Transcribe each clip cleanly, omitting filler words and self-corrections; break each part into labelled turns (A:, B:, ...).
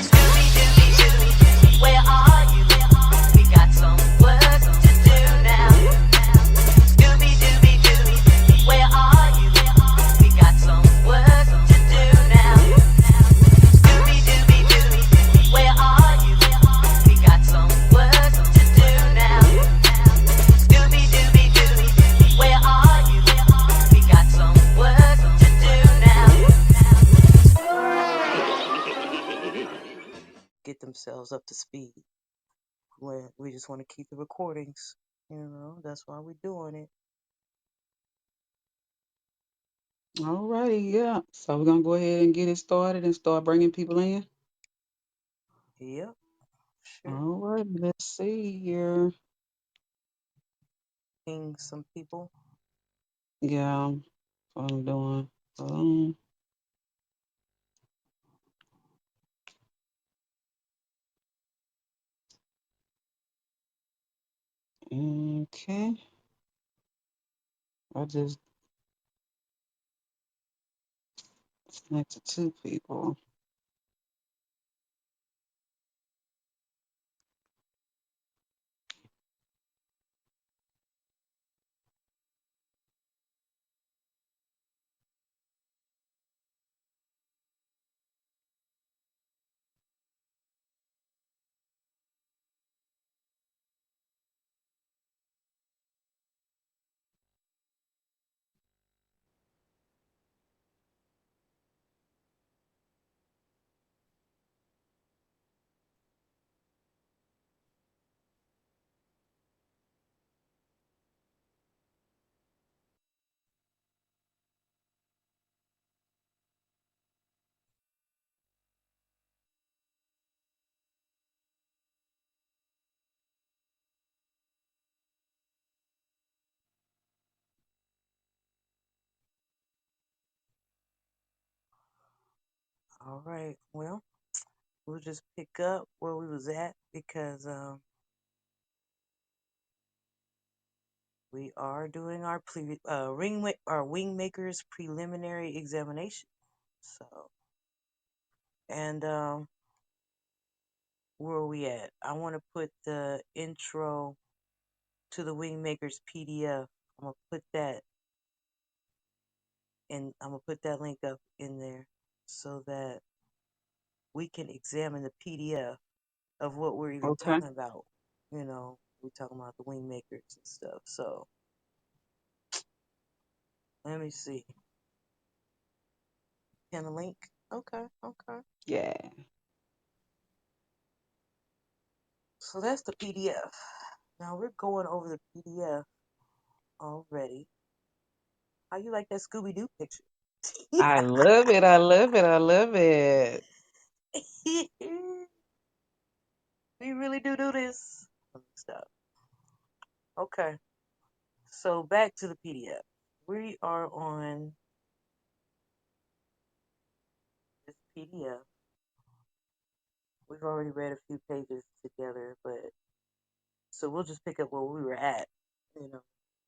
A: Scooby-Dooby-Doo, where are you? We got some work to do now. Scooby-Dooby-Doo, where are you? We got some work to do now. Scooby-Dooby-Doo, where are you? We got some work to do now. Scooby-Dooby-Doo, where are you? We got some work to do now. Get themselves up to speed. When we just want to keep the recordings, that's why we're doing it.
B: Alrighty, yeah. So we're gonna go ahead and get it started and start bringing people in.
A: Yep, sure.
B: All right, let's see here.
A: Ping some people.
B: Yeah, that's what I'm doing. Um, okay. I just connected two people.
A: All right. Well, we'll just pick up where we was at because we are doing our our Wingmakers preliminary examination. So, and where are we at? I want to put the intro to the Wingmakers PDF. I'm gonna put that I'm gonna put that link up in there so that we can examine the PDF of what we're even
B: Okay.
A: talking about. We're talking about the Wingmakers and stuff. So let me see. Pin a link. Okay, okay.
B: Yeah.
A: So that's the PDF. Now we're going over the PDF already. How you like that Scooby Doo picture?
B: I love it. I love it. I love it.
A: We really do this. Let me stop. Okay. So back to the PDF. We are on this PDF. We've already read a few pages together, but so we'll just pick up where we were at. You know,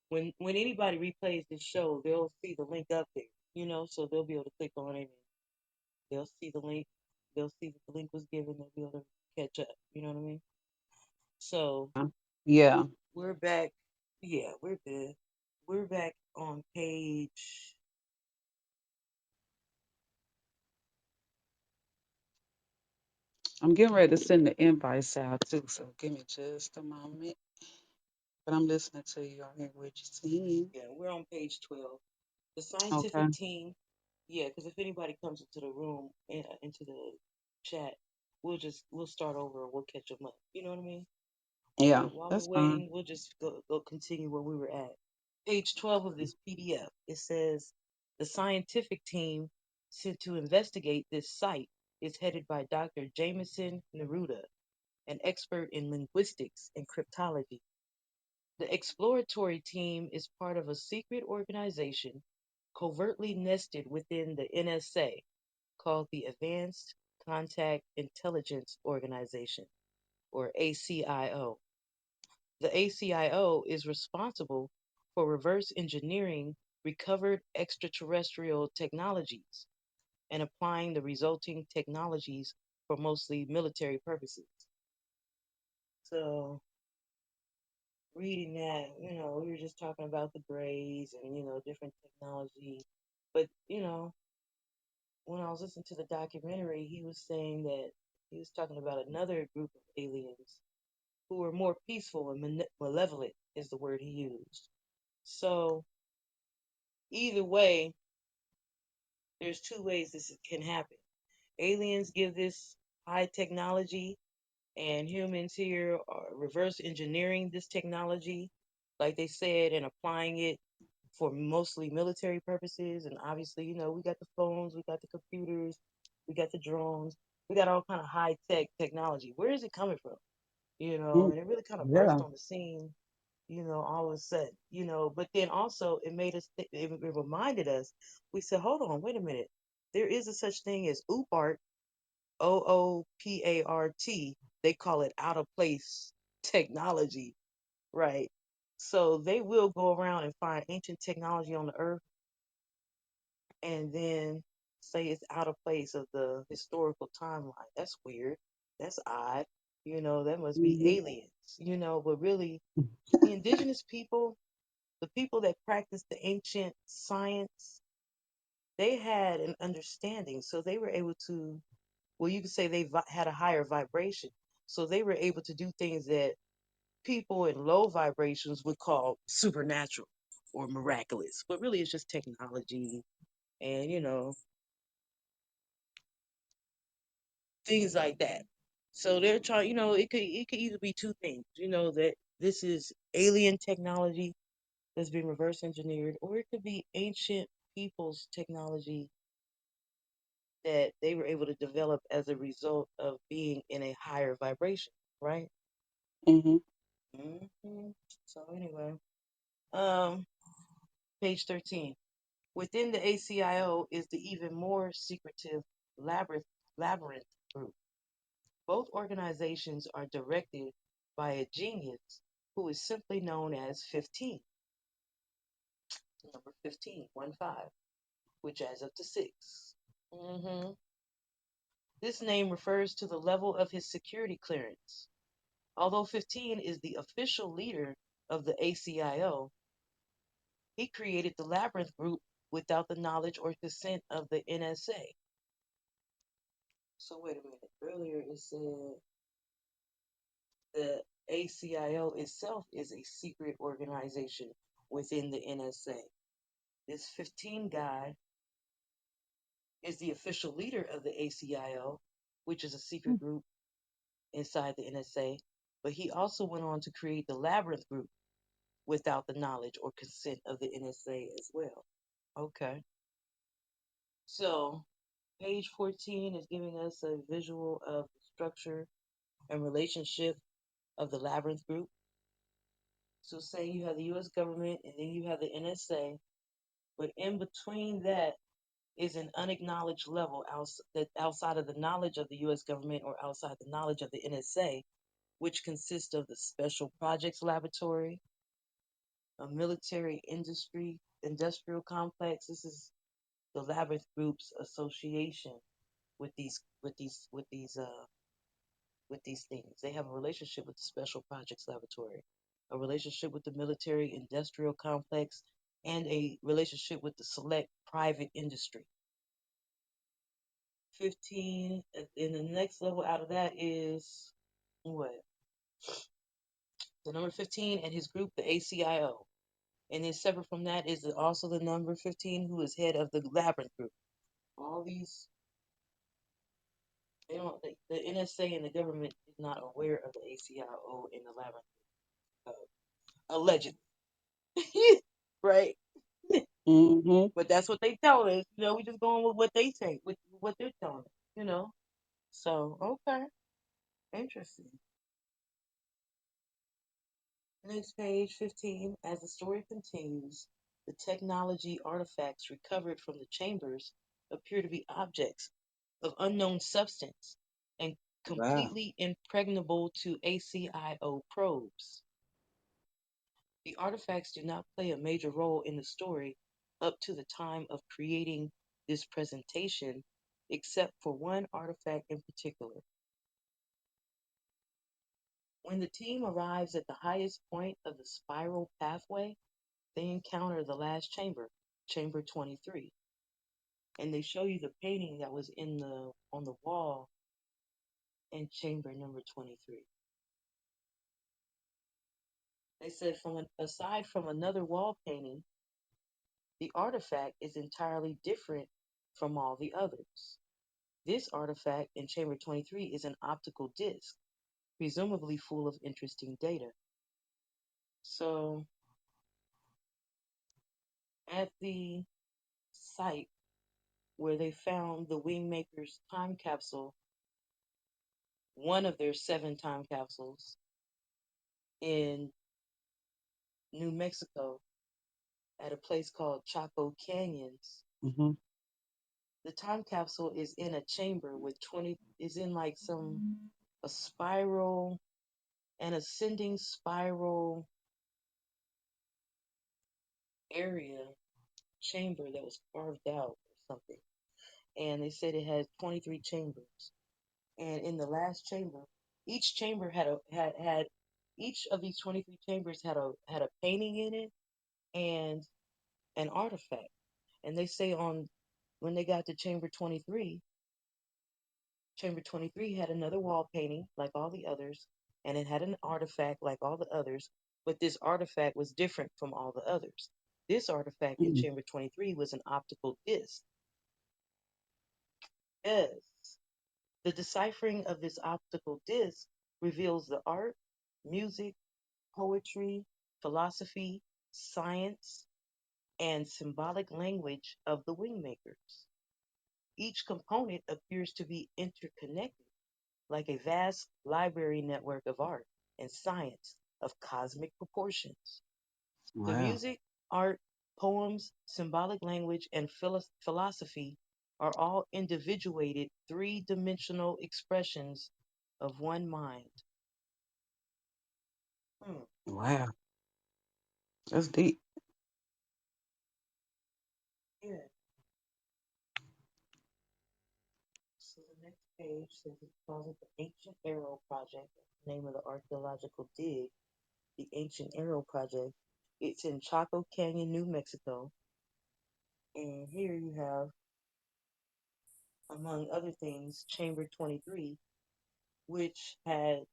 A: when anybody replays this show, they'll see the link up there. So they'll be able to click on it and they'll see the link. They'll see that the link was given. They'll be able to catch up. You know what I mean? So
B: Yeah.
A: we're back. Yeah, we're good. We're back on page.
B: I'm getting ready to send the invites out too, so give me just a moment. But I'm listening to you. I hear what you're saying.
A: Yeah, we're on page 12. The
B: Okay.
A: scientific team. Yeah, because if anybody comes into the room, into the chat, we'll start over and we'll catch them up. You know what I mean?
B: Yeah,
A: But while we're
B: that's fine.
A: waiting, we'll just go continue where we were at. Page 12 of this PDF. It says the scientific team sent to investigate this site is headed by Dr. Jameson Neruda, an expert in linguistics and cryptology. The exploratory team is part of a secret organization covertly nested within the NSA called the Advanced Contact Intelligence Organization, or ACIO. The ACIO is responsible for reverse engineering recovered extraterrestrial technologies and applying the resulting technologies for mostly military purposes. So, reading that, we were just talking about the brays and, different technology. But, when I was listening to the documentary, he was saying that he was talking about another group of aliens who were more peaceful and malevolent, is the word he used. So, either way, there's two ways this can happen. Aliens give this high technology, and humans here are reverse engineering this technology, like they said, and applying it for mostly military purposes. And obviously, we got the phones, we got the computers, we got the drones, we got all kind of high tech technology. Where is it coming from?
B: Mm,
A: And it really kind of burst
B: yeah.
A: on the scene, all of a sudden, but then also it made us, it reminded us, we said, hold on, wait a minute. There is a such thing as OOPART, OOPART. They call it out of place technology, right? So they will go around and find ancient technology on the earth and then say it's out of place of the historical timeline. That's weird. That's odd. That must be
B: Hmm.
A: aliens, but really, the indigenous people, the people that practiced the ancient science, they had an understanding. So they were able to, well, you could say they had a higher vibration. So they were able to do things that people in low vibrations would call supernatural or miraculous. But really, it's just technology and, things like that. So they're trying, it could either be two things, that this is alien technology that's been reverse engineered, or it could be ancient people's technology that they were able to develop as a result of being in a higher vibration, right?
B: Hmm.
A: So anyway, um, page 13. Within the ACIO is the even more secretive labyrinth group. Both organizations are directed by a genius who is simply known as 15, number 15, 1 5, which adds up to 6. hmm This name refers to the level of his security clearance. Although 15 is the official leader of the ACIO, he created the Labyrinth Group without the knowledge or consent of the NSA. So, wait a minute. Earlier it said the ACIO itself is a secret organization within the NSA. This 15 guy is the official leader of the ACIO, which is a secret group inside the NSA, but he also went on to create the Labyrinth Group without the knowledge or consent of the NSA as well. Okay. So, page 14 is giving us a visual of the structure and relationship of the Labyrinth Group. So, say you have the US government and then you have the NSA, but in between that is an unacknowledged level outside of the knowledge of the US government or outside the knowledge of the NSA, which consists of the Special Projects Laboratory, a military industrial complex. This is the Labyrinth Group's association with these things. They have a relationship with the Special Projects Laboratory, a relationship with the military industrial complex, and a relationship with the select private industry. 15, and the next level out of that is what? The number 15 and his group, the ACIO. And then separate from that is also the number 15 who is head of the Labyrinth Group. All these, they don't, the NSA and the government is not aware of the ACIO and the Labyrinth Group, allegedly. Right?
B: Hmm.
A: But that's what they tell us. We just going with what they say, with what they're telling us, So, okay, interesting. Next page 15. As the story continues, the technology artifacts recovered from the chambers appear to be objects of unknown substance and
B: Wow.
A: completely impregnable to ACIO probes. The artifacts do not play a major role in the story up to the time of creating this presentation, except for one artifact in particular. When the team arrives at the highest point of the spiral pathway, they encounter the last chamber, chamber 23, and they show you the painting that was in the on the wall in chamber number 23. They said aside from another wall painting, the artifact is entirely different from all the others. This artifact in chamber 23 is an optical disc, presumably full of interesting data. So, at the site where they found the Wingmakers time capsule, one of their 7 time capsules in New Mexico at a place called Chaco Canyons.
B: Hmm.
A: The time capsule is in a chamber with 20, is in like a spiral, an ascending spiral area chamber that was carved out or something. And they said it had 23 chambers. And in the last chamber, each chamber had each of these 23 chambers had a painting in it and an artifact. And they say on when they got to chamber 23 had another wall painting like all the others, and it had an artifact like all the others, but this artifact was different from all the others. This artifact in
B: Mm.
A: chamber 23 was an optical disc. Yes. The deciphering of this optical disc reveals the art, music, poetry, philosophy, science, and symbolic language of the Wingmakers. Each component appears to be interconnected, like a vast library network of art and science of cosmic proportions. The
B: Wow.
A: music, art, poems, symbolic language, and philosophy are all individuated 3 dimensional expressions of one mind. Hmm.
B: Wow. That's deep.
A: Yeah. So the next page says it calls it the Ancient Arrow Project. That's the name of the archaeological dig. The Ancient Arrow Project. It's in Chaco Canyon, New Mexico. And here you have, among other things, Chamber 23, which had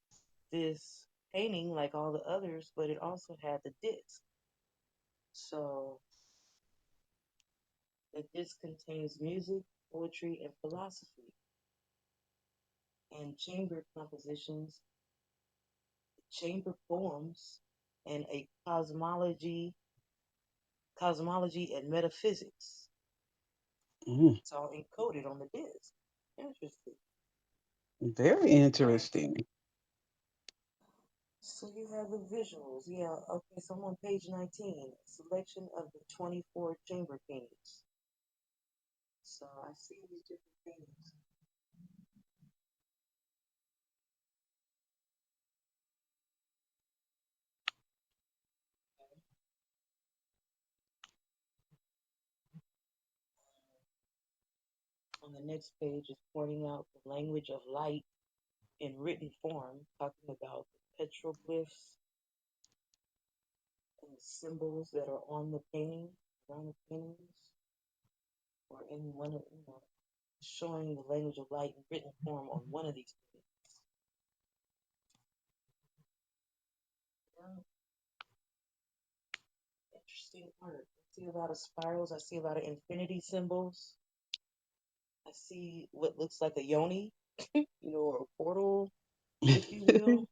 A: this painting like all the others, but it also had the disc. So the disc contains music, poetry, and philosophy, and chamber compositions, chamber poems, and a cosmology and metaphysics.
B: Mm.
A: It's all encoded on the disc. Interesting.
B: Very
A: Yeah.
B: interesting.
A: So you have the visuals. Yeah, okay, so I'm on page 19, selection of the 24 chamber paintings. So I see these different paintings. On the next page is pointing out the language of light in written form, talking about the petroglyphs and the symbols that are on the painting, around the paintings, or in one of, showing the language of light in written form on one of these paintings. Yeah, interesting art. I see a lot of spirals. I see a lot of infinity symbols. I see what looks like a yoni, or a portal, if you will.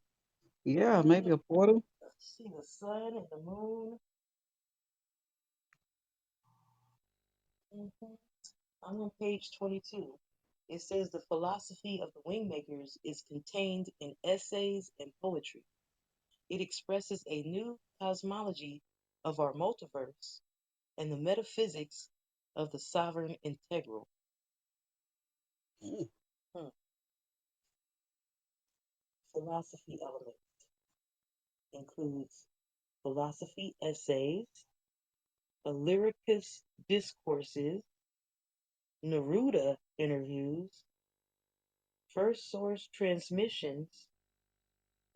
B: Yeah,
A: Mm,
B: maybe a portal.
A: I see the sun and the moon. Hmm. I'm on page 22. It says the philosophy of the Wingmakers is contained in essays and poetry. It expresses a new cosmology of our multiverse and the metaphysics of the sovereign integral.
B: Mm.
A: Hmm. Philosophy element includes philosophy essays, lyricist discourses, Neruda interviews, first source transmissions,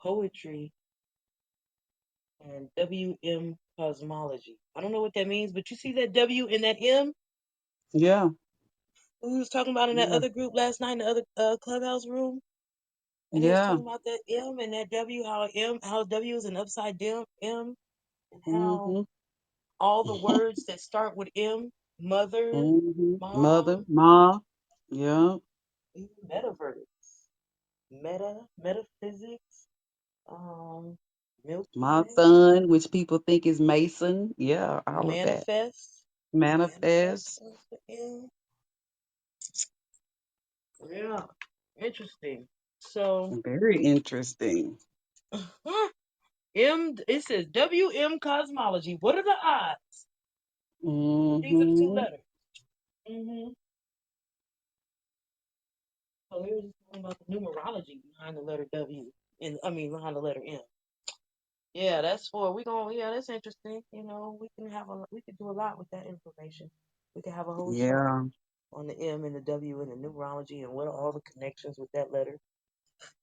A: poetry, and WM cosmology. I don't know what that means, but you see that W and that M?
B: Yeah.
A: Who was talking about in that
B: Yeah.
A: other group last night in the other clubhouse room? And they was
B: Yeah.
A: talking about that M and that W, how W is an upside down M, and how
B: Mm-hmm.
A: all the words that start with M, mother,
B: Mm-hmm. Mother,
A: mom,
B: ma. Yeah.
A: even metaverse, metaphysics, um, Milky
B: My
A: Way,
B: son, which people think is Mason. Yeah, all of that.
A: manifest, manifest
B: Manifest.
A: starts with M. Yeah, interesting. So,
B: Very interesting.
A: M, it says WM cosmology. What are the odds? These are the two
B: Mm-hmm.
A: letters. Hmm. So we were just talking about the numerology behind the letter W, and I mean behind the letter M. Yeah, that's for we going. Yeah, that's interesting. We can we can do a lot with that information. We can have a whole show
B: Yeah.
A: on the M and the W and the numerology and what are all the connections with that letter.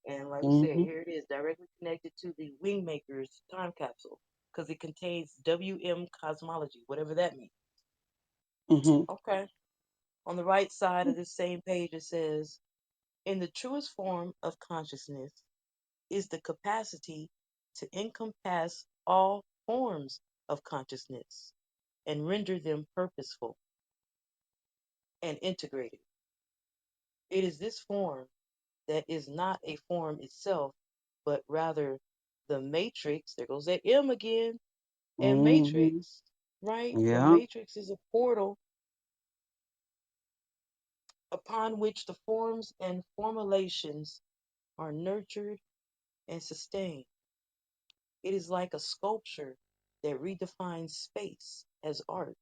A: And like we said,
B: Mm-hmm.
A: here it is, directly connected to the Wingmakers time capsule because it contains WM cosmology, whatever that means.
B: Mm-hmm.
A: Okay. On the right side of this same page, it says, in the truest form of consciousness is the capacity to encompass all forms of consciousness and render them purposeful and integrated. It is this form that is not a form itself, but rather the matrix. There goes that M again, and
B: Mm-hmm.
A: matrix, right? The
B: Yeah.
A: matrix is a portal upon which the forms and formulations are nurtured and sustained. It is like a sculpture that redefines space as art.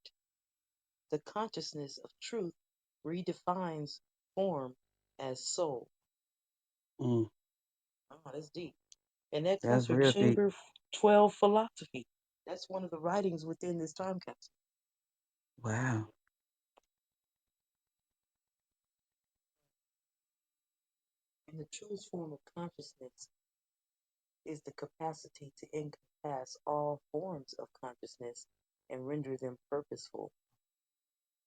A: The consciousness of truth redefines form as soul.
B: Mm.
A: Oh, that's deep. And that comes
B: That's
A: from
B: real deep.
A: Chamber 12 philosophy. That's one of the writings within this time capsule.
B: Wow.
A: And the truest form of consciousness is the capacity to encompass all forms of consciousness and render them purposeful.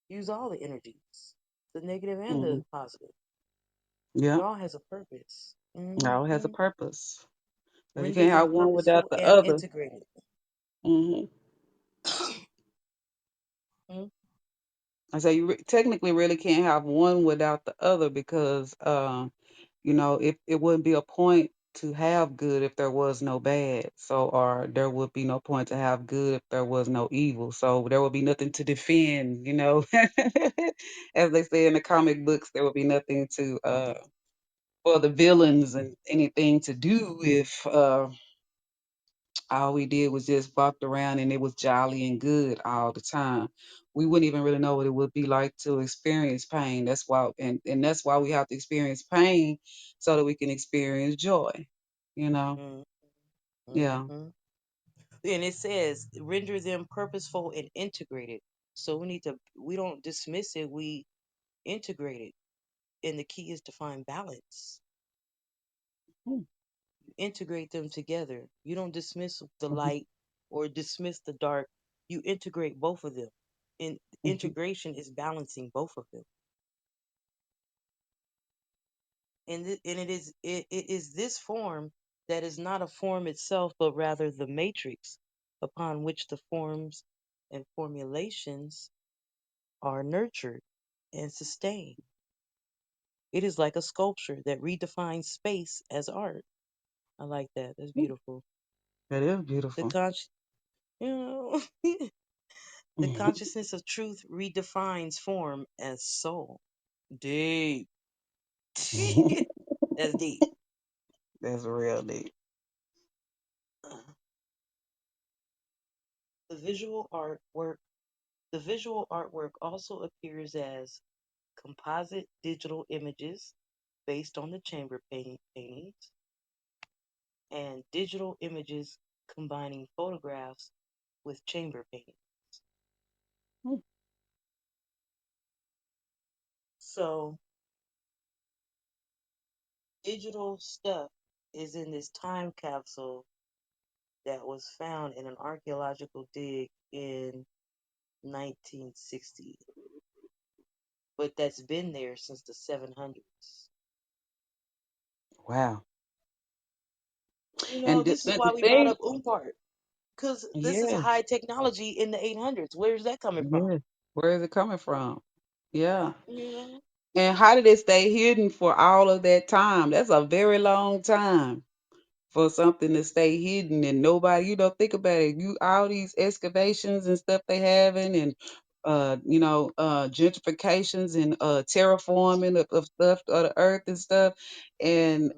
A: Use all the energies, the negative and
B: Mm-hmm.
A: the positive. It
B: Yeah.
A: all has a purpose.
B: Now it has a
A: Hmm.
B: purpose. Because you
A: Render
B: can't
A: them
B: have one without
A: purposeful
B: the
A: and
B: other.
A: integrated.
B: Mm-hmm.
A: Hmm.
B: I say you technically really can't have one without the other because it wouldn't be a point to have good if there was no bad. So, or there would be no point to have good if there was no evil. So there would be nothing to defend, as they say in the comic books, there would be nothing to for the villains and anything to do if all we did was just walked around and it was jolly and good all the time. We wouldn't even really know what it would be like to experience pain. That's why, and that's why we have to experience pain so that we can experience joy. You know?
A: Hmm.
B: Yeah.
A: Hmm. And it says render them purposeful and integrated. So we don't dismiss it, we integrate it. And the key is to find balance.
B: Mm-hmm.
A: You integrate them together. You don't dismiss the light or dismiss the dark. You integrate both of them. And
B: Hmm.
A: integration is balancing both of them. And it is this form that is not a form itself, but rather the matrix upon which the forms and formulations are nurtured and sustained. It is like a sculpture that redefines space as art. I like that. That's beautiful.
B: That is
A: The
B: beautiful.
A: con- you know, the consciousness of truth redefines form as soul. Deep. That's deep.
B: That's real deep.
A: Uh, The visual artwork The visual artwork also appears as composite digital images based on the chamber paintings and digital images combining photographs with chamber paintings.
B: Mm.
A: So digital stuff is in this time capsule that was found in an archaeological dig in 1960, but that's been there since the 700s.
B: Wow.
A: You know,
B: And
A: this is why
B: the
A: we brought
B: thing,
A: up Umpart, because this is
B: yeah,
A: high technology in the 800s. Where's that coming from?
B: yeah. Where is it coming from? Yeah.
A: You know,
B: And how did it stay hidden for all of that time? That's a very long time for something to stay hidden and nobody, think about it. You all these excavations and stuff they having and gentrifications and terraforming of stuff of the earth and stuff. And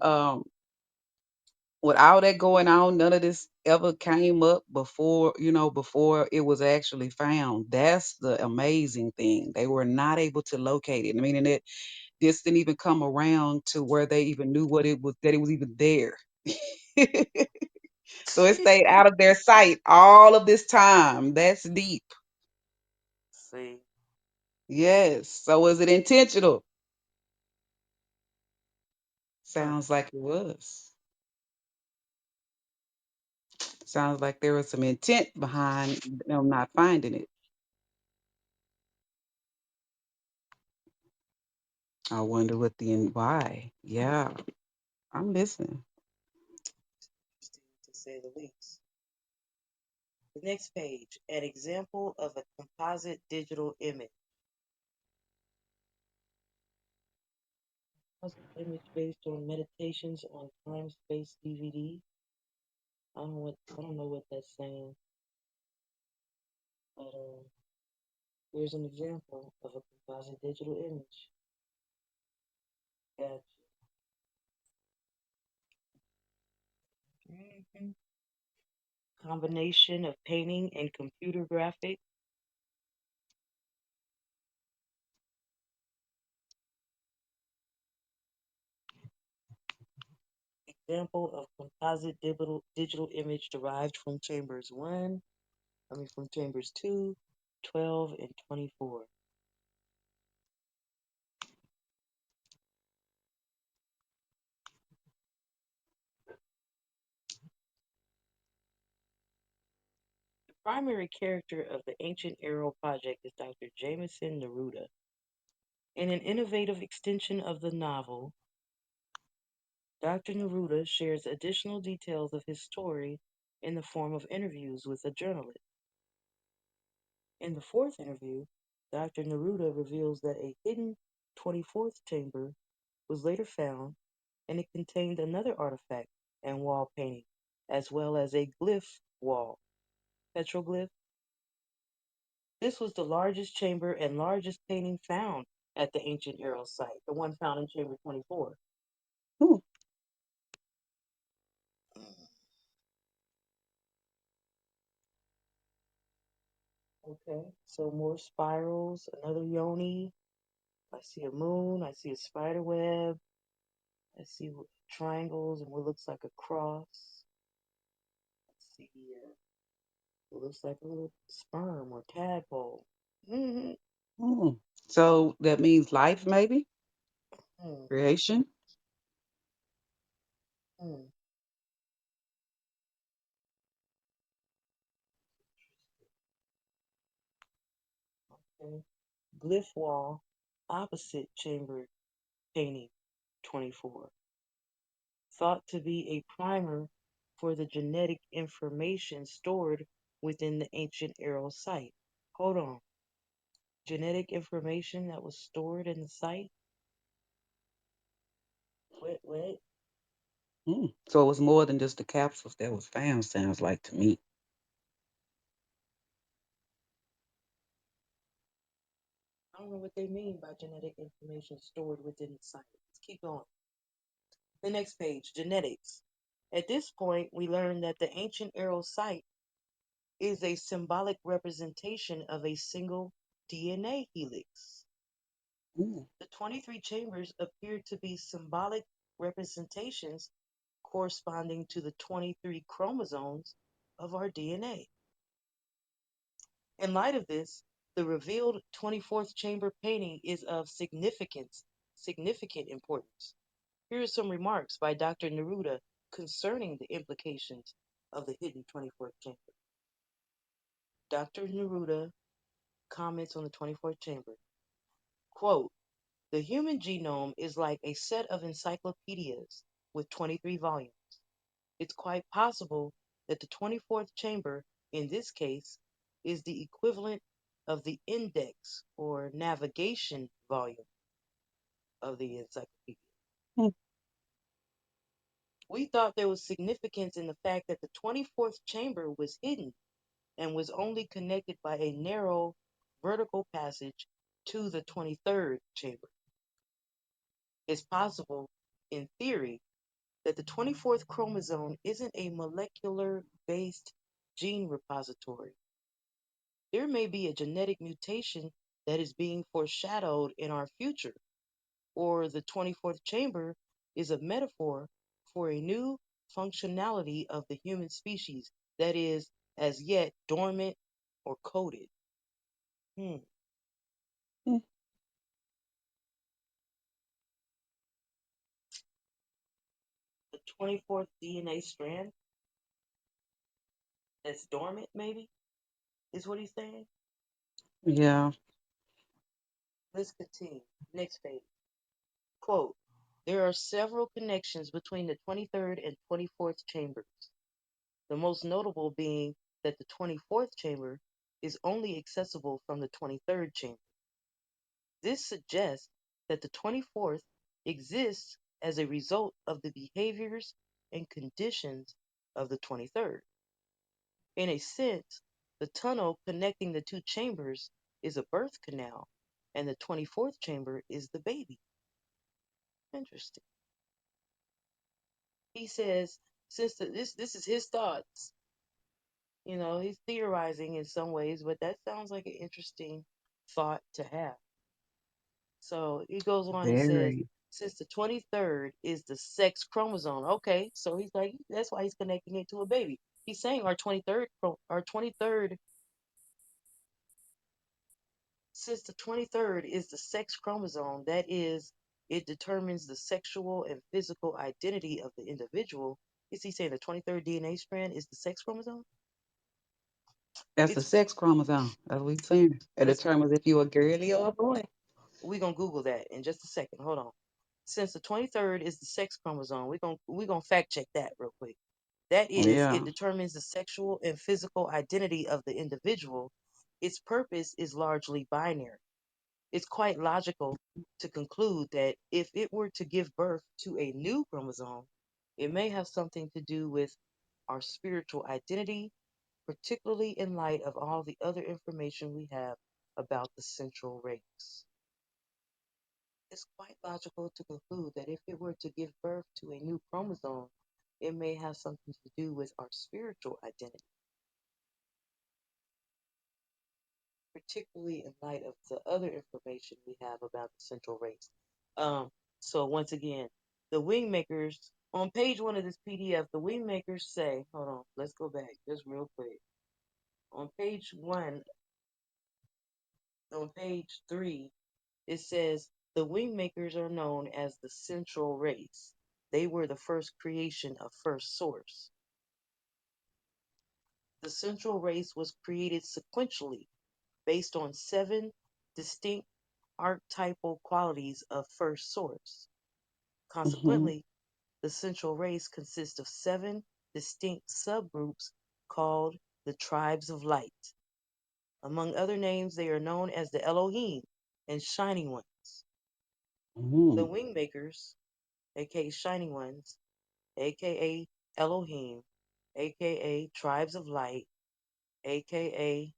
B: with all that going on, none of this ever came up before it was actually found. That's the amazing thing. They were not able to locate it. I mean, and this didn't even come around to where they even knew what it was that it was even there. So it stayed out of their sight all of this time. That's deep.
A: see,
B: Yes. So was it intentional?
A: huh,
B: Sounds like it was. Sounds like there was some intent behind them not finding it. I wonder what the and why. Yeah, I'm listening.
A: interesting to say the least. The next page, an example of a composite digital image. Composite image based on meditations on time space DVD. I don't know what that's saying, but here's an example of a composite digital image. Gotcha. Mhm. Combination of painting and computer graphic. Example of composite digital image derived from from chambers 2, 12, and 24. The primary character of the Ancient Arrow project is Dr. Jameson Neruda. In an innovative extension of the novel, Dr. Neruda shares additional details of his story in the form of interviews with a journalist. In the fourth interview, Dr. Neruda reveals that a hidden 24th chamber was later found, and it contained another artifact and wall painting, as well as a glyph wall, petroglyph. This was the largest chamber and largest painting found at the ancient Earl site, the one found in Chamber 24.
B: Hmm.
A: Okay, so more spirals, another yoni. I see a moon, I see a spider web, I see triangles and what looks like a cross. Let's see here. It looks like a little sperm or tadpole. Mm-hmm.
B: Hmm. So that means life, maybe
A: Hmm.
B: creation.
A: Hmm. Okay. Glyph wall, opposite chamber painting 24. Thought to be a primer for the genetic information stored within the ancient Arrow site. Hold on. Genetic information that was stored in the site? What?
B: Hmm. So it was more than just the capsules that was found. Sounds like to me.
A: I don't know what they mean by genetic information stored within the site. Let's keep going. The next page, genetics. At this point, we learn that the ancient Arrow site is a symbolic representation of a single DNA helix.
B: Hmm.
A: The 23 chambers appear to be symbolic representations corresponding to the 23 chromosomes of our DNA. In light of this, The revealed 24th chamber painting is of significant importance. Here are some remarks by Dr. Neruda concerning the implications of the hidden 24th chamber. Dr. Neruda comments on the 24th chamber. Quote, the human genome is like a set of encyclopedias with 23 volumes. It's quite possible that the 24th chamber, in this case, is the equivalent of the index or navigation volume of the encyclopedia.
B: Mm.
A: We thought there was significance in the fact that the 24th chamber was hidden and was only connected by a narrow vertical passage to the 23rd chamber. It's possible, in theory, that the 24th chromosome isn't a molecular based gene repository. There may be a genetic mutation that is being foreshadowed in our future, or the 24th chamber is a metaphor for a new functionality of the human species that is as yet dormant or coded. Hmm.
B: Mm.
A: The 24th DNA strand that's dormant, maybe, is what he's saying.
B: Yeah.
A: Let's continue. Next page. Quote, there are several connections between the 23rd and 24th chambers, the most notable being that the 24th chamber is only accessible from the 23rd chamber. This suggests that the 24th exists as a result of the behaviors and conditions of the 23rd. In a sense, the tunnel connecting the two chambers is a birth canal, and the 24th chamber is the baby. Interesting. He says, since this is his thoughts, he's theorizing in some ways, but that sounds like an interesting thought to have. So he goes on and says,
B: Very.
A: since the 23rd is the sex chromosome, okay, so he's like, that's why he's connecting it to a baby. He's saying our 23rd, since the 23rd is the sex chromosome, that is, it determines the sexual and physical identity of the individual. Is he saying the 23rd DNA strand is the sex chromosome?
B: That's the
A: It's
B: sex chromosome, as we saying. It
A: let's
B: determines if you're a girly or a boy.
A: we're gonna Google that in just a second. Hold on. Since the 23rd is the sex chromosome, we're gonna fact check that real quick. That is, it
B: Yeah.
A: determines the sexual and physical identity of the individual. Its purpose is largely binary. It's quite logical to conclude that if it were to give birth to a new chromosome, it may have something to do with our spiritual identity, particularly in light of all the other information we have about the central race. It's quite logical to conclude that if it were to give birth to a new chromosome, it may have something to do with our spiritual identity, particularly in light of the other information we have about the central race. Um, so once again, the Wingmakers on page one of this PDF, the Wingmakers say, hold on, let's go back just real quick. On page one, on page three, it says the Wingmakers are known as the central race. They were the first creation of first source. The central race was created sequentially based on seven distinct archetypal qualities of first source.
B: Hmm.
A: Consequently, the central race consists of seven distinct subgroups called the tribes of light. Among other names, they are known as the Elohim and Shining Ones. The
B: Hmm.
A: Wingmakers, aka Shining Ones, aka Elohim, aka Tribes of Light, aka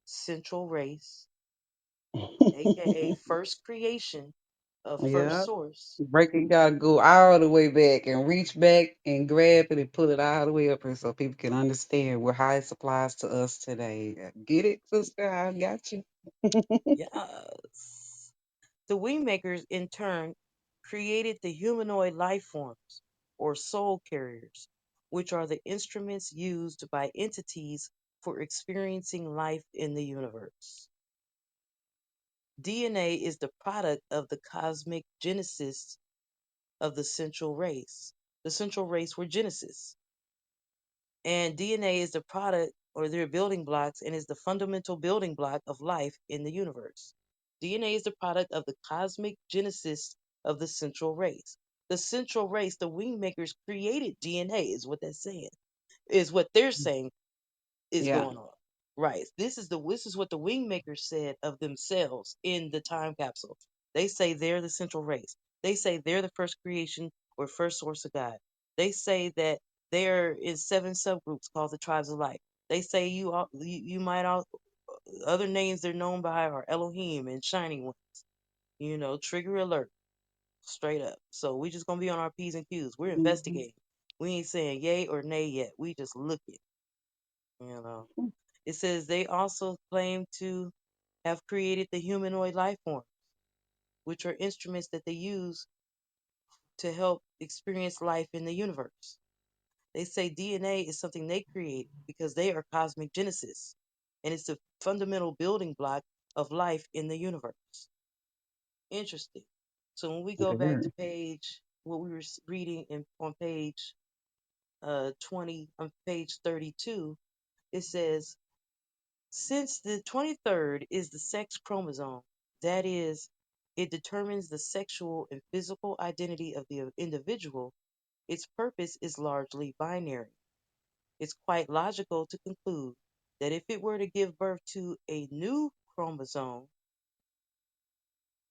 A: Central Race, aka First Creation of First
B: Yeah.
A: Source.
B: Breaking gotta go all the way back and reach back and grab it and pull it all the way up here so people can understand where how it applies to us today. Get it, sister? I got you.
A: Yes. The Wingmakers, in turn, created the humanoid life forms, or soul carriers, which are the instruments used by entities for experiencing life in the universe. DNA is the product of the cosmic genesis of the central race. The central race were Genesis. And DNA is the product or their building blocks and is the fundamental building block of life in the universe. DNA is the product of the cosmic genesis of the central race. The central race, the Wingmakers created DNA, is what that's saying, is what they're saying is
B: Yeah.
A: going on. Right. This is what the Wingmakers said of themselves in the time capsule. They say they're the central race. They say they're the first creation or first source of God. They say that there is seven subgroups called the tribes of light. They say you might all other names they're known by are Elohim and Shining One. Trigger alert, straight up. So we just gonna be on our P's and Q's. We're
B: Mhm.
A: investigating. We ain't saying yay or nay yet. We just looking. You know. It says they also claim to have created the humanoid life form, which are instruments that they use to help experience life in the universe. They say DNA is something they create because they are cosmic genesis, and it's the fundamental building block of life in the universe. Interesting. So when we go back to
B: Very.
A: what we were reading on page 20, on page 32, it says since the 23rd is the sex chromosome, that is, it determines the sexual and physical identity of the individual, its purpose is largely binary. It's quite logical to conclude that if it were to give birth to a new chromosome,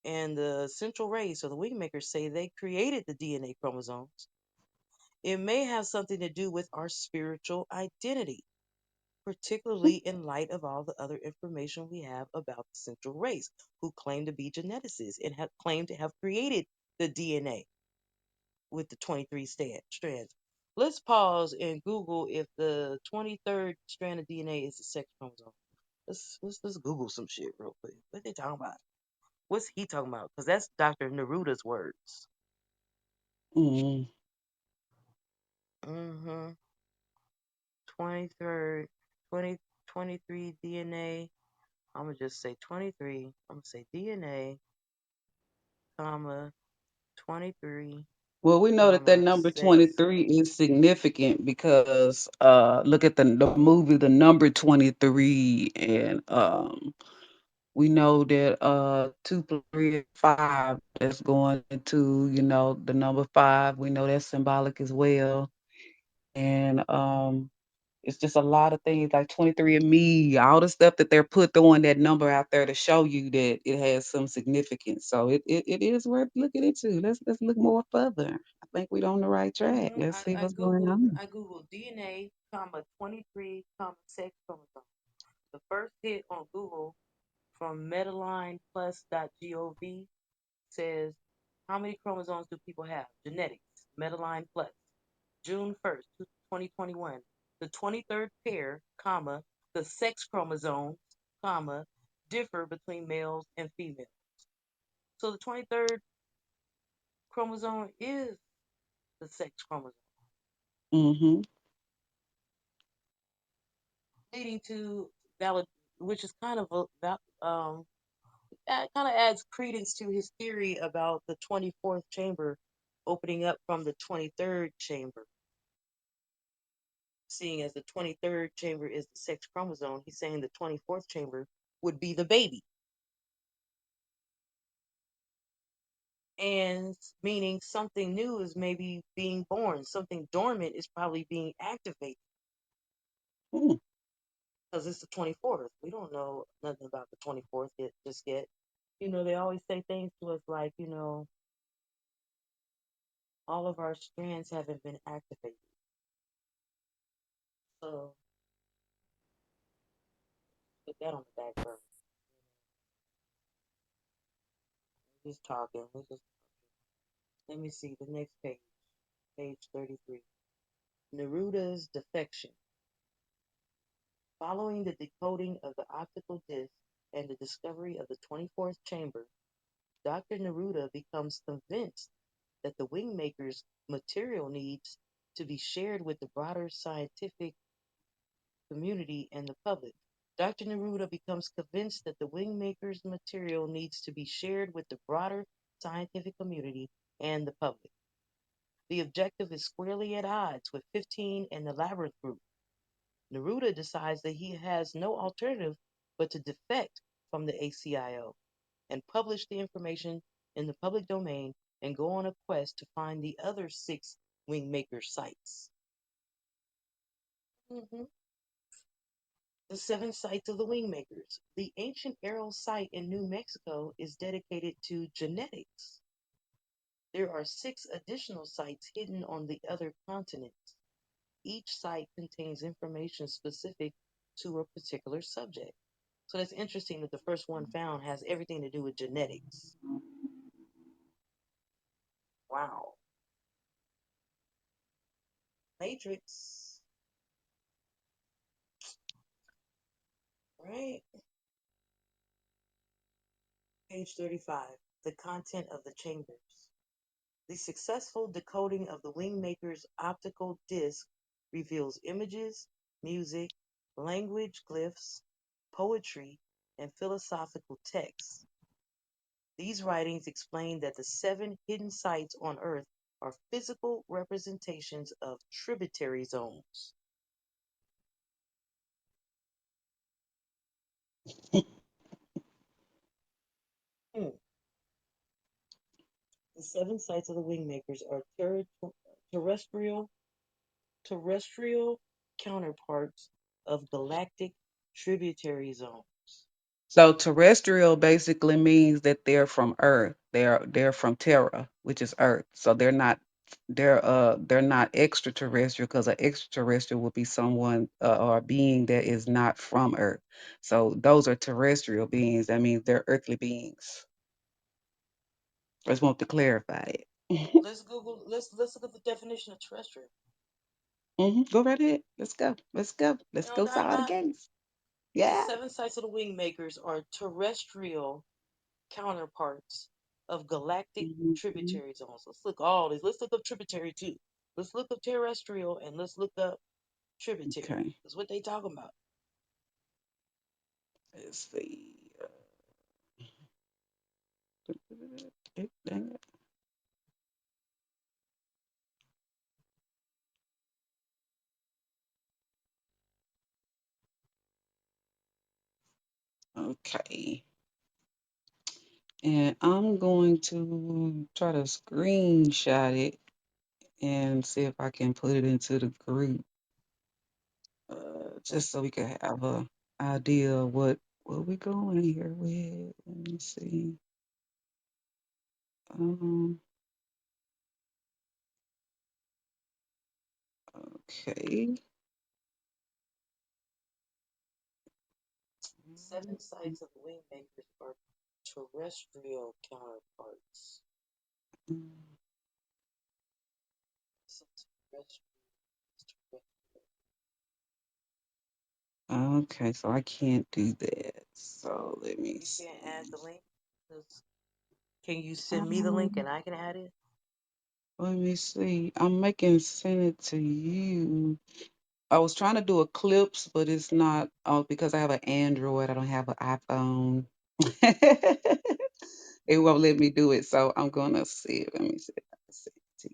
A: and the central race or the wingmakers say they created the DNA chromosomes, it may have something to do with our spiritual identity, particularly in light of all the other information we have about the central race, who claim to be geneticists and have claimed to have created the DNA with the 23 strands. Let's pause and Google if the 23rd strand of DNA is the sex chromosome. Let's Google some shit real quick. What they talking about? What's he talking about? Because that's Dr. Neruda's words.
B: Mm.
A: Mm-hmm. 23rd, 2023 DNA. I'm gonna just say 23. I'm gonna say DNA, comma 23,
B: Well, we know that that
A: comma
B: number
A: sex.
B: 23 is significant because look at the movie The Number 23, and we know that 2 plus 3 is 5. That's going into, the number 5. We know that's symbolic as well. And it's just a lot of things like 23 and Me, all the stuff that they're put throwing that number out there to show you that it has some significance. So it is worth looking into. Let's look more further. I think we're on the right track.
A: Mm-hmm.
B: Let's see what's going on.
A: I googled DNA, comma 23, comma sex chromosome. The first hit on Google from MedelinePlus.gov says, how many chromosomes do people have? Genetics, Medeline Plus, June 1st, 2021. The 23rd pair, comma, the sex chromosomes, comma, differ between males and females. So the 23rd chromosome is the sex chromosome,
B: Mhm.
A: leading to valid, which is kind of that kind of adds credence to his theory about the 24th chamber opening up from the 23rd chamber. Seeing as the 23rd chamber is the sex chromosome, he's saying the 24th chamber would be the baby. And meaning something new is maybe being born, something dormant is probably being activated
B: Mm.
A: because it's the 24th. We don't know nothing about the 24th yet, just yet. They always say things to us like, all of our strands haven't been activated. So put that on the back burner. We're just talking. Let me see the next page, page 33. Neruda's defection. Following the decoding of the optical disc and the discovery of the 24th chamber, Dr. Neruda becomes convinced that the Wingmaker's material needs to be shared with the broader scientific community and the public. Dr. Neruda becomes convinced that the Wingmakers material needs to be shared with the broader scientific community and the public. The objective is squarely at odds with 15 and the Labyrinth group. Neruda decides that he has no alternative but to defect from the ACIO and publish the information in the public domain and go on a quest to find the other six Wingmaker sites. Mhm. The seven sites of the Wingmakers. The ancient Arrow site in New Mexico is dedicated to genetics. There are six additional sites hidden on the other continents. Each site contains information specific to a particular subject. So that's interesting that the first one found has everything to do with genetics. Wow. Matrix, right? Page 35. The content of the chambers. The successful decoding of the Wingmaker's optical disc reveals images, music, language glyphs, poetry, and philosophical texts. These writings explain that the seven hidden sites on Earth are physical representations of tributary zones. Hmm. The seven sites of the Wingmakers are terrestrial terrestrial counterparts of galactic tributary zones.
B: So terrestrial basically means that they're from Earth. They're from Terra, which is Earth. So they're not extraterrestrial because an extraterrestrial would be someone or a being that is not from Earth. So those are terrestrial beings. That means they're earthly beings. I just want to clarify it.
A: Let's Google. Let's look at the definition of terrestrial.
B: Go right ahead. Let's go. Let's go. Let's
A: On
B: go
A: dot
B: solve the
A: dot.
B: games.
A: The
B: Yeah.
A: seven sites of the Wingmakers are terrestrial counterparts of galactic
B: Mhm.
A: tributary zones. Let's look all these. Let's look up tributary too. Let's look up terrestrial and let's look up tributary.
B: Okay.
A: That's what they talking about.
B: Let's see. Dang it. Okay. And I'm going to try to screenshot it and see if I can put it into the group,
A: Okay.
B: just so we can have a idea of what we going here with. Let me see. Um, okay.
A: Seven sites of the Wingmakers are terrestrial counterparts.
B: Mm,
A: So terrestrial.
B: okay, so I can't do that. So let me
A: You can't add
B: see.
A: the link. Can you send me the link
B: Um,
A: and I can add it?
B: Let me see. I'm making send it to you. I was trying to do Eclipse, but it's not because I have an Android. I don't have an iPhone. It won't let me do it, so I'm gonna see. Let me see if I can send it to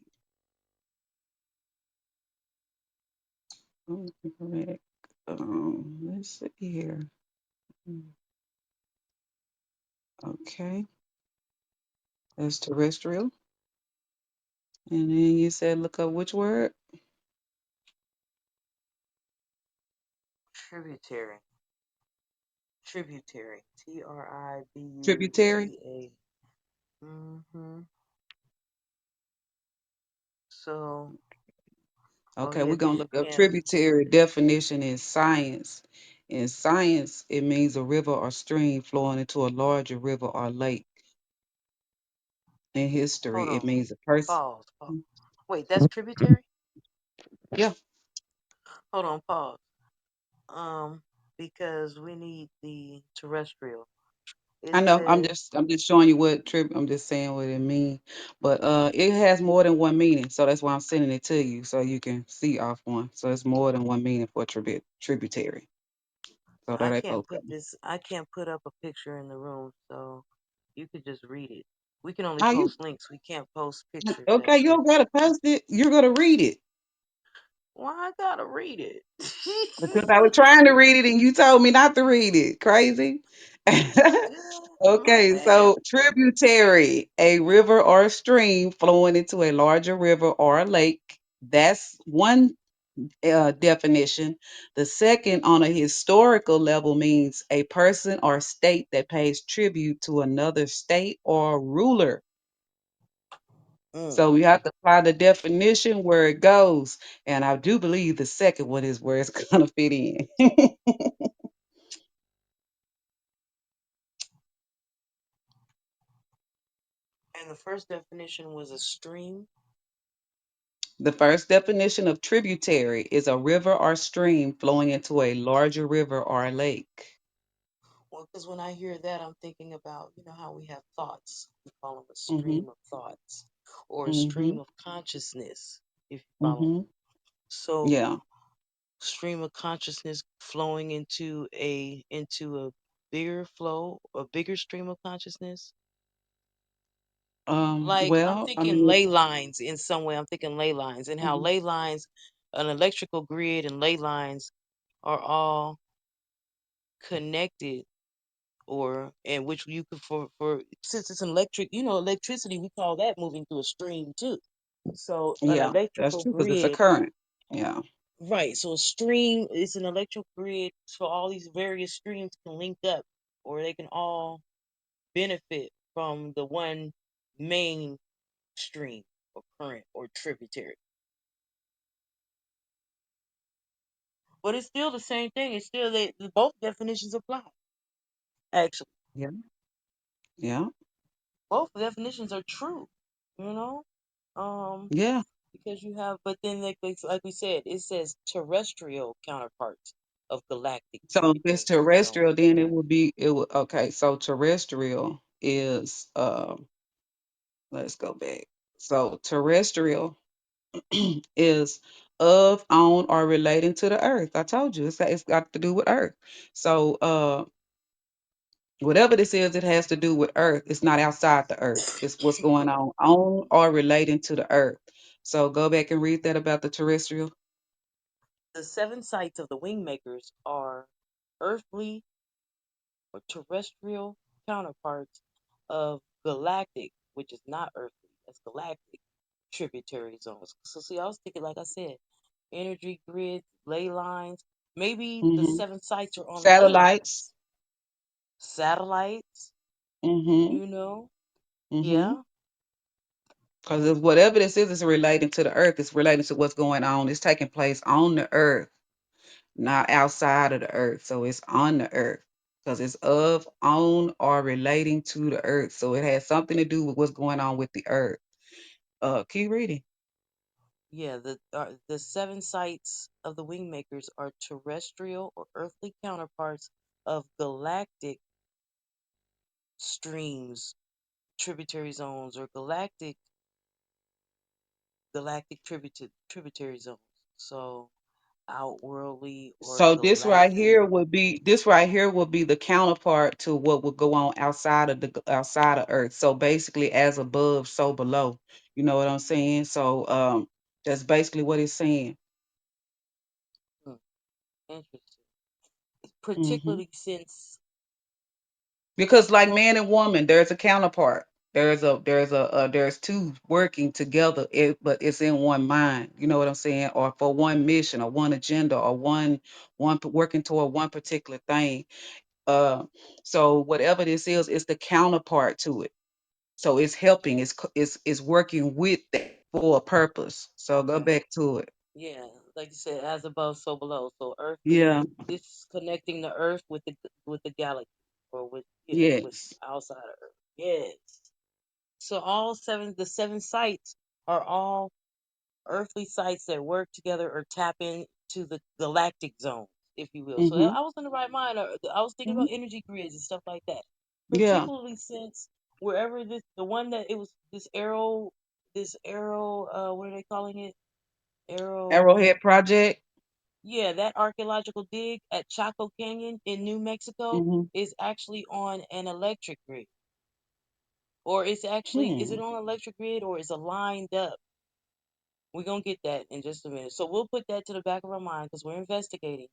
B: you. Correct. Let's see here. Mm, Okay, that's terrestrial. And then you said look up which word?
A: Tributary. Tributary.
B: Tributary.
A: Tributa. Mm-hmm. So, oh
B: Okay,
A: yeah,
B: we're
A: because
B: gonna
A: you
B: look up
A: can't.
B: tributary definition in science. In science, it means a river or stream flowing into a larger river or lake. In
A: Hold
B: history, it
A: on.
B: means a person.
A: Pause. Pause. Wait, that's tributary?
B: Yeah,
A: Hold on. Pause. Um, because we need the terrestrial. It
B: I know.
A: says,
B: I'm just showing you what trib. I'm just saying what it means. But it has more than one meaning, so that's why I'm sending it to you so you can see off one. So it's more than one meaning for tributary. So
A: I
B: that ain't
A: can't put
B: okay.
A: this. I can't put up a picture in the room, so you could just read it. We can only
B: Are you
A: post links. We can't post pictures.
B: okay?
A: That's
B: You
A: it.
B: don't gotta post it. You're gonna read it.
A: Why I gotta read it?
B: Because I was trying to read it and you told me not to read it. Crazy.
A: My
B: Okay,
A: bad.
B: so tributary, a river or a stream flowing into a larger river or a lake. That's one definition. The second, on a historical level, means a person or state that pays tribute to another state or ruler.
A: Mm.
B: So we have to find the definition where it goes. And I do believe the second one is where it's going to fit in.
A: And the first definition was a stream.
B: The first definition of tributary is a river or stream flowing into a larger river or a lake.
A: Well, because when I hear that, I'm thinking about, how we have thoughts. We call them a
B: Hmm.
A: stream of thoughts or a stream
B: Hmm.
A: of consciousness, if you follow me.
B: Hmm.
A: So,
B: Yeah.
A: stream of consciousness flowing into a bigger flow, a bigger stream of consciousness. Like I'm
B: Well, I
A: thinking
B: mean,
A: ley lines in some way. I'm thinking ley lines and how
B: mhm,
A: ley lines, an electrical grid and ley lines are all connected or and which you could for since it's an electric, electricity, we call that moving through a stream too. So an
B: yeah, that's
A: electrical
B: true because it's a
A: grid,
B: current. Yeah.
A: right? So a stream is an electrical grid, so all these various streams can link up, or they can all benefit from the one main stream or current or tributary. But it's still the same thing. It's still both definitions apply. Actually,
B: Yeah. Yeah.
A: both definitions are true. You know, um,
B: Yeah.
A: because you have, but then like we said, it says terrestrial counterparts of galactic
B: So if it's
A: tributary zones.
B: terrestrial, then it would okay. So terrestrial is let's go back. So terrestrial is of, on, or relating to the earth. I told you it's got to do with earth. So whatever this is, it has to do with earth. It's not outside the earth. It's what's going on or relating to the earth. So go back and read that about the terrestrial.
A: The seven sites of the Wingmakers are earthly or terrestrial counterparts of galactic, which is not earthly, that's galactic tributary zones. So see, I was thinking, like I said, energy grids, ley lines. Maybe the
B: Hmm.
A: seven sites are on ley
B: Satellites.
A: lines, satellites.
B: Hmm.
A: You know,
B: Hmm.
A: yeah,
B: Because whatever this is relating to the earth. It's relating to what's going on. It's taking place on the earth, not outside of the earth. So it's on the earth because it's of, on, or relating to the earth. So it has something to do with what's going on with the earth. Keep reading.
A: yeah. The seven sites of the Wingmakers are terrestrial or earthly counterparts of galactic streams, tributary zones, or galactic tributary zones. So outworldly or
B: So
A: galactic.
B: this right here would be the counterpart to what would go on outside of outside of Earth. So basically, as above, so below. You know what I'm saying? So that's basically what it's saying.
A: Hmm, interesting.
B: Hmm.
A: Particularly since
B: Because like man and woman, there's a counterpart. There's two working together, but it's in one mind. You know what I'm saying? Or for one mission, or one agenda, or working toward one particular thing. Uh, so whatever this is, it's the counterpart to it. So it's helping. It's working with that for a purpose. So go
A: right,
B: back to it.
A: yeah, like you said, as above, so below. So earthly,
B: Yeah.
A: this is connecting the Earth with the galaxy, or with
B: Yes.
A: outside of Earth. Yes. So the seven sites are all earthly sites that work together or tap into the galactic zone, if you will. So
B: Mm-hmm.
A: I was in the right mind. I was thinking
B: Hmm.
A: about energy grids and stuff like that.
B: Yeah.
A: Particularly since wherever the one that it was this arrow, what are they calling it? Arrow.
B: Arrowhead Project.
A: Yeah, that archaeological dig at Chaco Canyon in New Mexico
B: Hmm.
A: is actually on an electric grid. Or it's actually, is it
B: Hmm.
A: on an electric grid or is it lined up? We're going to get that in just a minute. So we'll put that to the back of our mind because we're investigating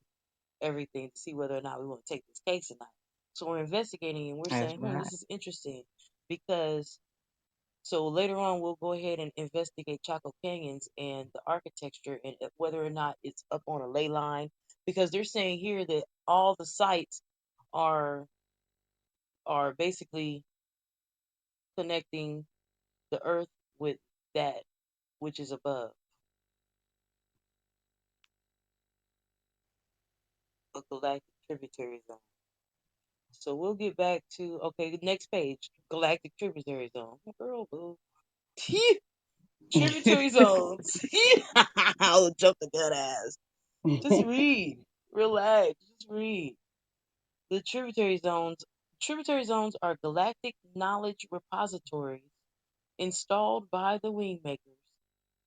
A: everything to see whether or not we want to take this case or not. So we're investigating and we're
B: That's
A: saying,
B: right.
A: this is interesting because so later on we'll go ahead and investigate Chaco Canyons and the architecture and whether or not it's up on a ley line because they're saying here that all the sites are are basically connecting the earth with that which is above a galactic tributary zone. So we'll get back to okay, the next page, galactic tributary zone. Girl, boo. Tributary zones. I'll jump the gut ass. Just read. Relax. Just read. The tributary zones. Tributary zones are galactic knowledge repositories installed by the Wingmakers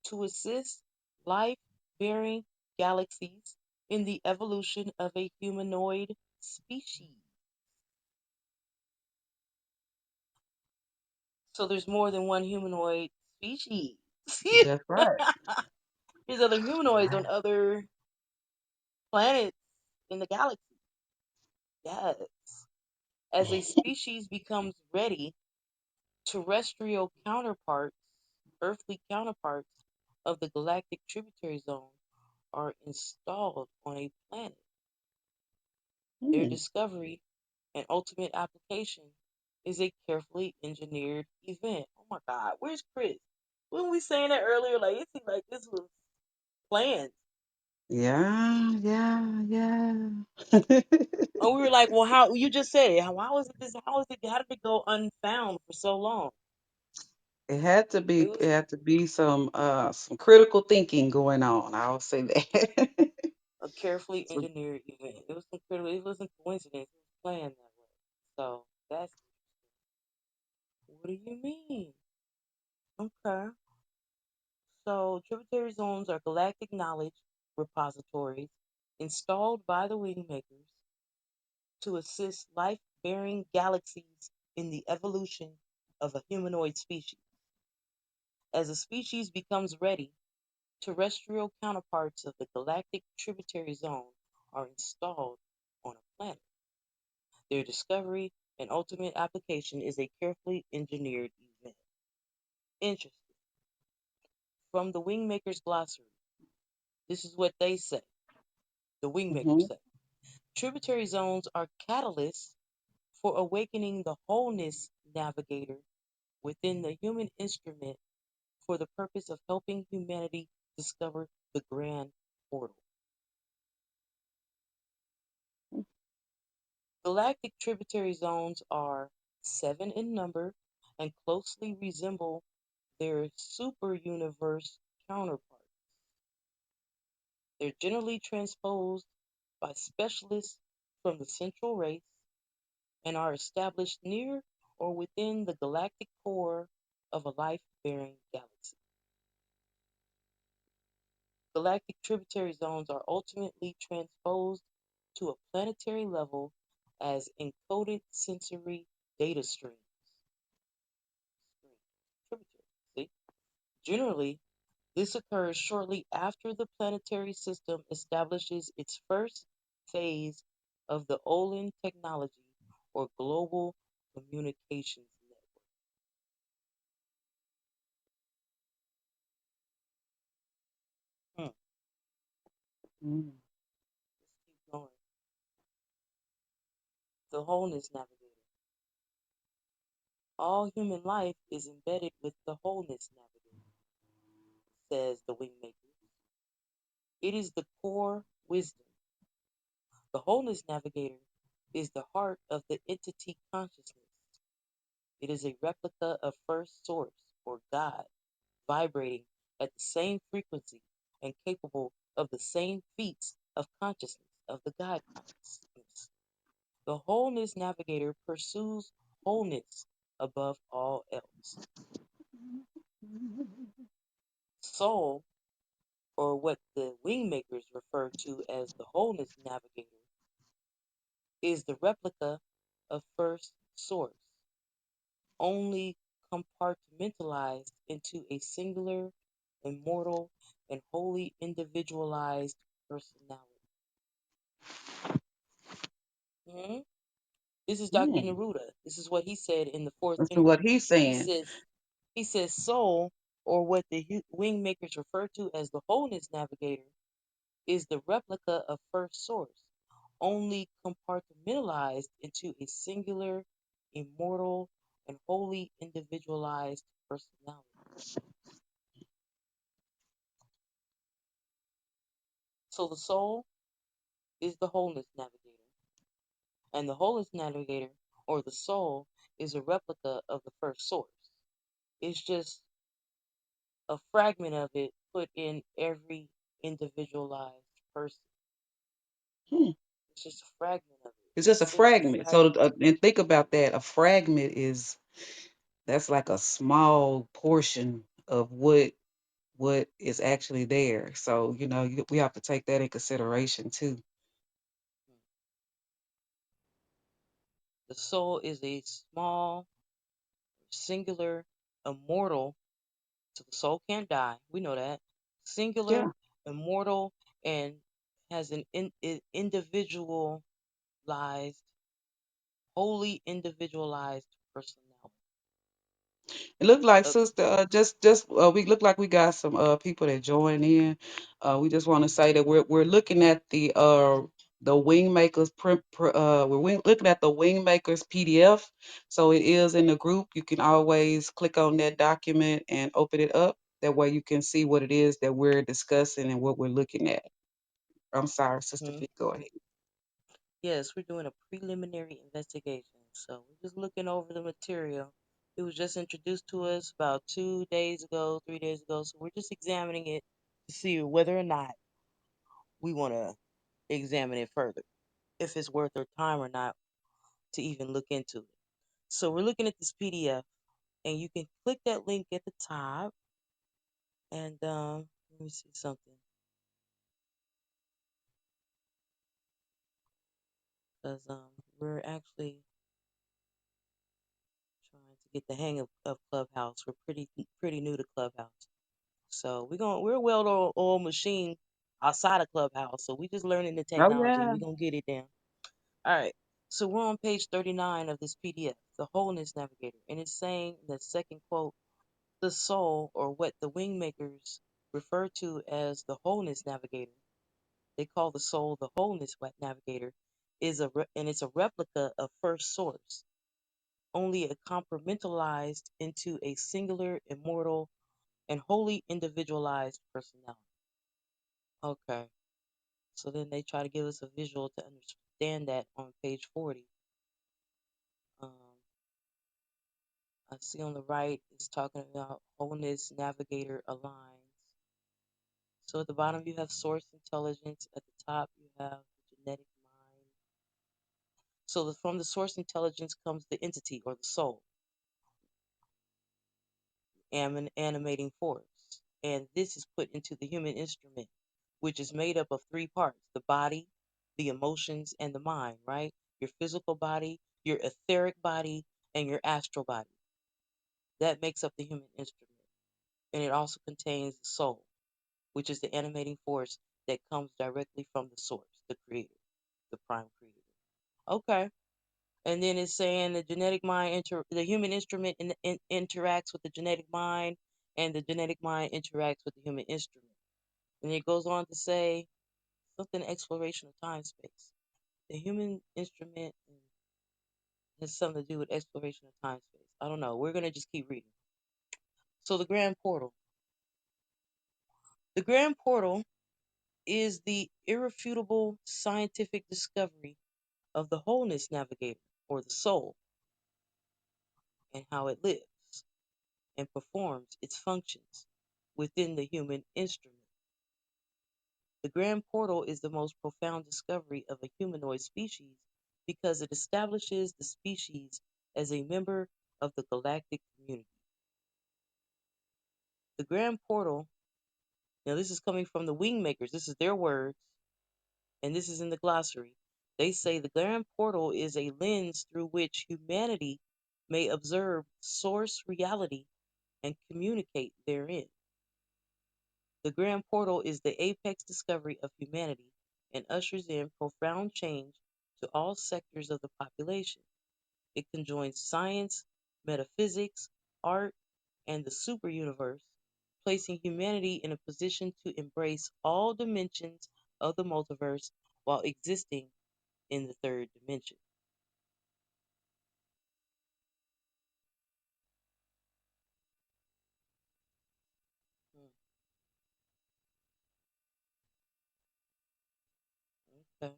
A: to assist life bearing galaxies in the evolution of a humanoid species. So there's more than one humanoid species.
B: That's right.
A: There's other humanoids on other planets in the galaxy. Yes. As a species becomes ready, terrestrial counterparts, earthly counterparts of the galactic tributary zone are installed on a planet. Their
B: Hmm.
A: discovery and ultimate application is a carefully engineered event. Oh my God, where's Chris? When we saying that earlier, like it seemed like this was planned.
B: Yeah, yeah, yeah.
A: And we were like, well, how you just said it. How is it this? How is it? How did it go unfound for so long?
B: It had to be
A: It
B: it
A: was
B: had to be some critical thinking going on. I'll say that.
A: a carefully
B: So,
A: engineered event. It was incredible. It wasn't coincidence. It was planned that way. So that's what do you mean? Okay. So tributary zones are galactic knowledge repositories installed by the Wingmakers to assist life-bearing galaxies in the evolution of a humanoid species. As a species becomes ready, terrestrial counterparts of the galactic tributary zone are installed on a planet. Their discovery and ultimate application is a carefully engineered event. Interesting. From the Wingmaker's glossary, this is what they say. The Wingmakers
B: mhm.
A: say tributary zones are catalysts for awakening the wholeness navigator within the human instrument for the purpose of helping humanity discover the grand portal. Galactic tributary zones are 7 in number and closely resemble their super-universe counterparts. They're generally transposed by specialists from the central race and are established near or within the galactic core of a life-bearing galaxy. Galactic tributary zones are ultimately transposed to a planetary level as encoded sensory data streams. See? Generally, this occurs shortly after the planetary system establishes its first phase of the Olin technology or global communications network. Hmm.
B: Mm.
A: Let's keep going. The wholeness navigator. All human life is embedded with the wholeness navigator, says the Wingmakers. It is the core wisdom. The wholeness navigator is the heart of the entity consciousness. It is a replica of First Source or God, vibrating at the same frequency and capable of the same feats of consciousness of the God consciousness. The wholeness navigator pursues wholeness above all else. Soul or what the Wingmakers refer to as the Wholeness Navigator, is the replica of First Source, only compartmentalized into a singular, immortal, and wholly individualized personality. Mhm. This is Dr.
B: Hmm.
A: Neruda. This is what he said in the fourth
B: That's
A: interview.
B: what he's
A: He
B: saying.
A: says he says soul, or what the Wingmakers refer to as the Wholeness Navigator, is the replica of First Source, only compartmentalized into a singular, immortal, and wholly individualized personality. So the soul is the Wholeness Navigator, and the Wholeness Navigator, or the soul, is a replica of the First Source. It's just a fragment of it put in every individualized person.
B: Hmm.
A: It's just a fragment of it.
B: It's
A: It's a
B: just a
A: single
B: fragment. So,
A: fragment.
B: and think about that. A fragment is that's like a small portion of what is actually there. So, we have to take that in consideration too.
A: The soul is a small, singular, immortal. So the soul can't die. We know that. Singular,
B: Yeah.
A: immortal, and has an individualized, wholly individualized personality.
B: It looked like
A: Uh,
B: sister, just we look like we got some people that join in. We just want to say that we're looking at the Wingmakers looking at the Wingmakers PDF. So it is in the group. You can always click on that document and open it up. That way you can see what it is that we're discussing and what we're looking at. I'm sorry, Sister
A: mhm.
B: Fit, go ahead.
A: Yes, we're doing a preliminary investigation. So we're just looking over the material. It was just introduced to us about 2 days ago, 3 days ago. So we're just examining it to see whether or not we want to examine it further, if it's worth our time or not to even look into it. So we're looking at this PDF, and you can click that link at the top. And let me see something, because we're actually trying to get the hang of Clubhouse. We're pretty new to Clubhouse. So we're a well-oiled machine outside of Clubhouse. So we just learning the
B: Oh
A: technology, and
B: yeah.
A: we're gonna get it down. All right. So we're on page 39 of this PDF, the Wholeness Navigator, and it's saying in the second quote, the soul, or what the Wingmakers refer to as the Wholeness Navigator, they call the soul the Wholeness Navigator, and it's a replica of First Source, only a compartmentalized into a singular, immortal, and wholly individualized personality. Okay. So then they try to give us a visual to understand that on page 40. Um, I see on the right it's talking about wholeness navigator aligns. So at the bottom you have source intelligence. At the top you have the genetic mind. So from the source intelligence comes the entity or the soul, animating force. And this is put into the human instrument, which is made up of three parts: the body, the emotions, and the mind, right? Your physical body, your etheric body, and your astral body. That makes up the human instrument. And it also contains the soul, which is the animating force that comes directly from the source, the creator, the prime creator. Okay. And then it's saying the genetic mind, the human instrument interacts with the genetic mind, and the genetic mind interacts with the human instrument. And it goes on to say something exploration of time space. The human instrument has something to do with exploration of time space. I don't know. We're gonna just keep reading. So the grand portal. The grand portal is the irrefutable scientific discovery of the wholeness navigator, or the soul, and how it lives and performs its functions within the human instrument. The grand portal is the most profound discovery of a humanoid species because it establishes the species as a member of the galactic community. The grand portal Now, this is coming from the Wingmakers. This is their words, and this is in the glossary. They say the grand portal is a lens through which humanity may observe source reality and communicate therein. The grand portal is the apex discovery of humanity and ushers in profound change to all sectors of the population. It conjoins science, metaphysics, art, and the super universe, placing humanity in a position to embrace all dimensions of the multiverse while existing in the third dimension. Hmm, okay. All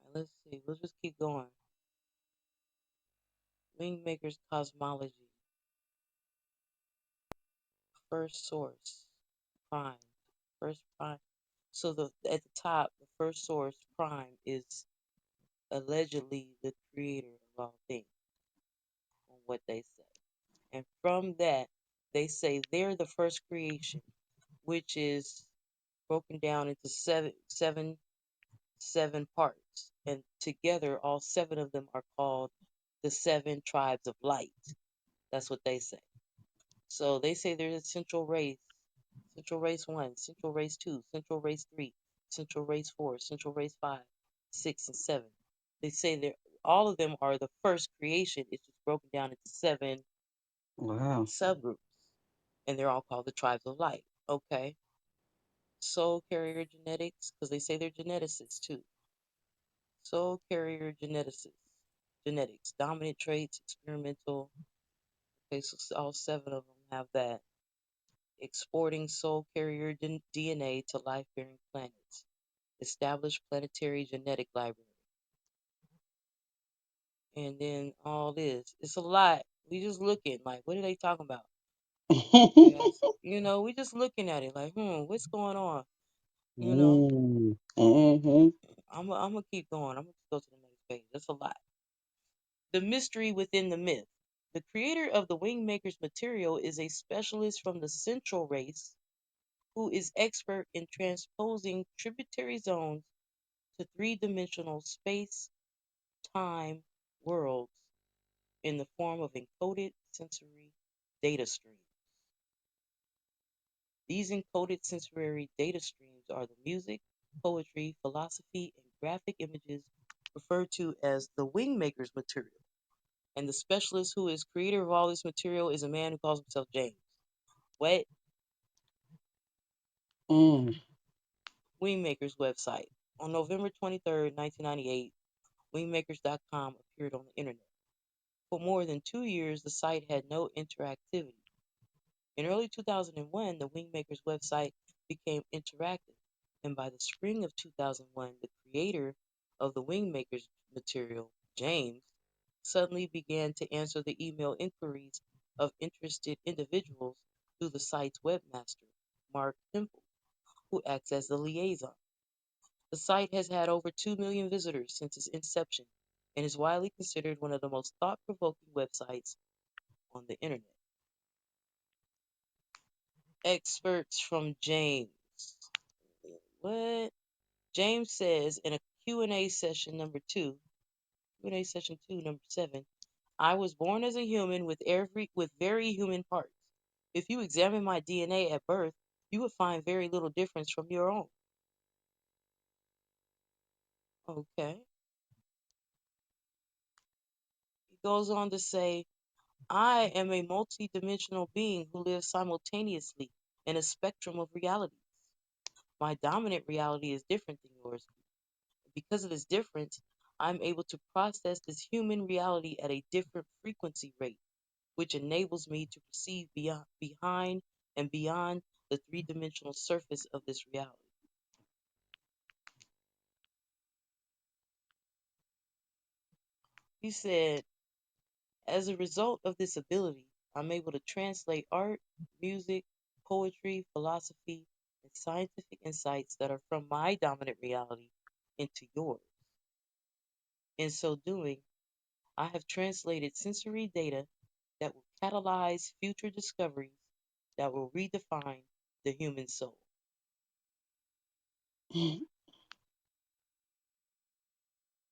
A: right, let's see. We'll just keep going. Wingmaker's cosmology, first source, prime, first prime. So the at the top, the first source, prime, is allegedly the creator of all things, on what they say. And from that, they say they're the first creation, which is broken down into seven parts. And together, all seven of them are called the seven tribes of light. That's what they say. So they say there's a central race one, central race two, central race three, central race four, central race five, six, and seven. They say that all of them are the first creation. It's just broken down into seven
B: Wow.
A: subgroups, and they're all called the tribes of light. Okay. Soul carrier genetics, because they say they're geneticists too. Soul carrier genetics, dominant traits, experimental. Okay, so all seven of them have that. Exporting soul carrier DNA to life bearing planets. Established planetary genetic library. And then all this. It's a lot. We just looking like, what are they talking about? Yes. We just looking at it like, what's going on? You know,
B: Mm. Mm-hmm.
A: I'm gonna keep going. I'm gonna go to the next page. That's a lot. The mystery within the myth. The creator of the Wingmaker's material is a specialist from the Central race who is expert in transposing tributary zones to three-dimensional space, time, worlds in the form of encoded sensory data streams. These encoded sensory data streams are the music, poetry, philosophy, and graphic images referred to as the Wingmaker's material. And the specialist who is creator of all this material is a man who calls himself James. What?
B: Mm.
A: Wingmakers website. On November 23rd, 1998, wingmakers.com appeared on the internet. For more than 2 years, the site had no interactivity. In early 2001, the Wingmakers website became interactive, and by the spring of 2001, the creator of the Wingmakers material, James, suddenly began to answer the email inquiries of interested individuals through the site's webmaster, Mark Temple, who acts as the liaison. The site has had over 2 million visitors since its inception and is widely considered one of the most thought provoking websites on the internet. Experts from James. What? James says in a Q&A session number 2, Q&A session 2, number 7, I was born as a human with very human parts. If you examine my DNA at birth, you would find very little difference from your own. Okay. He goes on to say, I am a multi-dimensional being who lives simultaneously in a spectrum of realities. My dominant reality is different than yours. Because of this difference, I'm able to process this human reality at a different frequency rate, which enables me to perceive behind and beyond the three-dimensional surface of this reality. He said, as a result of this ability, I'm able to translate art, music, poetry, philosophy, and scientific insights that are from my dominant reality into yours. In so doing, I have translated sensory data that will catalyze future discoveries that will redefine the human soul.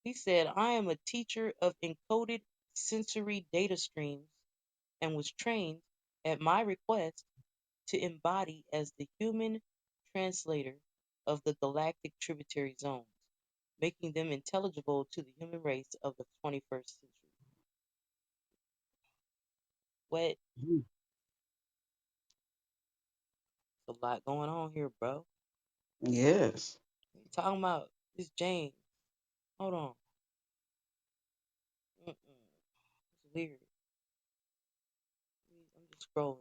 A: He said, I am a teacher of encoded sensory data streams and was trained at my request to embody as the human translator of the galactic tributary zones, making them intelligible to the human race of the 21st century. What? A lot going on here, bro.
B: Yes.
A: What you talking about? This James. Hold on. It's weird. I'm just scrolling.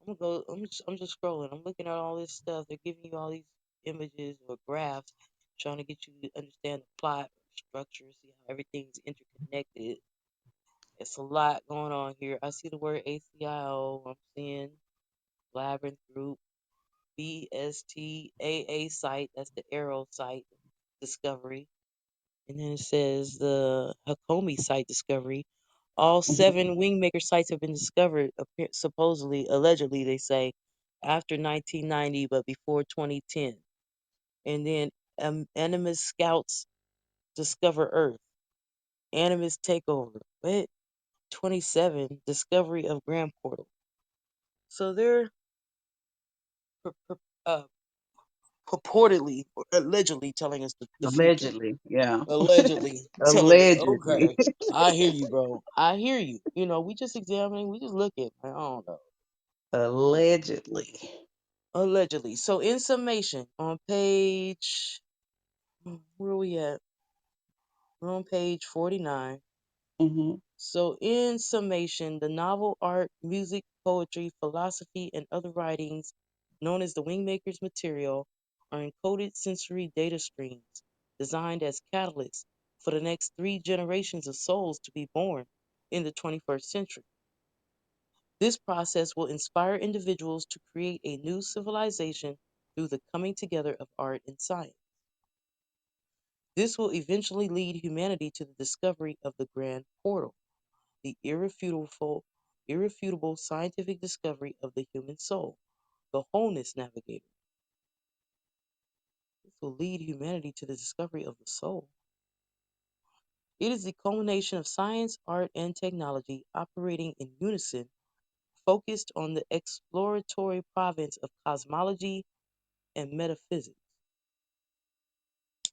A: I'm gonna go. I'm just scrolling. I'm looking at all this stuff. They're giving you all these images or graphs, trying to get you to understand the plot or structure, see how everything's interconnected. It's a lot going on here. I see the word ACIO. I'm seeing Labyrinth Group, BSTAA site. That's the Arrow site discovery. And then it says the Hakomi site discovery. All
B: Mhm.
A: 7 Wingmaker sites have been discovered, supposedly, allegedly, they say, after 1990, but before 2010. And then Animus Scouts discover Earth. Animus takeover. What? 27, discovery of Grand Portal. So they're pur- pur- uh, purportedly or allegedly telling us the future.
B: Allegedly, yeah.
A: Allegedly telling us,
B: Allegedly.
A: okay, I hear you, bro. I hear you. We just examining, we just looking. I don't know.
B: Allegedly.
A: Allegedly. So, in summation, on page, where are we at? We're on page 49.
B: Hmm.
A: So, in summation, the novel, art, music, poetry, philosophy, and other writings known as the Wingmakers material are encoded sensory data streams designed as catalysts for the next 3 generations of souls to be born in the 21st century. This process will inspire individuals to create a new civilization through the coming together of art and science. This will eventually lead humanity to the discovery of the grand portal, the irrefutable scientific discovery of the human soul, the wholeness navigator. This will lead humanity to the discovery of the soul. It is the culmination of science, art, and technology operating in unison, focused on the exploratory province of cosmology and metaphysics.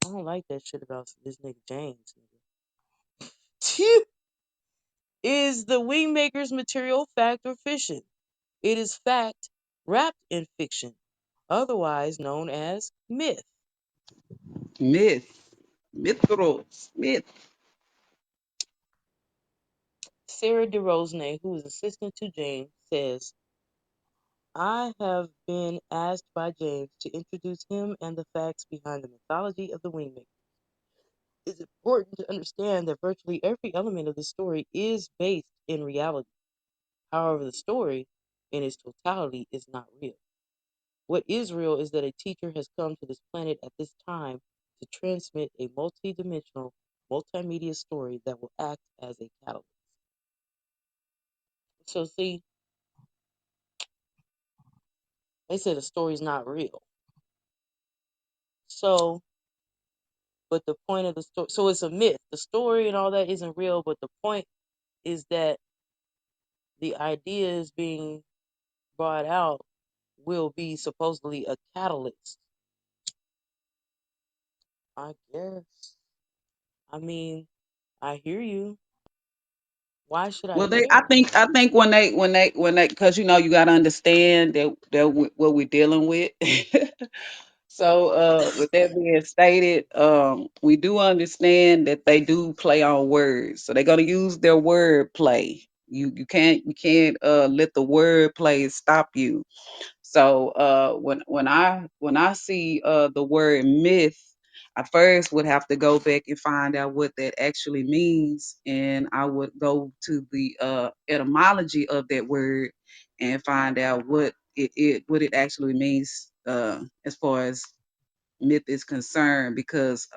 A: I don't like that shit about this nigga James. Nigga. Is the Wingmaker's material fact or fiction? It is fact wrapped in fiction, otherwise known as myth.
B: Myth. Mythros. Myth.
A: Sarah DeRosnay, who is assistant to James, says, I have been asked by James to introduce him and the facts behind the mythology of the Wingmaker. It's important to understand that virtually every element of the story is based in reality. However, the story in its totality is not real. What is real is that a teacher has come to this planet at this time to transmit a multidimensional, multimedia story that will act as a catalyst. So, see, they say the story's not real. So, but the point of the story, so it's a myth. The story and all that isn't real, but the point is that the ideas being brought out will be supposedly a catalyst. I guess. I mean, I hear you. Why should I
B: Well, they.
A: care?
B: I think when they, because you got to understand that what we're dealing with. So, with that being stated, we do understand that they do play on words, so they're gonna use their word play. You can't let the word play stop you. So when I see the word myth, I first would have to go back and find out what that actually means, and I would go to the etymology of that word and find out what it actually means as far as myth is concerned, because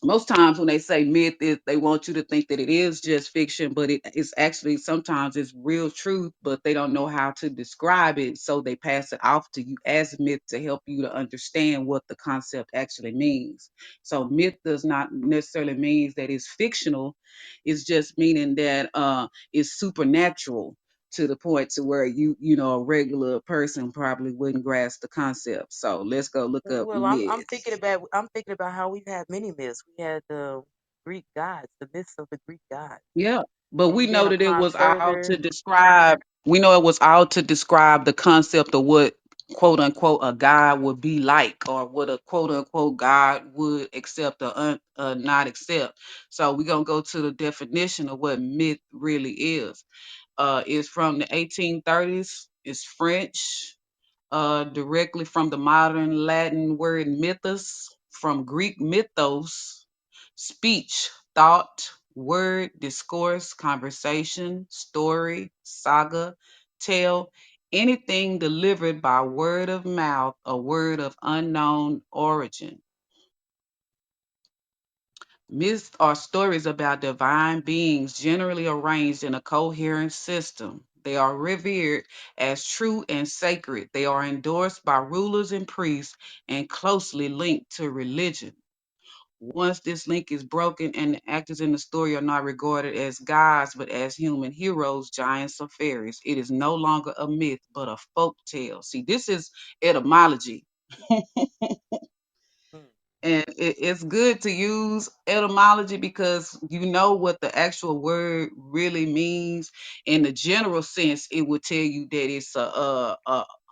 B: most times when they say myth, they want you to think that it is just fiction, but it's actually sometimes it's real truth, but they don't know how to describe it, so they pass it off to you as myth to help you to understand what the concept actually means. So myth does not necessarily mean that it's fictional. It's just meaning that it's supernatural to the point to where a regular person probably wouldn't grasp the concept. So let's go look up
A: Well,
B: myths.
A: I'm thinking about how we've had many myths. We had the Greek gods, the myths of the Greek gods,
B: Yeah, but we
A: and then
B: know that it
A: upon
B: was all
A: further,
B: to describe. We know it was all to describe the concept of what quote unquote a God would be like, or what a quote unquote God would accept or not accept. So we're gonna go to the definition of what myth really is. It's from the 1830s. It's French, directly from the modern Latin word mythos, from Greek mythos, speech, thought, word, discourse, conversation, story, saga, tale, anything delivered by word of mouth, a word of unknown origin. Myths are stories about divine beings generally arranged in a coherent system. They are revered as true and sacred. They are endorsed by rulers and priests and closely linked to religion. Once this link is broken and the actors in the story are not regarded as gods but as human heroes, giants, or fairies, it is no longer a myth but a folk tale. See, this is etymology.
A: hmm,
B: And it's good to use etymology because you know what the actual word really means. In the general sense, it would tell you that it's a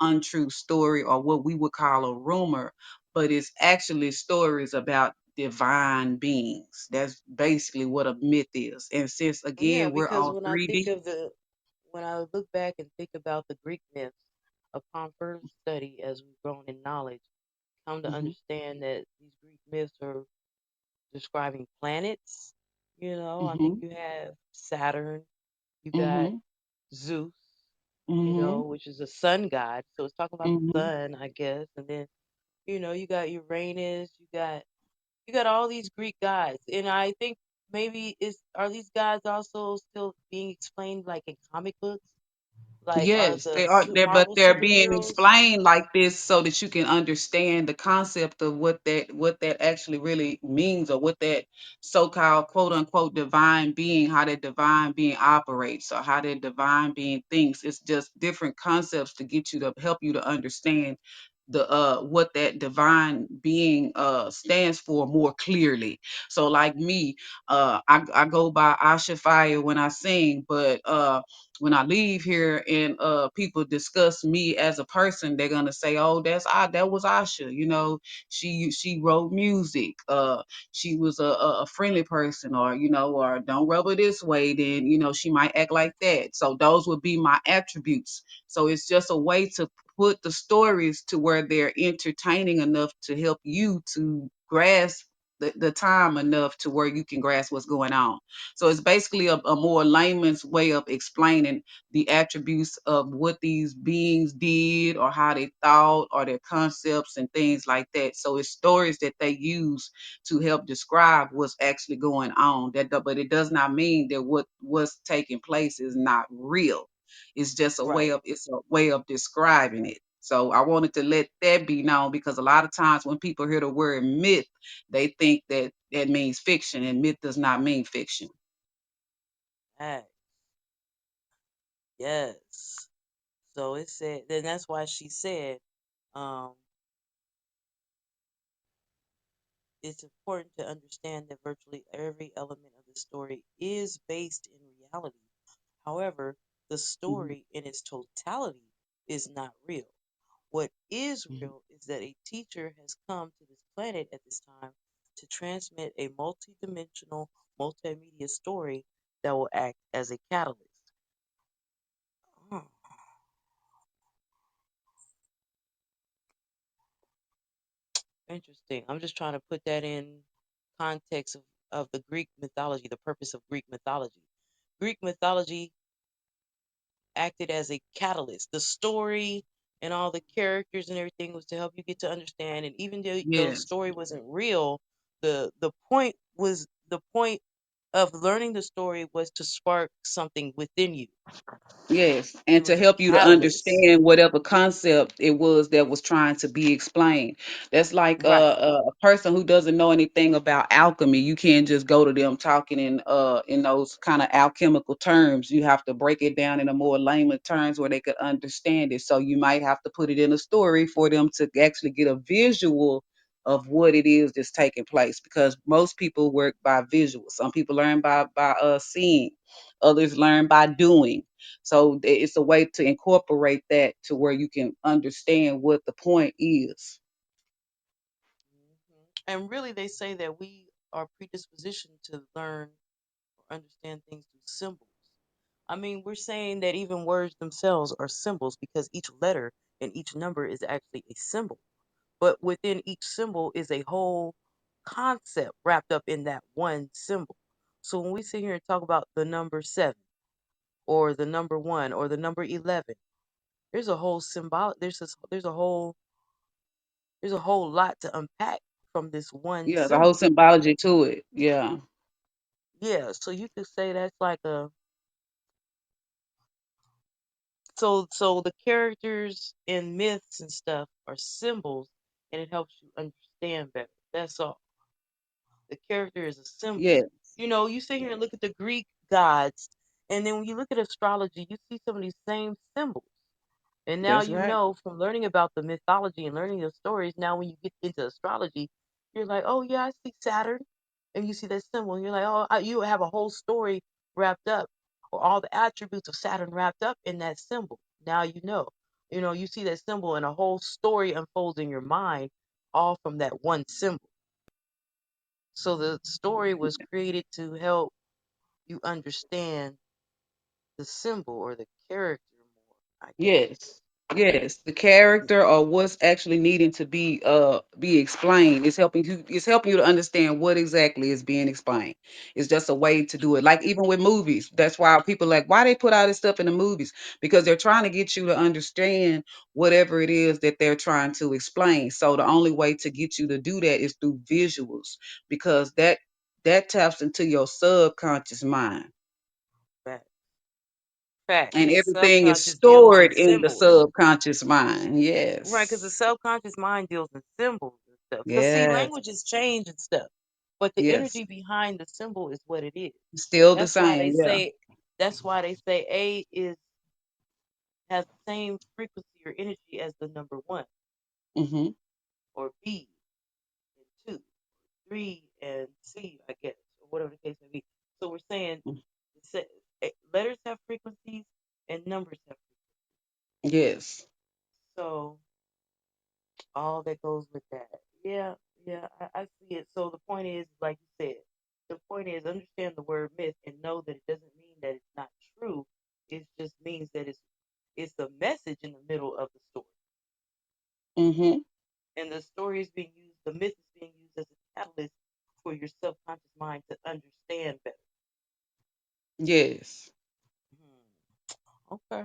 B: untrue story or what we would call a rumor, but it's actually stories about divine beings. That's basically what a myth is. And since
A: yeah,
B: again we're
A: because
B: all 3D.
A: when I look back and think about the Greek myths, upon further study as we've grown in knowledge, come to
B: Hmm.
A: understand that these Greek myths are describing planets. I think
B: Hmm.
A: you have Saturn, you got
B: Hmm.
A: Zeus,
B: Hmm.
A: which is a sun god. So it's talking about the
B: Hmm.
A: sun, I guess. And then, you got Uranus, you got all these Greek gods. And I think maybe is are these gods also still being explained like in comic books? Like are
B: Yes,
A: the
B: they are there, but
A: Marvel
B: they're being
A: superheroes?
B: explained like this so that you can understand the concept of what that actually really means, or what that so-called quote unquote divine being, how that divine being operates, or how that divine being thinks. It's just different concepts to get you to help you to understand the what that divine being stands for more clearly. So like me, I go by Asha Fire when I sing, but when I leave here and people discuss me as a person, they're gonna say, "Oh, that was Asha." She wrote music. She was a friendly person, or or don't rub her this way. Then she might act like that. So those would be my attributes. So it's just a way to put the stories to where they're entertaining enough to help you to grasp the time enough to where you can grasp what's going on. So it's basically a more layman's way of explaining the attributes of what these beings did, or how they thought, or their concepts and things like that. So it's stories that they use to help describe what's actually going on. But it does not mean that what's taking place is not real.
A: Right.
B: It's a way of describing it. So I wanted to let that be known, because a lot of times when people hear the word myth, they think that that means fiction, and myth does not mean fiction.
A: Hey, yes. So it said then that's why she said, um, it's important to understand that virtually every element of the story is based in reality. However, the
B: Mhm,
A: story in its totality is not real. What is
B: mhm.
A: real is that a teacher has come to this planet at this time to transmit a multidimensional, multimedia story that will act as a catalyst. Hmm, interesting. I'm just trying to put that in context of the Greek mythology, the purpose of Greek mythology. Greek mythology acted as a catalyst. The story and all the characters and everything was to help you get to understand. And even though the
B: Yes.
A: story wasn't real, The point of learning the story was to spark something within you.
B: Yes,
A: It
B: and to
A: was a
B: help you to
A: catalyst.
B: understand whatever concept it was that was trying to be explained. That's like
A: Right.
B: a person who doesn't know anything about alchemy. You can't just go to them talking in those kind of alchemical terms. You have to break it down in a more layman terms where they could understand it. So you might have to put it in a story for them to actually get a visual of what it is that's taking place. Because most people work by visual. Some people learn by seeing. Others learn by doing, so it's a way to incorporate that to where you can understand what the point is.
A: And really, they say that we are predispositioned to learn or understand things through symbols. I mean, we're saying that even words themselves are symbols because each letter and each number is actually a symbol. But within each symbol is a whole concept wrapped up in that one symbol. So when we sit here and talk about the number seven or the number one or the number 11, there's a whole symbolic, there's a whole lot to unpack from this one
B: Yeah, the whole
A: symbol.
B: symbology to it. Yeah.
A: Yeah, so you could say that's like a so the characters in myths and stuff are symbols and it helps you understand better. That's all. The character is a symbol.
B: Yeah,
A: You sit here and look at the Greek gods, and then when you look at astrology, you see some of these same symbols. And now
B: that's
A: you
B: right.
A: know from learning about the mythology and learning the stories, now when you get into astrology, you're like, oh yeah, I see Saturn. And you see that symbol, and you're like, oh, you have a whole story wrapped up, or all the attributes of Saturn wrapped up in that symbol. Now you know. You see that symbol, and a whole story unfolds in your mind, all from that one symbol. So the story was created to help you understand the symbol or the character more, I guess.
B: Yes. Yes. The character or what's actually needing to be explained is helping you to understand what exactly is being explained. It's just a way to do it. Like even with movies. That's why people like why they put all this stuff in the movies. Because they're trying to get you to understand whatever it is that they're trying to explain. So the only way to get you to do that is through visuals because that taps into your subconscious mind.
A: Facts. Facts.
B: And
A: The
B: everything is
A: subconscious deals in
B: stored in the
A: symbols.
B: subconscious mind.
A: Right, because the
B: Yes.
A: subconscious mind deals in symbols and stuff. Because see,
B: Yes.
A: languages change and stuff. But the
B: Yes.
A: energy behind the symbol is what it is.
B: Still the
A: That's why they
B: same. Yeah.
A: say that's why they say A is has the same frequency or energy as the number one,
B: Hmm.
A: or B and two, three and C, I guess, or whatever the case may be. So we're saying letters have frequencies and numbers have frequencies.
B: Yes.
A: So all that goes with that. Yeah, yeah, I see it. So the point is, like you said, the point is understand the word myth and know that it doesn't mean that it's not true. It just means that it's the message in the middle of the story.
B: Hmm.
A: And the story is being used, the myth is being used as a catalyst for your subconscious mind to understand better.
B: Yes.
A: Okay.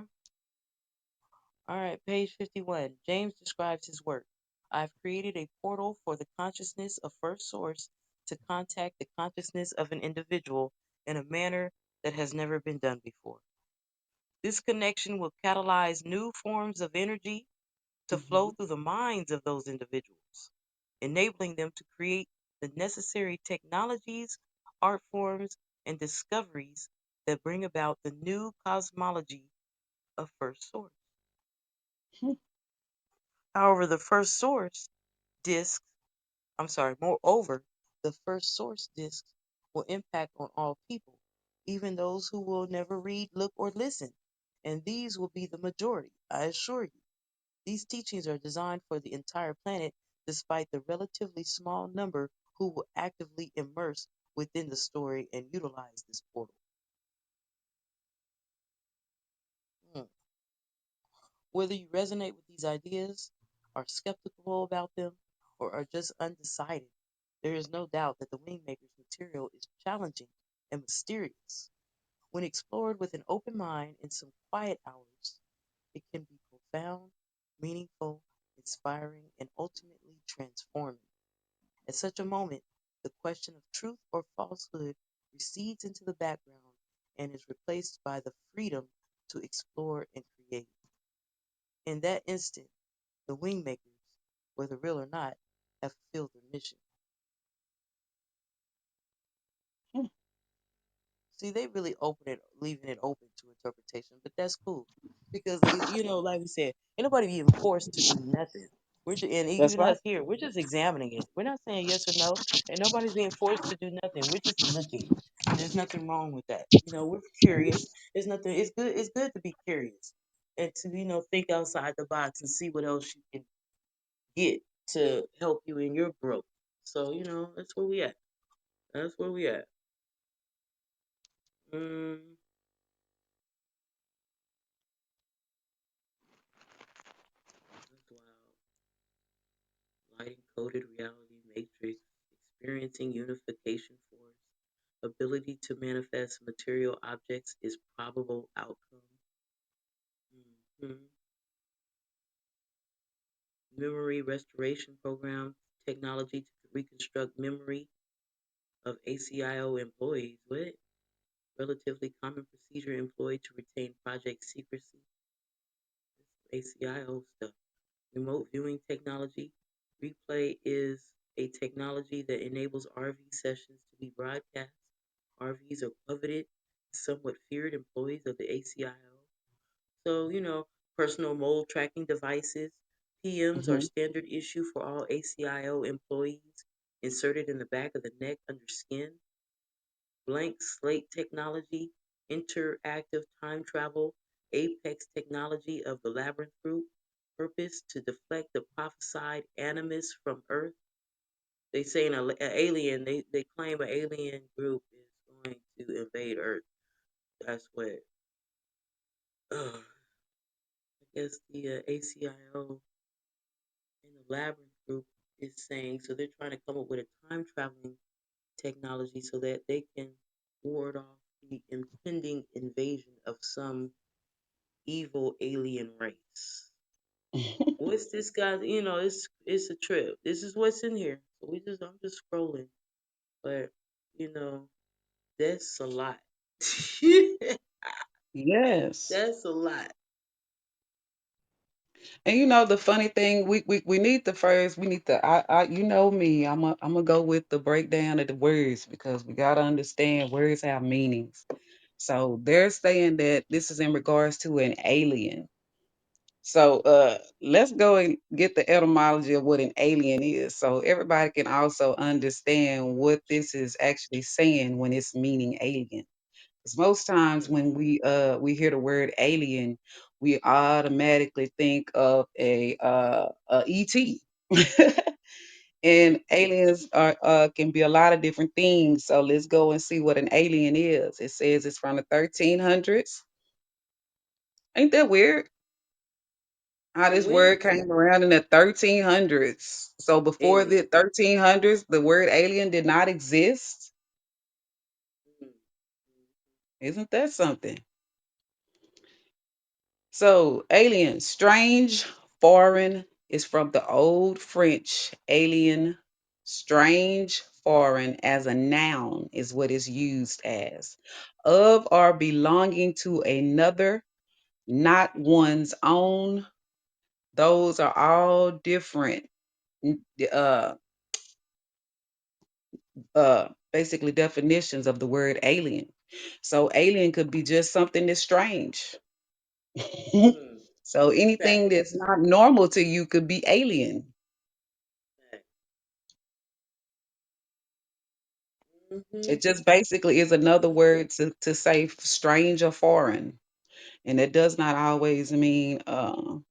A: All right, page 51. James describes his work. I've created a portal for the consciousness of First Source to contact the consciousness of an individual in a manner that has never been done before. This connection will catalyze new forms of energy to flow
B: Hmm.
A: through the minds of those individuals, enabling them to create the necessary technologies, art forms, and discoveries that bring about the new cosmology of First Source. However, the First Source disc, moreover, the First Source discs will impact on all people, even those who will never read, look, or listen. And these will be the majority, I assure you. These teachings are designed for the entire planet, despite the relatively small number who will actively immerse within the story and utilize this portal. Hmm. Whether you resonate with these ideas, are skeptical about them, or are just undecided, there is no doubt that the Wingmakers material is challenging and mysterious. When explored with an open mind in some quiet hours, it can be profound, meaningful, inspiring, and ultimately transforming. At such a moment, the question of truth or falsehood recedes into the background and is replaced by the freedom to explore and create. In that instant, the Wingmakers, whether real or not, have fulfilled their mission.
B: Hmm.
A: See, they really open it, leaving it open to interpretation, but that's cool because like we said, ain't nobody being forced to do nothing. And
B: That's
A: even
B: right.
A: us here, we're just examining it. We're not saying yes or no, and nobody's being forced to do nothing. We're just looking, and there's nothing wrong with that. We're curious. There's nothing. It's good. It's good to be curious and to think outside the box and see what else you can get to help you in your growth. So that's where we at. That's where we at. Mm, that's wild. Light encoded reality matrix, experiencing unification force, ability to manifest material objects is probable outcome. Mhm. Memory restoration program, technology to reconstruct memory of ACIO employees. What? Relatively common procedure employed to retain project secrecy. ACIO stuff. Remote viewing technology. Replay is a technology that enables RV sessions to be broadcast. RVs are coveted, somewhat feared employees of the ACIO. So, personal mole tracking devices. PMs are
B: Hmm.
A: standard issue for all ACIO employees, inserted in the back of the neck under skin. Blank slate technology, interactive time travel, apex technology of the Labyrinth Group, purpose to deflect the prophesied animus from Earth. They say an alien, they claim an alien group is going to invade Earth. That's what, I guess the ACIO and the Labyrinth Group is saying. So they're trying to come up with a time traveling technology so that they can ward off the impending invasion of some evil alien race. What's this guy? It's a trip. This is what's in here. So I'm just scrolling, but you know, that's a lot.
B: Yes.
A: That's a lot.
B: And the funny thing, we need to first, we need to, you know me, I'm gonna go with the breakdown of the words because we gotta understand words have meanings. So they're saying that this is in regards to an alien. So let's go and get the etymology of what an alien is, so everybody can also understand what this is actually saying when it's meaning alien. Because most times
A: Hmm.
B: when we hear the word alien, we automatically think of a ET. And aliens are can be a lot of different things. So let's go and see what an alien is. It says it's from the 1300s. Ain't that weird? How
A: It
B: this word
A: is.
B: came around in the 1300s. So before the
A: Alien.
B: 1300s, the word alien did not exist.
A: Hmm.
B: Isn't that something? So, alien, strange, foreign is from the old French alien, strange, foreign as a noun is what is used as. Of or belonging to another, not one's own. Those are all different uh basically definitions of the word alien. So alien could be just something that's strange.
A: Hmm.
B: So anything
A: Fact.
B: that's not normal to you could be alien.
A: Fact. Hmm.
B: It just basically is another word to say strange or foreign. And it does not always mean an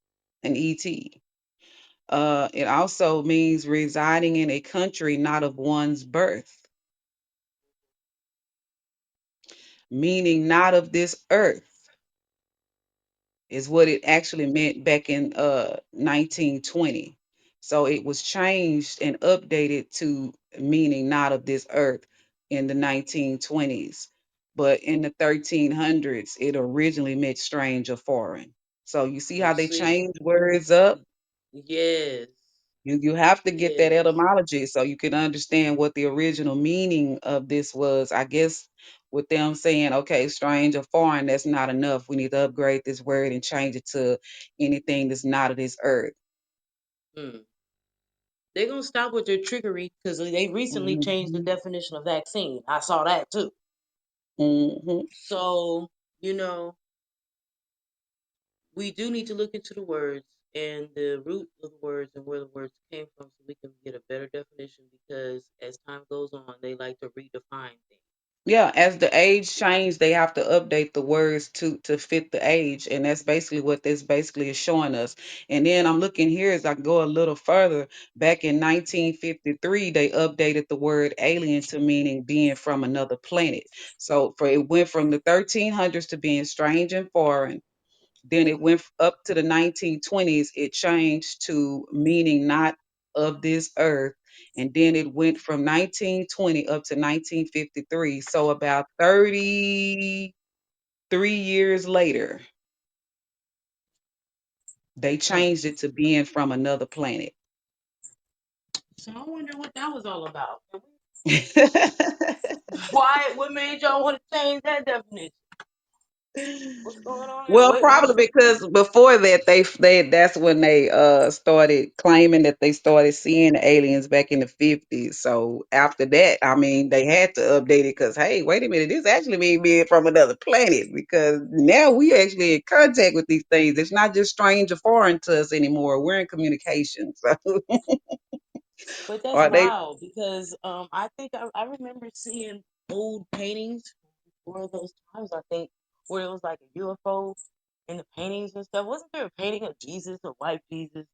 B: ET. It also means residing in a country not of one's birth, meaning not of this earth, is what it actually meant back in 1920. So it was changed and updated to meaning not of this earth in the 1920s. But in the 1300s, it originally meant strange or foreign. So you see
A: You
B: how they
A: see?
B: changed words up?
A: Yes.
B: You have to get that
A: Yes.
B: etymology so you can understand what the original meaning of this was. I guess with them saying, okay, strange or foreign, that's not enough. We need to upgrade this word and change it to anything that's not of this earth.
A: Mm. They're gonna stop with their trickery because they recently changed the
B: Hmm.
A: definition of vaccine. I saw that too.
B: Hmm.
A: So, you know, we do need to look into the words and the root of the words and where the words came from so we can get a better definition because as time goes on, they like to redefine things.
B: Yeah, as the age change, they have to update the words to fit the age, and that's basically what this basically is showing us. And then I'm looking here as I go a little further. Back in 1953, they updated the word alien to meaning being from another planet. So for it went from the 1300s to being strange and foreign. Then it went up to the 1920s. It changed to meaning not of this earth. And then it went from 1920 up to 1953. So about 33 years later, they
A: Mm.
B: changed it to being from another planet.
A: So I wonder what that was all about. Why? What made y'all want to change that definition? What's going on there?
B: Well,
A: What
B: probably
A: was
B: because before that they that's when they started claiming that they started seeing the aliens back in the 50s. So after that, I mean, they had to update it because hey, wait a minute, this actually mean being from another planet because now we actually in contact with these things. It's not just strange or foreign to us anymore. We're in communication. So
A: But that's
B: are they?
A: wild because I think I remember seeing old paintings before those times. I think where it was like a UFO in the paintings and stuff. Wasn't there a painting of Jesus, a white Jesus,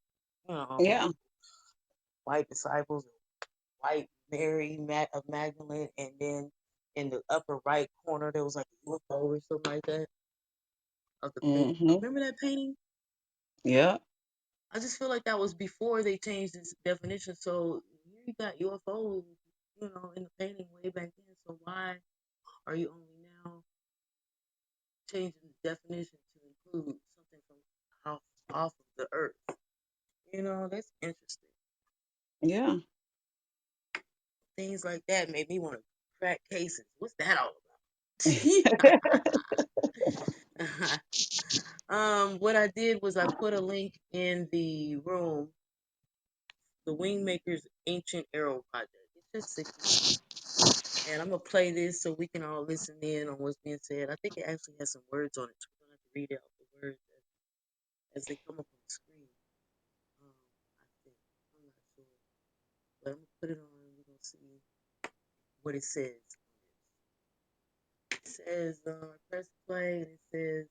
A: you know,
B: Yeah.
A: white disciples, white Mary of Magdalene, and then in the upper right corner there was like a UFO or something like that of the painting.
B: Hmm.
A: Remember that painting?
B: Yeah.
A: I just feel like that was before they changed this definition. So here you got UFOs, you know, in the painting way back then. So why are you only now changing the definition to include something from off of the earth? You know, that's interesting.
B: Yeah.
A: Things like that made me want to crack cases. What's that all about? What I did was I put a link in the room, the Wingmakers Ancient Arrow Project. It's just 60 minutes. And I'm gonna play this so we can all listen in on what's being said. I think it actually has some words on it, so we're gonna have to read out the words as they come up on the screen. I think I'm not sure, but I'm gonna put it on. And we're gonna see what it says. It says, press play, and it says,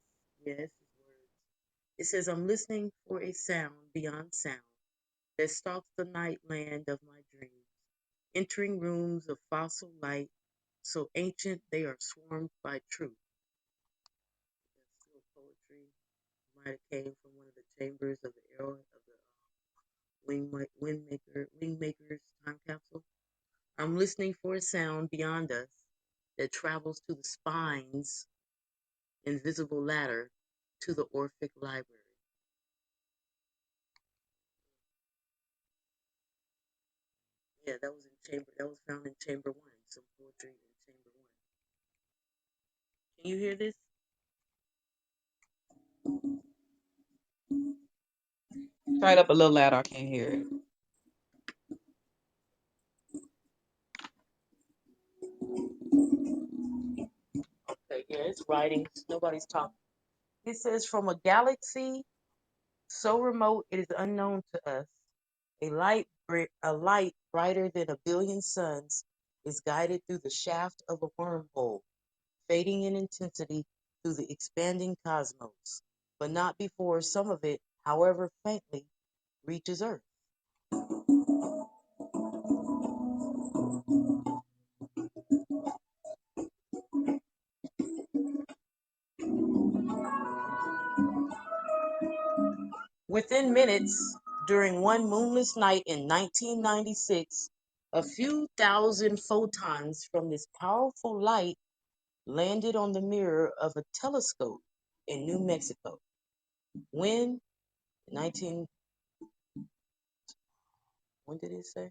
A: yes, it's words. It says, I'm listening for a sound beyond sound that stalks the night land of my dreams, entering rooms of fossil light, so ancient they are swarmed by truth. That's still poetry. Might have came from one of the chambers of the arrow of the Wingmakers time capsule. I'm listening for a sound beyond us that travels to the spine's invisible ladder to the Orphic Library. Yeah, that was in chamber. That was found in chamber one. Some poetry in chamber one. Can you hear this?
B: Try it up a little louder. I can't hear it.
A: Okay, yeah, it's writings. Nobody's talking. It says from a galaxy so remote it is unknown to us. A light brighter than a billion suns is guided through the shaft of a wormhole, fading in intensity through the expanding cosmos, but not before some of it, however faintly, reaches Earth. Within minutes, during one moonless night in 1996, a few thousand photons from this powerful light landed on the mirror of a telescope in New Mexico. When? 19, When did it say?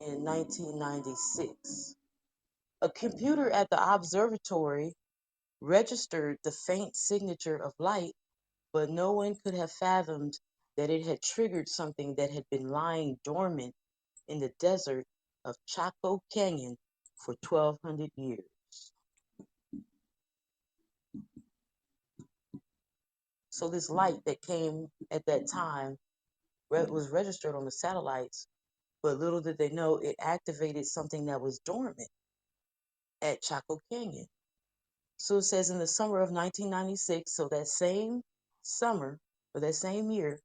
A: In 1996. A computer at the observatory registered the faint signature of light, but no one could have fathomed that it had triggered something that had been lying dormant in the desert of Chaco Canyon for 1,200 years. So this light that came at that time was registered on the satellites, but little did they know it activated something that was dormant at Chaco Canyon. So it says in the summer of 1996, so that same summer or that same year,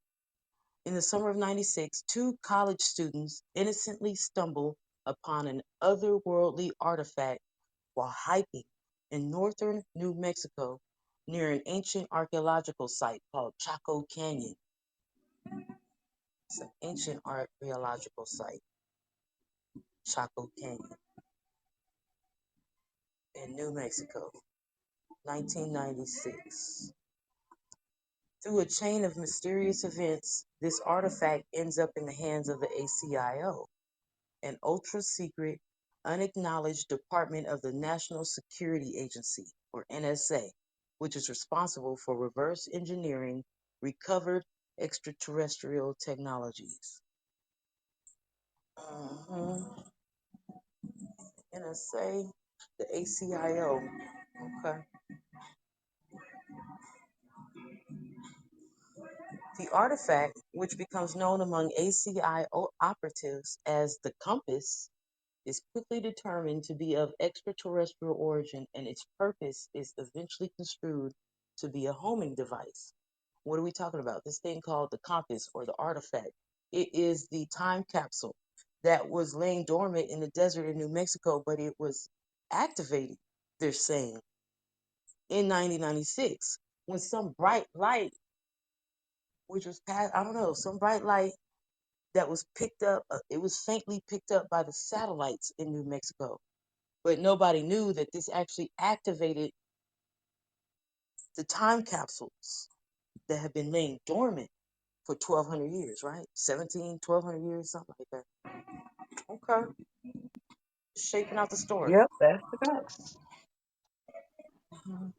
A: in the summer of 96, two college students innocently stumble upon an otherworldly artifact while hiking in northern New Mexico near an ancient archaeological site called Chaco Canyon. It's an ancient archaeological site, Chaco Canyon in New Mexico, 1996. Through a chain of mysterious events, this artifact ends up in the hands of the ACIO, an ultra secret, unacknowledged department of the National Security Agency, or NSA, which is responsible for reverse engineering recovered extraterrestrial technologies. Mm-hmm. NSA, the ACIO. Okay. The artifact, which becomes known among ACIO operatives as the compass, is quickly determined to be of extraterrestrial origin, and its purpose is eventually construed to be a homing device. What are we talking about? This thing called the compass or the artifact. It is the time capsule that was laying dormant in the desert in New Mexico, but it was activated, they're saying, in 1996 when some bright light, which was past, I don't know, some bright light that was picked up, it was faintly picked up by the satellites in New Mexico. But nobody knew that this actually activated the time capsules that have been laying dormant for 1,200 years, right? 1,200 years, something like that. Okay. Shaping out the story.
B: Yep, that's the fact.
A: Mhm.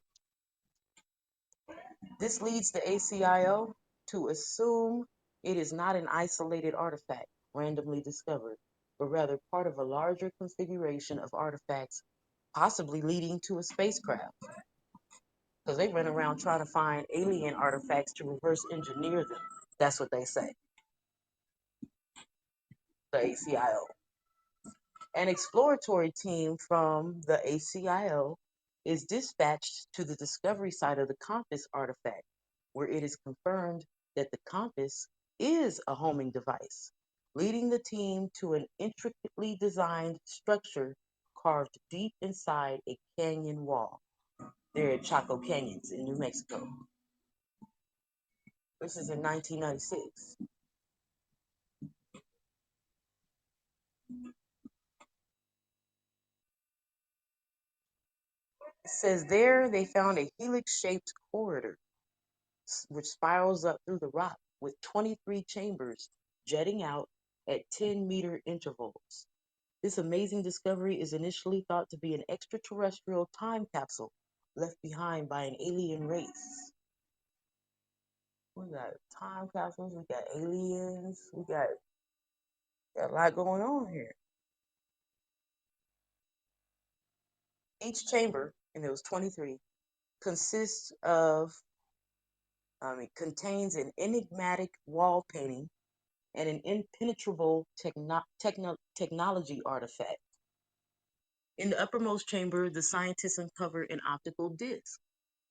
A: This leads the ACIO to assume it is not an isolated artifact randomly discovered, but rather part of a larger configuration of artifacts, possibly leading to a spacecraft. Because they run around trying to find alien artifacts to reverse engineer them. That's what they say, the ACIO. An exploratory team from the ACIO is dispatched to the discovery site of the compass artifact, where it is confirmed that the compass is a homing device, leading the team to an intricately designed structure carved deep inside a canyon wall. They're at Chaco Canyons in New Mexico. This is in 1996. It says there they found a helix shaped corridor which spirals up through the rock with 23 chambers jutting out at 10-meter intervals. This amazing discovery is initially thought to be an extraterrestrial time capsule left behind by an alien race. We got time capsules, we got aliens, got a lot going on here. Each chamber, and there was 23, consists of, it contains an enigmatic wall painting and an impenetrable technology artifact. In the uppermost chamber, the scientists uncover an optical disc,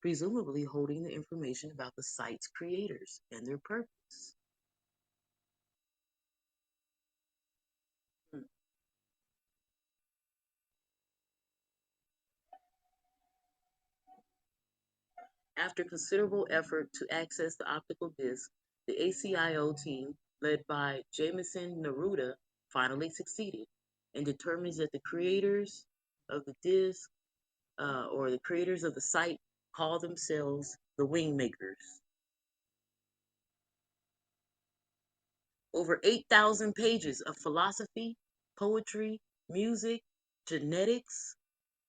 A: presumably holding the information about the site's creators and their purpose. Hmm. After considerable effort to access the optical disc, the ACIO team, led by Jameson Neruda, finally succeeded and determines that the creators of the disc or the creators of the site call themselves the Wingmakers. Over 8,000 pages of philosophy, poetry, music, genetics,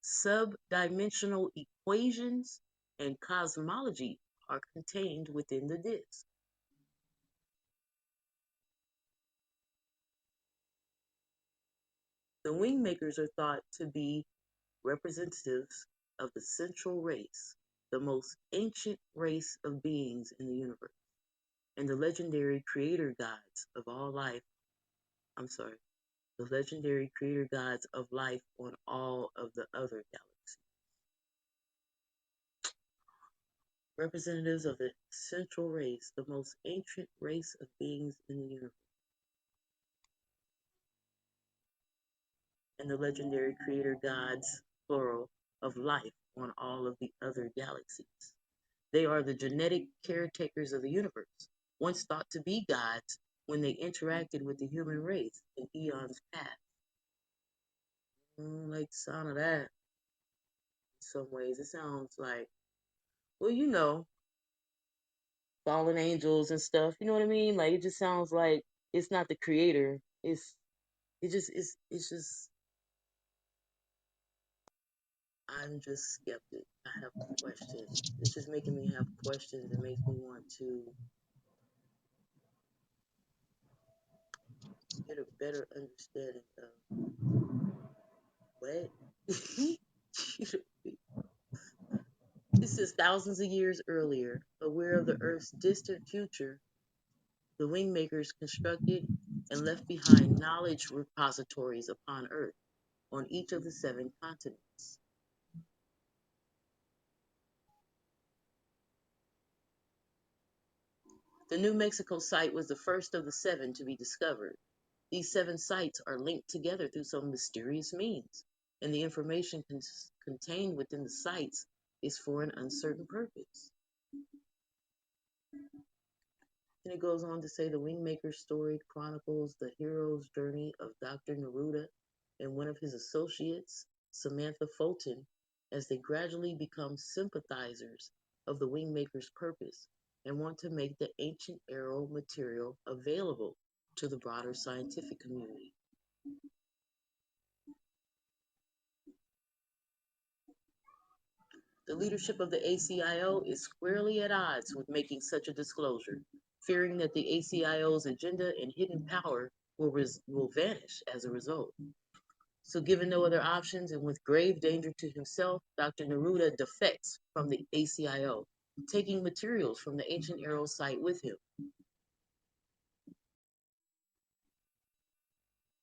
A: subdimensional equations, and cosmology are contained within the disk. The Wingmakers are thought to be representatives of the central race, the most ancient race of beings in the universe, and the legendary creator gods of all life. I'm sorry, the legendary creator gods of life on all of the other galaxies. Representatives of the central race, the most ancient race of beings in the universe, and the legendary creator gods, plural, of life on all of the other galaxies. They are the genetic caretakers of the universe, once thought to be gods when they interacted with the human race in eons past. I don't like the sound of that in some ways. It sounds like, well, fallen angels and stuff. You know what I mean? Like it just sounds like it's not the creator. It's just I'm just skeptic. I have questions. It's just making me have questions. It makes me want to get a better understanding of what. It says thousands of years earlier, aware of the Earth's distant future, the Wingmakers constructed and left behind knowledge repositories upon Earth on each of the 7 continents. The New Mexico site was the first of the 7 to be discovered. These 7 sites are linked together through some mysterious means, and the information contained within the sites is for an uncertain purpose. And it goes on to say the Wingmaker's story chronicles the hero's journey of Dr. Neruda and one of his associates, Samantha Fulton, as they gradually become sympathizers of the Wingmaker's purpose and want to make the ancient arrow material available to the broader scientific community. The leadership of the ACIO is squarely at odds with making such a disclosure, fearing that the ACIO's agenda and hidden power will vanish as a result. So, given no other options and with grave danger to himself, Dr. Neruda defects from the ACIO, taking materials from the ancient arrow site with him.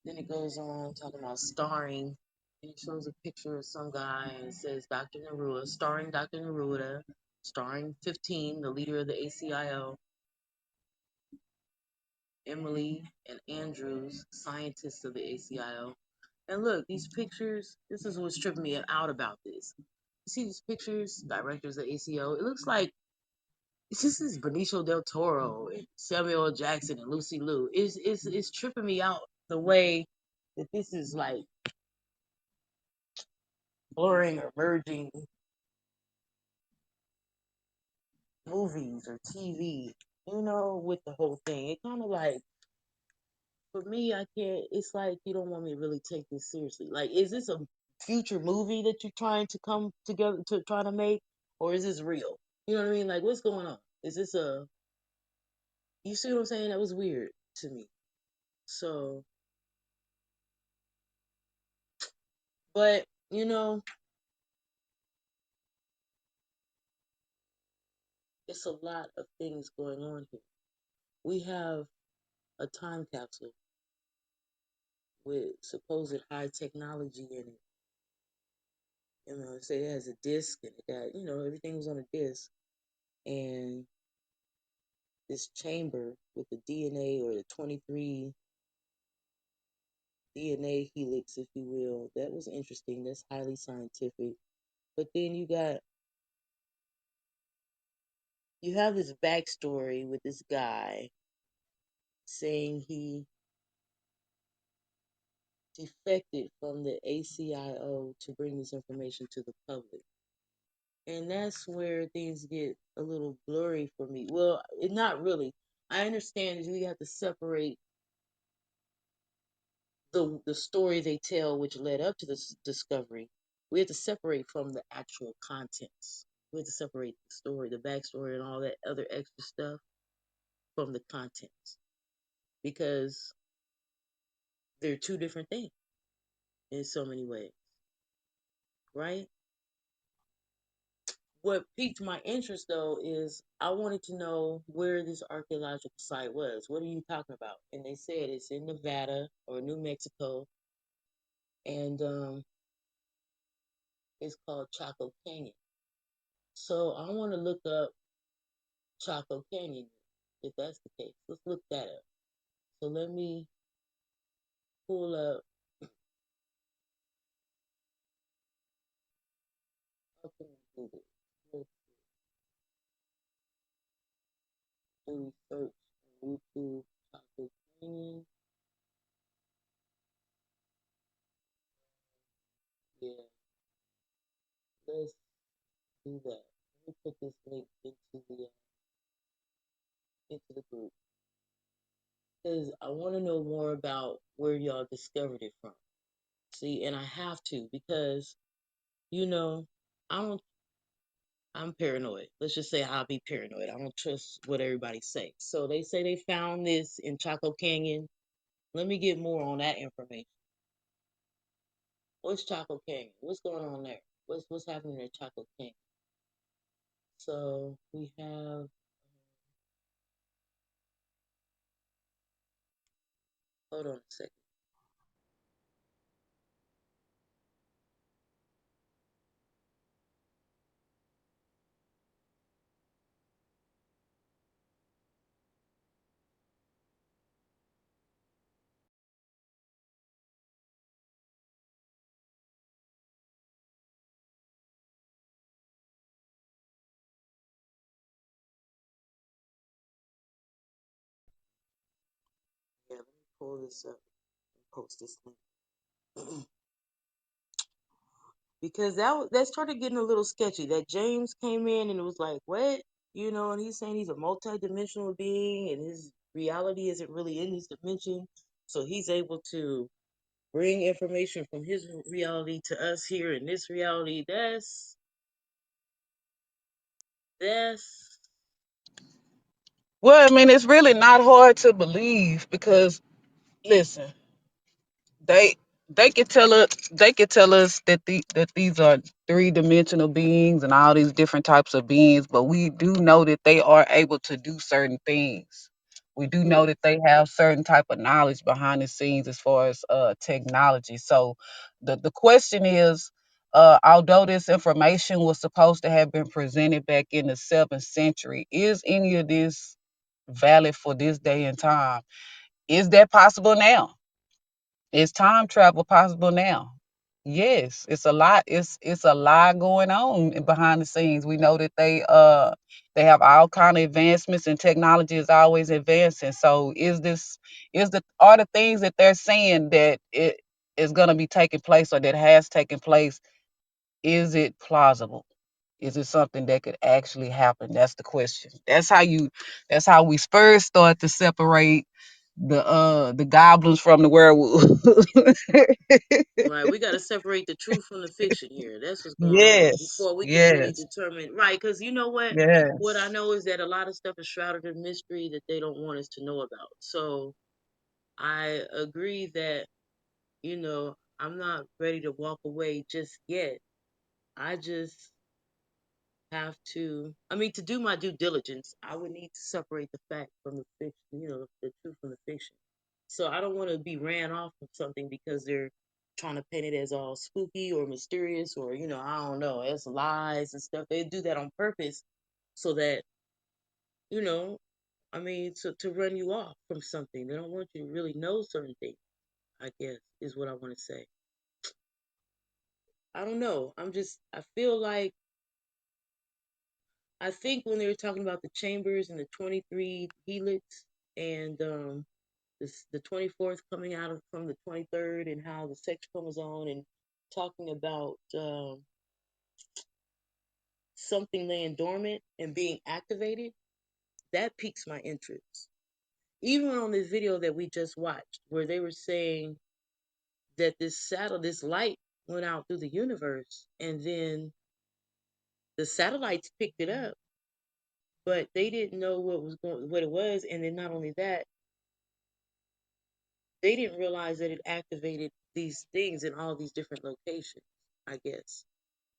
A: Then it goes on talking about starring, and it shows a picture of some guy and it says Dr. Neruda, starring Dr. Neruda, starring 15, the leader of the ACIO, Emily and Andrews, scientists of the ACIO. And look, these pictures, this is what's tripping me out about this. You see these pictures, directors of ACO, it looks like this is Benicio del Toro and Samuel L. Jackson and Lucy Liu. It's tripping me out the way that this is like blurring or merging movies or TV, with the whole thing. It kind of like, for me, I can't, it's like you don't want me to really take this seriously. Like, is this a future movie that you're trying to come together to try to make? Or is this real? You know what I mean? Like, what's going on? Is this you see what I'm saying? That was weird to me. So, but, it's a lot of things going on here. We have a time capsule with supposed high technology in it. Say it has a disc and it got, everything was on a disc. And this chamber with the DNA or the 23 DNA helix, if you will, that was interesting. That's highly scientific. But then you have this backstory with this guy saying he defected from the ACIO to bring this information to the public. And that's where things get a little blurry for me. Well, not really. I understand that we have to separate. the story they tell, which led up to this discovery, we have to separate from the actual contents. We have to separate the story, the backstory, and all that other extra stuff from the contents because they're two different things in so many ways, right? What piqued my interest though is I wanted to know where this archaeological site was. What are you talking about? And they said it's in Nevada or New Mexico, and it's called Chaco Canyon. So I want to look up Chaco Canyon if that's the case. Let's look that up. So let me pull up. How can I do this? Let's do search on YouTube Chaco Canyon. Yeah, let's do that. Let me put this link into the group because I want to know more about where y'all discovered it from. See, and I have to because you know I don't. I'm paranoid. Let's just say I'll be paranoid. I don't trust what everybody say. So they say they found this in Chaco Canyon. Let me get more on that information. What's Chaco Canyon? What's going on there? What's happening at Chaco Canyon? So we have. Hold on a second. Yeah, let me pull this up and post this link. Because that started getting a little sketchy. That James came in and it was like, what? And he's saying he's a multi-dimensional being and his reality isn't really in his dimension. So he's able to bring information from his reality to us here in this reality. That's
B: Well, I mean, it's really not hard to believe because listen, they they could tell us that these are three-dimensional beings and all these different types of beings, but we do know that they are able to do certain things. We do know
A: true.
B: that they have certain type of knowledge behind the scenes as far as technology. So the question is, although this information was supposed to have been presented back in the 7th century, is any of this valid for this day and time? Is that possible now? Is time travel possible now? Yes, it's a lot. It's a lot going on behind the scenes. We know that they have all kind of advancements and technology is always advancing. So is the are the things that they're saying that it is going to be taking place or that has taken place, is it plausible? Is it something that could actually happen? That's the question. That's how we first start to separate the goblins from the werewolves.
A: Right. We got to separate the truth from the fiction here. That's what's going on
B: Yes,
A: before we can really
B: yes,
A: determine. Right. Because you know what? What I
B: yes.
A: know is that a lot of stuff is shrouded in mystery that they don't want us to know about. So I agree that, I'm not ready to walk away just yet. I just have to, I mean, to do my due diligence, I would need to separate the fact from the fiction, the truth from the fiction. So I don't want to be ran off of something because they're trying to paint it as all spooky or mysterious or, I don't know, it's lies and stuff. They do that on purpose so that, you know, I mean, to run you off from something. They don't want you to really know certain things, I guess, is what I want to say. I don't know. I feel like, I think when they were talking about the chambers and the 23 helix and the 24th coming out from the 23rd and how the sex chromosome and talking about something laying dormant and being activated, that piques my interest. Even on this video that we just watched, where they were saying that this light went out through the universe, and then the satellites picked it up, but they didn't know what it was, and then not only that, they didn't realize that it activated these things in all these different locations, I guess.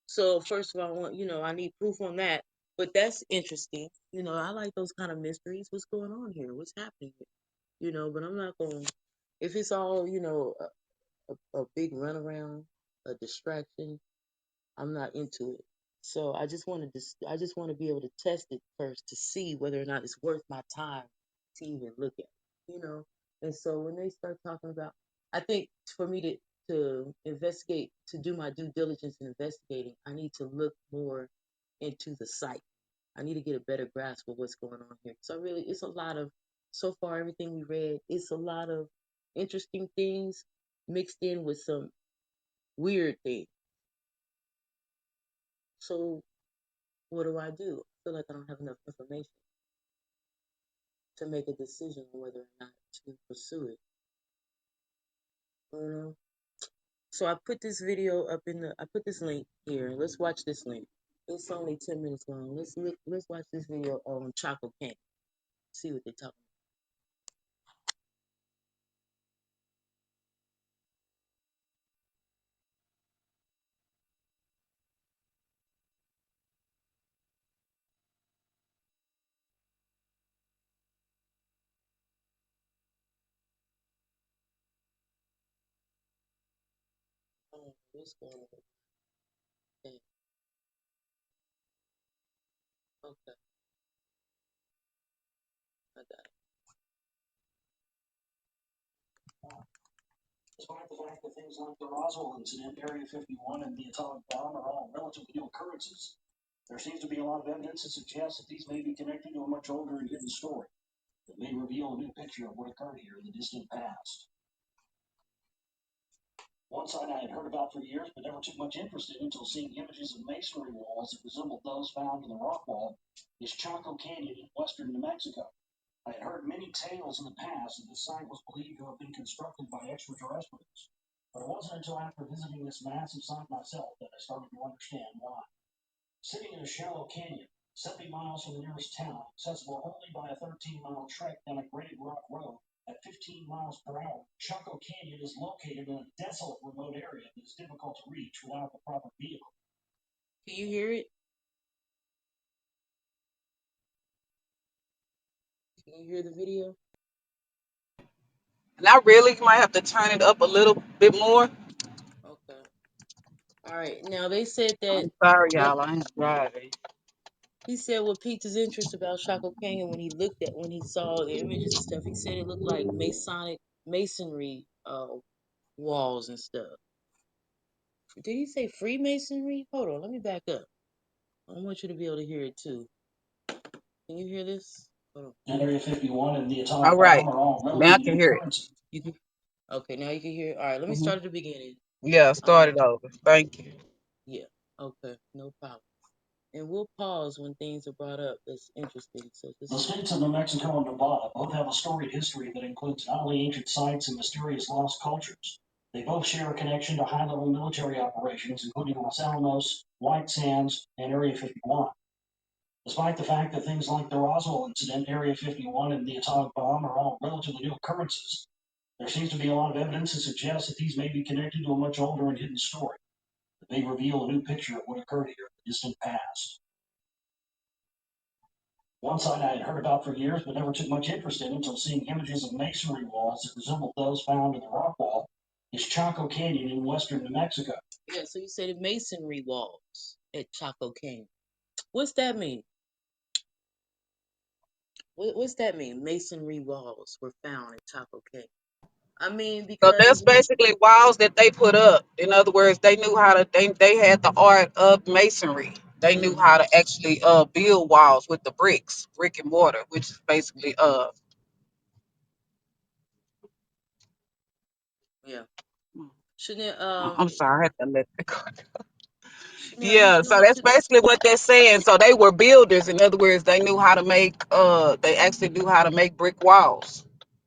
A: So first of all, I need proof on that. But that's interesting. I like those kind of mysteries. What's going on here? What's happening here? But I'm not going. If it's all a big runaround, a distraction, I'm not into it. So I just want to be able to test it first to see whether or not it's worth my time to even look at. You know. And so when they start talking about, I think for me to investigate, to do my due diligence in investigating, I need to look more into the site. I need to get a better grasp of what's going on here. So really, it's a lot of, so far everything we read, it's a lot of interesting things mixed in with some weird things. So what do I do? I feel like I don't have enough information to make a decision on whether or not to pursue it. You know? So I put this video up I put this link here. Let's watch this link. It's only 10 minutes long. Let's watch this video on Chaco Canyon. See what they're talking about. Oh, what's going on? Dang. Okay, I got it. Despite the fact that things like the Roswell incident, Area 51, and the atomic bomb are all relatively new occurrences, there seems to be a lot of evidence that suggests that these may be connected to a much older and hidden story that may reveal a new picture of what occurred here in the distant past. One site I had heard about for years but never took much interest in until seeing images of masonry walls that resembled those found in the rock wall is Chaco Canyon in western New Mexico. I had heard many tales in the past that the site was believed to have been constructed by extraterrestrials, but it wasn't until after visiting this massive site myself that I started to understand why. Sitting in a shallow canyon, 70 miles from the nearest town, accessible only by a 13-mile trek down a graded rock road at 15 miles per hour, Chaco Canyon is located in a desolate, remote area that is difficult to reach without the proper vehicle. Can you hear it? Can you hear the video?
B: Not really. You might have to turn it up a little bit more.
A: Okay. All right. Now they said that
B: I'm sorry,
A: what
B: y'all. I ain't driving.
A: he said what piqued his interest about Chaco Canyon when he saw the images and stuff. He said it looked like masonry walls and stuff. Did he say Freemasonry? Hold on, let me back up. I want you to be able to hear it too. Can you hear this? Hold on. Area 51 and the
B: All
A: atomic
B: right.
A: bomb are all
B: Now I
A: relatively
B: can
A: new
B: hear it.
A: occurrences. You can Okay, now you can hear. All right, let me
B: Hmm.
A: start at the beginning.
B: Yeah, start it
A: Um,
B: over. Thank you.
A: yeah. Okay, no problem. And we'll pause when things are brought up that's interesting. So the states of New Mexico and Nevada both have a storied history that includes not only ancient sites and mysterious lost cultures. They both share a connection to high-level military operations, including Los Alamos, White Sands, and Area 51. Despite the fact that things like the Roswell incident, Area 51, and the atomic bomb are all relatively new occurrences, there seems to be a lot of evidence to suggest that these may be connected to a much older and hidden story that may reveal a new picture of what occurred here in the distant past. One site I had heard about for years but never took much interest in until seeing images of masonry walls that resembled those found in the rock wall is Chaco Canyon in western New Mexico. Yeah, so you said masonry walls at Chaco Canyon. What's that mean? What's that mean? Masonry walls were found at Chaco Canyon. I mean,
B: So that's
A: because
B: basically walls that they put up. In other words, they knew how to. They had the art of masonry. They knew how
A: hmm
B: to actually build walls with the bricks, brick and mortar, which is basically
A: yeah. Chanel,
B: I'm sorry, I had to let that go.
A: Chanel,
B: Yeah, so that's basically what they're saying. So they were builders. In other words, they knew how to make they actually knew how to make brick walls.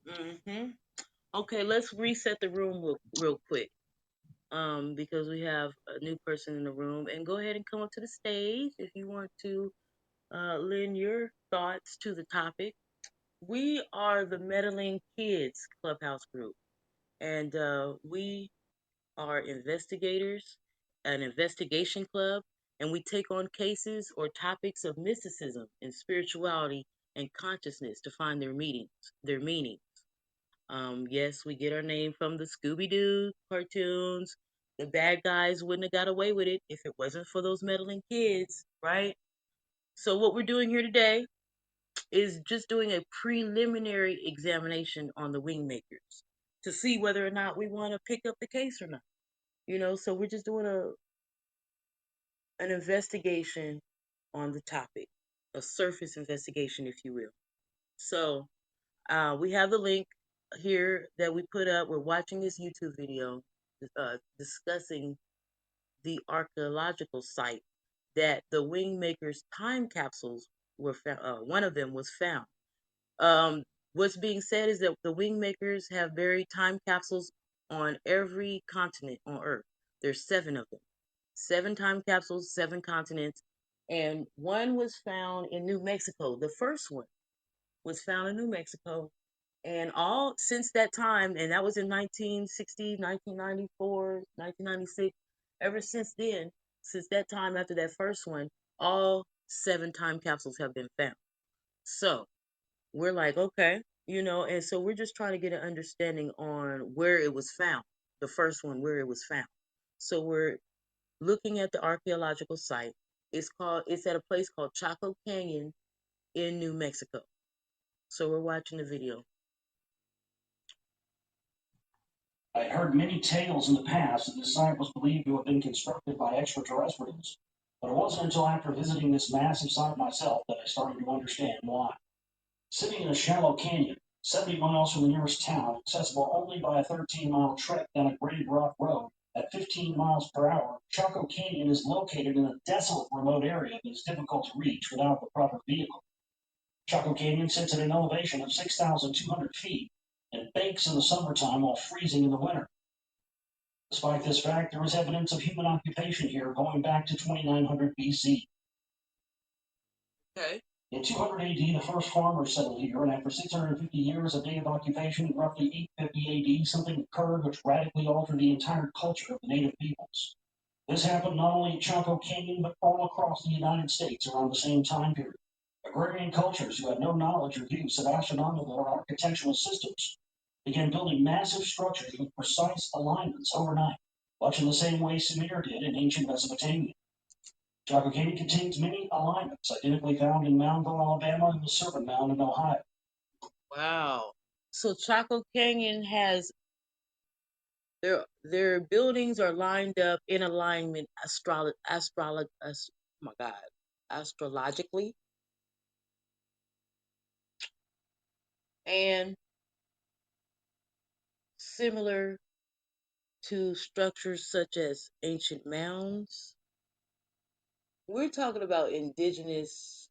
A: hmm Okay, let's reset the room real quick. because we have a new person in the room. And go ahead and come up to the stage if you want to lend your thoughts to the topic. We are the Meddling Kids Clubhouse group, and we are investigators, an investigation club, and we take on cases or topics of mysticism and spirituality and consciousness to find their meaning. Yes, we get our name from the Scooby Doo cartoons. The bad guys wouldn't have got away with it if it wasn't for those meddling kids, right? So, what we're doing here today is just doing a preliminary examination on the Wingmakers to see whether or not we want to pick up the case or not. So we're just doing an investigation on the topic, a surface investigation, if you will. So we have the link here that we put up. We're watching this YouTube video discussing the archaeological site that the Wingmakers time capsules were found. One of them was found. Um, what's being said is that the Wingmakers have buried time capsules on every continent on Earth. There's seven of them, seven time capsules, seven continents, and one was found in New Mexico. The first one was found in New Mexico, and all since that time, and that was in 1960, 1994, 1996. Ever since then, since that time after that first one, all seven time capsules have been found. So we're like, okay, and so we're just trying to get an understanding on where it was found, the first one, where it was found. So we're looking at the archaeological site. It's at a place called Chaco Canyon in New Mexico. So we're watching the video.
C: I had heard many tales in the past that this site was believed to have been constructed by extraterrestrials, but it wasn't until after visiting this massive site myself that I started to understand why. Sitting in a shallow canyon, 70 miles from the nearest town, accessible only by a 13-mile trek down a graded rock road at 15 miles per hour, Chaco Canyon is located in a desolate remote area that is difficult to reach without the proper vehicle. Chaco Canyon sits at an elevation of 6,200 feet and bakes in the summertime while freezing in the winter. Despite this fact, there is evidence of human occupation here going back to 2900 BC.
A: Okay.
C: In 200 AD, the first farmers settled here, and after 650 years of native occupation, in roughly 850 AD, something occurred which radically altered the entire culture of the native peoples. This happened not only at Chaco Canyon, but all across the United States around the same time period. Agrarian cultures who had no knowledge or use of astronomical or architectural systems began building massive structures with precise alignments overnight, much in the same way Sumer did in ancient Mesopotamia. Chaco Canyon contains many alignments identically found in Moundville, Alabama, and the Serpent Mound in Ohio.
A: Wow. So Chaco Canyon has their buildings are lined up in alignment oh my God, astrologically, and similar to structures such as ancient mounds. We're talking about indigenous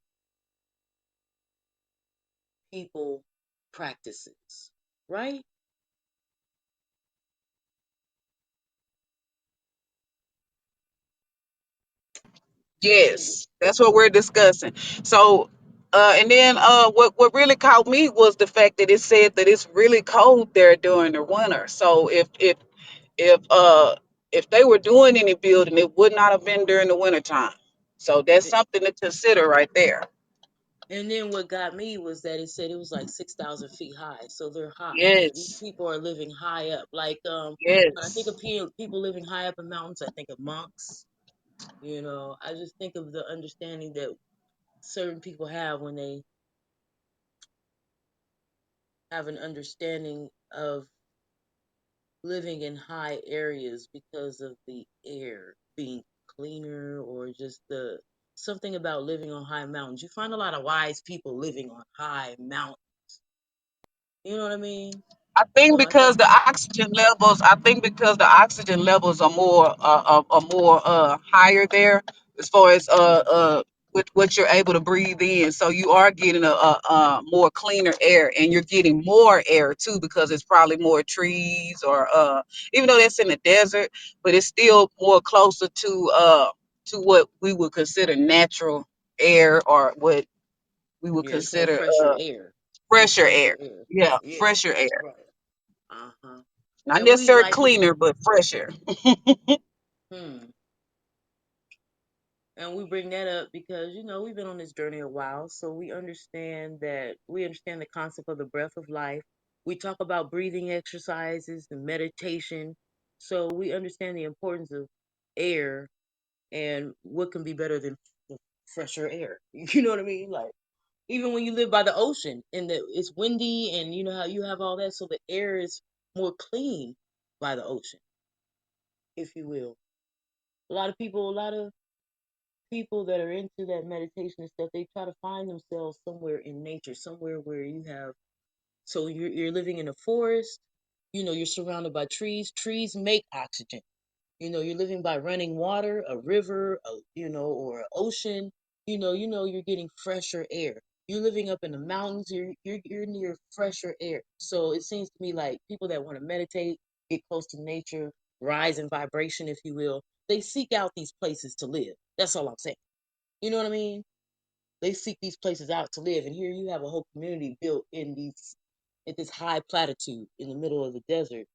A: people practices, right?
B: Yes, that's what we're discussing. So, and then what really caught me was the fact that it said that it's really cold there during the winter. So if if they were doing any building, it would not have been during the winter time. So that's something to consider right there.
A: And then what got me was that it said it was like 6,000 feet high, so they're high. So these
B: Yes,
A: people are living high up. Like when I think
B: yes.
A: of people living high up in mountains, I think of monks. I just think of the understanding that certain people have when they have an understanding of living in high areas because of the air being cleaner, or just the something about living on high mountains. You find a lot of wise people living on high mountains. You know what I mean?
B: I think
A: So I thought,
B: because the oxygen levels, I think because the oxygen levels are more higher there as far as with what you're able to breathe in. So you are getting a more cleaner air, and you're getting more air too because it's probably more trees or even though that's in the desert, but it's still more closer to what we would consider natural air or what we would
A: Yeah, it's more
B: consider
A: fresher air. It's
B: fresher
A: fresher
B: air.
A: air.
B: Yeah,
A: Yeah,
B: fresher air.
A: right. Uh-huh.
B: Not
A: And we
B: necessarily
A: like
B: cleaner, but fresher.
A: hmm. And we bring that up because, we've been on this journey a while, so we understand the concept of the breath of life. We talk about breathing exercises and meditation. So we understand the importance of air and what can be better than the fresher air. You know what I mean? Like even when you live by the ocean and it's windy and you know how you have all that, so the air is more clean by the ocean, if you will. A lot of people that are into that meditation and stuff, they try to find themselves somewhere in nature, somewhere where you have, so you're living in a forest, you're surrounded by trees. Trees make oxygen. You're living by running water, a river, or an ocean. You're getting fresher air. You're living up in the mountains. You're near fresher air. So it seems to me like people that want to meditate, get close to nature, rise in vibration, if you will, they seek out these places to live. That's all I'm saying. You know what I mean? They seek these places out to live, and here you have a whole community built at this high platitude in the middle of the desert,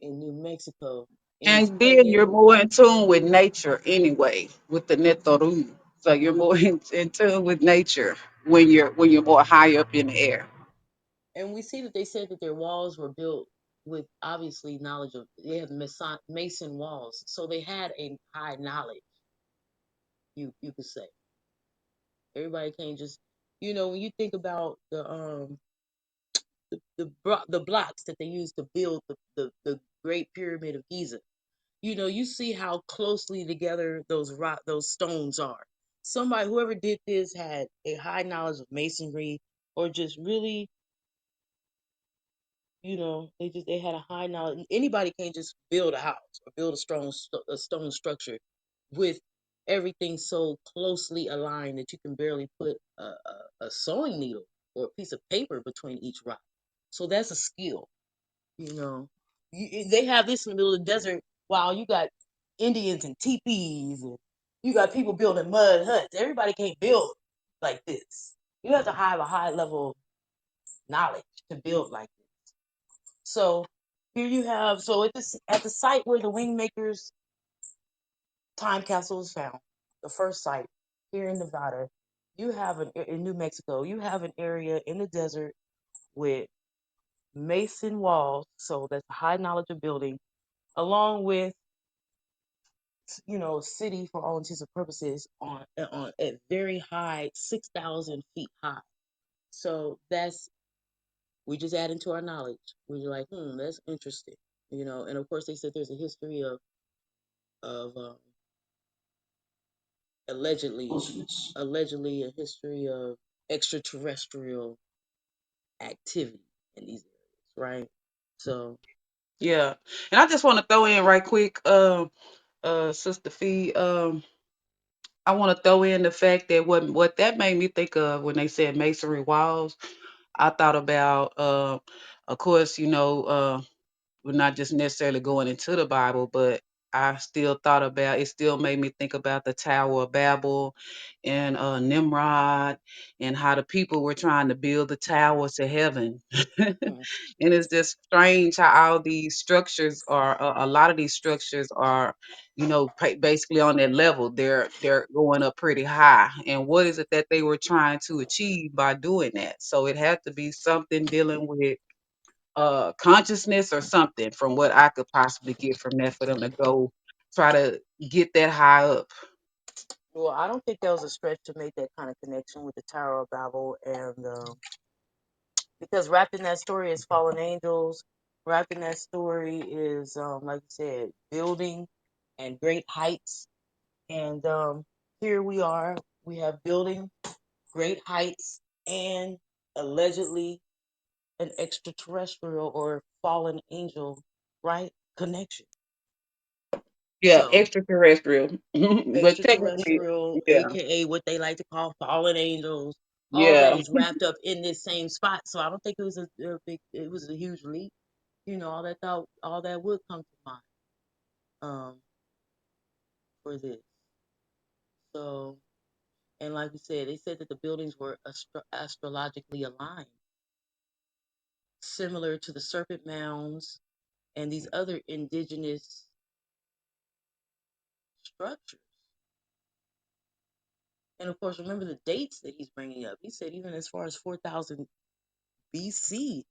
A: in New Mexico, and it's
B: And then you're
A: permeated.
B: more in tune with nature anyway, with the netoru. So you're more in tune with nature when you're more high up in the air.
A: And we see that they said that their walls were built with obviously knowledge of, they have mason walls, so they had a high knowledge. You could say everybody can't just, when you think about the blocks that they used to build the Great Pyramid of Giza. You see how closely together those stones are. Somebody, whoever did this, had a high knowledge of masonry, or just really, they had a high knowledge. Anybody can't just build a house or build a stone structure with everything so closely aligned that you can barely put a sewing needle or a piece of paper between each rock. So that's a skill. You know, they have this in the middle of the desert while you got Indians and teepees, and you got people building mud huts. Everybody can't build like this. You have to have a high level of knowledge to build like this. So here you have, so at the site where the Wingmakers time capsule is found, the first site here in Nevada, in New Mexico, you have an area in the desert with mason walls, so that's high knowledge of building, along with city for all intents and purposes on at very high 6,000 feet high. So that's we just add into our knowledge. We're like, that's interesting, And of course, they said there's a history of allegedly allegedly a history of extraterrestrial activity in these areas, right? So,
B: Yeah. And I just want to throw in right quick, Sister Fee, I want to throw in the fact that what that made me think of when they said masonry walls, I thought about of course, we're not just necessarily going into the Bible, but I still thought about it, still made me think about the Tower of Babel and Nimrod and how the people were trying to build the tower to heaven. And
A: hmm,
B: it's just strange how all these structures are, a lot of these structures are, basically on that level. They're going up pretty high. And what is it that they were trying to achieve by doing that? So it had to be something dealing with consciousness or something from what I could possibly get from that for them to go try to get that high up.
A: well, I don't think that was a stretch to make that kind of connection with the Tower of Babel, and because wrapped in that story is fallen angels. Wrapped in that story is, like you said, building and great heights. And here we are. We have building, great heights, and allegedly an extraterrestrial or fallen angel, right? Connection.
B: Yeah,
A: So
B: extraterrestrial. But technically,
A: extraterrestrial,
B: yeah,
A: aka what they like to call fallen angels, all that
B: yeah.
A: is wrapped up in this same spot. So I don't think it was a big, it was a huge leap. All that would come to mind for this. So, and like we said, they said that the buildings were astrologically aligned, similar to the serpent mounds and these other indigenous structures. And of course, remember the dates that he's bringing up. He said even as far as 4000 BC.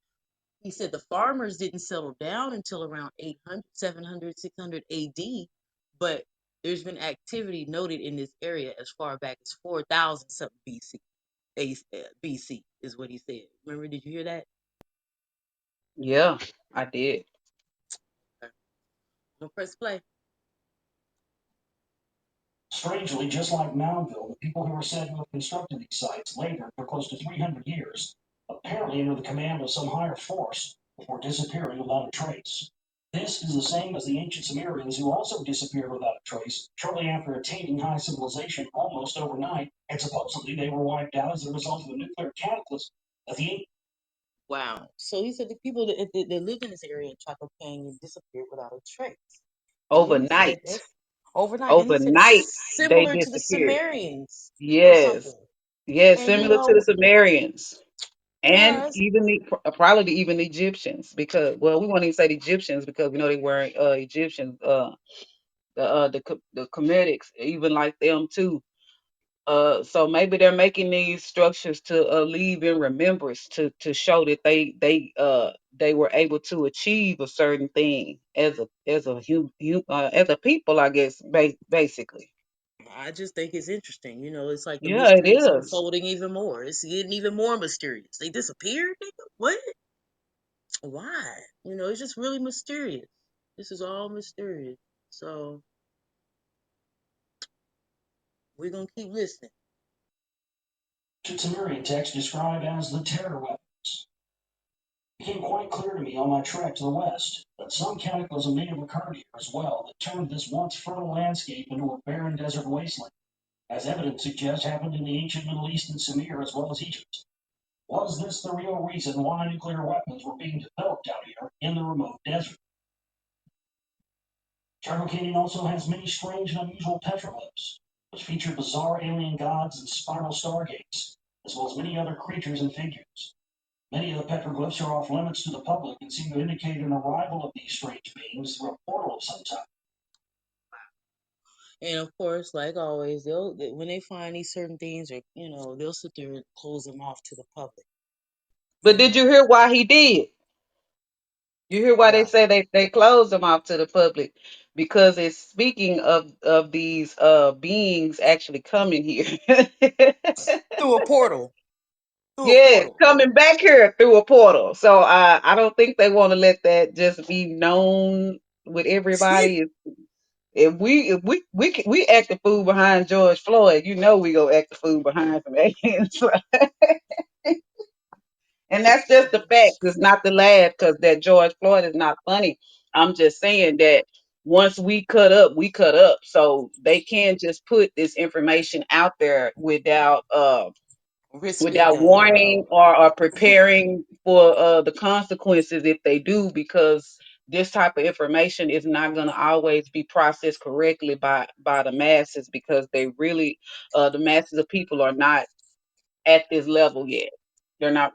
A: He said the farmers didn't settle down until around 800, 700, 600 AD, but there's been activity noted in this area as far back as 4000 something BC. BC is what he said. Remember, did you hear that?
B: Yeah, I did.
A: Okay. I'm gonna press play.
C: Strangely, just like Moundville, the people who are said to have constructed these sites later, for close to 300 years, apparently under the command of some higher force, before disappearing without a trace. This is the same as the ancient Sumerians who also disappeared without a trace shortly after attaining high civilization almost overnight, and supposedly they were wiped out as a result of a nuclear cataclysm. At the
A: Wow. So he said the people that lived in this area in Chaco Canyon disappeared without a trace. And then he said
B: Overnight.
A: that's overnight. And he said
B: Overnight,
A: it's
B: they
A: similar to the
B: disappeared.
A: Sumerians or
B: Yes.
A: something.
B: Yes,
A: And
B: similar to the Sumerians. And
A: yes,
B: even probably even the Egyptians, because well, we won't even say the Egyptians because we know they weren't Egyptians. The Comedics, even like them too. So maybe they're making these structures to leave in remembrance to show that they were able to achieve a certain thing as a people, I guess, basically.
A: I just think it's interesting. It's like the
B: Yeah, it
A: mystery is
B: is.
A: unfolding even more. It's getting even more mysterious. They disappeared? Nigga? What? Why? It's just really mysterious. This is all mysterious. So we're gonna keep listening.
C: Sumerian text described as the terror weapons. It became quite clear to me on my trek to the west that some cataclysm may have occurred here as well that turned this once fertile landscape into a barren desert wasteland, as evidence suggests happened in the ancient Middle East and Sumer as well as Egypt. Was this the real reason why nuclear weapons were being developed out here in the remote desert? Charco Canyon also has many strange and unusual petroglyphs, which feature bizarre alien gods and spiral stargates, as well as many other creatures and figures. Many of the petroglyphs are off limits to the public and seem to indicate an arrival of these strange beings through a portal of some type.
A: And of course, like always, when they find these certain things, or they'll sit there and close them off to the public.
B: But
A: You
B: did
A: know
B: you hear why he did? You hear why they
A: why?
B: say they closed them off to the public? Because it's speaking of these beings actually coming here.
A: Through a portal. Through a
B: Yes,
A: portal.
B: coming back here through a portal. So I don't think they want to let that just be known with everybody. If we act the fool behind George Floyd, we go act the fool behind some aliens. And that's just the fact. It's not the laugh because that George Floyd is not funny. I'm just saying that once we cut up, we cut up. So they can't just put this information out there
A: Risking
B: without
A: that.
B: warning or preparing for the consequences if they do, because this type of information is not going to always be processed correctly by the masses, because they really the masses of people are not at this level yet. They're not,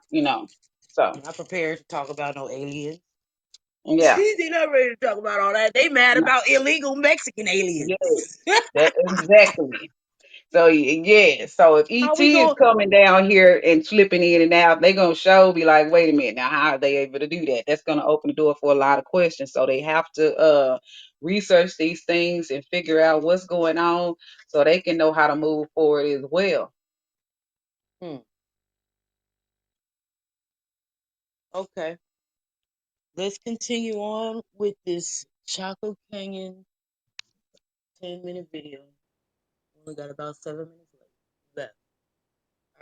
B: so
A: Not prepared to talk about no aliens.
B: yeah.
A: They're not ready to talk about all that. They mad
B: No,
A: about illegal Mexican aliens.
B: yes, that exactly. So yeah, so if
A: How
B: ET
A: we
B: is
A: going?
B: coming down here and slipping in and out, they gonna show be like, wait a minute, now how are they able to do that? That's gonna open the door for a lot of questions. So they have to research these things and figure out what's going on so they can know how to move forward as well.
A: Hmm. Okay. Let's continue on with this Chaco Canyon 10-minute video. Only got about 7 minutes left.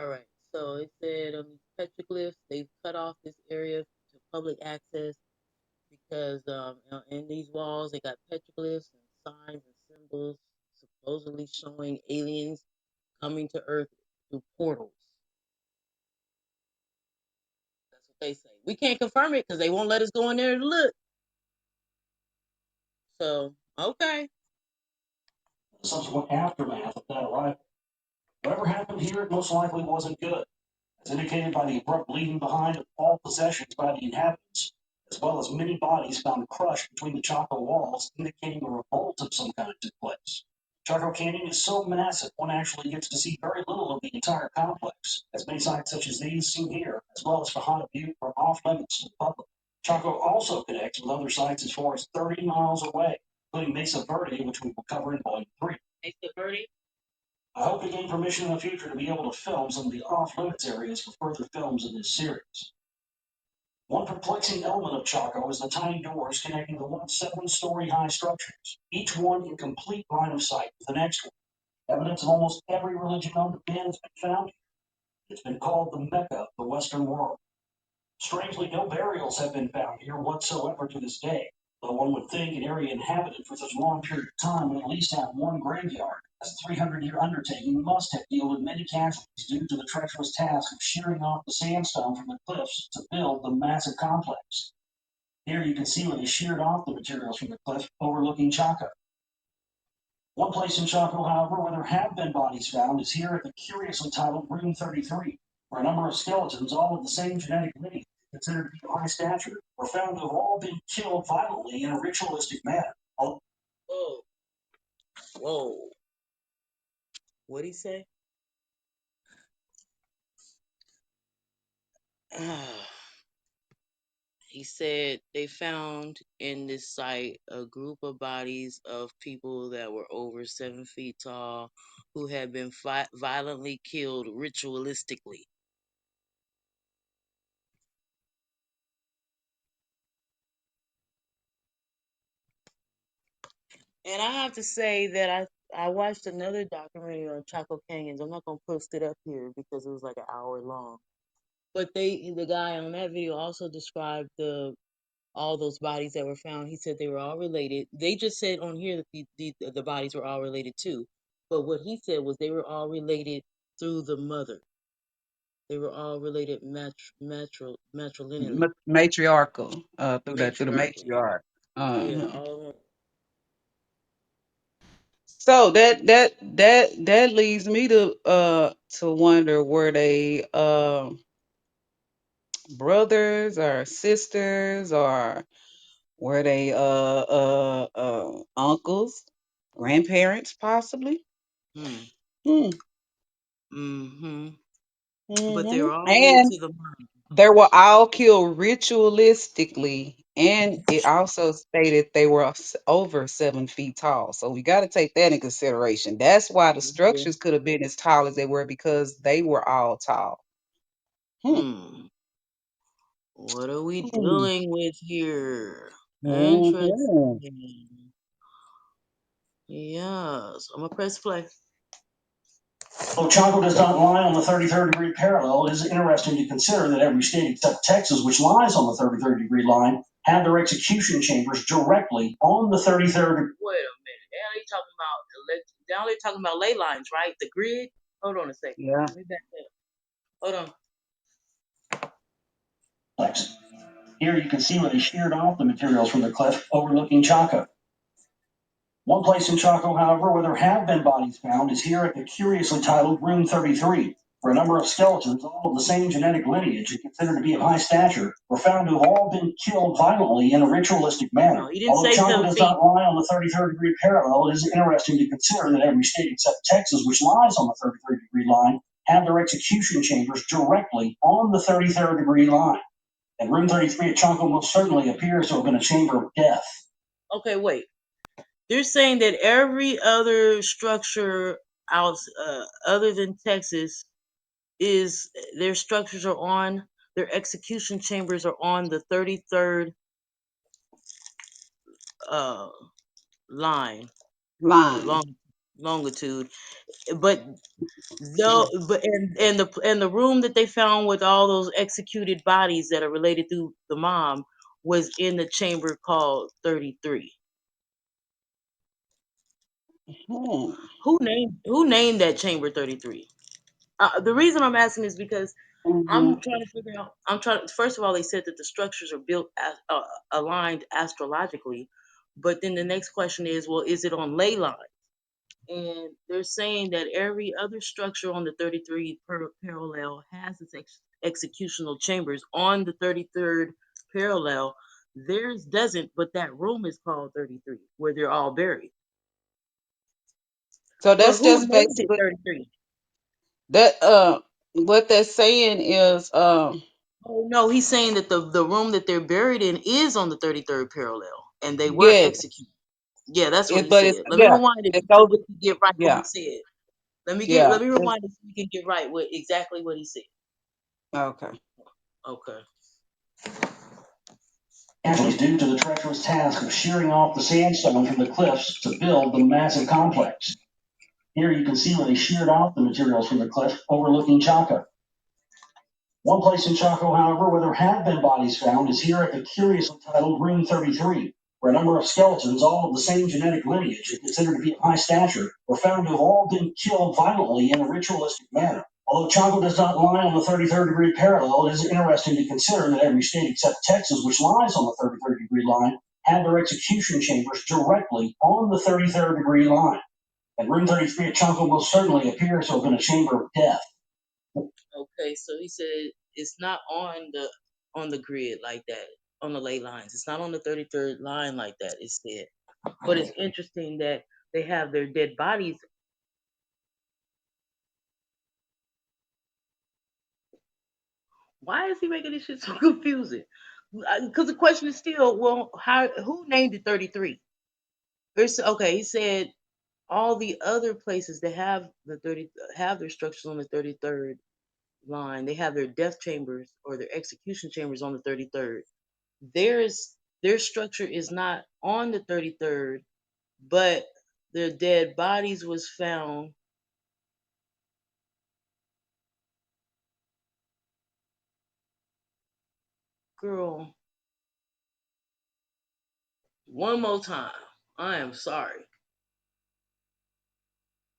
A: All right. So it said on these petroglyphs, they've cut off this area to public access because in these walls they got petroglyphs and signs and supposedly showing aliens coming to Earth through portals. That's what they say. We can't confirm it because they won't let us go in there to look. So, okay.
C: The subsequent aftermath of that arrival. Whatever happened here, it most likely wasn't good, as indicated by the abrupt leaving behind of all possessions by the inhabitants, as well as many bodies found crushed between the Chaco walls, indicating a revolt of some kind took place. Chaco Canyon is so massive, one actually gets to see very little of the entire complex, as many sites such as these seen here, as well as Fajada Butte, are off limits to the public. Chaco also connects with other sites as far as 30 miles away, including Mesa Verde, which we will cover in Volume 3.
A: Mesa Verde?
C: I hope to gain permission in the future to be able to film some of the off-limits areas for further films in this series. One perplexing element of Chaco is the tiny doors connecting the once 7-story high structures, each one in complete line of sight with the next one. Evidence of almost every religion known to man has been found here. It's been called the Mecca of the Western world. Strangely, no burials have been found here whatsoever to this day, though one would think an area inhabited for such a long period of time would at least have one graveyard, as a 300-year undertaking must have yielded many casualties due to the treacherous task of shearing off the sandstone from the cliffs to build the massive complex. Here you can see where they sheared off the materials from the cliff overlooking Chaco. One place in Chaco, however, where there have been bodies found is here at the curiously titled Room 33, where a number of skeletons, all of the same genetic lineage, considered to be of high stature, were found to have all been killed violently in a ritualistic manner. Oh,
A: Whoa. Whoa. What'd he say? He said they found in this site a group of bodies of people that were over 7 feet tall who had been violently killed ritualistically. And I have to say that I watched another documentary on Chaco Canyons. I'm not gonna post it up here because it was like an hour long. But the guy on that video also described the all those bodies that were found. He said they were all related. They just said on here that the bodies were all related too. But what he said was they were all related through the mother. They were all related matrilineally,
B: Matriarchal, through the
A: matriarchal.
B: matriarch.
A: Yeah,
B: Uh-huh.
A: all of them.
B: So that leads me to wonder, were they brothers or sisters, or were they uncles, grandparents possibly?
A: Hmm.
B: Hmm.
A: Mm-hmm. But they
B: Hmm.
A: were all related
B: And
A: to the mom.
B: they were all killed ritualistically, and it also stated they were over 7 feet tall. So we got to take that in consideration. That's why the
A: Yeah.
B: structures could have been as tall as they were, because they were all tall. Hmm.
A: Hmm. What are we
B: Hmm.
A: dealing with here?
B: Mhm.
A: Interesting. Yes. I'm gonna press play.
C: though Chaco does not lie on the 33rd degree parallel, it is interesting to consider that every state except Texas, which lies on the 33rd degree line, have their execution chambers directly on the 33rd.
A: Wait a minute. Now they talking about ley lines, right? The grid. Hold on a second.
B: Yeah.
A: Let me back up. Hold on.
C: Complex. Here you can see where they sheared off the materials from the cliff overlooking Chaco. One place in Chaco, however, where there have been bodies found is here at the curiously titled Room 33, where a number of skeletons, all of the same genetic lineage and considered to be of high stature, were found to have all been killed violently in a ritualistic
A: No,
C: manner.
A: he didn't
C: Although
A: say
C: Chaco
A: seven
C: does
A: feet.
C: not lie on the 33rd degree parallel, it is interesting to consider that every state except Texas, which lies on the 33rd degree line, have their execution chambers directly on the 33rd degree line. And Room 33 at Chaco most certainly appears to have been a chamber of death.
A: Okay, wait. They're saying that every other structure out other than Texas is their structures are on their execution chambers are on the 33rd uh line
B: Line.
A: long longitude. But though, but and the room that they found with all those executed bodies that are related to the mom was in the chamber called 33.
B: Hmm.
A: Who named that chamber 33? The reason I'm asking is because
B: Hmm.
A: I'm trying to figure out. I'm trying. First of all, they said that the structures are built aligned astrologically, but then the next question is, well, is it on ley line? And they're saying that every other structure on the 33 parallel has its executional chambers on the 33rd parallel. Theirs doesn't, but that room is called 33, where they're all buried.
B: So
A: But
B: that's
A: who
B: just
A: named it
B: basically
A: 33?
B: that. What they're saying is,
A: Oh no, he's saying that the room that they're buried in is on the 33rd parallel, and they were
B: yeah,
A: executed. Yeah, that's what he
B: but it's
A: said. Let me
B: yeah,
A: rewind it
B: it
A: so
B: goes.
A: we can get right what he
B: Yeah,
A: said. Let me get
B: yeah.
A: let me rewind it so we can get right with exactly what he said.
B: Okay.
A: Okay.
C: Casualties due to the treacherous task of shearing off the sandstone from the cliffs to build the massive complex. Here you can see where they sheared off the materials from the cliff overlooking Chaco. One place in Chaco, however, where there have been bodies found is here at the curiously titled Room 33, where a number of skeletons, all of the same genetic lineage and considered to be of high stature, were found to have all been killed violently in a ritualistic manner. Although Chaco does not lie on the 33rd degree parallel, it is interesting to consider that every state except Texas, which lies on the 33rd degree line, had their execution chambers directly on the 33rd degree line. And Room 33 at Chaco most certainly appears to have been a chamber of death.
A: Okay, so he said it's not on the grid like that, on the ley lines. It's not on the 33rd line like that, it said. But it's interesting that they have their dead bodies. Why is he making this shit so confusing? Because the question is still, well, who named it 33? Okay, he said all the other places that have their structures on the 33rd line, they have their death chambers or their execution chambers on the 33rd. Theirs their structure is not on the 33rd, but their dead bodies was found. Girl, one more time. I am sorry.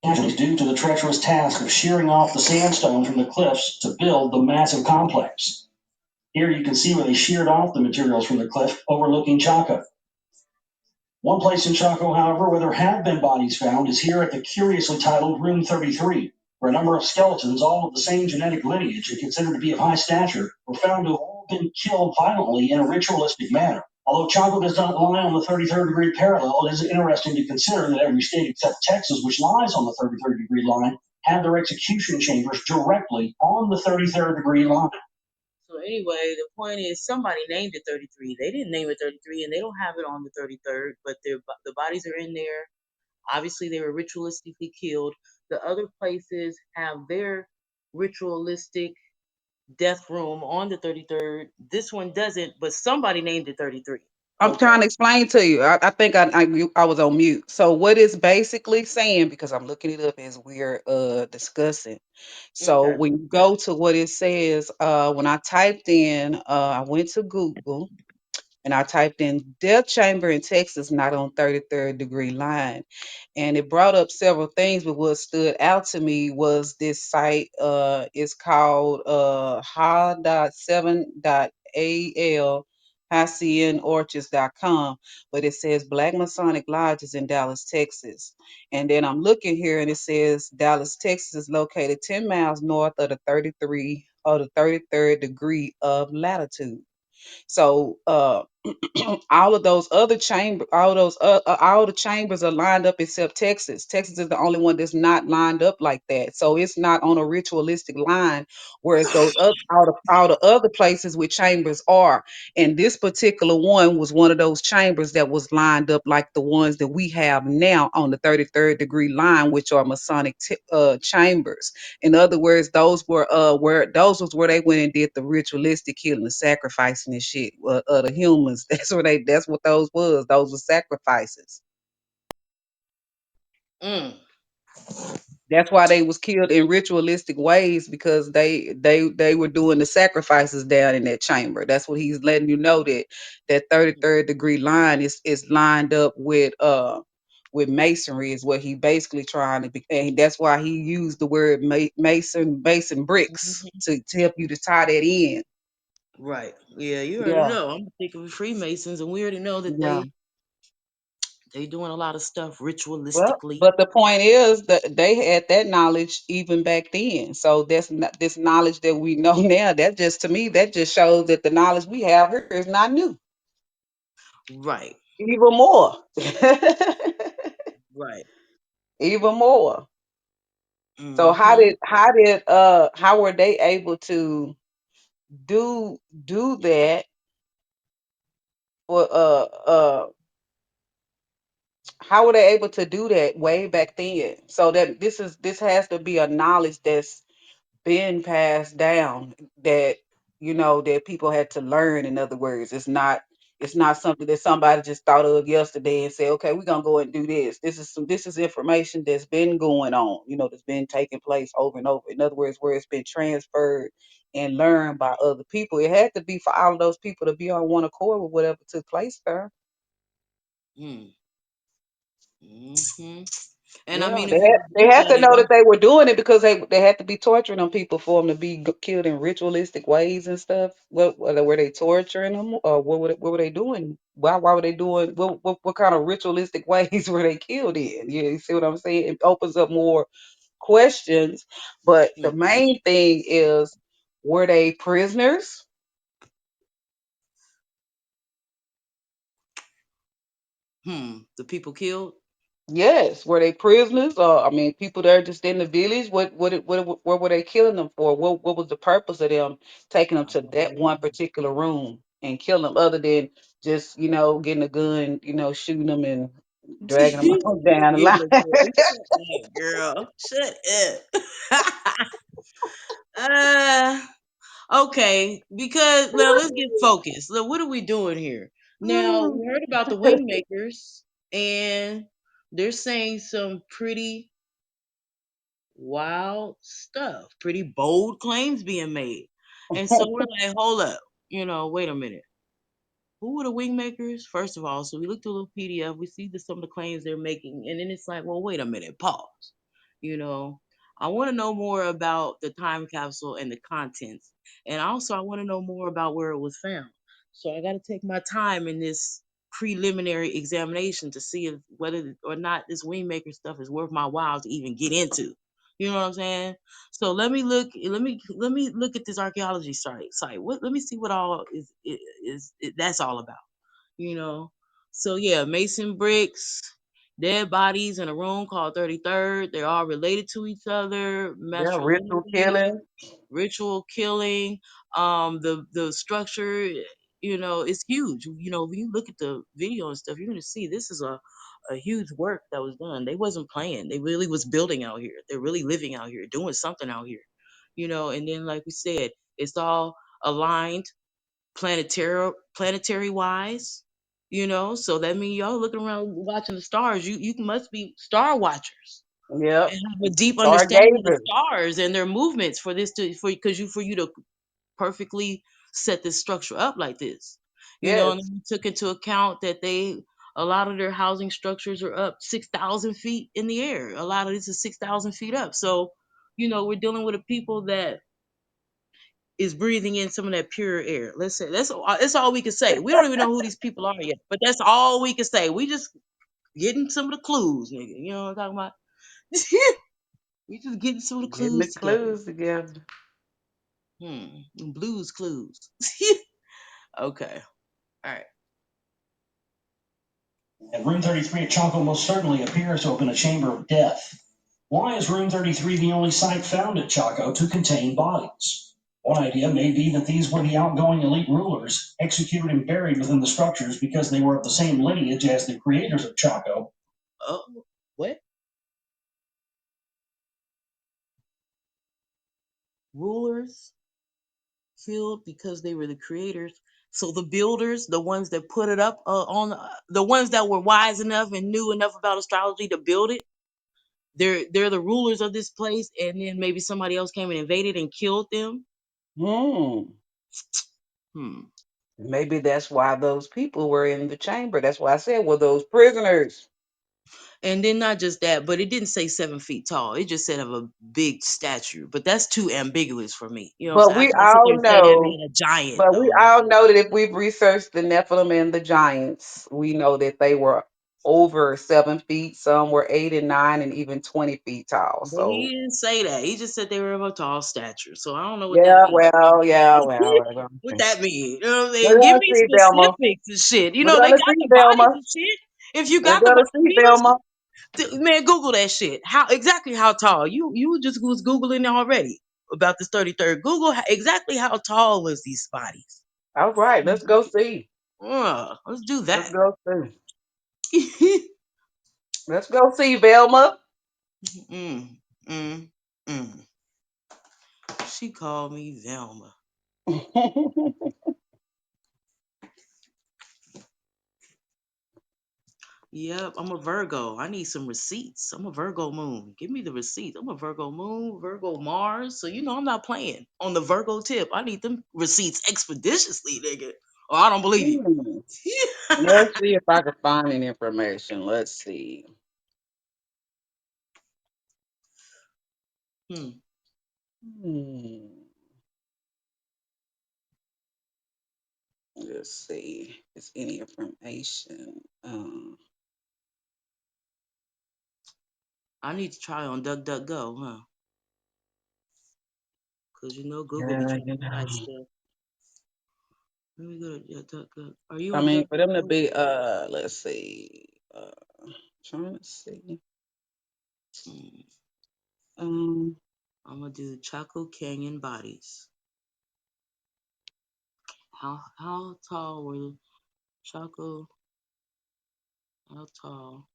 C: Casualties due to the treacherous task of shearing off the sandstone from the cliffs to build the massive complex. Here you can see where they sheared off the materials from the cliff overlooking Chaco. One place in Chaco, however, where there have been bodies found is here at the curiously titled Room 33, where a number of skeletons, all of the same genetic lineage and considered to be of high stature, were found to have all been killed violently in a ritualistic manner. Although Chaco does not lie on the 33rd degree parallel, it is interesting to consider that every state except Texas, which lies on the 33rd degree line, had their execution chambers directly on the 33rd degree line.
A: So anyway, the point is somebody named it 33. They didn't name it 33 and they don't have it on the 33rd, but the bodies are in there. Obviously they were ritualistically killed. The other places have their ritualistic death room on the 33rd. This one doesn't, but somebody named it 33.
B: I'm trying
A: Okay.
B: to explain to you. I think I was on mute. So what it's basically saying, because I'm looking it up as we're discussing. So
A: Okay.
B: when you go to what it says, when I typed in, I went to Google and I typed in death chamber in Texas, not on 33rd degree line. And it brought up several things, but what stood out to me was this site is called ha.7.al HacienOrchards.com, but it says Black Masonic Lodges in Dallas, Texas. And then I'm looking here and it says Dallas, Texas is located 10 miles north of the 33 or the 33rd degree of latitude. So all of those other chamber, all the chambers are lined up except Texas. Texas is the only one that's not lined up like that. So it's not on a ritualistic line, whereas those other all the other places with chambers are. And this particular one was one of those chambers that was lined up like the ones that we have now on the 33rd degree line, which are Masonic chambers. In other words, those were where those was where they went and did the ritualistic killing, the sacrificing and shit of the humans. That's what those was. Those were sacrifices.
A: Mm.
B: That's why they was killed in ritualistic ways because they were doing the sacrifices down in that chamber. That's what he's letting you know that that 33rd degree line is lined up with masonry is what he basically trying to be, and that's why he used the word mason bricks
A: Mhm.
B: to help you to tie that in.
A: Right. Yeah, you already
B: Yeah,
A: know. I'm thinking of Freemasons, and we already know that
B: yeah.
A: they doing a lot of stuff
B: Well,
A: ritualistically.
B: but the point is that they had that knowledge even back then. So that's not this knowledge that we know now. That just to me, that just shows that the knowledge we have here is not new.
A: Right.
B: Even more.
A: Right.
B: Even more. So
A: Hmm.
B: how were they able to do that for how were they able to do that way back then? So that this has to be a knowledge that's been passed down that that people had to learn. In other words, it's not something that somebody just thought of yesterday and said, okay, we're gonna go and do this. This is information that's been going on, that's been taking place over and over. In other words, where it's been transferred and learned by other people. It had to be for all of those people to be on one accord with whatever took place there.
A: Mm-hmm. And I
B: Yeah,
A: mean,
B: they
A: if you
B: had they
A: look
B: had
A: at
B: to
A: it,
B: know that they were doing it because they had to be torturing them people for them to be killed in ritualistic ways and stuff. What were they torturing them, or what were they doing? Why were they doing what kind of ritualistic ways were they killed in? You see what I'm saying? It opens up more questions, but the
A: mm,
B: main thing is, were they prisoners?
A: the people killed.
B: Yes, were they prisoners? Or I mean, people there just in the village. What were they killing them for? What was the purpose of them taking them to that one particular room and killing them, other than just getting a gun, shooting them and dragging them on down the
A: You
B: line?
A: look good. Shut up, girl. Shut up. uh, okay, because now let's get focused. Look, what are we doing here? Now, we heard about the Wingmakers, and they're saying some pretty wild stuff, pretty bold claims being made. And so we're like, hold up, wait a minute. Who were the Wingmakers? First of all, so we looked at a little PDF, we see some of the claims they're making, and then it's like, well, wait a minute, pause. You know, I want to know more about the time capsule and the contents. And also, I want to know more about where it was found. So I got to take my time in this preliminary examination to see if whether or not this Wingmaker stuff is worth my while to even get into. You know what I'm saying? So let me look at this archaeology site. Let me see what all that's all about. You know. So yeah, Mason bricks, dead bodies in a room called 33rd. They're all related to each other.
B: Yeah, ritual
A: Matrilineal,
B: killing.
A: ritual killing. The structure, it's huge. When you look at the video and stuff, you're gonna see this is a huge work that was done. They wasn't playing. They really was building out here. They're really living out here, doing something out here. And then like we said, it's all aligned planetary wise. So that means y'all looking around watching the stars. You must be star watchers
B: Yep,
A: and have a deep understanding of the
B: stargazers.
A: stars and their movements for this to for you to perfectly set this structure up like this. And
B: Yes,
A: then we took into account that a lot of their housing structures are up 6,000 feet in the air. A lot of this is 6,000 feet up. So, we're dealing with a people that is breathing in some of that pure air. Let's say that's all we can say. We don't even know who these people are yet, but that's all we can say. We just getting some of the clues, nigga. You know what I'm talking about? We just getting some of the
B: getting the
A: clues together.
B: clues together.
A: Blues clues. Okay, all right.
C: And room 33 at Chaco most certainly appears to have been a chamber of death. Why is room 33 the only site found at Chaco to contain bodies? One idea may be that these were the outgoing elite rulers, executed and buried within the structures because they were of the same lineage as the creators of Chaco.
A: Oh, what rulers feel because they were the creators. So the builders, the ones that put it up on the ones that were wise enough and knew enough about astrology to build it, they're the rulers of this place, and then maybe somebody else came and invaded and killed them.
B: Hmm.
A: Hmm.
B: Maybe that's why those people were in the chamber. That's why I said, were those prisoners?
A: And then not just that, but it didn't say 7 feet tall. It just said of a big stature. But that's too ambiguous for me. You know what I'm
B: But
A: saying? I
B: we
A: can't sit there
B: all
A: and say that
B: know,
A: man a giant
B: but we
A: though.
B: all know that if we've researched the Nephilim and the giants, we know that they were over 7 feet. Some were 8 and 9 and even 20 feet tall.
A: But he
B: So
A: didn't say that. He just said they were of a tall stature. So I don't know what that
B: yeah,
A: means.
B: well, yeah, well, we're gonna
A: What
B: see.
A: that mean? You know what I'm
B: We're
A: saying? Give
B: gonna
A: me
B: see, Velma.
A: specifics and shit. You
B: We're
A: know, they
B: gonna
A: got
B: see,
A: the bodies
B: Velma.
A: and shit. If you
B: We're
A: got the
B: gonna
A: body,
B: see,
A: give me
B: Velma.
A: man, Google that shit. How exactly how tall? You just was googling already about this 33rd. Google exactly how tall was these bodies.
B: All right, let's go see.
A: Let's do
B: Let's
A: that.
B: go see. Let's go see, Velma.
A: mm, mm, mm. She called me Velma. Yep, I'm a Virgo. I need some receipts. I'm a Virgo moon. Give me the receipts. I'm a Virgo moon, Virgo Mars. So you know I'm not playing on the Virgo tip. I need them receipts expeditiously, nigga. Or I don't believe you.
B: Hmm. Let's see if I can find any information. Let's see.
A: hmm.
B: Hmm. Let's see. If there's any information.
A: I need to try on DuckDuckGo, huh? Cause you know Google be
B: Yeah,
A: trying to hide stuff. Let me go to DuckDuckGo. Are you
B: I
A: on
B: mean, for them to
A: DuckDuckGo?
B: be, let's see. Trying to see.
A: Mm,
B: Um,
A: I'm gonna do Chaco Canyon bodies. How tall were Chaco? How tall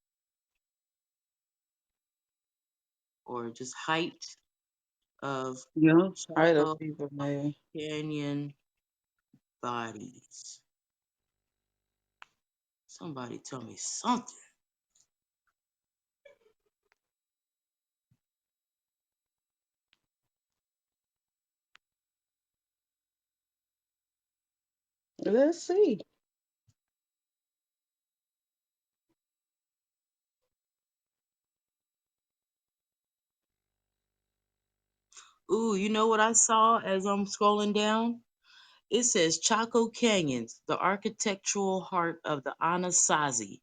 A: or just height of
B: height of
A: Chaco
B: people, maybe.
A: Canyon bodies? Somebody tell me something.
B: Let's see.
A: Ooh, you know what I saw as I'm scrolling down? It says Chaco Canyons, the architectural heart of the Anasazi.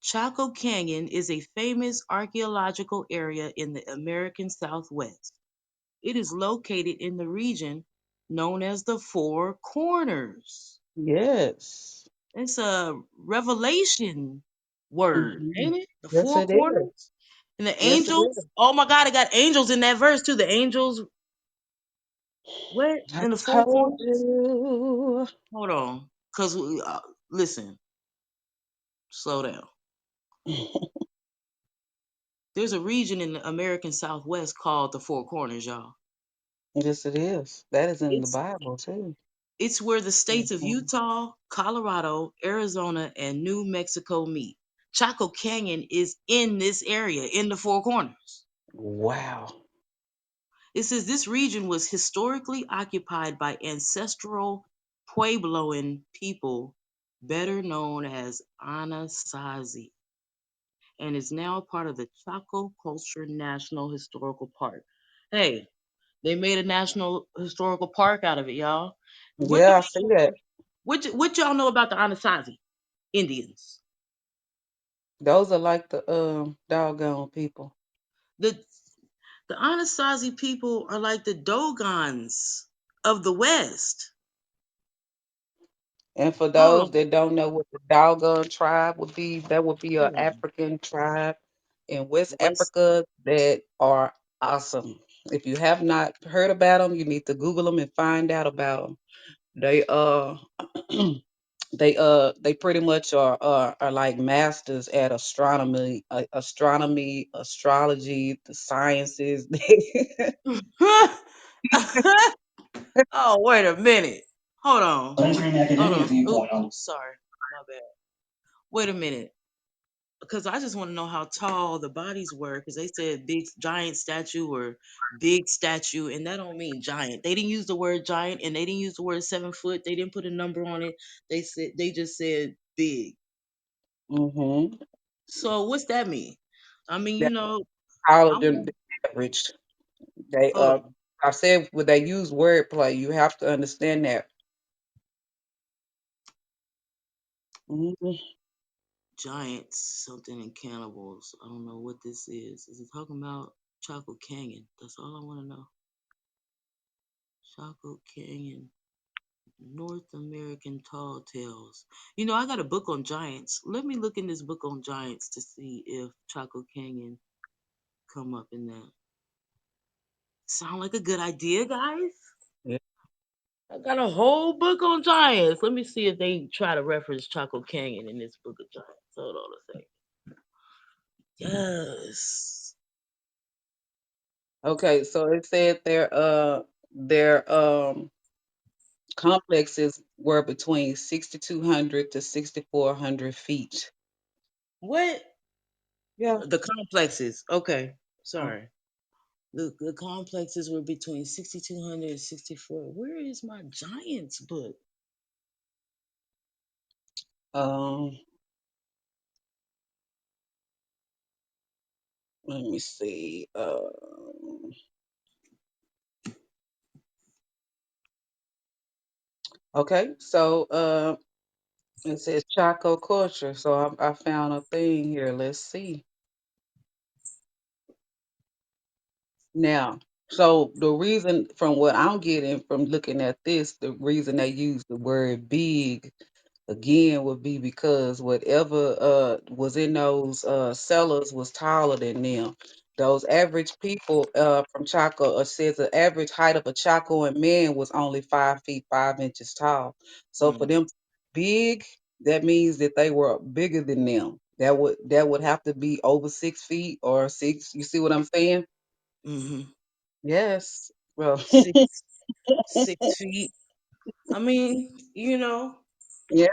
A: Chaco Canyon is a famous archaeological area in the American Southwest. It is located in the region known as the Four Corners.
B: Yes.
A: It's a revelation word,
B: Hmm.
A: ain't it? The
B: Yes,
A: Four
B: it is.
A: Corners. And the
B: Yes, it is.
A: angels. Oh my God, it got angels in that verse too. The angels, what?
B: I
A: In the Four
B: told
A: Corners?
B: you.
A: Hold on. Because, listen, slow down. There's a region in the American Southwest called the Four Corners, y'all.
B: Yes, it is. That is in the
A: It's
B: Bible too.
A: it's where the states of
B: Mhm.
A: Utah, Colorado, Arizona, and New Mexico meet. Chaco Canyon is in this area in the Four Corners.
B: Wow.
A: It says this region was historically occupied by ancestral Puebloan people, better known as Anasazi, and is now part of the Chaco Culture National Historical Park. Hey, they made a national historical park out of it, y'all. What do
B: Yeah, I see
A: y'all
B: that.
A: what y'all know about the Anasazi Indians?
B: Those are like the doggone people.
A: The the Anasazi people are like the Dogons of the West.
B: And for
A: Hold
B: those
A: on.
B: that don't know what the doggone tribe would be, that would be an
A: Hold on.
B: African tribe in West
A: West.
B: Africa that are awesome. If you have not heard about them, you need to Google them and find out about them. They they pretty much are like masters at astronomy, astrology, the sciences.
A: Oh, wait a minute. Hold on.
C: Censoring
A: Hold
C: academia
A: on. Oh,
C: viewpoint on
A: sorry. My bad. Wait a minute. Because I just want to know how tall the bodies were. Because they said big giant statue or big statue, and that don't mean giant. They didn't use the word giant, and they didn't use the word 7 foot. They didn't put a number on it. They just said big.
B: Hmm.
A: So what's that mean? I mean,
B: That's
A: I
B: taller than
A: want.
B: the average. They
A: Oh,
B: I said when they use wordplay, you have to understand that. Mhm.
A: giants, something in cannibals. I don't know what this is. Is it talking about Chaco Canyon? That's all I want to know. Chaco Canyon, North American tall tales. I got a book on giants. Let me look in this book on giants to see if Chaco Canyon come up in that. Sound like a good idea, guys?
B: Yeah.
A: I got a whole book on giants. Let me see if they try to reference Chaco Canyon in this book of giants. Hold on a second. Yes.
B: Okay, so it said their complexes were between 6,200 to 6,400 feet.
A: What?
B: Yeah.
A: The complexes. Okay.
B: Oh,
A: Sorry. The complexes were between 6,200 and 64. Where is my giants book?
B: Um, let me see. Okay, so it says Chaco culture. So I found a thing here. Let's see. Now, so the reason from what I'm getting from looking at this, the reason they use the word big again would be because whatever was in those cellars was taller than them. Those average people from Chaco says the average height of a Chacoan man was only 5 feet 5 inches tall. So for
A: Mm,
B: them big, that means that they were bigger than them. That would have to be over 6 feet or six. You see what I'm saying?
A: mm-hmm.
B: Yes. Well,
A: 6 feet. I mean,
B: yeah.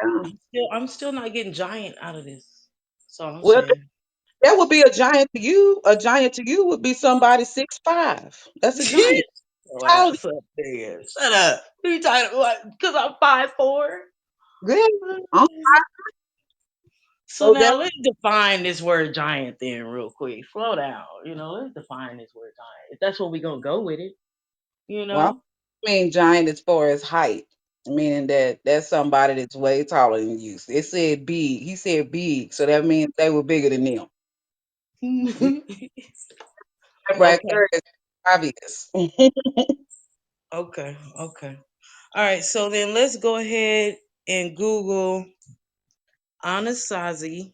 A: I'm still not getting giant out of this. That's all I'm
B: Well,
A: saying.
B: that would be a giant to you. A giant to you would be somebody 6'5". That's a giant.
A: Your
B: How old
A: ass up there. Shut up. What are you talking about? Because I'm 5'4"?
B: are you? Yeah.
A: So
B: So
A: now
B: that
A: let's define this word giant then real quick. Slow down. Let's define this word giant. If that's what we're gonna go with it, you
B: well,
A: know?
B: I mean giant as far as height, meaning that that's somebody that's way taller than you. It said big. He said big, so that means they were bigger than them. That right
A: Okay.
B: there is obvious.
A: Okay. Okay. All right. So then let's go ahead and Google Anasazi,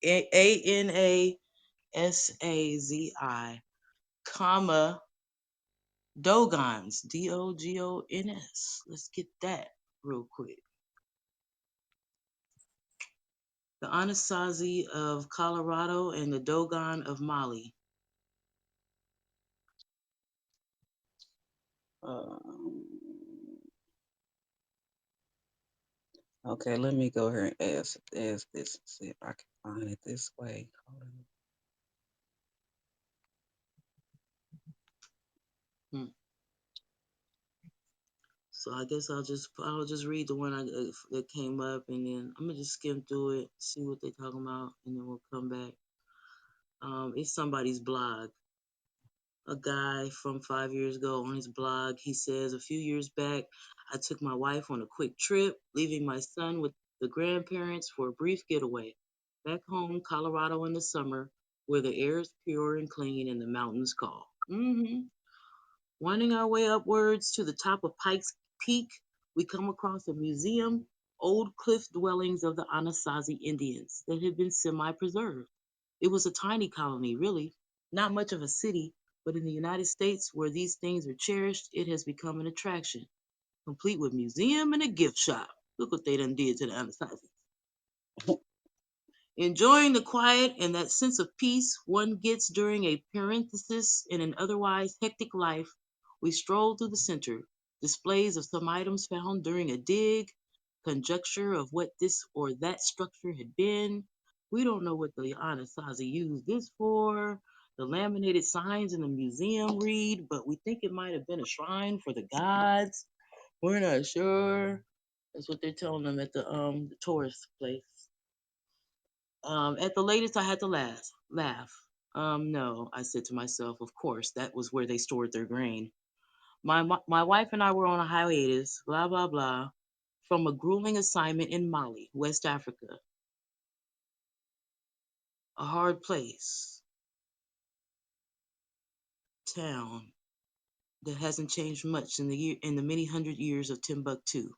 A: Anasazi, comma Dogons, Dogons. Let's get that real quick. The Anasazi of Colorado and the Dogon of Mali.
B: Um, okay, let me go here and ask this. See if I can find it this way. Hold on.
A: Hmm. So I guess I'll just read the one that came up, and then I'm gonna just skim through it, see what they're talking about, and then we'll come back. It's somebody's blog. A guy from 5 years ago on his blog. He says, a few years back, I took my wife on a quick trip, leaving my son with the grandparents for a brief getaway. Back home, Colorado in the summer, where the air is pure and clean and the mountains call. Winding our way upwards to the top of Pikes Peak, we come across a museum, old cliff dwellings of the Anasazi Indians that had been semi preserved. It was a tiny colony, really, not much of a city, but in the United States, where these things are cherished, it has become an attraction, complete with museum and a gift shop. Look what they done did to the Anasazi. Enjoying the quiet and that sense of peace one gets during a parenthesis in an otherwise hectic life, we stroll through the center, displays of some items found during a dig, conjecture of what this or that structure had been. We don't know what the Anasazi used this for. The laminated signs in the museum read, but we think it might have been a shrine for the gods. We're not sure. That's what they're telling them at the tourist place. At the latest, I had to laugh. Laugh. No, I said to myself. Of course, that was where they stored their grain. My wife and I were on a hiatus. Blah blah blah. From a grueling assignment in Mali, West Africa, a hard place, town that hasn't changed much in the many hundred years of Timbuktu,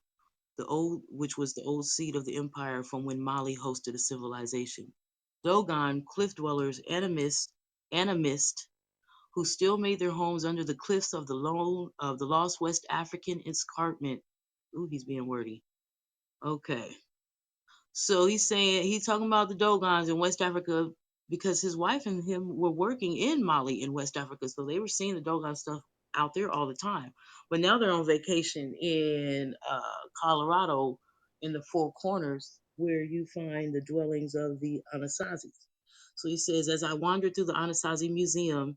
A: which was the old seat of the empire from when Mali hosted a civilization. Dogon cliff dwellers, animists who still made their homes under the cliffs of the lost West African escarpment. Ooh, he's being wordy. Okay. So he's talking about the Dogons in West Africa because his wife and him were working in Mali in West Africa. So they were seeing the Dogon stuff out there all the time. But now they're on vacation in Colorado in the Four Corners where you find the dwellings of the Anasazis. So he says, as I wandered through the Anasazi Museum,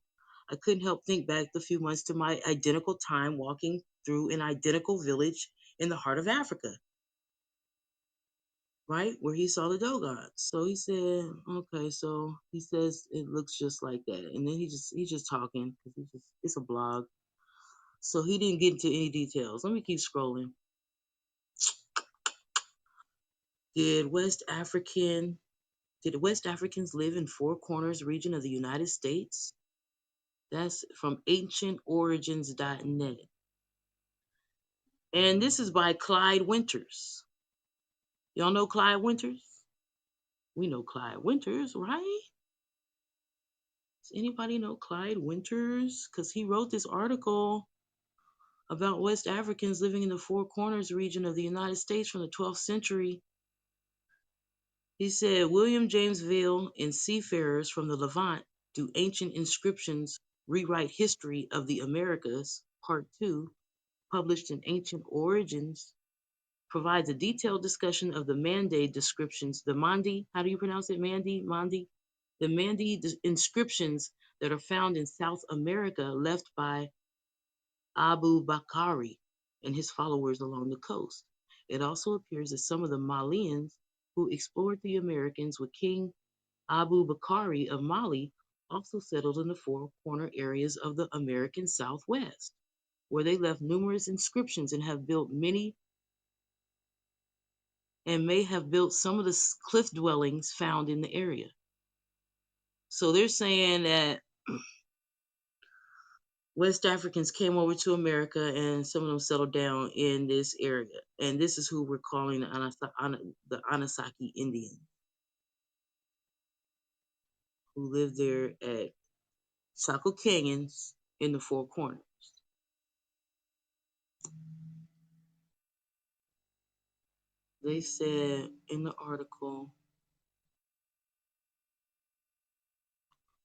A: I couldn't help think back the few months to my identical time walking through an identical village in the heart of Africa, right? Where he saw the Dogons. So he said, okay, so he says it looks just like that. And then he's just talking because it's a blog. So he didn't get into any details. Let me keep scrolling. Did West African did West Africans live in Four Corners region of the United States? That's from ancientorigins.net. And this is by Clyde Winters. Y'all know Clyde Winters? We know Clyde Winters, right? Does anybody know Clyde Winters? Because he wrote this article about West Africans living in the Four Corners region of the United States from the 12th century. He said William James Vail and Seafarers from the Levant do ancient inscriptions rewrite history of the Americas, Part 2, published in Ancient Origins, provides a detailed discussion of the Mande descriptions, the Mandi, how do you pronounce it? Mandi? The Mandi inscriptions that are found in South America left by Abu Bakari and his followers along the coast. It also appears that some of the Malians who explored the Americans with King Abu Bakari of Mali also settled in the four corner areas of the American Southwest, where they left numerous inscriptions and have built many and may have built some of the cliff dwellings found in the area. So they're saying that West Africans came over to America and some of them settled down in this area. And this is who we're calling the Anisaki Indian who lived there at Chaco Canyons in the Four Corners. They said in the article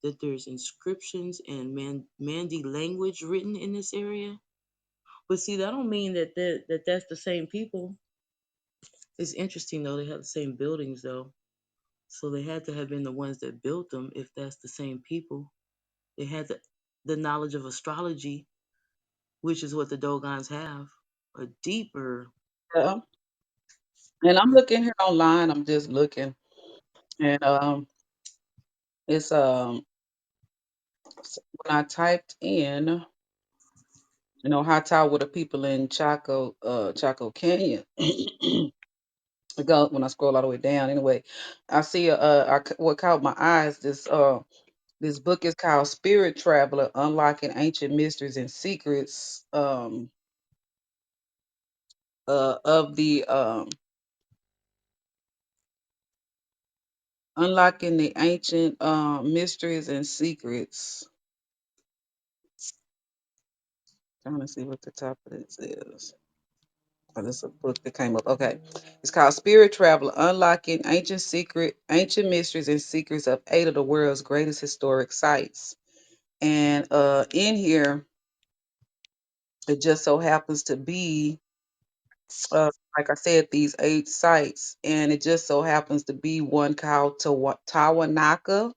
A: that there's inscriptions and Mandi language written in this area. But see, that don't mean that's the same people. It's interesting though, they have the same buildings though. So they had to have been the ones that built them if that's the same people. They had the knowledge of astrology, which is what the Dogons have, a deeper.
B: Yeah. And I'm looking here online. I'm just looking, and it's when I typed in, high tower with the people in Chaco Canyon. I go when I scroll all the way down. Anyway, I see what caught my eyes. This book is called Spirit Traveler: Unlocking Ancient Mysteries and Secrets of the Unlocking the Ancient Mysteries and Secrets. Trying to see what the top of this is. Oh, this is a book that came up. Okay. It's called Spirit Traveler: Unlocking Ancient Mysteries and Secrets of Eight of the World's Greatest Historic Sites. And in here, it just so happens to be, like I said, these eight sites. And it just so happens to be one called Tawanaku.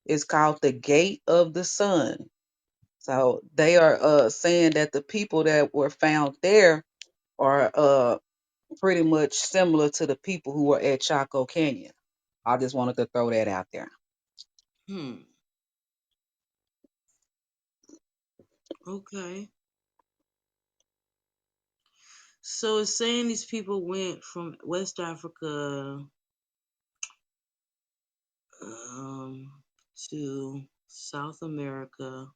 B: Is called the Gate of the Sun. So they are saying that the people that were found there are pretty much similar to the people who were at Chaco Canyon. I just wanted to throw that out there.
A: Hmm. Okay. So it's saying these people went from West Africa um, to South America,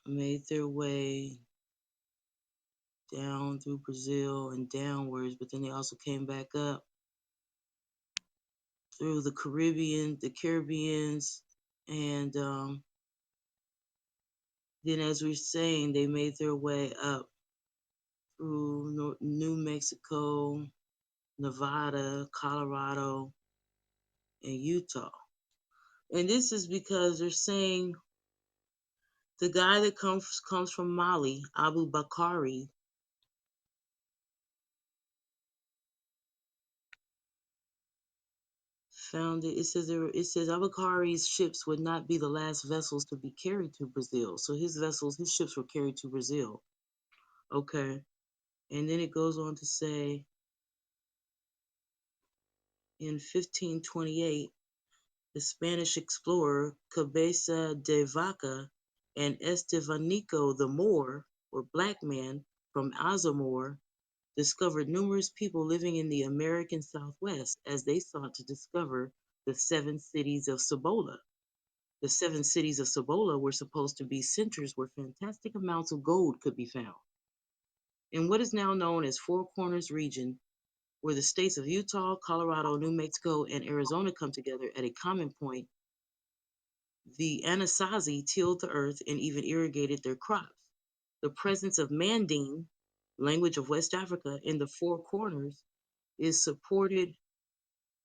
A: made their way down through Brazil and downwards, but then they also came back up through the Caribbeans, and then, as we're saying, they made their way up through New Mexico, Nevada, Colorado, and Utah. And this is because they're saying the guy that comes from Mali, Abu Bakari, found it. It says Abakari's ships would not be the last vessels to be carried to Brazil. So his ships were carried to Brazil. Okay. And then it goes on to say in 1528, the Spanish explorer Cabeza de Vaca and Estevanico the Moor, or black man, from Azamor, discovered numerous people living in the American Southwest as they sought to discover the seven cities of Cibola. The seven cities of Cibola were supposed to be centers where fantastic amounts of gold could be found. In what is now known as Four Corners region, where the states of Utah, Colorado, New Mexico, and Arizona come together at a common point, the Anasazi tilled the earth and even irrigated their crops. The presence of Manding, language of West Africa, in the Four Corners is supported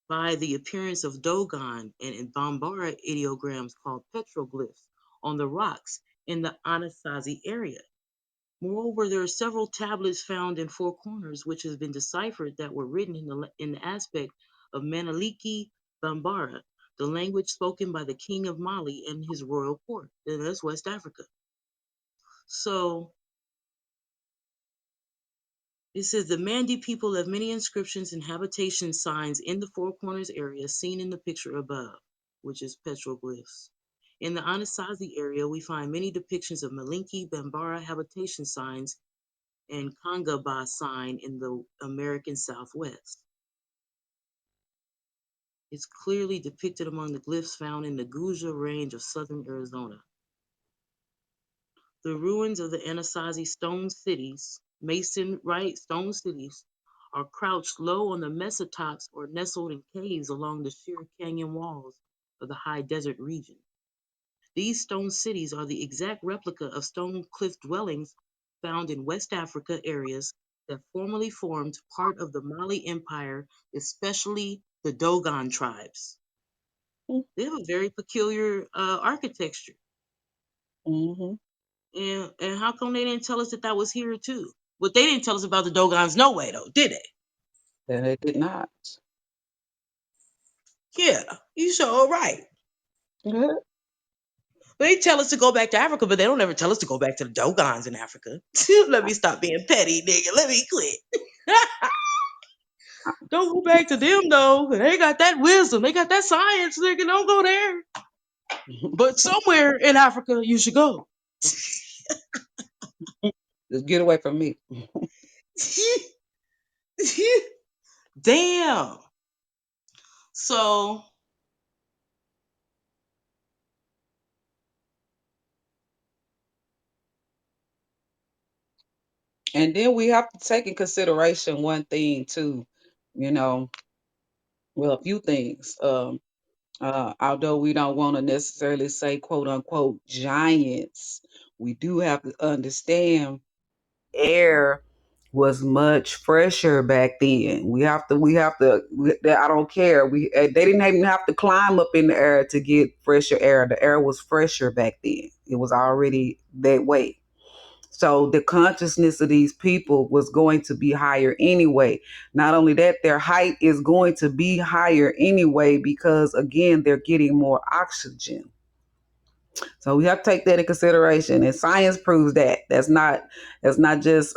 A: by the appearance of Dogon and Bambara ideograms called petroglyphs on the rocks in the Anasazi area. Moreover, there are several tablets found in Four Corners which have been deciphered that were written in the aspect of Manaliki Bambara, the language spoken by the king of Mali and his royal court. And that's West Africa. So it says the Mandi people have many inscriptions and habitation signs in the Four Corners area seen in the picture above, which is petroglyphs. In the Anasazi area, we find many depictions of Malinki Bambara habitation signs and Kangaba sign in the American Southwest. It's clearly depicted among the glyphs found in the Guja Range of southern Arizona. The ruins of the Anasazi stone cities, mason right stone cities, are crouched low on the mesa tops or nestled in caves along the sheer canyon walls of the high desert region. These stone cities are the exact replica of stone cliff dwellings found in West Africa areas that formerly formed part of the Mali Empire, especially the Dogon tribes. They have a very peculiar architecture.
B: Mm-hmm.
A: And how come they didn't tell us that that was here too? But they didn't tell us about the Dogons no way though, did they?
B: And they did not.
A: Yeah, you sure right.
B: Good.
A: They tell us to go back to Africa, but they don't ever tell us to go back to the Dogons in Africa. Let me stop being petty, nigga. Let me quit. Don't go back to them though. They got that wisdom. They got that science, nigga. Don't go there. But somewhere in Africa you should go.
B: Just get away from me.
A: Damn. So
B: And then we have to take in consideration one thing too, you know, well, a few things. Although we don't want to necessarily say quote unquote giants, we do have to understand air was much fresher back then. I don't care. They didn't even have to climb up in the air to get fresher air. The air was fresher back then. It was already that way. So the consciousness of these people was going to be higher anyway. Not only that, their height is going to be higher anyway because again, they're getting more oxygen. So we have to take that in consideration. And science proves that. That's not just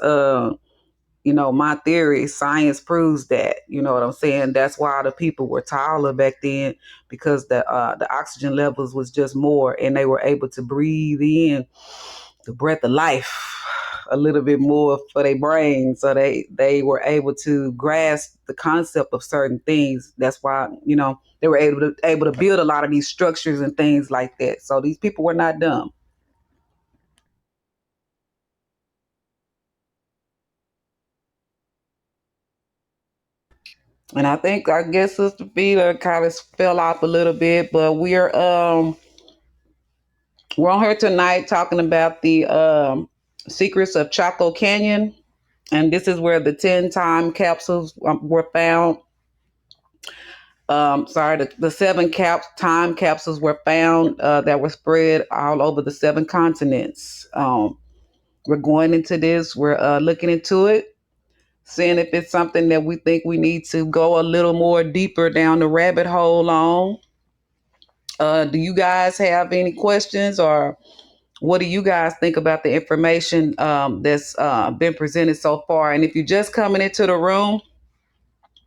B: my theory, science proves that. You know what I'm saying? That's why the people were taller back then, because the oxygen levels was just more, and they were able to breathe in the breath of life a little bit more for their brain, so they were able to grasp the concept of certain things. That's why they were able to build a lot of these structures and things like that. So these people were not dumb. And I guess Sister Vita kind of fell off a little bit, but we're on here tonight talking about the secrets of Chaco Canyon, and this is where the 10 time capsules were found. Sorry, the time capsules were found that were spread all over the 7 continents. We're going into this. We're looking into it, seeing if it's something that we think we need to go a little more deeper down the rabbit hole on. Do you guys have any questions, or what do you guys think about the information that's been presented so far? And if you're just coming into the room,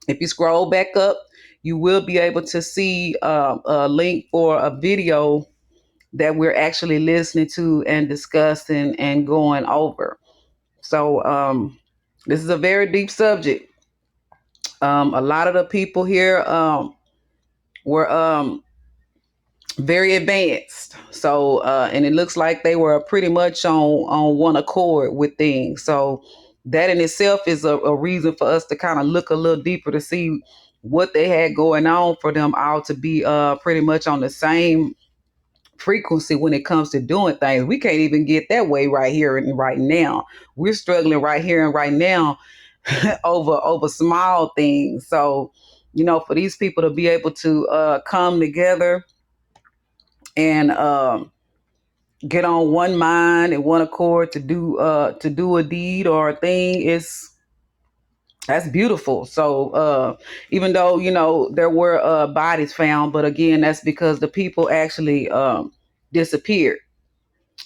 B: if you scroll back up, you will be able to see a link for a video that we're actually listening to and discussing and going over. So this is a very deep subject. A lot of the people here were very advanced. So and it looks like they were pretty much on one accord with things. So that in itself is a reason for us to kind of look a little deeper to see what they had going on, for them all to be pretty much on the same frequency when it comes to doing things. We can't even get that way right here and right now. We're struggling right here and right now over small things. So for these people to be able to come together and get on one mind and one accord to do a deed or a thing, is that's beautiful. So even though there were bodies found, but again, that's because the people actually disappeared.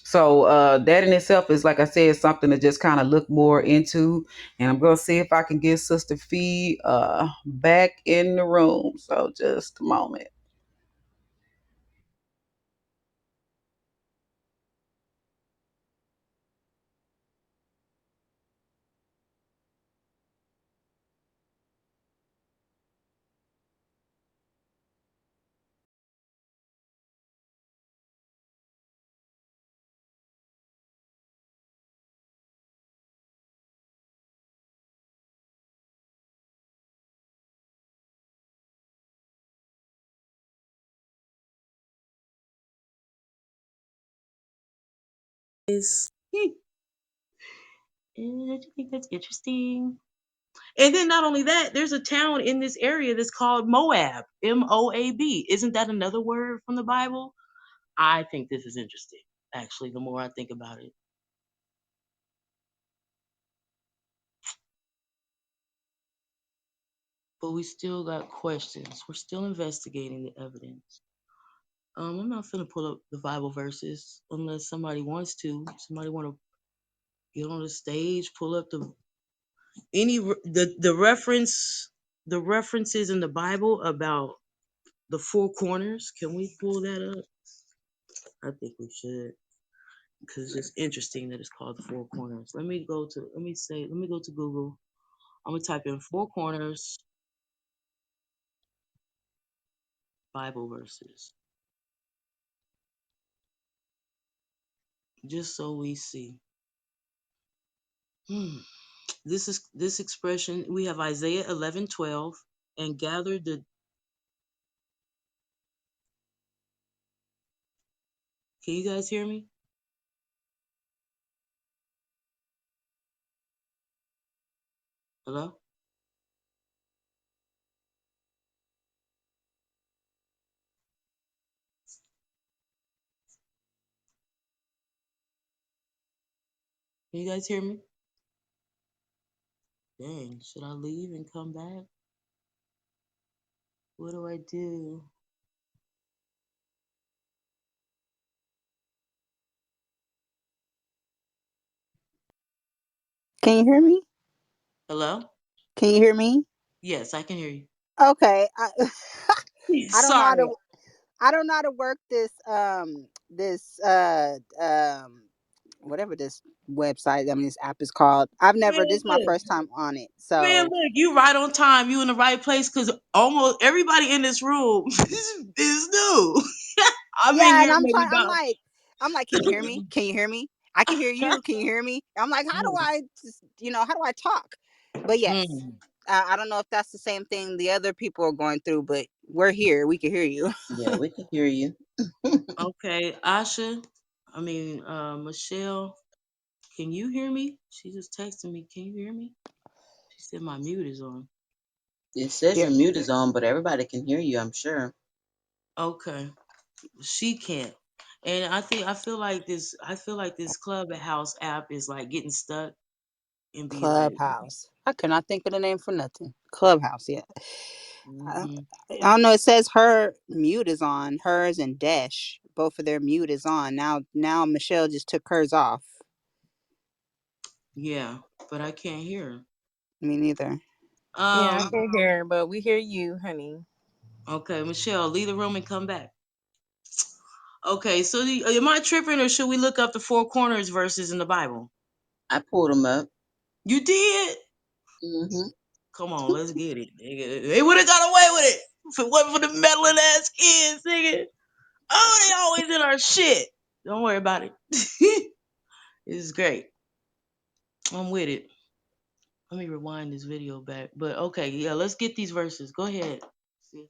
B: So that in itself is, like I said, something to just kind of look more into. And I'm gonna see if I can get Sister Fee back in the room. So just a moment.
A: Is I think that's interesting. And then not only that, there's a town in this area that's called Moab, Moab. Isn't that another word from the Bible? I think this is interesting. Actually, the more I think about it, but we still got questions. We're still investigating the evidence. I'm not gonna pull up the Bible verses unless somebody wants to. Somebody want to get on the stage, pull up the references in the Bible about the four corners. Can we pull that up? I think we should, because it's just interesting that it's called the four corners. Let me go to Google. I'm gonna type in four corners Bible verses, just so we see. Hmm. This expression, we have Isaiah 11:12, and gather the. Can you guys hear me? Hello? Can you guys hear me? Dang, should I leave and come back? What do I do?
D: Can you hear me?
A: Hello?
D: Can you hear me?
A: Yes, I can hear you.
D: Okay. I don't know how
A: Sorry.
D: to I don't know how to work this whatever this website, I mean this app is called.
A: Man,
D: This is my
A: look.
D: first time on it.
A: Man,
D: So
A: look, you right on time. You in the right place because almost everybody in this room is new. I've been
D: yeah, and
A: here maybe about.
D: I'm like, can you hear me? Can you hear me? I can hear you. Can you hear me? I'm like, how do
A: Hmm.
D: I just, how do I talk? But yes,
A: Hmm.
D: I don't know if that's the same thing the other people are going through, but we're here. We can hear you.
C: Yeah, we can hear you.
A: Okay, Asha. I mean, Michelle. Can you hear me? She just texted me. Can you hear me? She said my mute is on.
C: It says
D: Yeah.
C: your mute is on, but everybody can hear you, I'm sure.
A: Okay, she can't. And I feel like this Clubhouse app is like getting stuck and be like,
D: Clubhouse. I could not think of the name for nothing. Clubhouse, yeah. I,
A: hmm
D: I don't know. It says her mute is on. Hers and Desh, both of their mute is on. Now Michelle just took hers off.
A: yeah, but I can't hear
D: Me neither.
A: her.
E: Yeah, I can hear, but we hear you, honey.
A: Okay, Michelle, leave the room and come back. Okay, so am I tripping or should we look up the four corners verses in the Bible?
C: I pulled them up.
A: You did?
C: Hmm.
A: Come on, let's get it. Nigga. They would have got away with it if it wasn't for the meddling ass kids, nigga. Oh, they always in our shit. Don't worry about it. It's great. I'm with it. Let me rewind this video back. But okay, yeah, let's get these verses. Go ahead, sis.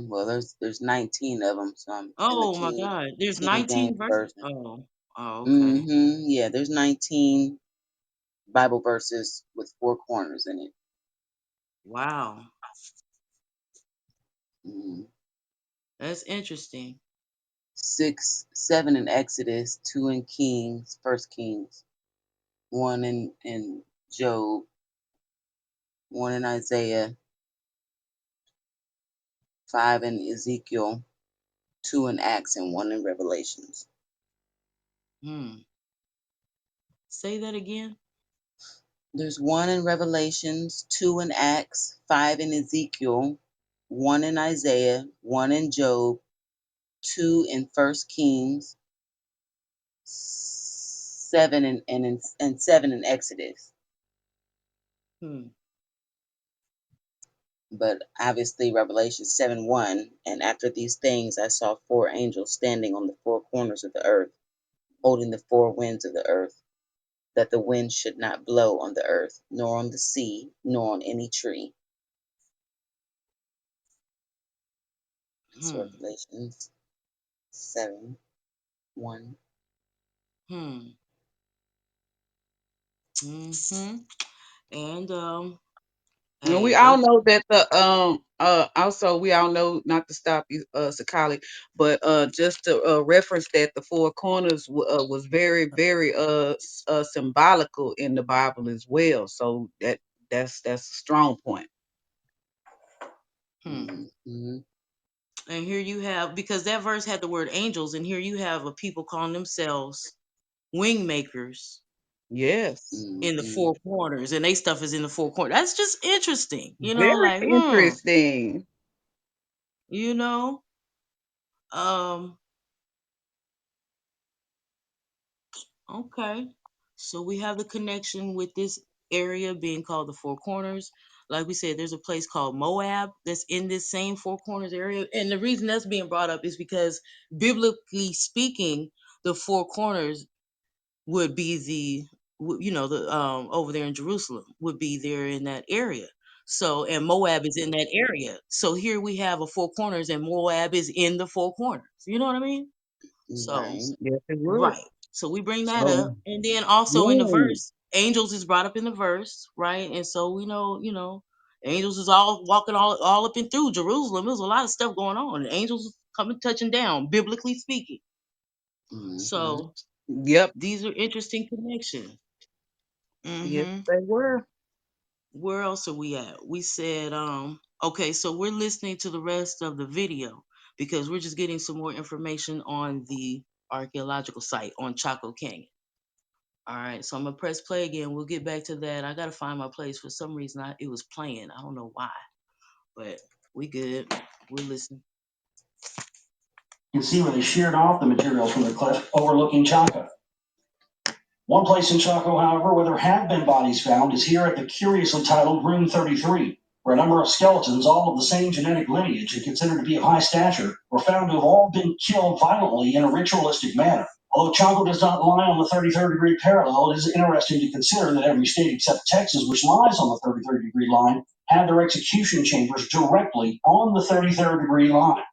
C: Well, there's 19 of them, so I'm in the
A: Oh my God, there's
C: King
A: 19
C: James
A: verses.
C: version.
A: Oh, okay.
C: Yeah, there's 19 Bible verses with four corners in it.
A: Wow,
C: Mm.
A: that's interesting.
C: 6, 7 in Exodus, 2 in Kings, First Kings, 1 in Job, 1 in Isaiah, 5 in Ezekiel, 2 in Acts, and 1 in Revelations.
A: Hmm. Say that again.
C: There's 1 in Revelations, 2 in Acts, 5 in Ezekiel, 1 in Isaiah, 1 in Job, 2 in First Kings, 7 and 7 in Exodus.
A: Hmm.
C: But obviously Revelation 7:1, and after these things I saw four angels standing on the four corners of the earth, holding the four winds of the earth, that the wind should not blow on the earth, nor on the sea, nor on any tree. That's
A: Hmm.
C: Revelation 7:1.
A: Hmm. Hmm. And
B: And we
A: hey,
B: all
A: let's.
B: know that the also we all know, not to stop you, Sakali, but just to reference that the four corners was very symbolical in the Bible as well. So that's a strong point.
A: Hmm.
C: Mm-hmm.
A: And here you have, because that verse had the word angels, and here you have a people calling themselves Wingmakers
B: Yes,
A: in the
C: Mm-hmm.
A: four corners, and they stuff is in the four corners. That's just interesting,
B: very
A: like,
B: interesting.
A: you know, um, okay. So we have the connection with this area being called the Four Corners. Like we said, there's a place called Moab that's in this same Four Corners area. And the reason that's being brought up is because biblically speaking, the Four Corners would be the over there in Jerusalem would be there in that area. So and Moab is in that area. So here we have a Four Corners and Moab is in the Four Corners. You know what I mean? So
C: Right.
B: Yes, it would.
A: right. So we bring that
B: So
A: up. And then also in the
B: mm,
A: verse, angels is brought up in the verse, right? And so we know, angels is all walking all up and through Jerusalem. There's a lot of stuff going on. And angels coming touching down, biblically speaking.
C: Mm-hmm.
A: So
B: yep,
A: these are interesting connections.
B: yes
A: Hmm.
B: they were.
A: Where else are we at? We said, okay, so we're listening to the rest of the video because we're just getting some more information on the archaeological site on Chaco Canyon. All right, so I'm gonna press play again. We'll get back to that. I gotta find my place. For some reason, it was playing. I don't know why, but we good. We'll listen.
C: You can see where they sheared off the materials from the cliff overlooking Chaco. One place in Chaco, however, where there have been bodies found is here at the curiously titled Room 33, where a number of skeletons, all of the same genetic lineage and considered to be of high stature, were found to have all been killed violently in a ritualistic manner. Although Chaco does not lie on the 33rd degree parallel, it is interesting to consider that every state except Texas, which lies on the 33rd degree line, had their execution chambers directly on the 33rd degree line.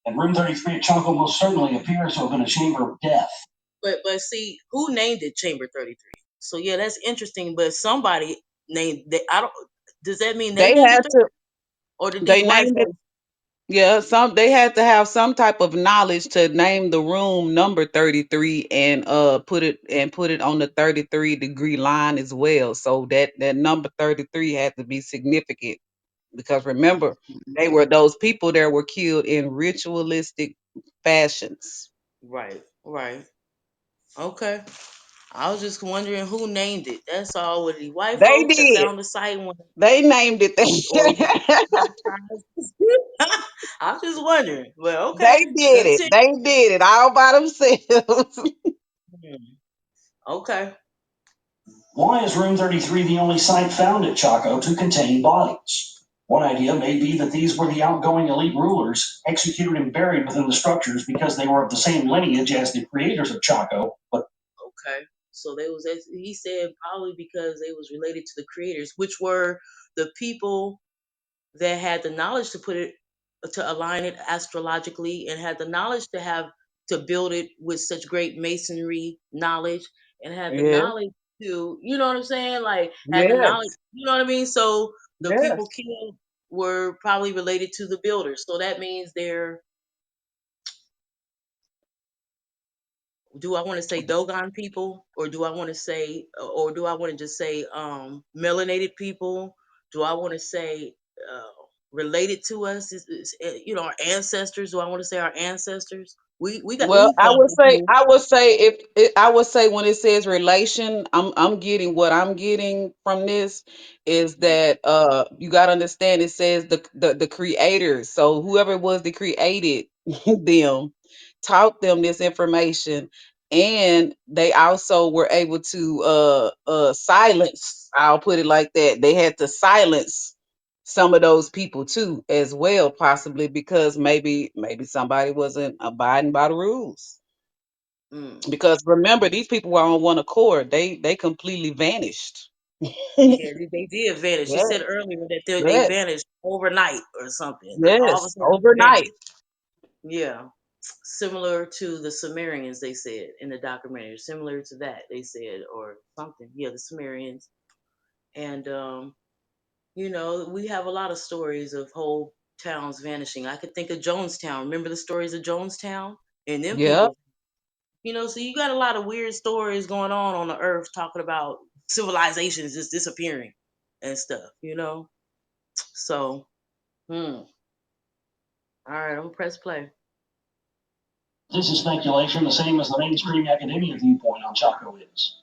C: And Room 33 at Chaco most certainly appears to have been a chamber of death.
A: But see, who named it Chamber 33? So yeah, that's interesting. But somebody named that. I don't. Does that mean they
B: They
A: named it
B: had
A: 33,
B: to.
A: or did these
B: They
A: white
B: named it.
A: folks?
B: Yeah, some they had to have some type of knowledge to name the room number 33 and put it on the 33-degree line as well. So that number 33 had to be significant because remember, they were those people that were killed in ritualistic fashions.
A: Right, right. Okay. I was just wondering who named it. That's all. Were the white
B: They
A: folks that
B: did.
A: found the site,
B: They named it
A: or was it
B: that.
A: I'm just wondering. Well, okay.
B: They did it.
A: Continue.
B: They did it all by themselves.
A: Hmm. Okay.
C: Why is Room 33 the only site found at Chaco to contain bodies? One idea may be that these were the outgoing elite rulers executed and buried within the structures because they were of the same lineage as the creators of Chaco, but
A: Okay. So they was, he said, probably because they was related to the creators, which were the people that had the knowledge to put it, to align it astrologically, and had the knowledge to build it with such great masonry knowledge, and had the
B: Yeah.
A: knowledge to, you know what I'm saying, like had the knowledge,
B: Yes.
A: you know what I mean. So the people
B: Yes.
A: killed were probably related to the builders. So that means they're, do I want to say Dogon people, or do I want to say, or do I want to just say melanated people? Do I want to say related to us? You know, our ancestors? Do I want to say our ancestors? We got
B: Well,
A: we found it here.
B: I would say when it says relation, I'm getting what I'm getting from this is that you got to understand it says the creators. So whoever it was that created them taught them this information, and they also were able to silence, I'll put it like that. They had to silence some of those people too as well, possibly because maybe somebody wasn't abiding by the rules.
A: Mm.
B: Because remember, these people were on one accord. They completely vanished.
A: Yeah, they did vanish. You
B: Yes,
A: said earlier that they
B: yes,
A: vanished overnight or something. All of a
B: yes,
A: sudden they
B: overnight.
A: vanished. Yeah, similar to the Sumerians, they said in the documentary. Similar to that, they said, or something. Yeah, the Sumerians. And you know, we have a lot of stories of whole towns vanishing. I could think of Jonestown. Remember the stories of Jonestown? And them
B: Yep.
A: people, you know, so you got a lot of weird stories going on the earth talking about civilizations just disappearing and stuff, you know? So, all right, I'm gonna press play.
C: this is speculation, the same as the mainstream academia viewpoint on Chaco is.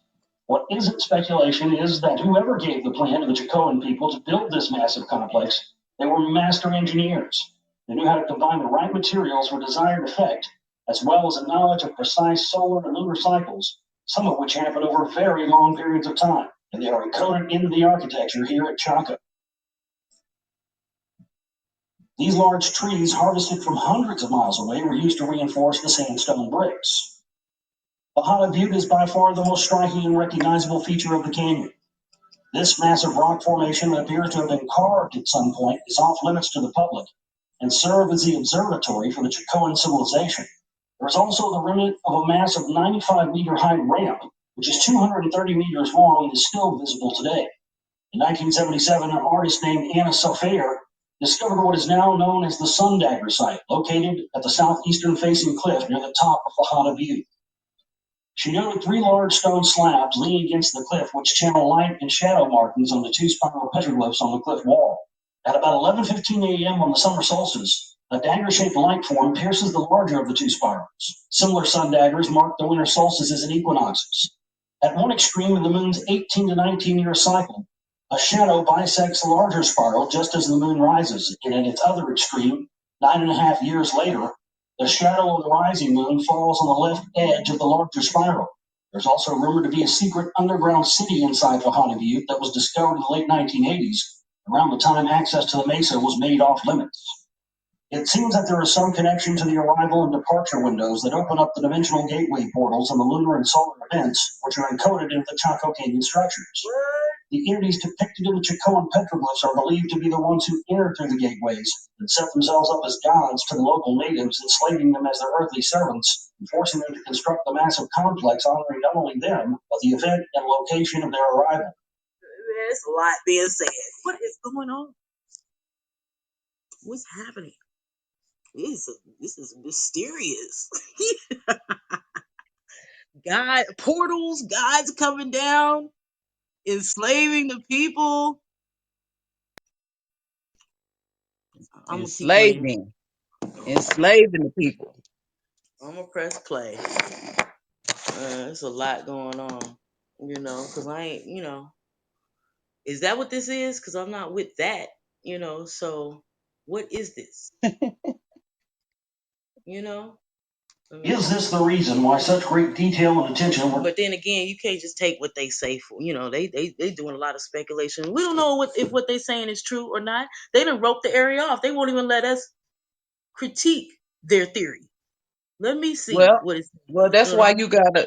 C: What isn't speculation is that whoever gave the plan to the Chacoan people to build this massive complex, they were master engineers. They knew how to combine the right materials for desired effect, as well as a knowledge of precise solar and lunar cycles, some of which happen over very long periods of time, and they are encoded into the architecture here at Chaco. These large trees, harvested from hundreds of miles away, were used to reinforce the sandstone bricks. The Hollow Butte is by far the most striking and recognizable feature of the canyon. This massive rock formation that appears to have been carved at some point is off limits to the public and served as the observatory for the Chacoan civilization. There is also the remnant of a massive 95-meter high ramp, which is 230 meters long and is still visible today. In 1977, an artist named Anna Sofaer discovered what is now known as the Sun Dagger site, located at the southeastern facing cliff near the top of the Hana Butte. She noted three large stone slabs leaning against the cliff, which channel light and shadow markings on the two spiral petroglyphs on the cliff wall. At about 11:15 a.m. on the summer solstice, a dagger-shaped light form pierces the larger of the two spirals. Similar sun daggers mark the winter solstices and equinoxes. At one extreme of the moon's 18 to 19-year cycle, a shadow bisects the larger spiral just as the moon rises, and at its other extreme, 9.5 years later, the shadow of the rising moon falls on the left edge of the larger spiral. There's also rumored to be a secret underground city inside Vahana Butte that was discovered in the late 1980s, around the time access to the mesa was made off limits. It seems that there is some connection to the arrival and departure windows that open up the dimensional gateway portals on the lunar and solar events, which are encoded into the Chaco Canyon structures. The entities depicted in the Chacoan petroglyphs are believed to be the ones who entered through the gateways and set themselves up as gods to the local natives, enslaving them as their earthly servants and forcing them to construct the massive complex honoring not only them, but the event and location of their arrival.
A: There's a lot being said. What is going on? What's happening? This is mysterious. God portals, God's coming down, enslaving the people. I'm gonna keep playing.
B: enslaving the people.
A: I'm gonna press play. There's a lot going on, because I ain't, is that what this is? Because I'm not with that, So, what is this? You know. Let me
C: Is
A: see.
C: this the reason why such great detail and attention were
A: But then again, you can't just take what they say for. They doing a lot of speculation. We don't know if what they saying is true or not. They done wrote the area off. They won't even let us critique their theory. Let me see
B: Well,
A: what it's.
B: well,
A: Uh,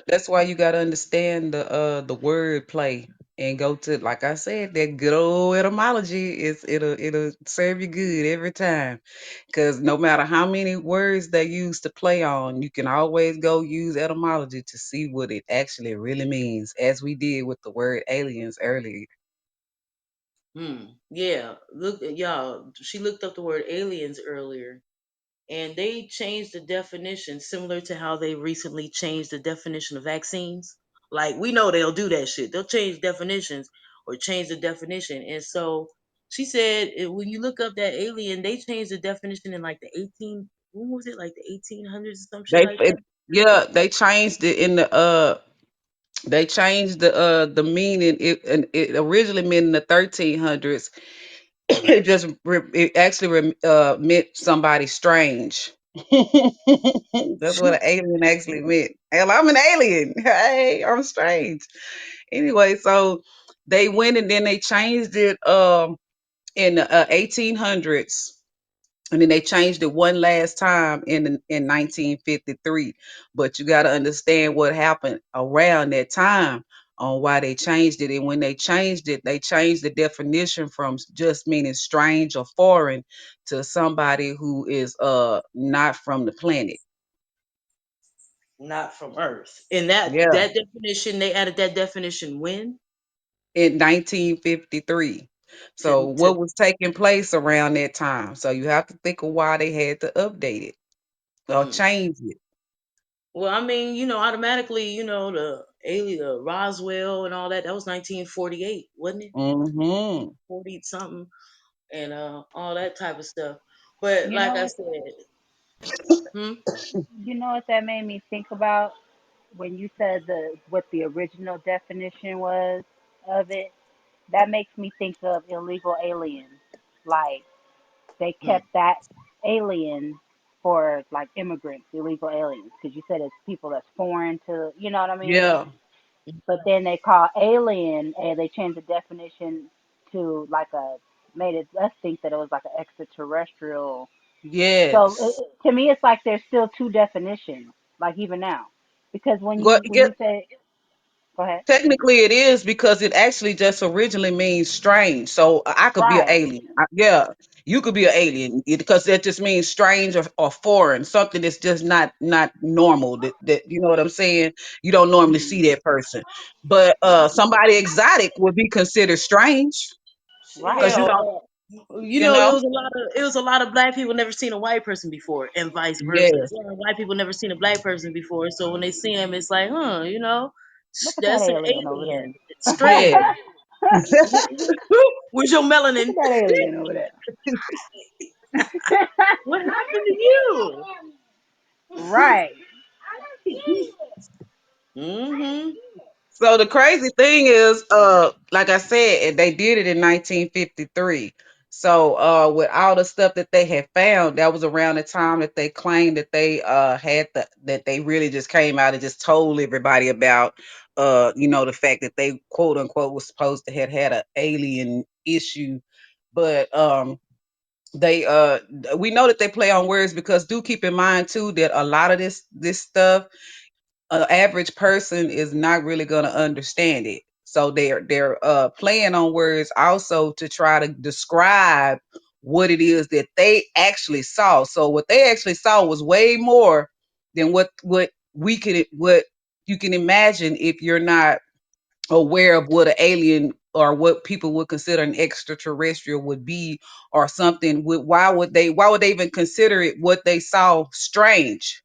B: that's why you gotta understand the word play and go to, like I said, that good old etymology is it'll serve you good every time. Because no matter how many words they use to play on, you can always go use etymology to see what it actually really means, as we did with the word aliens earlier.
A: yeah. Look, y'all. She looked up the word aliens earlier, and they changed the definition similar to how they recently changed the definition of vaccines. Like we know they'll do that shit. They'll change definitions or change the definition. And so she said when you look up that alien, they changed the definition in like the 18 when was it like the 1800s or some shit
B: They
A: like that?
B: yeah, they changed it in the they changed the meaning. It originally meant in the 1300s. It just it actually meant somebody strange. That's what an alien actually meant. Hell, I'm an alien. Hey, I'm strange. Anyway, so they went and then they changed it in the 1800s, and then they changed it one last time in 1953. But you got to understand what happened around that time on why they changed it. And when they changed it, they changed the definition from just meaning strange or foreign to somebody who is not from the planet.
A: Not from Earth. And that
B: Yeah,
A: that definition, they added that definition when?
B: in 1953. So
A: To
B: what was taking place around that time? So you have to think of why they had to update it or
A: mm.
B: change it.
A: Well, I mean, automatically, the alien, Roswell and all that. That was 1948, wasn't it?
B: Hmm.
A: 40 something, and all that type of stuff. But
F: You
A: like
F: know
A: I
F: what?
A: said, hmm,
F: You know what that made me think about when you said the what the original definition was of it. That makes me think of illegal aliens. Like they
A: hmm,
F: kept that alien for like immigrants, illegal aliens, because you said it's people that's foreign to, you know what I mean?
B: Yeah.
F: But then they call alien, and they changed the definition to like a made it us think that it was like an extraterrestrial. So
B: Yes.
F: to me, it's like there's still two definitions, like even now, because
B: Well,
F: when you say, go ahead,
B: technically it is because it actually just originally means strange. So I could be an
F: right,
B: alien. Yeah, you could be an alien because that just means strange or foreign, something that's just not normal. That you know what I'm saying. You don't normally
A: hmm.
B: see that person, but somebody exotic would be considered strange
F: right,
B: because you don't.
A: Hell,
B: You know.
A: it was a lot of black people never seen a white person before, and vice versa.
B: Yeah.
A: It's a lot of white people never seen a black person before, so when they see him, it's like,
F: look at that
A: that's an
F: alien over
A: alien.
F: there.
A: It's
B: Yeah.
A: strange. Where's your
F: Look
A: melanin?
F: at that alien over there.
A: What happened to you?
F: Right.
A: Mm-hmm.
B: So the crazy thing is, like I said, they did it in 1953. So, with all the stuff that they had found, that was around the time that they claimed that they had that they really just came out and just told everybody about, the fact that they quote unquote was supposed to have had an alien issue, but they we know that they play on words because do keep in mind too that a lot of this stuff an average person is not really going to understand it. So they're playing on words also to try to describe what it is that they actually saw. So what they actually saw was way more than what you can imagine if you're not aware of what an alien or what people would consider an extraterrestrial would be or something. Why would they even consider it what they saw strange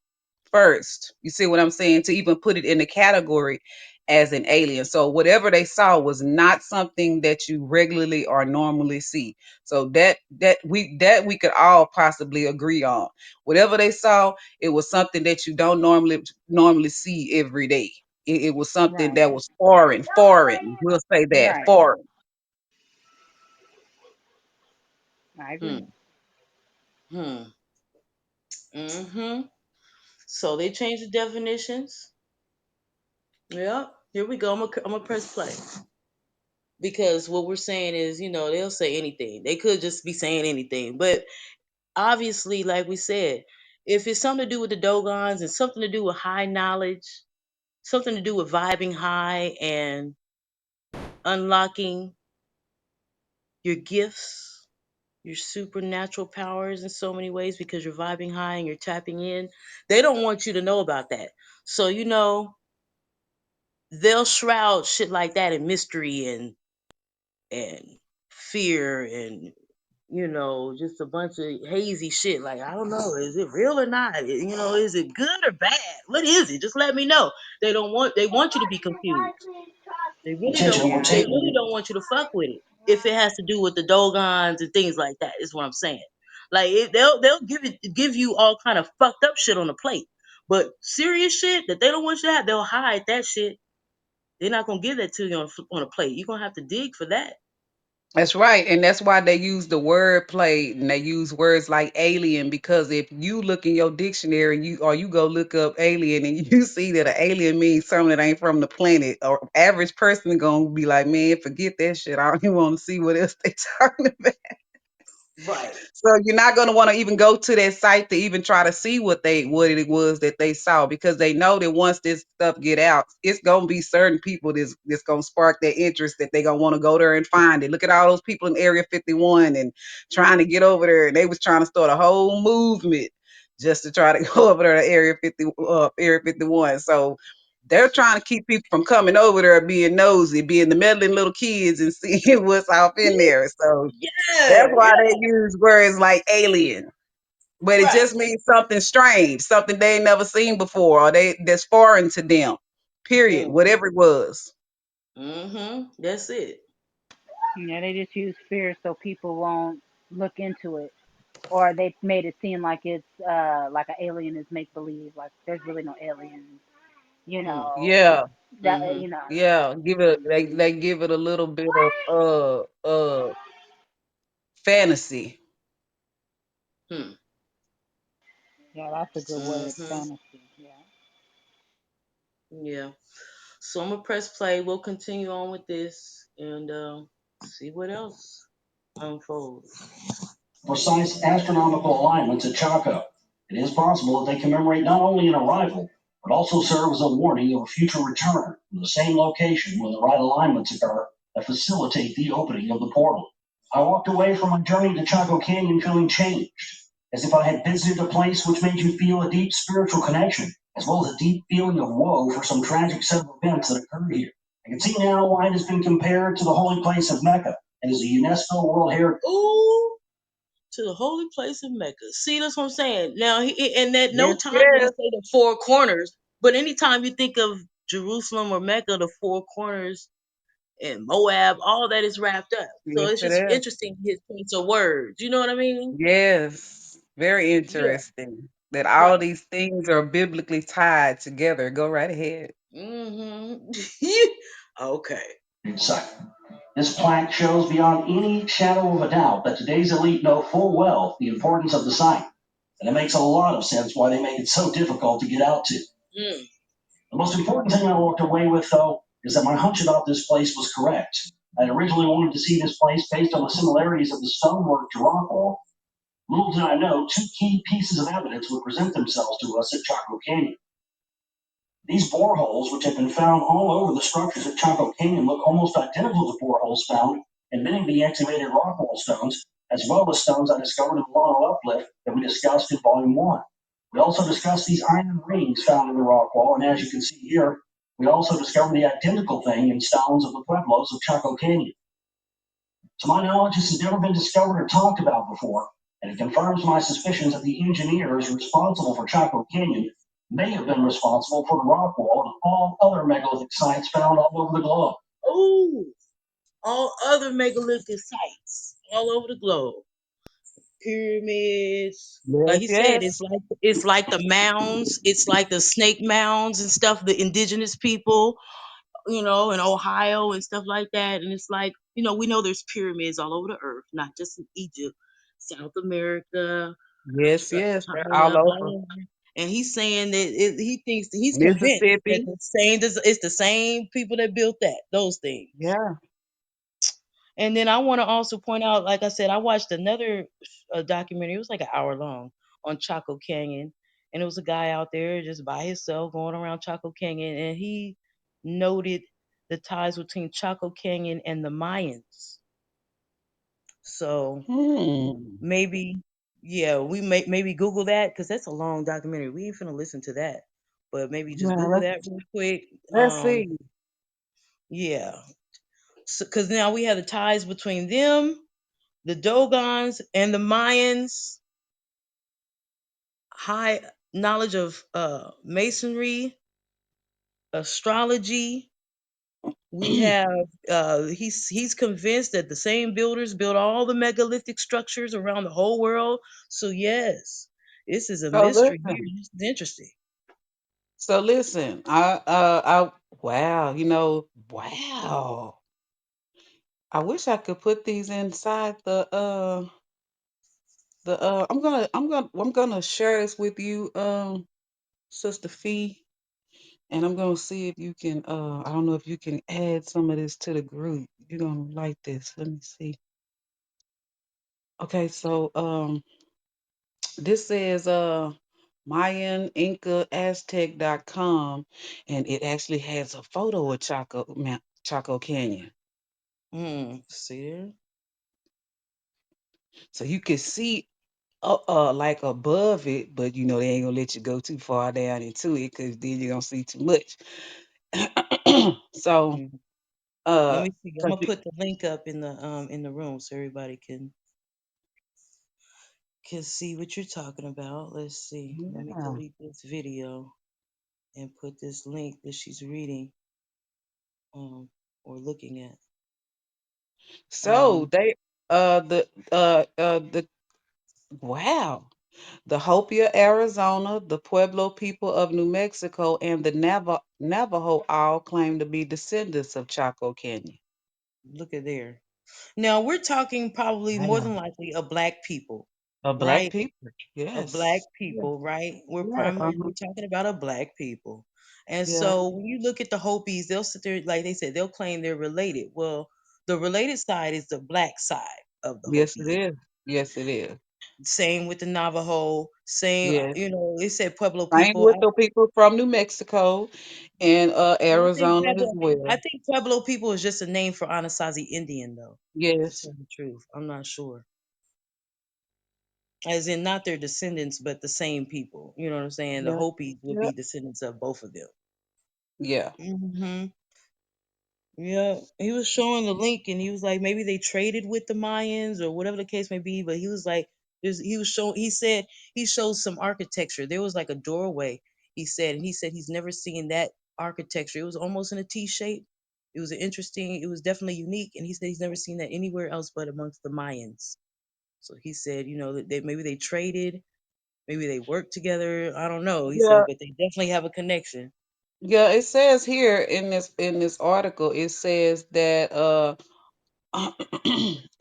B: first? You see what I'm saying? To even put it in the category as an alien. So whatever they saw was not something that you regularly or normally see. So that we could all possibly agree on. Whatever they saw, it was something that you don't normally see every day. It was something
F: Right.
B: that was foreign. We'll say that
F: Right.
B: foreign.
F: I agree.
A: Hmm. Hmm. Mm-hmm. So they changed the definitions. Yep. Here we go. I'm gonna press play because what we're saying is, they'll say anything. They could just be saying anything, but obviously, like we said, if it's something to do with the Dogons and something to do with high knowledge, something to do with vibing high and unlocking your gifts, your supernatural powers in so many ways because you're vibing high and you're tapping in, they don't want you to know about that. So, they'll shroud shit like that in mystery and fear and just a bunch of hazy shit. Like, I don't know, is it real or not? Is it good or bad? What is it? Just let me know. They want you to be confused. They really don't
C: Attention, we're
F: Yeah.
A: they
C: taking
A: really don't want you to fuck with it. If it has to do with the Dogons and things like that, is what I'm saying. Like they'll give you all kind of fucked up shit on the plate. But serious shit that they don't want you to have, they'll hide that shit. They're not gonna give that to you on a plate. You're gonna have to dig for that.
B: That's right. And that's why they use the word play and they use words like alien because if you look in your dictionary you go look up alien and you see that an alien means something that ain't from the planet, or average person gonna be like, man, forget that shit. I don't even want to see what else they talking about.
A: Right.
B: So you're not going to want to even go to that site to even try to see what it was that they saw because they know that once this stuff get out, it's going to be certain people that's going to spark their interest that they going to want to go there and find it. Look at all those people in Area 51 and trying to get over there, and they was trying to start a whole movement just to try to go over there to Area 51. So they're trying to keep people from coming over there being nosy, being the meddling little kids and seeing what's off in there. So
A: Yeah,
B: that's why they use words like alien. But it
A: right.
B: just means something strange, something they ain't never seen before, or that's foreign to them. Period.
A: Mm.
B: Whatever it was.
A: Mm-hmm. That's it.
F: Yeah, they just use fear so people won't look into it. Or they made it seem like it's like an alien is make believe, like there's really no aliens, you
A: Mm.
F: know.
B: Yeah.
F: That
A: Mm-hmm.
B: Yeah. They give it a little bit of fantasy.
A: Hmm.
F: Yeah, that's a good word,
A: Mm-hmm.
F: fantasy. Yeah.
A: Yeah. So I'm gonna press play. We'll continue on with this and see what else unfolds.
C: precise astronomical alignments at Chaco. It is possible that they commemorate not only an arrival, but also serve as a warning of a future return to the same location when the right alignments occur that facilitate the opening of the portal. I walked away from my journey to Chaco Canyon feeling changed, as if I had visited a place which made you feel a deep spiritual connection, as well as a deep feeling of woe for some tragic set of events that occurred here. I can see now why it has been compared to the holy place of Mecca and is a UNESCO World Heritage.
A: Ooh, to the holy place of Mecca. See, that's what I'm saying. Now, and at no
B: Yes,
A: time did he
B: yes.
A: say the four corners, but anytime you think of Jerusalem or Mecca, the four corners and Moab, all that is wrapped up. So
B: Yes,
A: it's
B: it
A: just
B: is.
A: interesting his points of words. You know what I mean?
B: Yes. Very
A: Yeah.
B: interesting that all of
A: Right.
B: these things are biblically tied together. Go right ahead.
A: Mm-hmm. Okay.
C: Inside. This plaque shows beyond any shadow of a doubt that today's elite know full well the importance of the site, and it makes a lot of sense why they make it so difficult to get out to.
A: Mm.
C: The most important thing I walked away with, though, is that my hunch about this place was correct. I originally wanted to see this place based on the similarities of the stonework to Rockwall. Little did I know, two key pieces of evidence would present themselves to us at Chaco Canyon. These boreholes, which have been found all over the structures at Chaco Canyon, look almost identical to boreholes found in many of the excavated Rockwall stones, as well as stones I discovered in the Mono Uplift that we discussed in Volume 1. We also discussed these iron rings found in the rock wall, and as you can see here, we also discovered the identical thing in stones of the Pueblos of Chaco Canyon. To my knowledge, this has never been discovered or talked about before, and it confirms my suspicions that the engineers responsible for Chaco Canyon may have been responsible for the rock wall and all other megalithic sites found all over the globe.
A: Oh, all other megalithic sites all over the globe. Pyramids. Like
B: Yes,
A: he said,
B: yes.
A: it's like the mounds, it's like the snake mounds and stuff, the indigenous people, in Ohio and stuff like that. And it's like, we know there's pyramids all over the earth, not just in Egypt, South America,
B: Yes, yes. They're all
A: China, blah,
B: over
A: blah, blah. And he's saying that he thinks he's convinced that
B: Mississippi.
A: it's the same people that built those things.
B: Yeah.
A: And then I want to also point out, like I said, I watched another documentary. It was like an hour long on Chaco Canyon, and it was a guy out there just by himself going around Chaco Canyon, and he noted the ties between Chaco Canyon and the Mayans. So
B: Hmm.
A: maybe, yeah, we may maybe Google that because that's a long documentary. We ain't finna listen to that, but maybe just
B: Yeah,
A: Google that real quick.
B: let's see.
A: Yeah, because now we have the ties between them, the Dogons, and the Mayans. High knowledge of masonry, astrology. We have he's convinced that the same builders built all the megalithic structures around the whole world. So yes, this is a
B: So
A: mystery here.
B: listen.
A: This is interesting.
B: So listen. Wow, wow. I wish I could put these inside I'm gonna share this with you, Sister Fee, and I'm gonna see if you can I don't know if you can add some of this to the group. You're gonna like this. Let me see. Okay, so this says Mayan Inca Aztec.com, and it actually has a photo of Chaco Canyon.
A: See there?
B: So you can see like above it, but they ain't gonna let you go too far down into it because then you're gonna see too much. So
A: Mhm. Let
B: uh
A: me see. I'm
B: 'cause
A: gonna put the link up in the room so everybody can see what you're talking about. Let's see. Let me
B: yeah.
A: delete this video and put this link that she's reading or looking at.
B: So
A: Um,
B: they the wow. The Hopi, Arizona, the Pueblo people of New Mexico, and the Navajo all claim to be descendants of Chaco Canyon.
A: Look at there. Now we're talking probably more
B: Wow.
A: than likely of black people,
B: Of black
A: right?
B: people.
A: Of black
B: Yes. Yes.
A: people, right?
B: Yes.
A: We're talking about a black people. And
B: Yeah.
A: so when you look at the Hopis, they'll sit there, like they said, they'll claim they're related. Well, the related side is the black side of the
B: Yes, it
A: Hopi.
B: is. Yes, it is.
A: Same with the Navajo. Same,
B: Yes.
A: they said Pueblo
B: Same
A: people.
B: with the people from New Mexico and
A: I think
B: Arizona as
A: I
B: well.
A: think Pueblo people is just a name for Anasazi Indian, though. To
B: Yes.
A: tell the truth, I'm not sure. As in, not their descendants, but the same people. You know what I'm saying? The
B: Yeah.
A: Hopis would
B: Yeah.
A: be descendants of both of them.
B: Yeah.
A: Hmm. Yeah, he was showing the link, and he was like, maybe they traded with the Mayans or whatever the case may be. But he was like, he was showing. He said he showed some architecture. There was like a doorway. He said he's never seen that architecture. It was almost in a T shape. It was interesting. It was definitely unique, and he said he's never seen that anywhere else but amongst the Mayans. So he said, that maybe they traded, maybe they worked together. I don't know. He said,
B: Yeah.
A: but they definitely have a connection.
B: Yeah, it says here in this article, it says that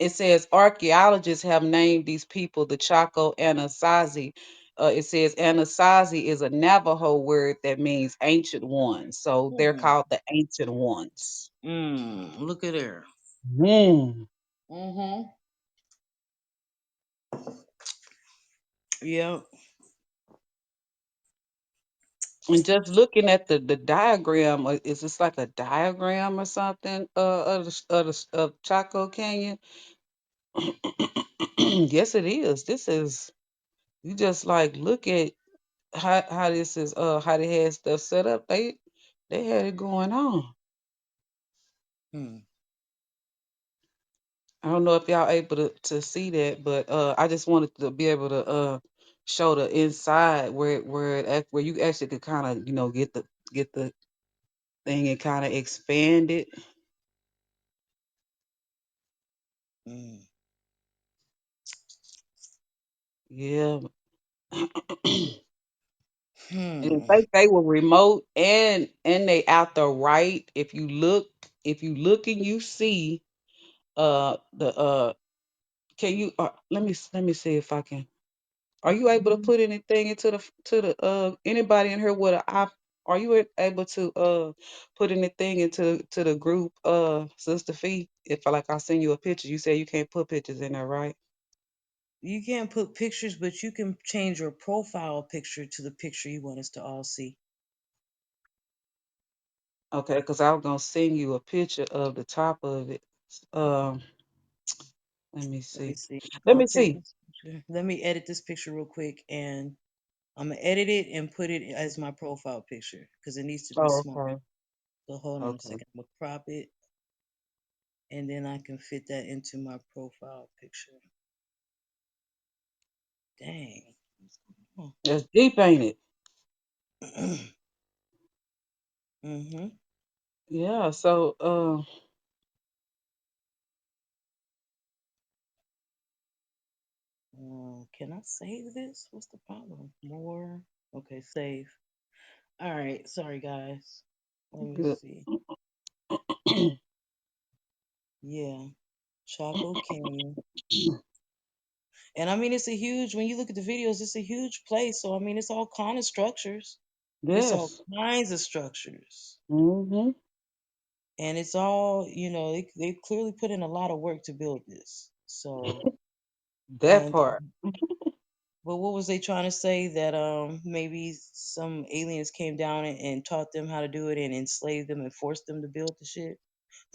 B: it says archaeologists have named these people the Chaco Anasazi. It says Anasazi is a Navajo word that means ancient ones. So they're
A: Hmm.
B: called the ancient ones.
A: Look at there.
B: Hmm.
A: Mm-hmm. Yep.
B: And just looking at the diagram, is this like a diagram or something of Chaco Canyon? Yes, it is. This is you just like look at how this is how they had stuff set up. They had it going on.
A: Hmm.
B: I don't know if y'all able to see that, but I just wanted to be able to show the inside where you actually could kind of get the thing and kind of expand it.
A: Hmm.
B: Yeah. And
A: Hmm.
B: they were remote and they out the right. If you look and you see the can you let me see if I can. Are you able to put anything into the anybody in here with a are you able to put anything into to the group Sister Fee? If like I send you a picture, you say you can't put pictures in there, right?
A: You can't put pictures, but you can change your profile picture to the picture you want us to all see.
B: Okay, because I was gonna send you a picture of the top of it. Um, let me
A: Let me
B: see.
A: see.
B: Let
A: I'll
B: me
A: take
B: see.
A: this picture. Let me edit this picture real quick, and I'm gonna edit it and put it as my profile picture because it needs to be
B: Oh,
A: small.
B: okay.
A: So hold on a
B: Okay.
A: second. I'm gonna crop it, and then I can fit that into my profile picture. Dang. Huh.
B: That's deep, ain't it?
A: Mm-hmm.
B: Yeah. So,
A: Can I save this? What's the problem? More. Okay, save. All right. Sorry, guys. Let me
B: good.
A: see. Yeah, Chaco Canyon. And I mean, it's a huge. When you look at the videos, it's a huge place. So I mean, it's all kind of structures. It's all
B: Yes.
A: kinds of structures,
B: Mm-hmm.
A: and it's all they clearly put in a lot of work to build this. So
B: That
A: and
B: part.
A: but what was they trying to say that maybe some aliens came down and taught them how to do it and enslaved them and forced them to build the shit,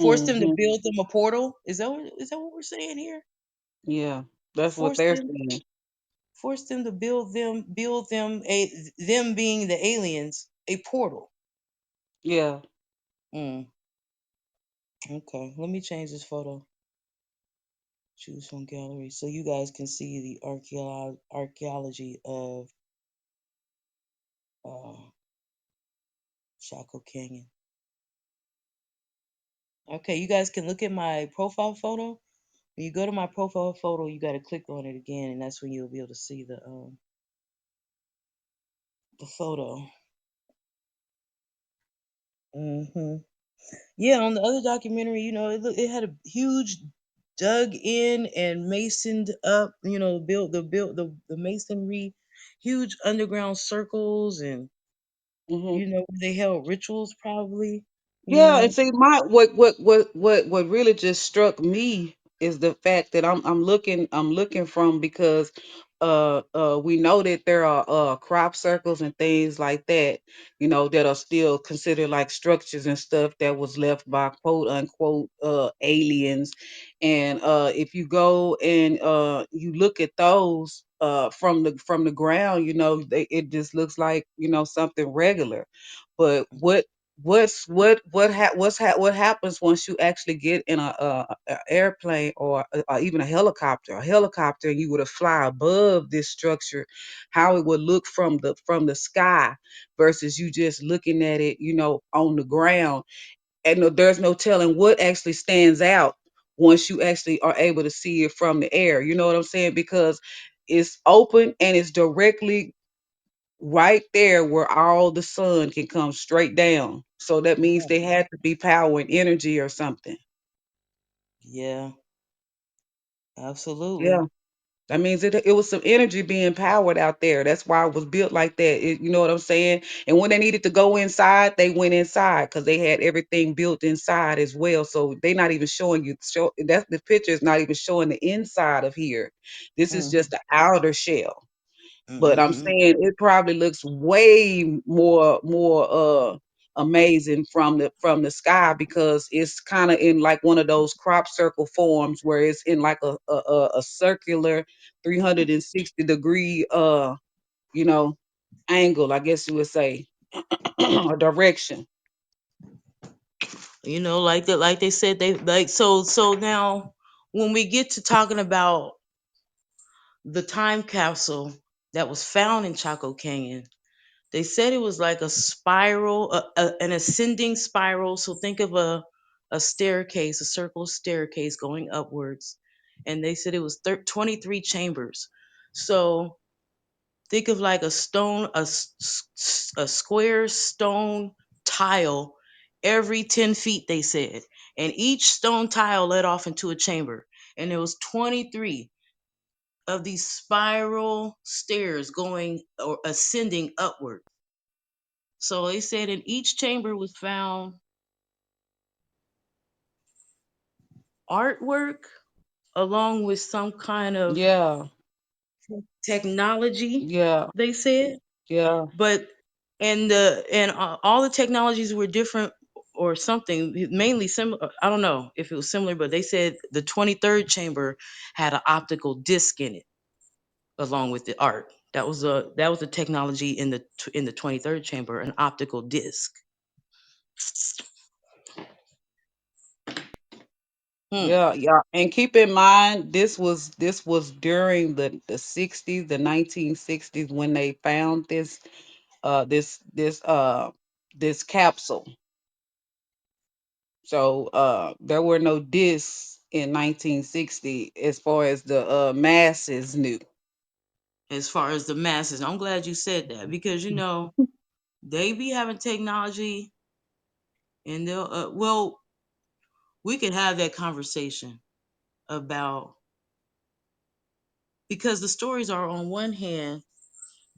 A: forced them to
B: Mm-hmm.
A: build them a portal? Is that what we're saying here?
B: Yeah. That's what
A: Forced
B: they're
A: them
B: saying.
A: forced them to build them a them being the aliens a portal.
B: Yeah.
A: Mm, okay, let me change this photo. Choose from gallery so you guys can see the archaeology of uh, Chaco Canyon. Okay, you guys can look at my profile photo. When you go to my profile photo, you got to click on it again, and that's when you'll be able to see the photo. Hmm. Yeah, on the other documentary, it had a huge dug in and masoned up, built the masonry, huge underground circles, and
B: Mm-hmm.
A: they held rituals probably, you
B: Yeah, and
A: know.
B: see, my what really just struck me is the fact that I'm looking from because we know that there are crop circles and things like that, that are still considered like structures and stuff that was left by quote unquote aliens. And if you go and you look at those from the ground, it just looks like, something regular. But what happens once you actually get in a airplane or even a helicopter and you were to fly above this structure, how it would look from the sky versus you just looking at it, on the ground. And there's no telling what actually stands out once you actually are able to see it from the air, you know what I'm saying? Because it's open and it's directly right there where all the sun can come straight down. So that means
A: Right.
B: they had to be power and energy or something.
A: Yeah,
B: Yeah.
A: absolutely.
B: That means it was some energy being powered out there. That's why it was built like that. You know what I'm saying? And when they needed to go inside, they went inside because they had everything built inside as well. So they're not even showing you that the picture is not even showing the inside of here. This is just
A: Mm-hmm.
B: the outer shell. But I'm
A: Mm-hmm.
B: saying it probably looks way more amazing from the sky because it's kind of in like one of those crop circle forms where it's in like a circular 360 degree you know angle, I guess you would say, or direction.
A: Like they said, they like so now when we get to talking about the time capsule that was found in Chaco Canyon, they said it was like a spiral, an ascending spiral. So think of a staircase, a circle staircase going upwards. And they said it was 23 chambers. So think of like a stone, a square stone tile every 10 feet, they said. And each stone tile led off into a chamber. And there was 23 of these spiral stairs going or ascending upward. So they said in each chamber was found artwork along with some kind of
B: Yeah,
A: technology,
B: yeah,
A: they said.
B: yeah,
A: But all the technologies were different or something, mainly similar. I don't know if it was similar, but they said the 23rd chamber had an optical disc in it along with the art. That was a technology in the 23rd chamber, an optical disc. Hmm.
B: yeah, yeah. And keep in mind, this was during the 60s, the 1960s, when they found this capsule. So there were no discs in 1960 as far as the masses knew.
A: As far as the masses, I'm glad you said that because they be having technology and they'll well, we could have that conversation about, because the stories are, on one hand,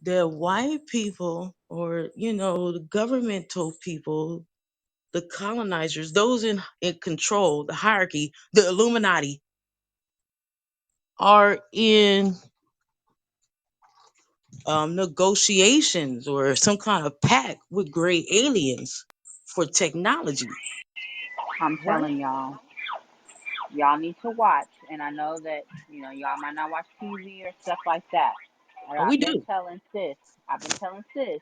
A: the white people, or the governmental people, the colonizers, those in control, the hierarchy, the Illuminati, are in negotiations or some kind of pact with gray aliens for technology,
F: I'm
A: right?
F: telling y'all, y'all need to watch. And I know that y'all might not watch TV or stuff like that. But
A: Oh, we do.
F: I've been telling sis,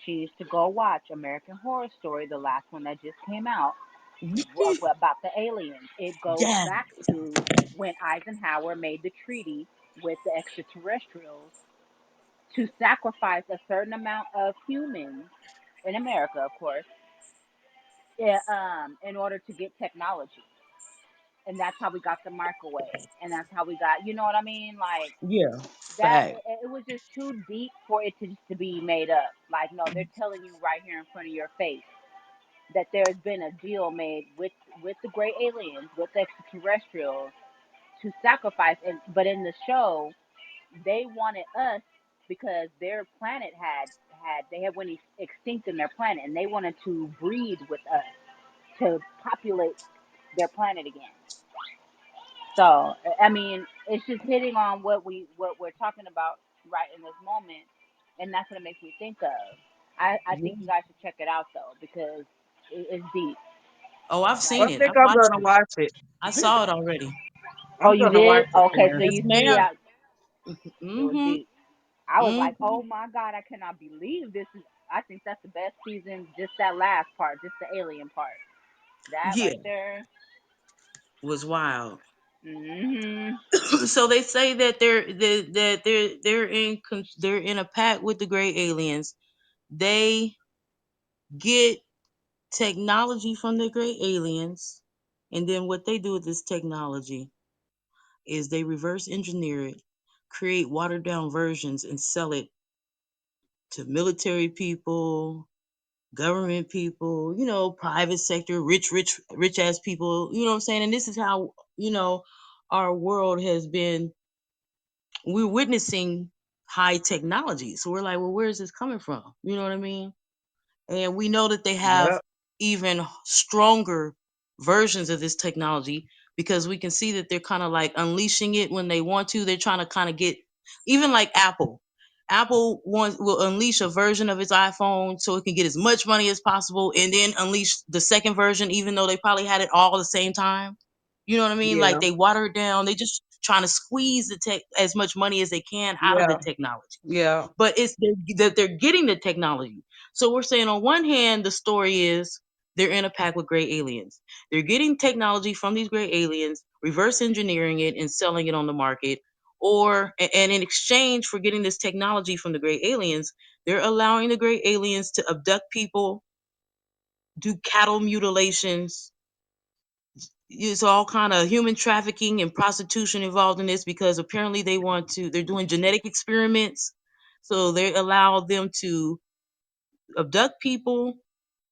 F: she needs to go watch American Horror Story, the last one that just came out, about the aliens. It goes
A: Yeah.
F: back to when Eisenhower made the treaty with the extraterrestrials to sacrifice a certain amount of humans in America, of course, in order to get technology. And that's how we got the microwave, and that's how we got, you know what I mean? Like
A: Yeah.
F: that,
A: Fact.
F: it was just too deep for it to just to be made up. Like, no, they're telling you right here in front of your face that there's been a deal made with the gray aliens, with the extraterrestrials, to sacrifice. And but in the show, they wanted us because their planet they had went extinct in their planet, and they wanted to breed with us to populate their planet again. So I mean, it's just hitting on what we're talking about right in this moment, and that's what it makes me think of. I think you
B: Yeah.
F: guys should check it out though because it's deep.
A: Oh, I've
F: Like,
B: I
A: seen it.
B: think
A: I've
B: I'm
A: watched
B: gonna
A: it.
B: watch it.
A: I saw it already.
F: oh,
B: I'm
F: you
B: gonna
F: did?
B: watch it
F: Okay, so
B: then.
A: Yes,
F: you see,
A: ma'am.
F: it was
A: Mm-hmm.
F: deep. I was like,
A: Mm-hmm.
F: oh my god, I cannot believe this is. I think that's the best season. Just that last part, just the alien part. That
A: Yeah,
F: right there.
A: was wild.
F: Mhm.
A: So they say that they're in a pact with the gray aliens. They get technology from the gray aliens, and then what they do with this technology is they reverse engineer it, create watered down versions, and sell it to military people, government people, private sector, rich ass people, you know what I'm saying? And this is how, our world has been, we're witnessing high technology. So we're like, well, where is this coming from? You know what I mean? And we know that they have
B: Yep.
A: even stronger versions of this technology because we can see that they're kind of like unleashing it when they want to. They're trying to kind of get, even like Apple. Apple will unleash a version of its iPhone so it can get as much money as possible, and then unleash the second version, even though they probably had it all at the same time. You know what I mean? Like
B: Yeah.
A: they water it down. They just trying to squeeze the tech as much money as they can out of the
B: Yeah.
A: technology,
B: Yeah.
A: but that they're getting the technology. So we're saying on one hand, the story is they're in a pack with gray aliens. They're getting technology from these gray aliens, reverse engineering it and selling it on the market. And in exchange for getting this technology from the gray aliens, they're allowing the gray aliens to abduct people, do cattle mutilations. It's all kind of human trafficking and prostitution involved in this because apparently they're doing genetic experiments. So they allow them to abduct people,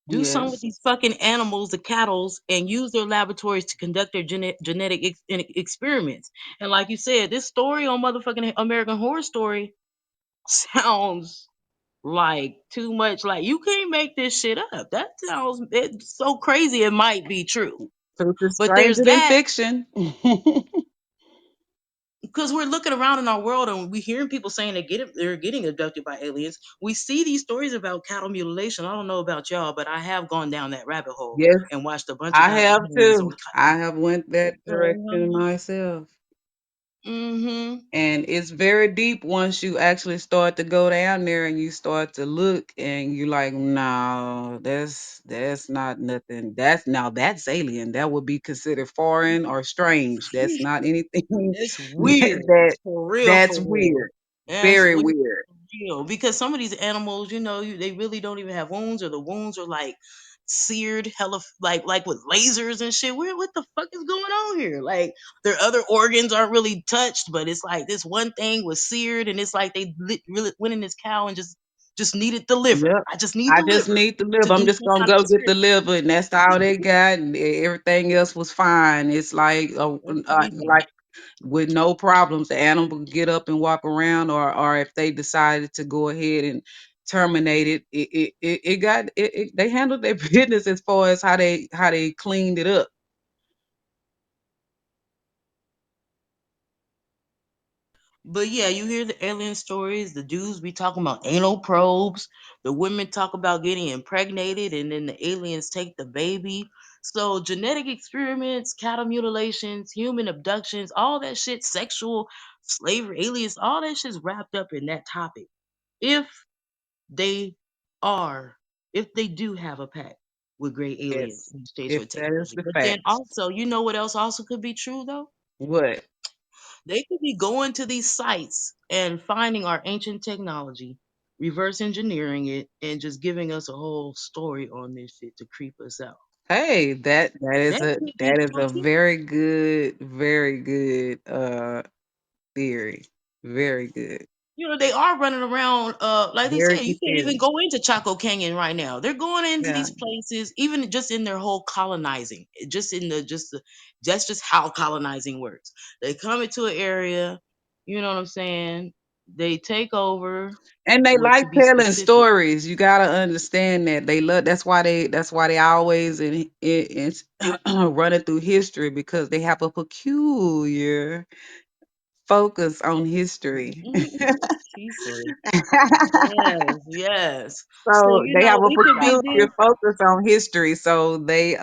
A: do something with
B: Yes.
A: these fucking animals, the cattles, and use their laboratories to conduct their genetic experiments. And like you said, this story on motherfucking American Horror Story sounds like too much. Like you can't make this shit up. That sounds it's so crazy. It might be true,
B: Truth is
A: but there's
B: stranger than
A: that
B: fiction.
A: because we're looking around in our world and we hearing people saying they're getting abducted by aliens. We see these stories about cattle mutilation. I don't know about y'all, but I have gone down that rabbit hole
B: Yes,
A: and watched a bunch of
B: I have
A: documentaries
B: too.
A: on
B: I have went that direction
A: cattle.
B: myself.
A: Mm-hmm.
B: And it's very deep once you actually start to go down there and you start to look and you like, no, that's not nothing. That's alien. That would be considered foreign or strange. That's not anything
A: It's weird.
B: that
A: For real,
B: that's
A: for real.
B: weird.
A: That's
B: Very
A: weird
B: weird.
A: for real. Because some of these animals, they really don't even have wounds, or the wounds are like seared, hella like with lasers and shit. What the fuck is going on here? Like their other organs aren't really touched, but it's like this one thing was seared, and it's like they really went in this cow and just needed the liver.
B: Yep.
A: I just need
B: I
A: the
B: just
A: liver
B: need the
A: to
B: liver. I'm
A: do
B: just
A: some
B: gonna
A: kind of
B: go get the
A: experiment.
B: liver, and that's all they got. And everything else was fine. It's like,
A: That's crazy.
B: like with no problems, the animal can get up and walk around, or if they decided to go ahead and terminate it, they handled their business as far as how they cleaned it up.
A: But yeah, you hear the alien stories. The dudes be talking about anal probes. The women talk about getting impregnated, and then the aliens take the baby. So genetic experiments, cattle mutilations, human abductions, all that shit, sexual slavery, aliens, all that shit's wrapped up in that topic. If they are, if they do have a pact with great aliens
B: Yes,
A: in exchange for
B: if that is
A: technology.
B: the
A: But then
B: fact.
A: also, you know what else also could be true though?
B: What?
A: They could be going to these sites and finding our ancient technology, reverse engineering it, and just giving us a whole story on this shit to creep us out.
B: Hey, that is
A: That
B: a
A: could be
B: that is
A: true
B: a
A: too.
B: very good theory. Very good.
A: They are running around, like they
B: Very
A: said, you
B: good
A: can't even
B: theory.
A: go into Chaco Canyon right now. They're going into
B: Yeah.
A: these places, even just in their whole colonizing, just in that's just how colonizing works. They come into an area, you know what I'm saying? They take over,
B: And they
A: well, to
B: like
A: be
B: telling
A: specific.
B: stories. You gotta understand that they love. That's why they always in running through history because they have a peculiar focus on history.
A: She said, yes, yes. So,
B: So they have a
A: it could be
B: peculiar
A: this.
B: focus on history. So they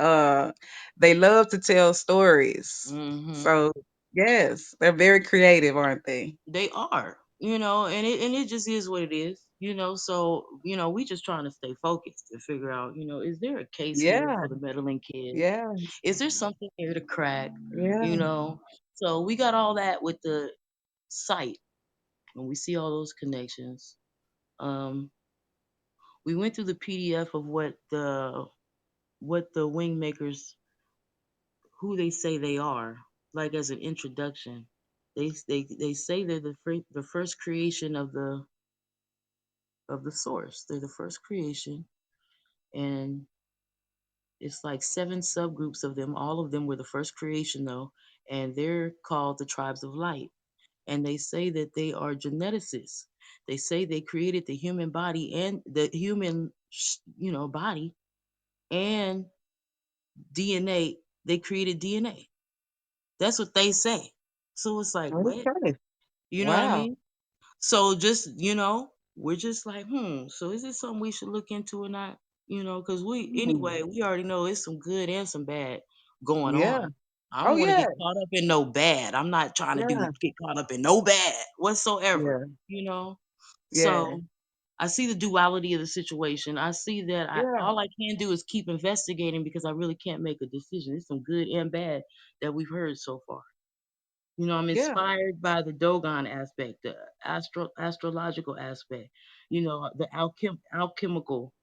B: love to tell stories.
A: Hmm.
B: So yes, they're very creative, aren't they?
A: They are, and it just is what it is, So, we just trying to stay focused and figure out, is there a case here
B: Yeah,
A: for the meddling kids?
B: yeah,
A: Is there something here to crack?
B: yeah.
A: You know, so we got all that with the site, and we see all those connections. Um, we went through the PDF of what the Wingmakers, who they say they are, like as an introduction. They say they're the first creation of of the source. They're the first creation, and it's like seven subgroups of them. All of them were the first creation, though, and they're called the tribes of light. And they say that they are geneticists. They say they created the human body and the human, body and DNA. They created DNA. That's what they say. So it's like, what?
B: Okay.
A: You know what I
B: Wow.
A: mean? So just, we're just like, so is this something we should look into or not? Because
B: Hmm.
A: anyway, we already know it's some good and some bad going
B: Yeah.
A: on. I
B: Oh
A: don't want to
B: yeah.
A: get caught up in no bad. I'm not trying to
B: Yeah.
A: get caught up in no bad whatsoever,
B: Yeah.
A: you know?
B: Yeah.
A: So I see the duality of the situation. I see that
B: Yeah.
A: all I can do is keep investigating because I really can't make a decision. It's some good and bad that we've heard so far. I'm
B: Yeah.
A: inspired by the Dogon aspect, the astrological aspect, the alchemical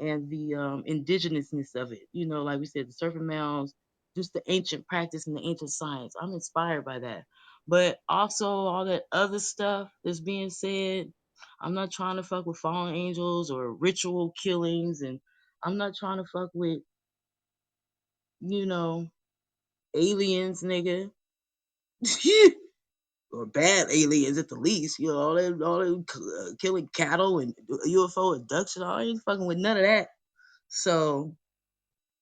A: and the indigenousness of it. Like we said, the serpent mounds, just the ancient practice and the ancient science. I'm inspired by that. But also all that other stuff that's being said, I'm not trying to fuck with fallen angels or ritual killings, and I'm not trying to fuck with, you know, aliens, nigga. Or bad aliens at the least. All that killing cattle and UFO abduction. I ain't fucking with none of that. So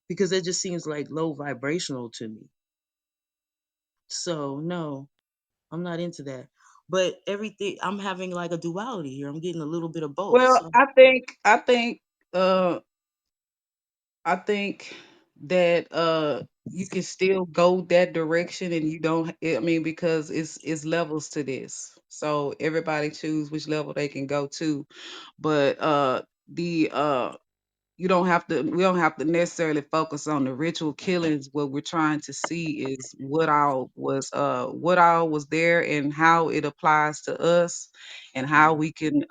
A: because it just seems like low vibrational to me. So no, I'm not into that. But everything I'm having like a duality here. I'm getting a little bit of both.
B: Well,
A: So
B: uh I think that you can still go that direction and you don't I mean because it's levels to this. So everybody choose which level they can go to. But the you don't have to we don't have to necessarily focus on the ritual killings. What we're trying to see is what all was there and how it applies to us and how we can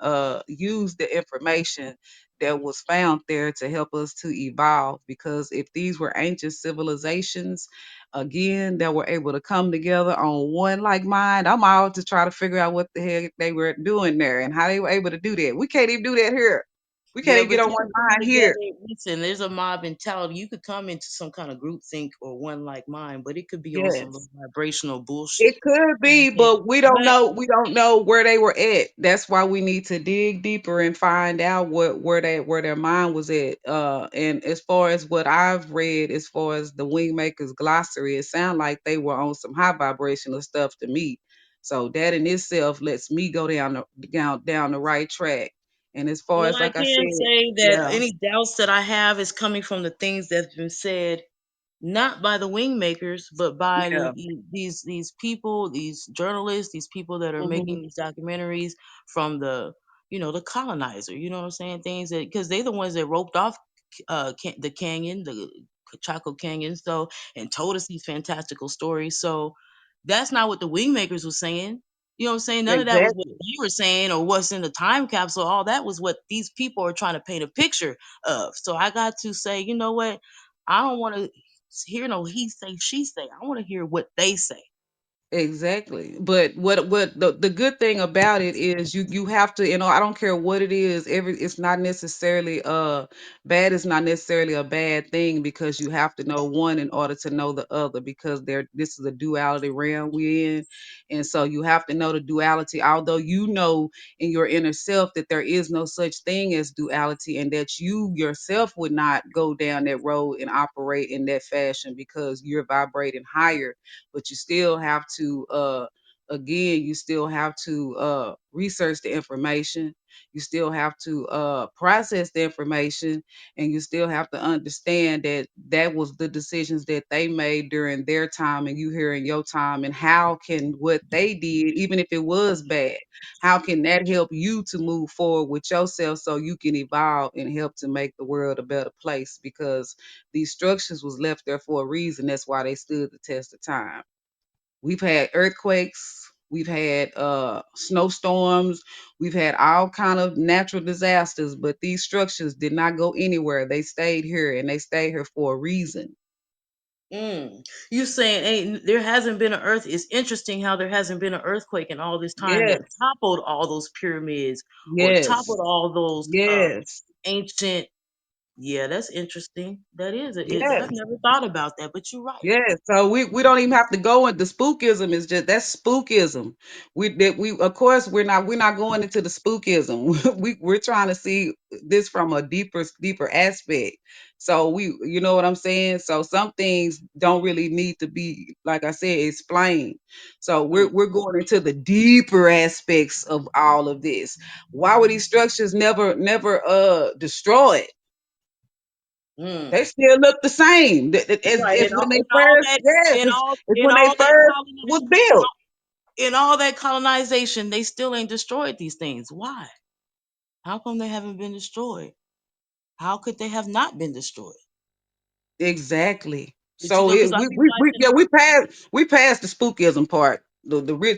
B: use the information that was found there to help us to evolve, because if these were ancient civilizations again that were able to come together on one like mind, I'm out to try to figure out what the heck they were doing there and how they were able to do that. We can't even do that here. We can't
A: yeah,
B: even get
A: but
B: on
A: you
B: one
A: can come
B: mind here.
A: together. Listen, there's a mob mentality. You could come into some kind of group think or one like mine, but it could be on some low
B: Yes.
A: vibrational bullshit.
B: It could
A: You know what
B: be,
A: I'm saying?
B: but
A: But
B: we don't know where they were at. That's why we need to dig deeper and find out where their mind was at. And as far as what I've read, as far as the Wingmakers glossary, it sounded like they were on some high vibrational stuff to me. So that in itself lets me go down the right track. And as far
A: well,
B: as
A: I
B: like I
A: can
B: said,
A: say that
B: yeah,
A: any doubts that I have is coming from the things that's been said not by the wingmakers, but by
B: yeah,
A: these people, these journalists, these people that are
B: hmm,
A: making these documentaries from the colonizer. You know what I'm saying? Things that because they're the ones that roped off the canyon, the Chaco Canyon, so and told us these fantastical stories. So that's not what the wingmakers was saying. You know what I'm saying? None of that was what
B: exactly,
A: they were saying or what's in the time capsule. All that was what these people are trying to paint a picture of. So I got to say, you know what? I don't want to hear no he say, she say. I want to hear what they say.
B: exactly. But what the good thing about it is you have to, I don't care what it is, it's not necessarily bad is not necessarily a bad thing, because you have to know one in order to know the other, because this is a duality realm we're in. And so you have to know the duality, although you know in your inner self that there is no such thing as duality, and that you yourself would not go down that road and operate in that fashion because you're vibrating higher. But you still have to again, you still have to research the information, you still have to process the information, and you still have to understand that that was the decisions that they made during their time and you here in your time, and how can what they did, even if it was bad, how can that help you to move forward with yourself so you can evolve and help to make the world a better place, because these structures was left there for a reason. That's why they stood the test of time. We've had earthquakes, we've had snowstorms, we've had all kind of natural disasters, but these structures did not go anywhere. They stayed here, and they stayed here for a reason.
A: Mm. You saying ain't there hasn't been an earth? It's interesting how there hasn't been an earthquake in all this time that
B: Yes.
A: toppled all those pyramids or
B: Yes.
A: toppled all those
B: Yes.
A: ancient. Yeah, that's interesting. That is it. I've
B: Yes.
A: never thought about that, but you're right.
B: Yeah, so we don't even have to go into spookism. It's just that's spookism. We of course we're not going into the spookism. We're trying to see this from a deeper aspect. So we you know what I'm saying? So some things don't really need to be, like I said, explained. So
A: Mm,
B: we're going into the deeper aspects of all of this. Why were these structures never destroyed? They
A: mm.
B: still look the same
A: Right,
B: as when they
A: and all
B: first,
A: that,
B: yes,
A: and all,
B: it's
A: and
B: when they
A: all that
B: first was
A: colonization,
B: built.
A: in all that colonization, they still ain't destroyed these things. Why? How come they haven't been destroyed? How could they have not been destroyed?
B: Exactly.
A: But you
B: So
A: know, because
B: it,
A: I be
B: we
A: watching.
B: yeah we passed the spookism part.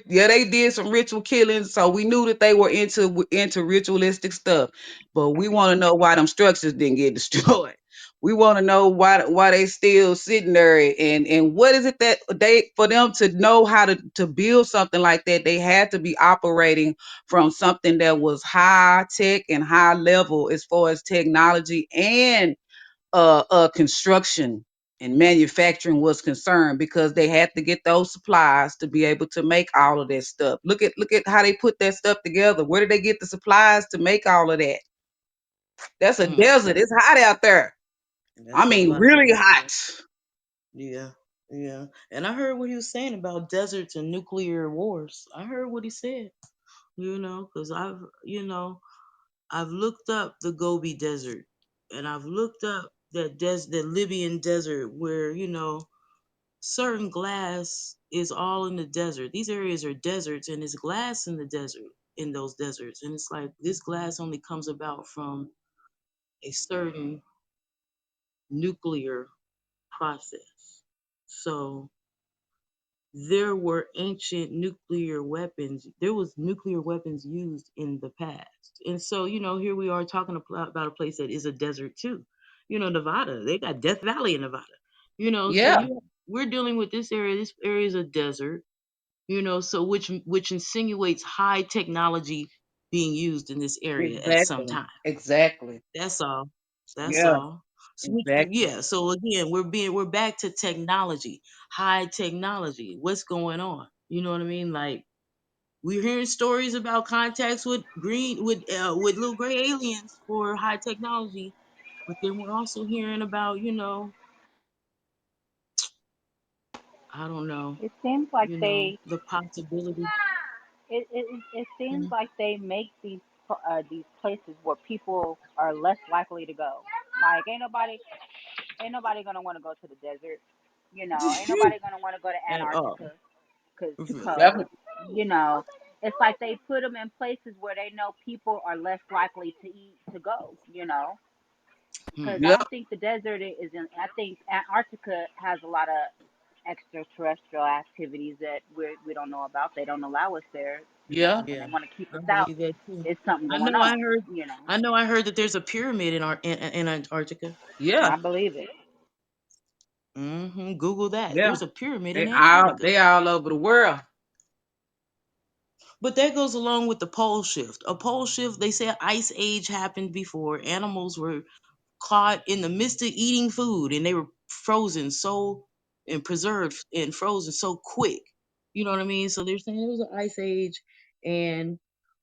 B: Yeah, they did some ritual killings, so we knew that they were into ritualistic stuff. But we want to know why them structures didn't get destroyed. We want to know why they still sitting there, and what is it that they, for them to know how to build something like that, they had to be operating from something that was high tech and high level as far as technology and construction and manufacturing was concerned, because they had to get those supplies to be able to make all of that stuff. Look at how they put that stuff together. Where did they get the supplies to make all of that? That's a
A: Mm,
B: desert. It's hot out there. I
A: that's a
B: mean,
A: lot.
B: really hot.
A: Yeah, yeah. And I heard what he was saying about deserts and nuclear wars. I heard what he said. Because I've looked up the Gobi Desert, and I've looked up the Libyan desert where certain glass is all in the desert. These areas are deserts, and it's glass in the desert, in those deserts, and it's like this glass only comes about from a certain nuclear process. So there were ancient nuclear weapons. There was nuclear weapons used in the past. And so, here we are talking about a place that is a desert too. Nevada, they got Death Valley in Nevada. So
B: Yeah,
A: we're dealing with this area. This area is a desert, so which insinuates high technology being used in this area at some
B: exactly.
A: time.
B: Exactly.
A: That's all. That's
B: Yeah,
A: all. So
B: exactly.
A: yeah. So again, we're back to technology, high technology. What's going on? You know what I mean? Like we're hearing stories about contacts with little gray aliens for high technology, but then we're also hearing about I don't know,
F: It seems like they
A: the possibility.
F: it seems
A: Mm,
F: like they make these places where people are less likely to go. Like ain't nobody gonna want to go to the desert. Ain't nobody gonna want to go to
A: at all.
F: Antarctica because it's
A: Mhm.
F: cold.
B: Definitely.
F: You know, it's like they put them in places where they know people are less likely to eat to go. Because I
B: Yeah,
F: don't think the desert is in. I think Antarctica has a lot of extraterrestrial activities that we don't know about. They don't allow us there.
B: yeah,
F: And
A: Yeah,
F: they want to keep
A: I
F: us out.
A: believe that too.
F: It's something
A: I
F: going
A: know. I
F: on.
A: heard.
F: You know,
A: I know. I heard that there's a pyramid in Antarctica.
B: yeah,
F: I believe it.
A: Google that.
B: yeah.
A: There's a pyramid
B: They
A: in
B: all
A: Antarctica.
B: they all over the world.
A: But that goes along with the pole shift. A pole shift. They say an ice age happened before. Animals were caught in the midst of eating food and they were frozen so and preserved and frozen so quick. You know what I mean? So they're saying it was an ice age, and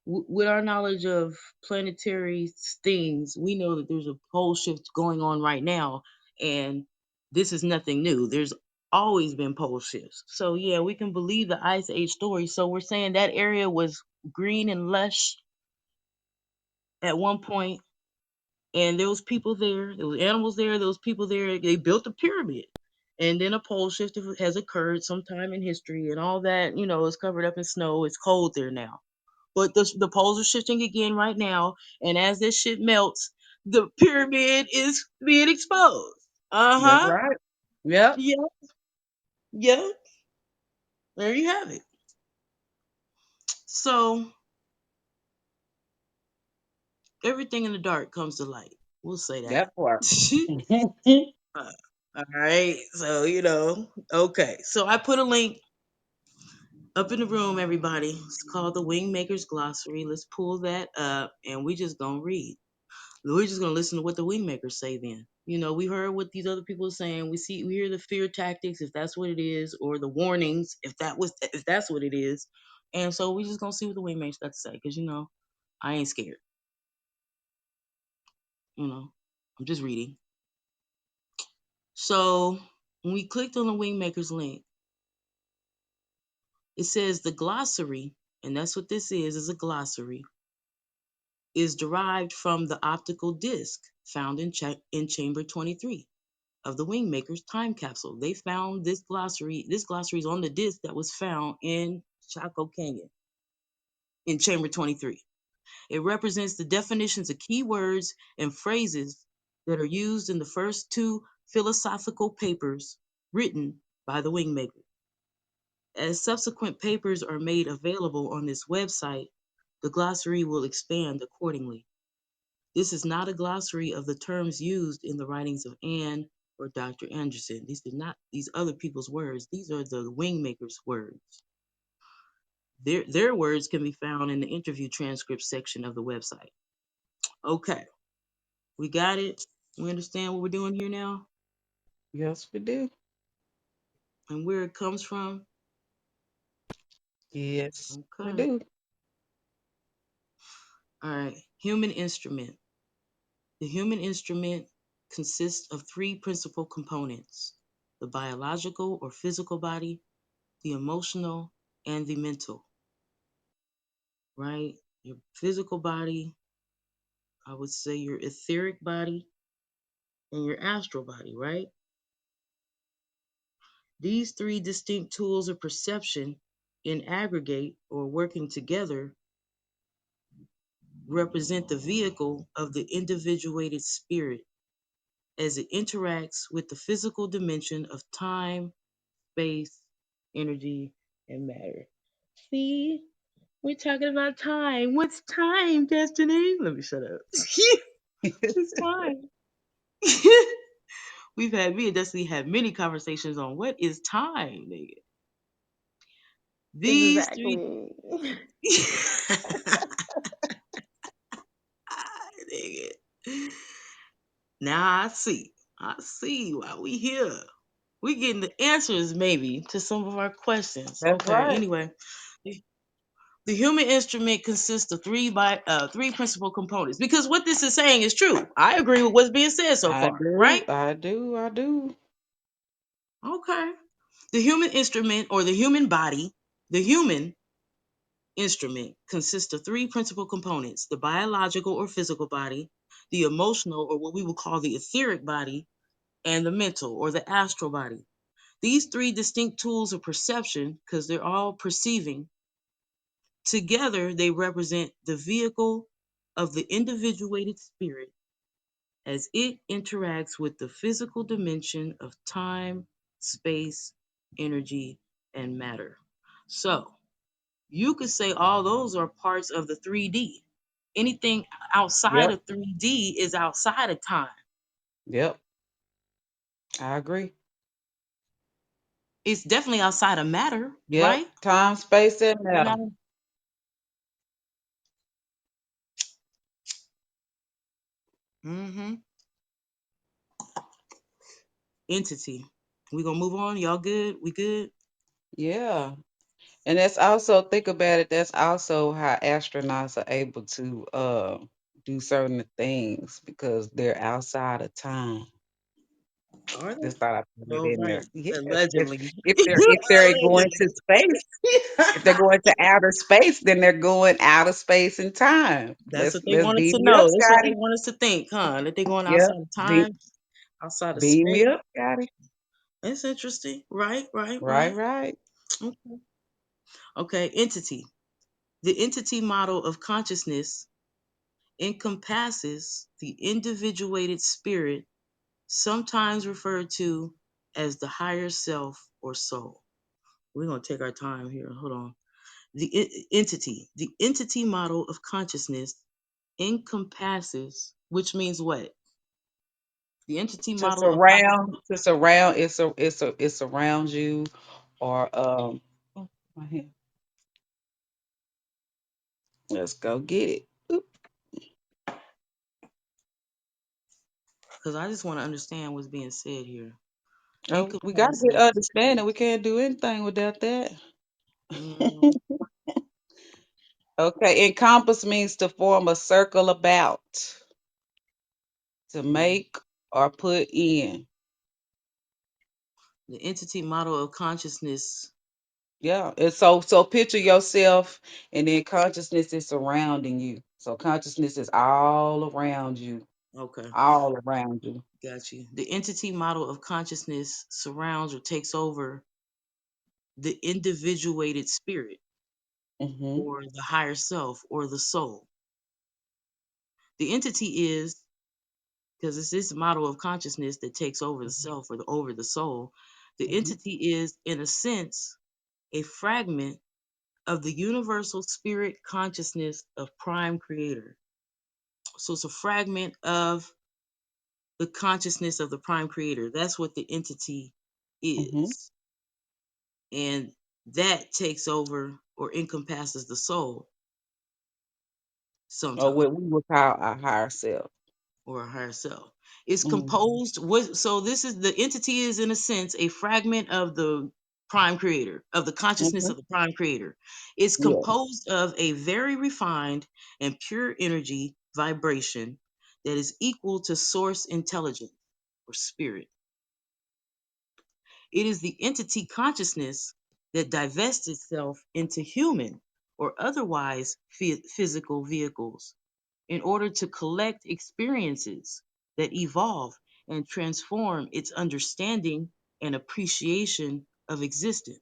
A: with our knowledge of planetary things, we know that there's a pole shift going on right now, and this is nothing new. There's always been pole shifts. So yeah, we can believe the ice age story. So we're saying that area was green and lush at one point, and there was people there, there was animals there, there was people there. They built a pyramid, and then a pole shift has occurred sometime in history, and all that is covered up in snow. It's cold there now, but the poles are shifting again right now, and as this shit melts, the pyramid is being exposed. Uh
B: That's
A: huh.
B: right. Yep.
A: Yeah. Yeah. There you have it. So everything in the dark comes to light. We'll say that.
B: That part.
A: All right. So, okay. So I put a link up in the room, everybody. It's called the Wingmakers Glossary. Let's pull that up and we just gonna read. We're just gonna listen to what the Wingmakers say then. We heard what these other people are saying. We hear the fear tactics, if that's what it is, or the warnings, if that's what it is. And so we just gonna see what the Wingmakers got to say, because I ain't scared. I'm just reading. So when we clicked on the Wingmakers link, it says the glossary, and that's what this is a glossary, is derived from the optical disc found in chamber 23 of the Wingmakers time capsule. They found this glossary. This glossary is on the disc that was found in Chaco Canyon in chamber 23. It represents the definitions of key words and phrases that are used in the first two philosophical papers written by the Wingmakers. As subsequent papers are made available on this website, the glossary will expand accordingly. This is not a glossary of the terms used in the writings of Anne or Dr. Anderson. These are not these other people's words. These are the Wingmakers' words. Their words can be found in the interview transcript section of the website. Okay, we got it. We understand what we're doing here now
B: Yes, we do.
A: and where it comes from.
B: Yes, we
A: Okay.
B: do.
A: All right. Human instrument. The human instrument consists of three principal components: the biological or physical body, the emotional, and the mental, right? Your physical body, I would say your etheric body, and your astral body, right? These three distinct tools of perception in aggregate or working together represent the vehicle of the individuated spirit as it interacts with the physical dimension of time, space, energy, and matter. See, we're talking about time. What's time, Destiny? Let me shut up. It's time. Me and Destiny had many conversations on what is time, nigga. These three.
E: Exactly.
A: Nigga. Now I see. I see why we here. We getting the answers maybe to some of our questions.
B: That's
A: Okay.
B: right.
A: Anyway, the human instrument consists of three principal components. Because what this is saying is true. I agree with what's being said so
B: I
A: far,
B: do.
A: right?
B: I do. I do.
A: Okay. The human instrument or the human body, the human instrument consists of three principal components: the biological or physical body, the emotional or what we would call the etheric body, and the mental or the astral body. These three distinct tools of perception, because they're all perceiving, together they represent the vehicle of the individuated spirit as it interacts with the physical dimension of time, space, energy, and matter. So you could say all those are parts of the 3D. Anything outside
B: Yep.
A: of 3D is outside of time.
B: Yep. I agree.
A: It's definitely outside of matter,
B: Yep.
A: right?
B: Time, space, and
A: We're
B: matter.
A: not mm-hmm. Entity. We gonna move on. Y'all good? We good?
B: Yeah. And that's also, think about it, that's also how astronauts are able to do certain things because they're outside of time.
A: Are they?
B: Just thought I'd put it
A: All
B: in
A: right.
B: there. Yes,
A: Allegedly.
B: if they're going to space, if they're going to outer space, then they're going out of space and time.
A: That's
B: Let's
A: what they
B: let's
A: wanted
B: beam
A: to
B: me up,
A: know. That's what they
B: Scotty.
A: want us to think, huh? That they going
B: Yeah,
A: outside of
B: beam,
A: time, outside of
B: beam me
A: space.
B: up, Scotty.
A: That's interesting. Right, right,
B: Right,
A: right.
B: right.
A: Okay. Okay, entity. The entity model of consciousness encompasses the individuated spirit, sometimes referred to as the higher self or soul. We're going to take our time here. Hold on. The entity model of consciousness encompasses, which means what? The entity
B: To
A: model of
B: surround, to surround, it's around you, or oh, my hand. Let's go get it. Oop.
A: because I just want to understand what's being said here.
B: Oh, we gotta get
A: Encompasses.
B: understanding. We can't do anything without that.
A: Mm,
B: Okay, encompass means to form a circle about, to
A: mm.
B: make or put in.
A: The entity model of consciousness.
B: Yeah, and so picture yourself, and then consciousness is surrounding you. So consciousness is all around you,
A: Okay,
B: all around you.
A: got you. The entity model of consciousness surrounds or takes over the individuated spirit
B: Mhm.
A: or the higher self or the soul. The entity is, because it's this model of consciousness that takes over the
B: Mhm.
A: self or over the soul. The
B: Mhm.
A: entity is, in a sense, a fragment of the universal spirit consciousness of prime creator. So it's a fragment of the consciousness of the prime creator. That's what the entity
B: Mhm.
A: is. And that takes over or encompasses the soul
B: Or
A: sometimes,
B: what we would call our higher self.
A: or a higher self. It's
B: Mhm.
A: composed what, so this is, the entity is in a sense a fragment of the prime creator, of the consciousness
B: Mhm.
A: of the prime creator. It's
B: Yeah.
A: composed of a very refined and pure energy vibration that is equal to source intelligence or spirit. It is the entity consciousness that divests itself into human or otherwise physical vehicles in order to collect experiences that evolve and transform its understanding and appreciation of existence.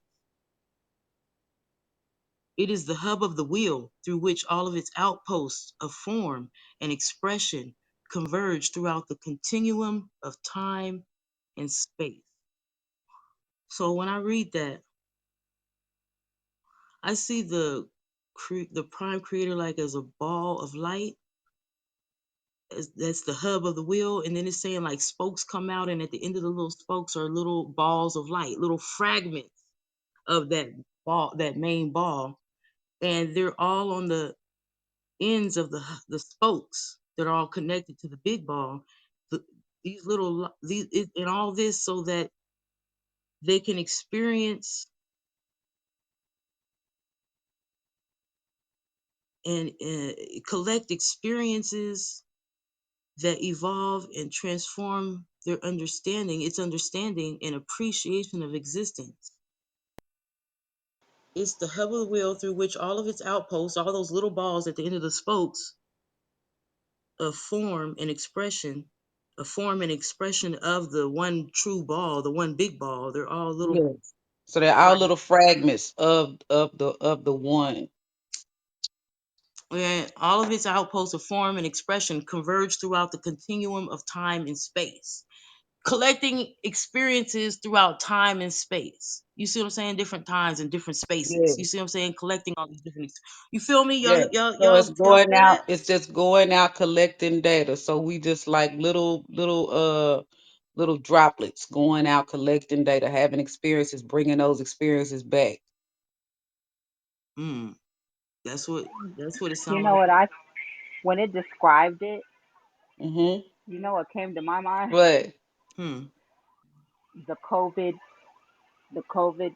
A: It is the hub of the wheel through which all of its outposts of form and expression converge throughout the continuum of time and space. So when I read that, I see the prime creator like as a ball of light. That's the hub of the wheel, and then it's saying like spokes come out, and at the end of the little spokes are little balls of light, little fragments of that ball, that main ball, and they're all on the ends of the spokes that are all connected to the big ball. The, these little these and all this so that they can experience and collect experiences that evolve and transform their understanding, its understanding and appreciation of existence. It's the hub of the wheel through which all of its outposts, all those little balls at the end of the spokes, of form and expression of the one true ball, the one big ball. They're all little
B: Yes. So they're all little
A: fragments.
B: fragments of the one.
A: And all of its outposts of form and expression converge throughout the continuum of time and space, collecting experiences throughout time and space. You see what I'm saying? Different times and different spaces.
B: Yeah.
A: You see what I'm saying? Collecting all these different. You feel me?
B: Yeah. So it's
A: Y'all
B: going
A: feel
B: out,
A: that?
B: it's just going out collecting data. So we just like little droplets going out collecting data, having experiences, bringing those experiences back.
A: Hmm. That's what it
F: You
A: sounds
F: know
A: like.
F: what I when it described it,
B: Mhm.
F: you know what came to my mind?
B: But
A: Hmm.
F: The COVID, the COVID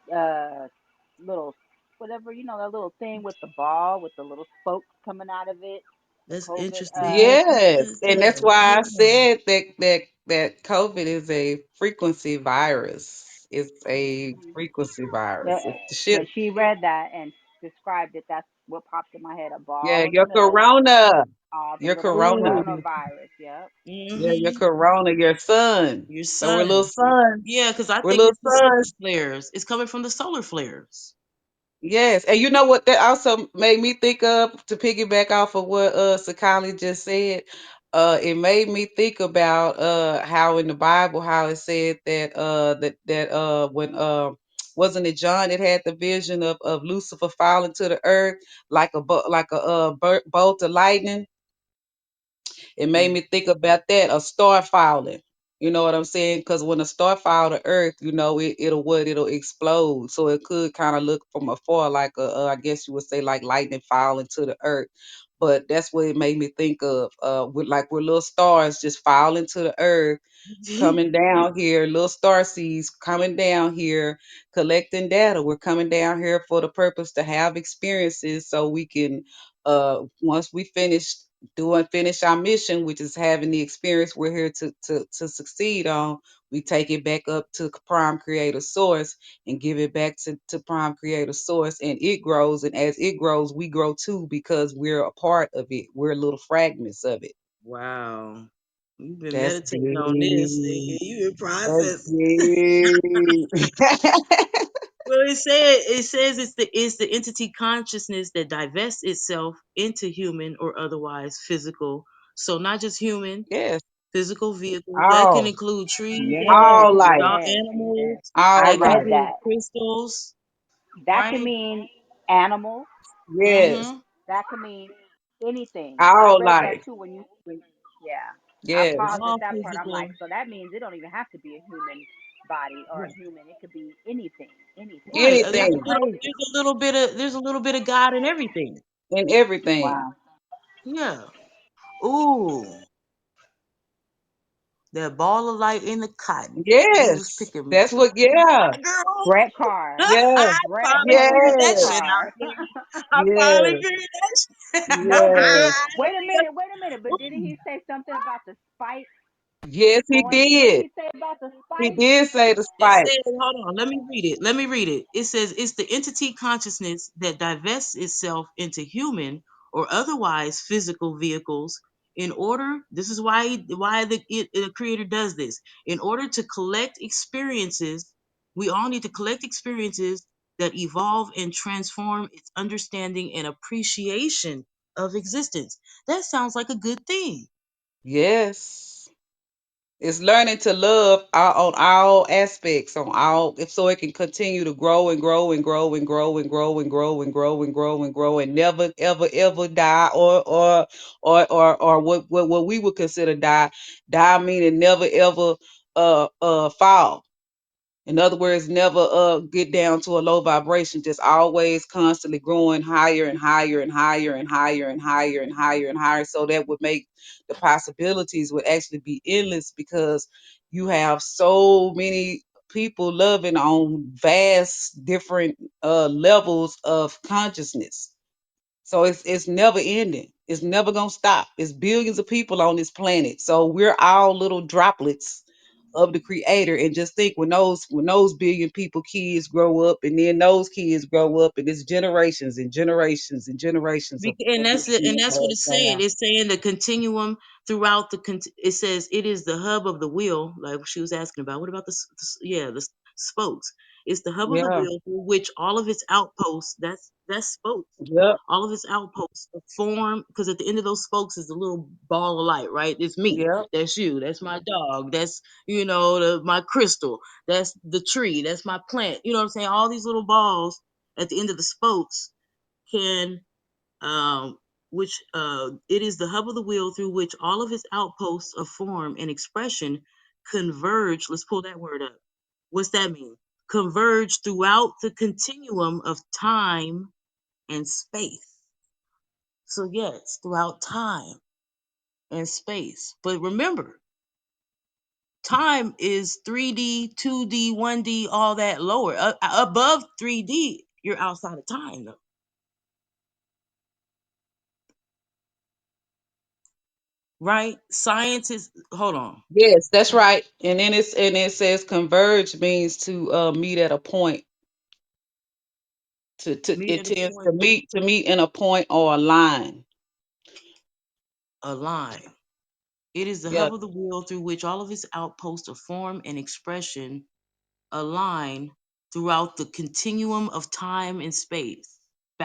F: little whatever, you know, that little thing with the ball with the little spokes coming out of it. The
A: That's
F: COVID
A: interesting. Yeah.
B: yes, and that's why I
A: Yeah.
B: said that COVID is a frequency virus. It's a frequency
F: that
B: virus. It's the shit.
F: that she read that and described it. That's what popped in my head. A
B: Yeah,
F: ball of
B: your
F: milk.
B: corona.
F: The
B: Your
F: little
B: corona.
A: Ooh.
F: coronavirus. Yep.
B: Yeah, your
A: Mm-hmm.
B: corona, your sun.
A: Your
B: So we're little
A: sun.
B: suns.
A: Yeah, because I
B: We're
A: think
B: little
A: it's the solar
B: suns.
A: flares. It's coming from the solar flares.
B: Yes. And you know what that also made me think of, to piggyback off of what Sakali just said? It made me think about how in the Bible, how it said that when wasn't it John that had the vision of Lucifer falling to the earth like a bolt of lightning? It made
A: Mm.
B: me think about that, a star falling. You know what I'm saying? Because when a star fall to Earth, you know it'll explode. So it could kind of look from afar like I guess you would say like lightning falling to the Earth. But that's what it made me think of. With like we're little stars just falling to the Earth, coming down here, little star seeds coming down here, collecting data. We're coming down here for the purpose to have experiences so we can once we finish our mission, which is having the experience we're here to succeed on, we take it back up to Prime Creator Source and give it back to Prime Creator Source, and it grows, and as it grows, we grow too because we're a part of it. We're little fragments of it.
A: Wow. You've been
B: That's
A: meditating on this.
B: deep.
A: You've been
B: That's
A: processing.
B: deep.
A: Well, it says it's the entity consciousness that divests itself into human or otherwise physical. So not just human,
B: Yes.
A: physical vehicles. That can
B: All.
A: include trees,
F: Yes,
B: All life.
F: yes, yes.
A: animals.
F: I
B: All
A: That can
F: read
B: life.
A: include
F: that.
A: crystals,
F: That can
A: right?
F: mean animals.
B: Yes.
A: Mm-hmm.
F: That can mean anything. I
B: All
F: read that
B: life.
F: too yeah. I
B: Yes.
F: paused at
A: All
F: that part. I'm like,
A: physical.
F: so that means it don't even have to be a human body or a
A: Right.
F: human. It could be anything. Anything.
A: Right.
F: That's
B: Anything
F: crazy.
A: There's a little bit of God in everything.
B: and everything.
F: Wow.
A: Yeah. Ooh, that ball of light in the cotton. You was
B: Yes.
A: picking
B: That's what, yeah.
A: girl.
F: Brett Carr.
B: Yeah.
A: I
F: Brett
A: finally figured that
B: Yes.
A: shit
F: Carr.
A: out. There. I finally
B: Yes.
A: figured that shit
F: No, but
B: Yes.
F: wait a minute, wait a minute. But didn't
A: out.
F: he say something about the spike
B: Yes, he
F: going? What did
B: did.
F: he say about the
B: He
F: spike?
B: did say the
A: It
B: spike.
A: says, hold on, let me read it. Let me read it. It says, it's the entity consciousness that divests itself into human or otherwise physical vehicles in order, this is why the creator does this. In order to collect experiences, we all need to collect experiences that evolve and transform its understanding and appreciation of existence. That sounds like a good thing.
B: Yes. It's learning to love on all aspects, on all, if so it can continue to grow and grow and grow and grow and grow and grow and grow and grow and grow and never ever ever die or what we would consider die meaning never ever fall. In other words, never get down to a low vibration, just always constantly growing higher and higher and higher and higher and higher and higher and higher. So that would make the possibilities would actually be endless because you have so many people loving on vast different levels of consciousness. So it's never ending. It's never gonna stop. It's billions of people on this planet. So we're all little droplets of the creator. And just think when those billion people kids grow up and then those kids grow up and it's generations and generations and generations
A: And
B: of
A: that's
B: this
A: it,
B: being
A: and that's what
B: passed
A: it's saying.
B: down.
A: It's saying the continuum throughout it says it is the hub of the wheel, like she was asking about. What about the spokes? It's the hub of the
B: Yeah.
A: wheel through which all of its outposts, that's spokes,
B: Yep.
A: all of its outposts form, because at the end of those spokes is a little ball of light, right? It's me,
B: Yep.
A: that's you, that's my dog, that's my crystal, that's the tree, that's my plant. You know what I'm saying? All these little balls at the end of the spokes can which it is the hub of the wheel through which all of its outposts of form and expression converge. Let's pull that word up. What's that mean? Converge throughout the continuum of time and space. So yes, throughout time and space. But remember, time is 3D, 2D, 1D, all that lower. Above 3D, you're outside of time though. Right? Science is, hold on.
B: Yes, that's right. And then it says converge means to meet at a point. To
A: Meet
B: it
A: at a
B: tends
A: point,
B: to meet in a point or a line.
A: align. It is the
B: Yeah.
A: hub of the wheel through which all of its outposts of form and expression align throughout the continuum of time and space.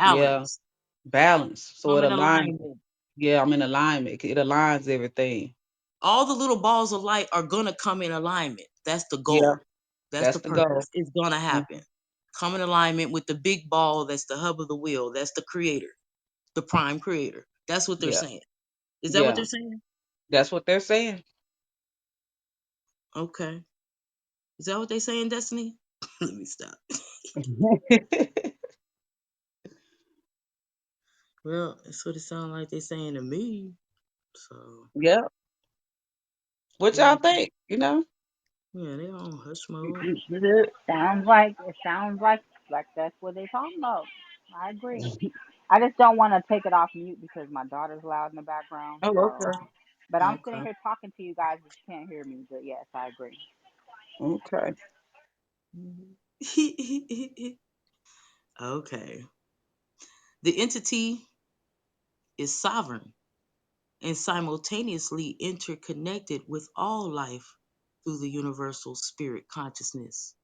B: Yeah.
A: Balance.
B: Balance. So it
A: Come in
B: aligns.
A: alignment.
B: Yeah, I'm in alignment. It aligns everything.
A: All the little balls of light are going to come in alignment. That's the
B: Yeah,
A: goal. That's
B: that's
A: the
B: the goal.
A: purpose. It's going to happen.
B: Mhm.
A: Come in alignment with the big ball that's the hub of the wheel. That's the creator, the prime creator. That's what they're
B: Yeah,
A: saying. Is that what
B: yeah,
A: they're saying?
B: that's what they're saying.
A: Okay. Is that what they say in Destiny? Let me stop. Well, that's what it sounds like they saying to me. So
B: Yeah. What
A: yeah,
B: y'all think? You know?
A: yeah, they're on hush
B: You,
A: mode.
B: you, you good?
F: It sounds like that's what they're talking about. I agree. I just don't want to take it off mute because my daughter's loud in the background.
B: Oh,
F: So,
B: okay.
F: but I'm sitting
A: Okay.
F: here talking to you guys, but you can't hear me. But yes, I agree.
B: Okay.
A: Okay. The entity is sovereign and simultaneously interconnected with all life through the universal spirit consciousness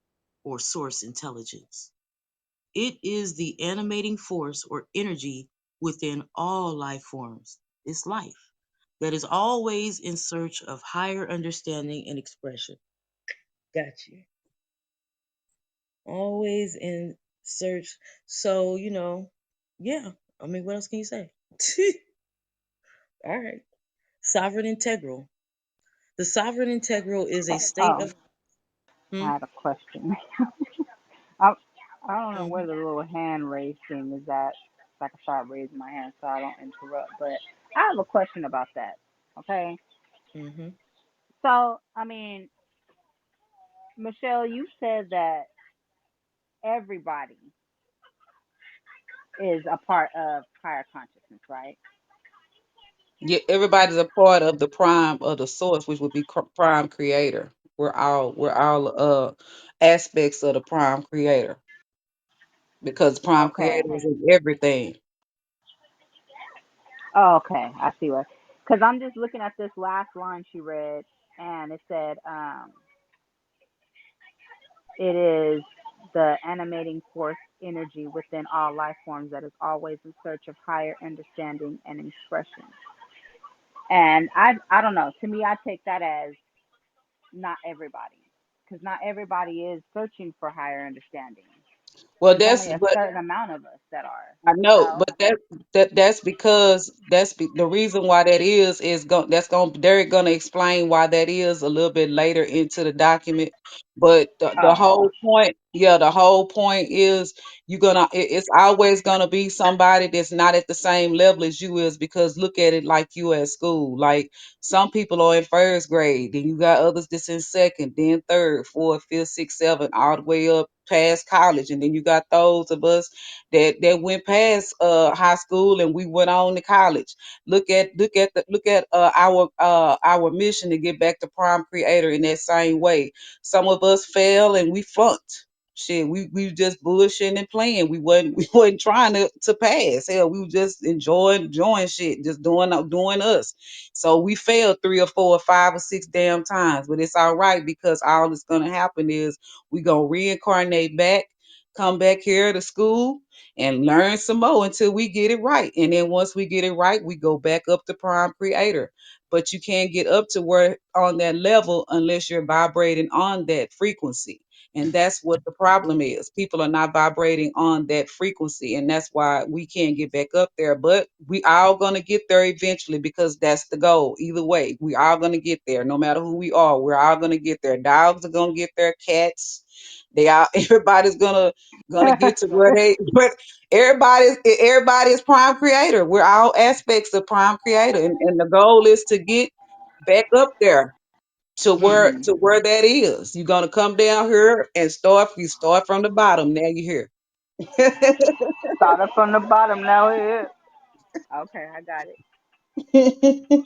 A: or source intelligence. It is the animating force or energy within all life forms. It's life that is always in search of higher understanding and expression. Got you. Always in search. So, yeah. I mean, what else can you say? All right. Sovereign integral. The sovereign integral is a state
F: Oh,
A: of. Hmm?
F: I had a question. I I don't know
A: Mm-hmm.
F: where the little hand raise thing is at. So I can start raising my hand so I don't interrupt. But I have a question about that. Okay.
A: Mm-hmm.
F: So I mean, Michelle, you said that everybody is a part of higher consciousness, right?
B: Yeah, everybody's a part of the prime of the source, which would be prime creator. We're all aspects of the prime creator because prime
F: Okay.
B: creator is in everything.
F: Oh, okay. I see what. Because I'm just looking at this last line she read, and it said, it is the animating force energy within all life forms that is always in search of higher understanding and expression. And I don't know. To me, I take that as not everybody, because not everybody is searching for higher understanding.
B: Well,
F: There's only a
B: but
F: certain amount of us that are,
B: I
F: you
B: know,
F: know.
B: but that's because the reason why that is they're gonna explain why that is a little bit later into the document. But the
F: Oh,
B: whole point, yeah, the whole point is it's always gonna be somebody that's not at the same level as you is because look at it like you at school. Like some people are in first grade, then you got others that's in second, then third, fourth, fifth, sixth, seventh, all the way up past college, and then you got those of us that went past high school and we went on to college. Look at our mission to get back to prime creator in that same way. Some of us fell and we flunked. Shit, we just bullshitting and playing. We wasn't trying to pass. Hell, we were just enjoying shit, just doing us. So we failed 3 or 4 or 5 or 6 damn times, but it's all right because all that's gonna happen is we gonna reincarnate back, come back here to school and learn some more until we get it right. And then once we get it right, we go back up to prime creator. But you can't get up to where on that level unless you're vibrating on that frequency. And that's what the problem is. People are not vibrating on that frequency. And that's why we can't get back up there. But we all gonna get there eventually because that's the goal. Either way, we all gonna get there. No matter who we are, we're all gonna get there. Dogs are gonna get there, cats. They are everybody's gonna get to where they but everybody is prime creator. We're all aspects of prime creator, and the goal is to get back up there to where
F: mhm.
B: to where that is. You're gonna come down here and start from the bottom. Now you're
F: Started from the bottom. Now it is. Okay, I got it.
B: here.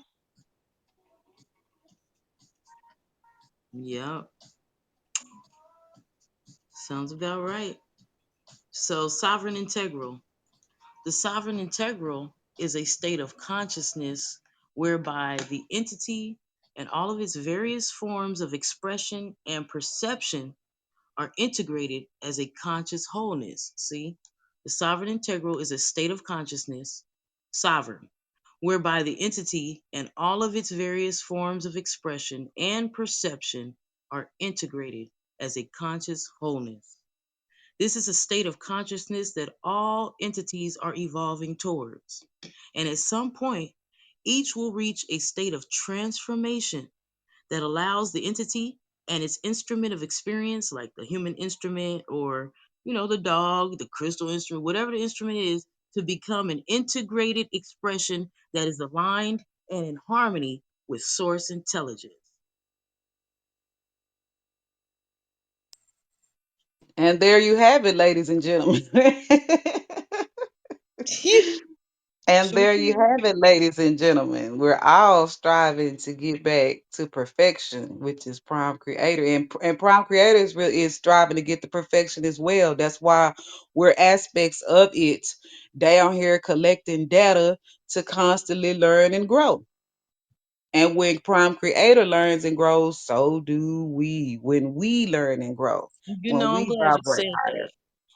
A: Yeah, sounds about right. So, sovereign integral. The sovereign integral is a state of consciousness whereby the entity and all of its various forms of expression and perception are integrated as a conscious wholeness. See, the sovereign integral is a state of consciousness, sovereign, whereby the entity and all of its various forms of expression and perception are integrated as a conscious wholeness. This is a state of consciousness that all entities are evolving towards. And at some point, each will reach a state of transformation that allows the entity and its instrument of experience, like the human instrument or, the dog, the crystal instrument, whatever the instrument is, to become an integrated expression that is aligned and in harmony with source intelligence.
B: And there you have it, ladies and gentlemen. And
A: Sure
B: there you
A: did.
B: have it, ladies and gentlemen. We're all striving to get back to perfection, which is prime creator. And prime creator is striving to get to perfection as well. That's why we're aspects of it down here collecting data to constantly learn and grow. And when prime creator learns and grows, so do we. When we learn and grow, when
A: I'm
B: we
A: glad you
B: vibrate
A: said
B: higher.
A: that.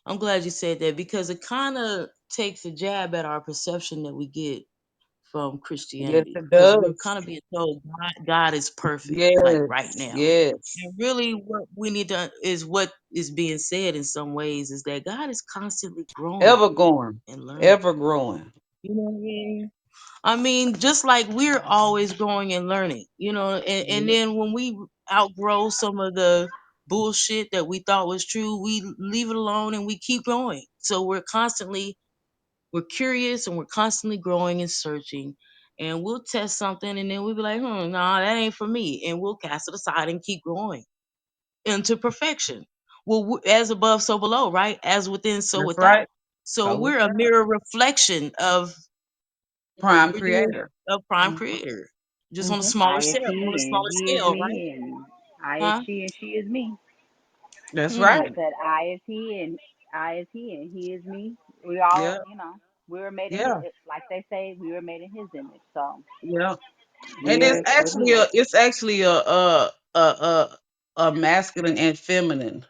A: I'm glad you said that because it kind of takes a jab at our perception that we get from
B: Yes,
A: Christianity
B: it
A: because we're
B: does.
A: kind of being told God is perfect, like right
B: Yes,
A: now.
B: yes.
A: And really, what we need to is what is being said in some ways is that God is constantly growing
B: Ever going,
A: and learning.
B: ever growing.
A: You know what I mean? I mean, just like we're always growing and learning, and
B: Yep.
A: then when we outgrow some of the bullshit that we thought was true, we leave it alone and we keep going. So we're curious and we're constantly growing and searching. And we'll test something and then we'll be like, nah, that ain't for me. And we'll cast it aside and keep growing into perfection. Well, as above, so below, right? As within, so
B: That's
A: without.
B: right.
A: So
B: So
A: we're
B: with
A: a
B: that,
A: mirror reflection of
B: prime
A: we're doing
B: creator.
A: a prime
B: Hmm.
A: creator, just on a
B: Hmm.
A: smaller
F: I is
A: scale, on a
F: he and
A: smaller
F: he is
A: scale, right?
F: me and I is
A: Huh?
F: she and she is me.
B: That's
A: Hmm.
F: I
B: right.
F: said I is he and he is me. We all,
B: Yeah,
F: we were made in his,
B: yeah,
F: like they say, we were made in his image. So
B: yeah. And
F: we're we're here.
B: it's actually a masculine and feminine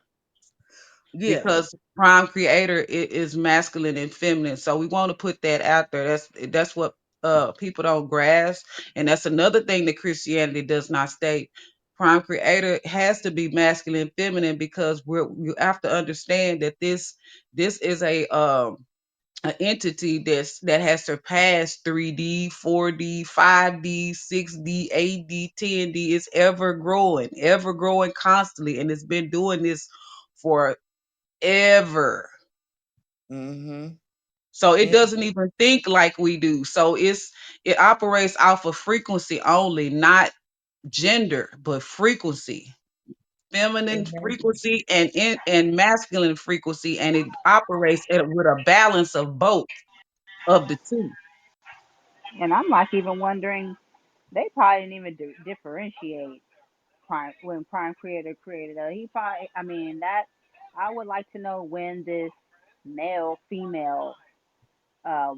A: Yeah.
B: because prime creator is masculine and feminine. So we want to put that out there. That's what people don't grasp, and that's another thing that Christianity does not state. Prime creator has to be masculine and feminine because you have to understand that this is a an entity that has surpassed 3D, 4D, 5D, 6D, 8D, 10D. It's ever growing constantly, and it's been doing this for ever.
A: Mm-hmm.
B: So it doesn't
A: Mm-hmm.
B: even think like we do. So it operates off of frequency only, not gender, but frequency. Feminine
A: Amen.
B: frequency and masculine frequency, and it operates with a balance of both of the two.
F: And I'm like even wondering, they probably didn't even differentiate Prime when Prime Creator created it. He probably, I mean, that I would like to know when this male female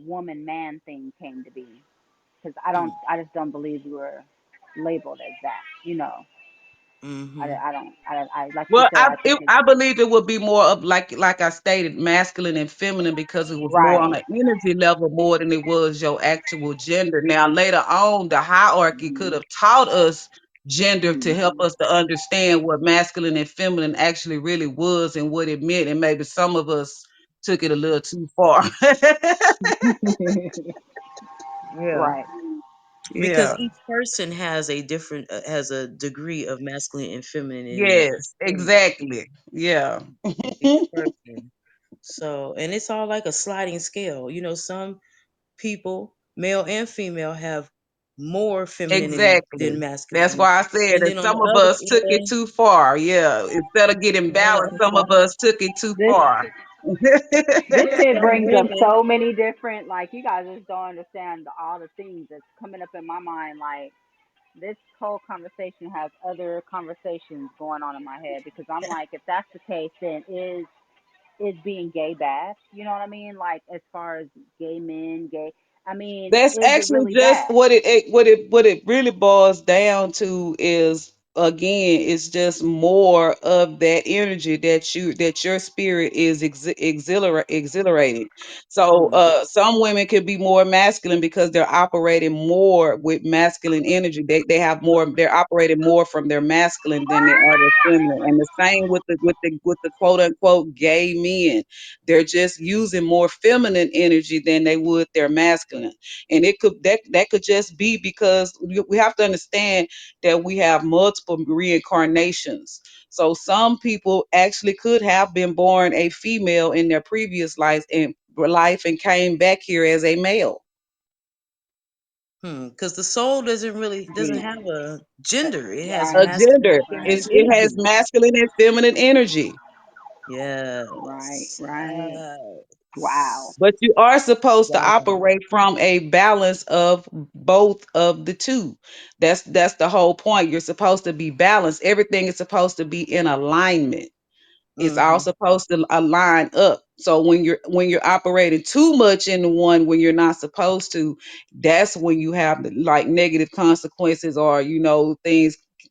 F: woman man thing came to be, because I just don't believe we were labeled as that.
A: Mm-hmm.
F: I don't, like you
B: Well,
F: said, I think it's
B: I believe it would be more of like I stated, masculine and feminine because it was more on
F: right.
B: an energy level more than it was your actual gender. Now later on, the hierarchy could
F: Mm-hmm.
B: have taught us gender to help
F: Mm-hmm.
B: us to understand what masculine and feminine actually really was and what it meant, and maybe some of us took it a little too far. Yeah,
F: Right.
A: Because
B: yeah,
A: each person has a degree of masculine and feminine
B: yes,
A: in them.
B: exactly. Yeah,
A: Each person. So, and it's all like a sliding scale. Some people, male and female, have more femininity than
B: exactly. That's
A: masculinity.
B: why I said
A: And
B: that
A: then on
B: some
A: the
B: of
A: other,
B: us took it too far. Yeah, instead of getting balanced, some of
A: some
B: us took it too
F: This
B: far.
F: this shit
A: some
F: brings up
A: women,
F: so many different, like, you guys just don't understand all the things that's coming up in my mind. Like, this whole conversation has other conversations going on in my head, because I'm like, if that's the case, then is being gay bad? You know what I mean? Like, as far as gay men, gay, I mean,
B: That's
F: is it
B: actually
F: really
B: just
F: bad?
B: what it really boils down to is again it's just more of that energy that your spirit is exhilarating. So
F: Mm.
B: some women could be more masculine because they're operating more with masculine energy. They have more, they're operating more from their masculine than they are their feminine. And the same with the quote unquote gay men. They're just using more feminine energy than they would their masculine. And it could that could just be because we have to understand that we have multiple reincarnations. So some people actually could have been born a female in their previous life and came back here as a male.
A: Because the soul doesn't
D: Yeah.
A: have a gender. It has
B: A
D: Right.
A: masculine
B: gender.
A: and
D: Right.
A: feminine
B: It has
A: energy.
B: masculine and feminine energy.
D: Right.
A: Yes.
D: Right. Wow.
A: Yes.
B: But you are supposed to
A: Exactly.
B: operate from a balance of both of the two. That's the whole point. You're supposed to be balanced. Everything is supposed to be in alignment. It's all
A: Mm-hmm.
B: supposed to align up. So when you're operating too much in one when you're not supposed to, that's when you have like negative consequences, or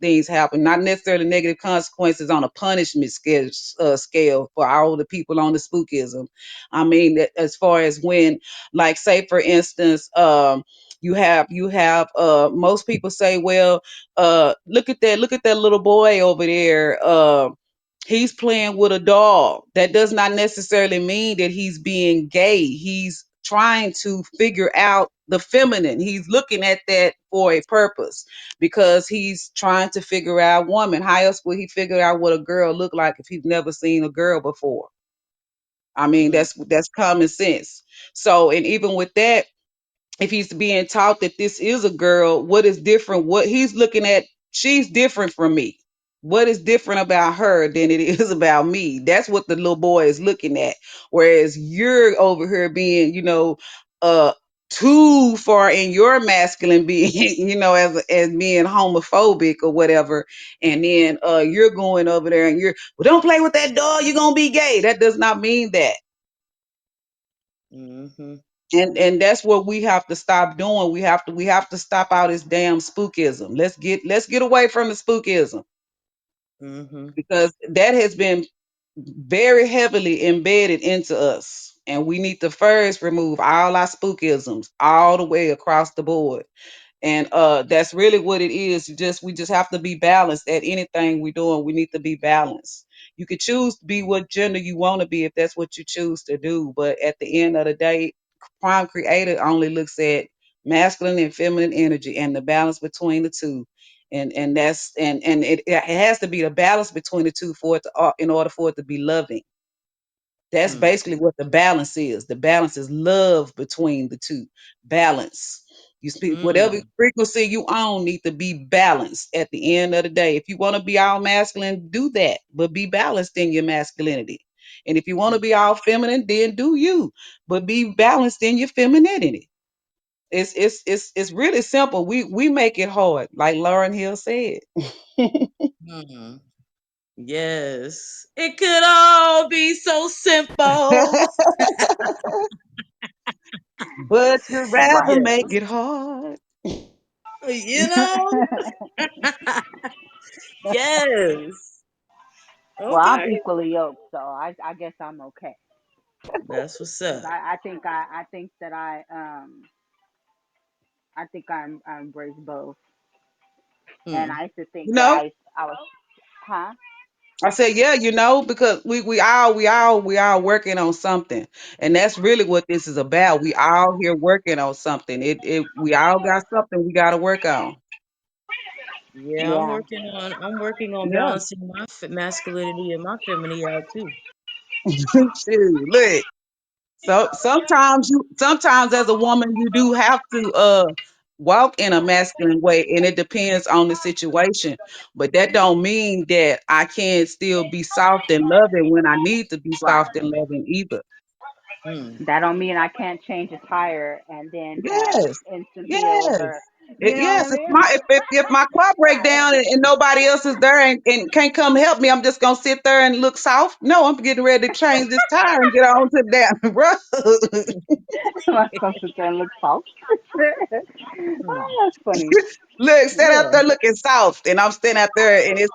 B: things happen. Not necessarily negative consequences on a punishment scale for all the people on the spookism. I mean, that as far as when, like, say for instance, most people say, well, look at that little boy over there. He's playing with a doll. That does not necessarily mean that he's being gay. He's trying to figure out the feminine. He's looking at that for a purpose because he's trying to figure out woman. How else would he figure out what a girl look like if he's never seen a girl before? I mean,
A: Mm-hmm.
B: that's common sense. So, and even with that, if he's being taught that this is a girl, what is different? What he's looking at, she's different from me. What is different about her than it is about me? That's what the little boy is looking at. Whereas you're over here being, uh, too far in your masculine being, as being homophobic or whatever, and then you're going over there and well, don't play with that doll, you're gonna be gay. That does not mean that.
A: Mm-hmm.
B: And that's what we have to stop doing. We have to stop all this damn spookism. Let's get away from the spookism,
A: Mm-hmm.
B: because that has been very heavily embedded into us, and we need to first remove all our spookisms all the way across the board. And that's really what it is. We just have to be balanced. At anything we're doing, we need to be balanced. You could choose to be what gender you want to be if that's what you choose to do, but at the end of the day, prime creator only looks at masculine and feminine energy and the balance between the two. And it has to be the balance between the two for it to, in order for it to be loving. That's
A: Mm-hmm.
B: basically what the balance is. The balance is love between the two. Balance. You speak whatever
A: Mm-hmm.
B: frequency you own need to be balanced at the end of the day. If you want to be all masculine, do that, but be balanced in your masculinity. And if you want to be all feminine, then do you, but be balanced in your femininity. It's really simple. We make it hard, like Lauren Hill said.
A: Mm-hmm. Yes. It could all be so simple.
B: But you rather
D: Right.
B: make
A: Yes.
B: it hard.
A: You know? Yes.
F: Well, I'm
A: Okay.
F: equally yoked, so I guess I'm okay.
A: That's what's
F: Cause
A: up.
F: I think that I think I embrace both. And
A: Hmm.
F: I used to think
B: You
F: that
B: know,
F: I was, huh?
B: I said, yeah, because we all working on something, and that's really what this is about. We all here working on something. We all got something we got to work on.
A: Yeah, I'm
F: Yeah.
A: working on I'm working on
B: Yeah,
A: balancing my masculinity and my femininity out too.
B: shoot, look. So sometimes as a woman, you do have to walk in a masculine way, and it depends on the situation. But that don't mean that I can't still be soft and loving when I need to be soft
F: Right.
B: and loving either.
A: Hmm.
F: That don't mean I can't change a tire and then have
B: Yes.
F: instant feels, or
B: Yes.
F: you know what I
B: Yes, if
F: mean?
B: my if my car break
F: Right.
B: down and nobody else is there and can't come help me, I'm just gonna sit there and look soft. No, I'm getting ready to change this tire and get on to the damn road.
F: Am I supposed to sit there and look false?
A: Hmm.
F: Oh, that's funny.
B: Look, stand out
A: Yeah.
B: there looking soft, and I'm standing out there, and it's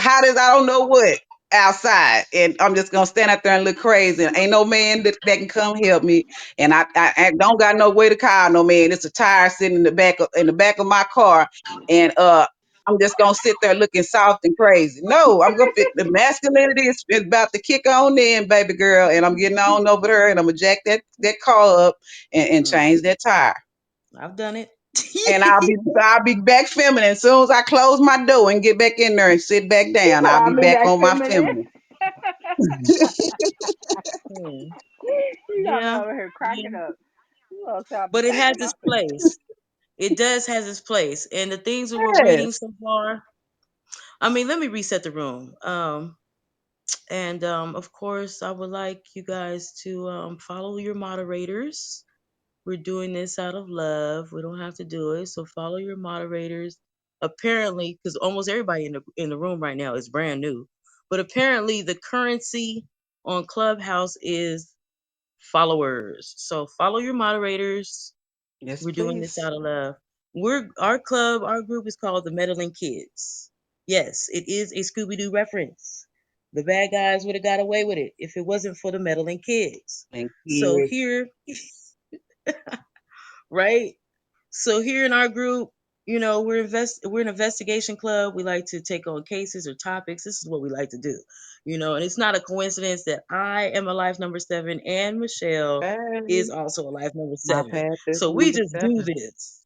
B: hot as I don't know what outside, and I'm just gonna stand out there and look crazy. And ain't no man that can come help me, and I don't got no way to call no man. It's a tire sitting in the back of my car, and I'm just gonna sit there looking soft and crazy. No, I'm gonna fit the masculinity is about to kick on in, baby girl, and I'm getting on over there, and I'm gonna jack that car up and
A: Hmm.
B: change that tire.
A: I've done it.
B: And I'll be back feminine as soon as I close my door and get back in there and sit back
F: She
B: down.
F: said,
B: I'll
F: "I'll
B: be
F: be
B: back
F: back
B: on my
F: feminine."
B: feminine.
A: Hmm.
F: You got me
A: Yeah,
F: over here cracking
A: yeah.
F: up. You all say I'll be
A: But it
F: back
A: has
F: in my
A: its
F: feminine.
A: place. It does has its place. And the things that we're reading
B: Yes.
A: so far, I mean, let me reset the room. And of course, I would like you guys to follow your moderators. We're doing this out of love. We don't have to do it. So follow your moderators. Apparently, because almost everybody in the room right now is brand new, but apparently the currency on Clubhouse is followers. So follow your moderators.
B: Yes,
A: We're doing this
B: please.
A: out of love. Our group is called the Meddling Kids. Yes, it is a Scooby Doo reference. The bad guys would have got away with it if it wasn't for the Meddling Kids.
B: And
A: So
B: kids.
A: here, right? So here in our group, we're an investigation club. We like to take on cases or topics. This is what we like to do. And it's not a coincidence that I am a life number 7 and Michelle is
B: Hey,
A: also a life number
B: my
A: 7.
B: path is
A: So we
B: number
A: just do
B: 7.
A: this.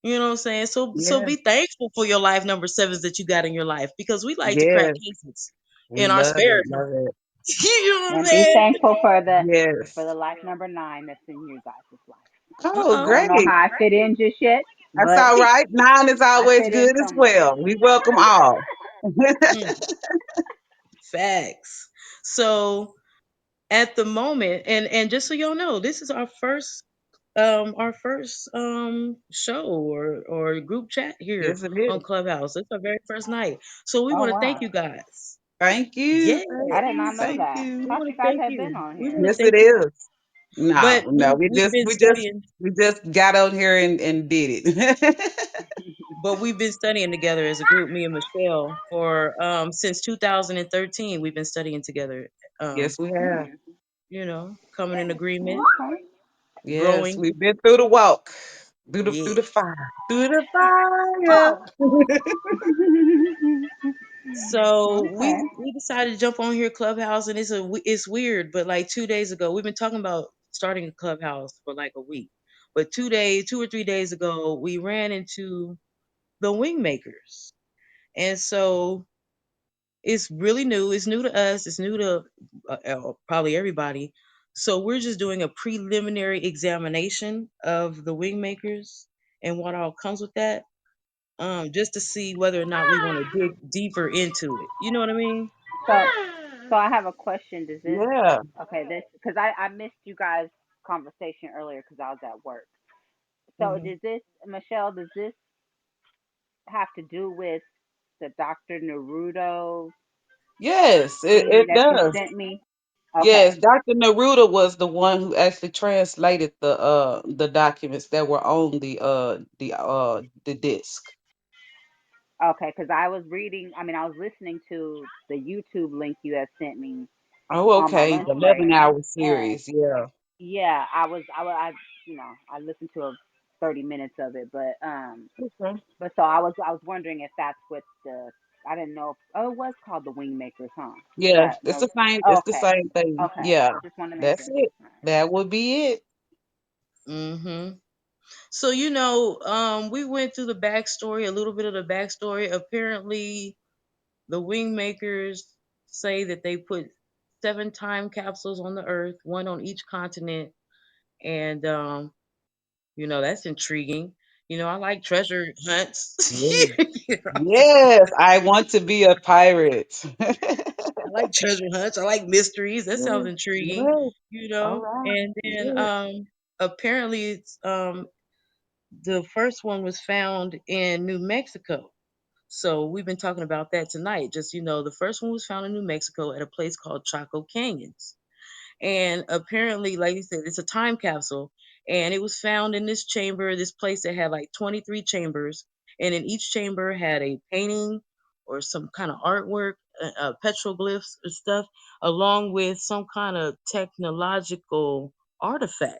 A: You know what I'm saying? So
B: Yeah.
A: be thankful for your life number 7s that you got in your life because we like to crack
B: Yes.
A: cases
B: We
A: in our
B: love
A: spare
B: it.
A: time.
B: Love it.
A: You know what I'm
F: And be
A: saying?
F: thankful
B: Yes.
F: for the life number 9 that's in your guys' life.
B: Oh,
A: Uh-oh.
F: I don't know
B: great.
F: how I fit in just yet,
B: That's
F: but
B: all right. 9 is
F: I
B: always
F: fit in
B: good as
F: somewhere.
B: well. We welcome all.
A: Mm, facts. So at the moment, and just so y'all know, this is our first show or group chat here
B: Yes, it
A: on
B: is.
A: Clubhouse. It's our very first night. So we
F: Oh
A: want to
F: wow.
A: thank you guys.
B: Thank you.
A: Yes.
B: Thank
F: I did
B: you.
F: not know
B: Thank
F: that.
B: you.
A: We
F: Thought
A: want
F: you
A: to
F: guys
A: thank
F: had been
A: you.
F: on
A: We
F: here.
A: want to
B: Yes, it
A: thank you.
B: is. No,
A: But
B: no, we
A: we've
B: just
A: been
B: we just
A: studying,
B: we just got on here and did it.
A: but we've been studying together as a group, me and Michelle, for since 2013. We've been studying together. Um,
B: Yes, we have.
F: Hmm.
A: coming in agreement,
F: Okay.
B: Yes,
A: growing.
B: we've been through the walk, through
A: Yeah.
B: the fire, through the fire.
F: Oh.
A: So
F: Okay.
A: we decided to jump on here Clubhouse, and it's weird, but like 2 days ago, we've been talking about starting a Clubhouse for like a week, but 2 or 3 days ago, we ran into the Wingmakers, and so it's really new. It's new to us. It's new to probably everybody. So we're just doing a preliminary examination of the Wingmakers and what all comes with that, just to see whether or not we want to dig deeper into it. You know what I mean?
F: So, so I have a question. Does this
B: Yeah.
F: okay? This because I missed you guys' conversation earlier because I was at work. So,
A: Hmm.
F: does this Michelle? Does this have to do with the Dr. Naruto
B: Yes, it
F: thing that you
B: does.
F: sent me? Okay.
B: Yes, Dr. Neruda was the one who actually translated the documents that were on the disc.
F: Okay, because I was reading, I was listening to the YouTube link you had sent me
B: Oh,
F: on my
B: okay.
F: lunch
B: The
F: break,
B: 11-hour
F: and
B: series. Yeah.
F: yeah, I listened to 30 minutes of it,
B: Okay.
F: but so I was wondering if that's what I didn't know. Oh, it was called the Wingmakers, huh? Is
B: Yeah,
F: that
B: it's
F: no?
B: the same.
F: Oh,
B: It's the
F: okay,
B: same thing.
F: okay.
B: Yeah,
F: Just want to make
B: that's
F: sure.
B: it. That would be it.
A: Hmm. So we went through the backstory, a little bit of the backstory. Apparently, the Wingmakers say that they put 7 time capsules on the Earth, one on each continent, and that's intriguing. I like treasure hunts.
B: Yeah.
A: You know,
B: Yes, I want to be a pirate.
A: I like treasure hunts. I like mysteries. That sounds
B: Yes,
A: intriguing.
B: yes. All right.
A: And then
B: Yes.
A: apparently the first one was found in New Mexico. So we've been talking about that tonight. Just the first one was found in New Mexico at a place called Chaco Canyons. And apparently, like you said, it's a time capsule. And it was found in this chamber, this place that had like 23 chambers. And in each chamber had a painting or some kind of artwork, petroglyphs or stuff, along with some kind of technological artifact.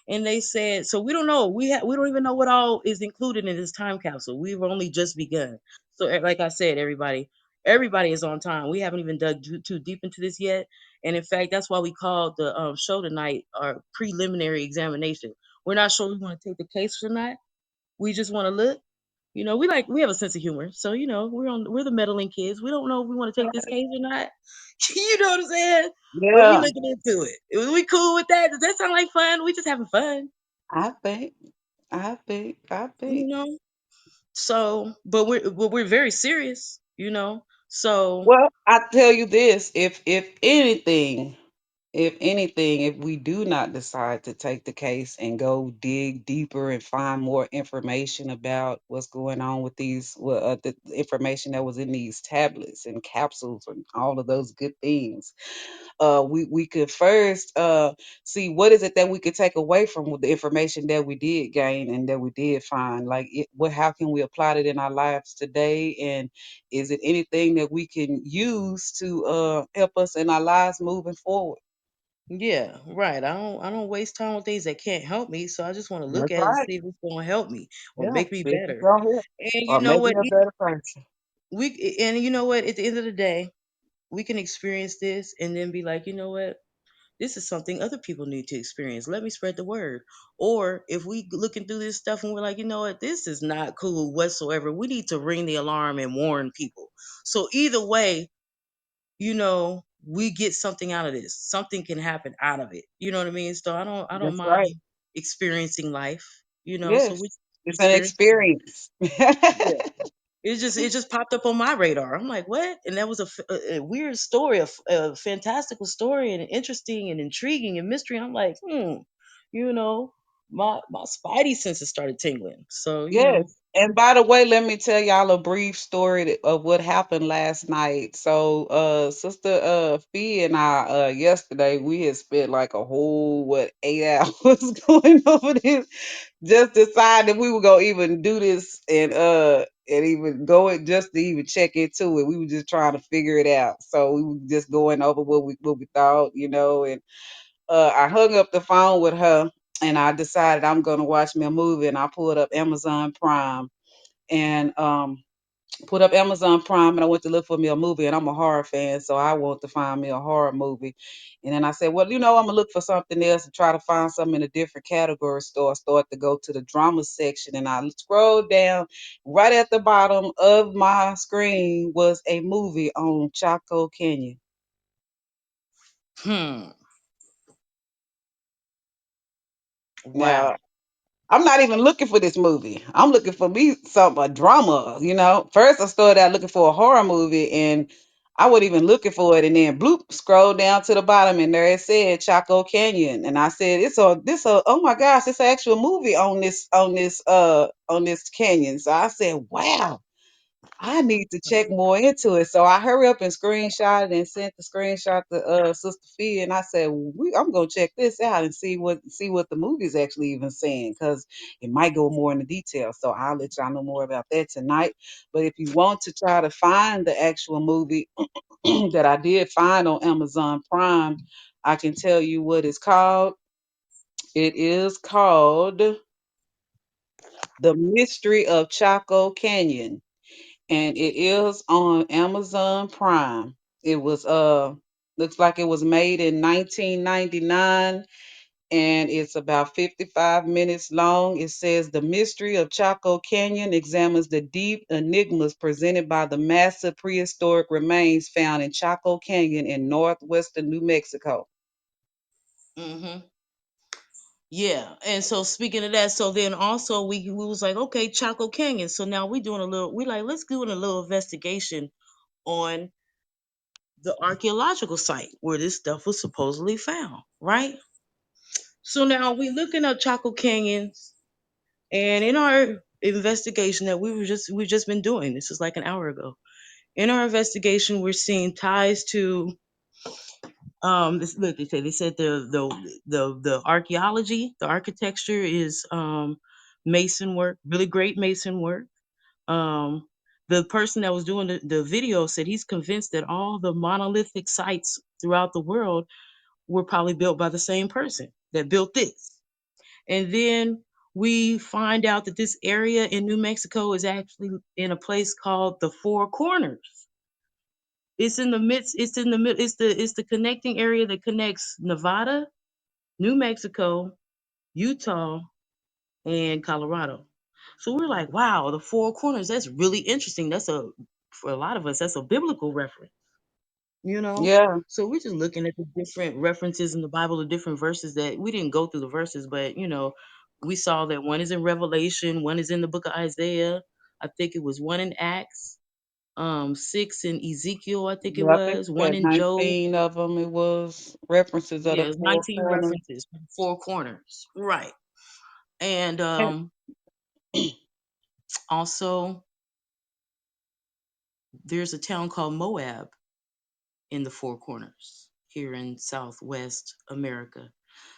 A: And they said, so we don't know. We don't even know what all is included in this time capsule. We've only just begun. So, like I said, everybody is on time. We haven't even dug too deep into this yet. And in fact, that's why we called the show tonight our preliminary examination. We're not sure we want to take the case or not, We just want to look. We have a sense of humor. So, we're the meddling kids. We don't know if we want to take this case or not. You know what I'm saying? But we
B: Yeah,
A: looking into it. We cool with that? Does that sound like fun? We just having fun,
B: I think, I
A: you
B: think.
A: know? So, but we're very serious. So,
B: Well, I tell you this, if anything, if we do not decide to take the case and go dig deeper and find more information about what's going on with the information that was in these tablets and capsules and all of those good things, we could first see what is it that we could take away from the information that we did gain and that we did find. Like, how can we apply it in our lives today, and is it anything that we can use to help us in our lives moving forward?
A: yeah, right. I don't waste time with things that can't help me. So I just want to look
B: That's
A: at it and
B: right.
A: see if it's going to help me or
B: Yeah,
A: make me
B: see if it's
A: better.
B: on here
A: And you
B: or
A: know
B: make
A: what?
B: me a better person.
A: At the end of the day, we can experience this and then be like, you know what? This is something other people need to experience. Let me spread the word. Or if we looking through this stuff and we're like, you know what, this is not cool whatsoever. We need to ring the alarm and warn people. So either way, we get something out of this. Something can happen out of it. You know what I mean? So I don't
B: That's
A: mind
B: right.
A: experiencing life. So
B: Yes,
A: we
B: it's an
A: experience.
B: experience.
A: It just popped up on my radar. I'm like, what? And that was a weird story, a fantastical story, and interesting and intriguing and mystery. I'm like, you know, my spidey senses started tingling. So
B: Yes. And by the way, let me tell y'all a brief story of what happened last night. So, Sister Fee and I, yesterday, we had spent like a whole, 8 hours going over this. Just decided we were gonna even do this and even go it just to even check into it. We were just trying to figure it out. So we were just going over what we thought, and I hung up the phone with her and I decided I'm going to watch me a movie, and I pulled up Amazon Prime and put up Amazon Prime, and I went to look for me a movie, and I'm a horror fan, so I want to find me a horror movie. And then I said, well, I'm gonna look for something else and try to find something in a different category store. I start to go to the drama section, and I scrolled down. Right at the bottom of my screen was a movie on Chaco Canyon.
A: Hmm.
B: Now,
A: Wow.
B: I'm not even looking for this movie. I'm looking for me a drama. First I started out looking for a horror movie, and I wasn't even looking for it, and then bloop, scroll down to the bottom, and there it said Chaco Canyon. And I said, oh my gosh, it's an actual movie on this canyon. So I said, wow, I need to check more into it. So I hurry up and screenshot it and sent the screenshot to Sister Fee, and I said, I'm gonna check this out and see what the movie's actually even saying, because it might go more into detail. So I'll let y'all know more about that tonight. But if you want to try to find the actual movie that I did find on Amazon Prime, I can tell you what it's called. It is called The Mystery of Chaco Canyon, and it is on Amazon Prime. It was looks like it was made in 1999, and it's about 55 minutes long. It says the mystery of Chaco Canyon examines the deep enigmas presented by the massive prehistoric remains found in Chaco Canyon in northwestern New Mexico.
A: Mm-hmm. Yeah. And so speaking of that, so then also we was like, okay, Chaco Canyon. So now we like, let's do a little investigation on the archaeological site where this stuff was supposedly found, right? So now we looking up Chaco Canyons, and in our investigation that we've just been doing, this is like an hour ago. In our investigation, we're seeing ties to this. Look, they said the archaeology, the architecture is mason work, really great mason work. Um, the person that was doing the video said he's convinced that all the monolithic sites throughout the world were probably built by the same person that built this. And then we find out that this area in New Mexico is actually in a place called the Four Corners. It's in the midst, it's in the mid, it's the connecting area that connects Nevada, New Mexico, Utah, and Colorado. So we're like, wow, the four corners, that's really interesting. That's a, for a lot of us, that's a biblical reference, you know?
B: Yeah,
A: So we're just looking at the different references in the Bible, the different verses that we didn't go through the verses, but we saw that one is in Revelation, one is in the book of Isaiah. I think it was one in Acts, six in Ezekiel, I think it
B: yeah, I think
A: was,
B: we
A: one
B: had
A: in Job.
B: 19 of them. It was references of
A: Yeah,
B: the
A: it's
B: four
A: 19
B: corners.
A: references, four corners. Right. And
B: And
A: also there's a town called Moab in the Four Corners here in Southwest America.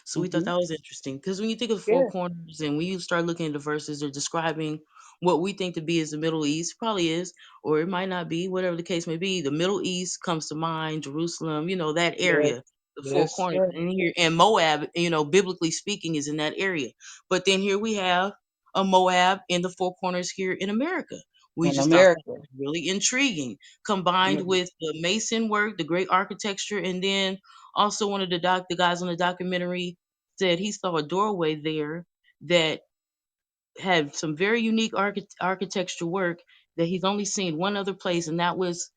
A: So we thought
B: hmm
A: that was interesting because when you think of the Four
B: yeah,
A: Corners and when you start looking at the verses, they're describing what we think to be is the Middle East, probably is, or it might not be, whatever the case may be. The Middle East comes to mind, Jerusalem, that
B: yes,
A: area, the Four
B: yes,
A: Corners,
B: sir.
A: and Moab, biblically speaking, is in that area. But then here we have a Moab in the Four Corners here in America. We
B: In
A: just thought that
B: America.
A: was really intriguing, combined
B: Yeah.
A: with the Mason work, the great architecture, and then also one of the guys on the documentary said he saw a doorway there that had some very unique architecture work that he's only seen one other place, and that was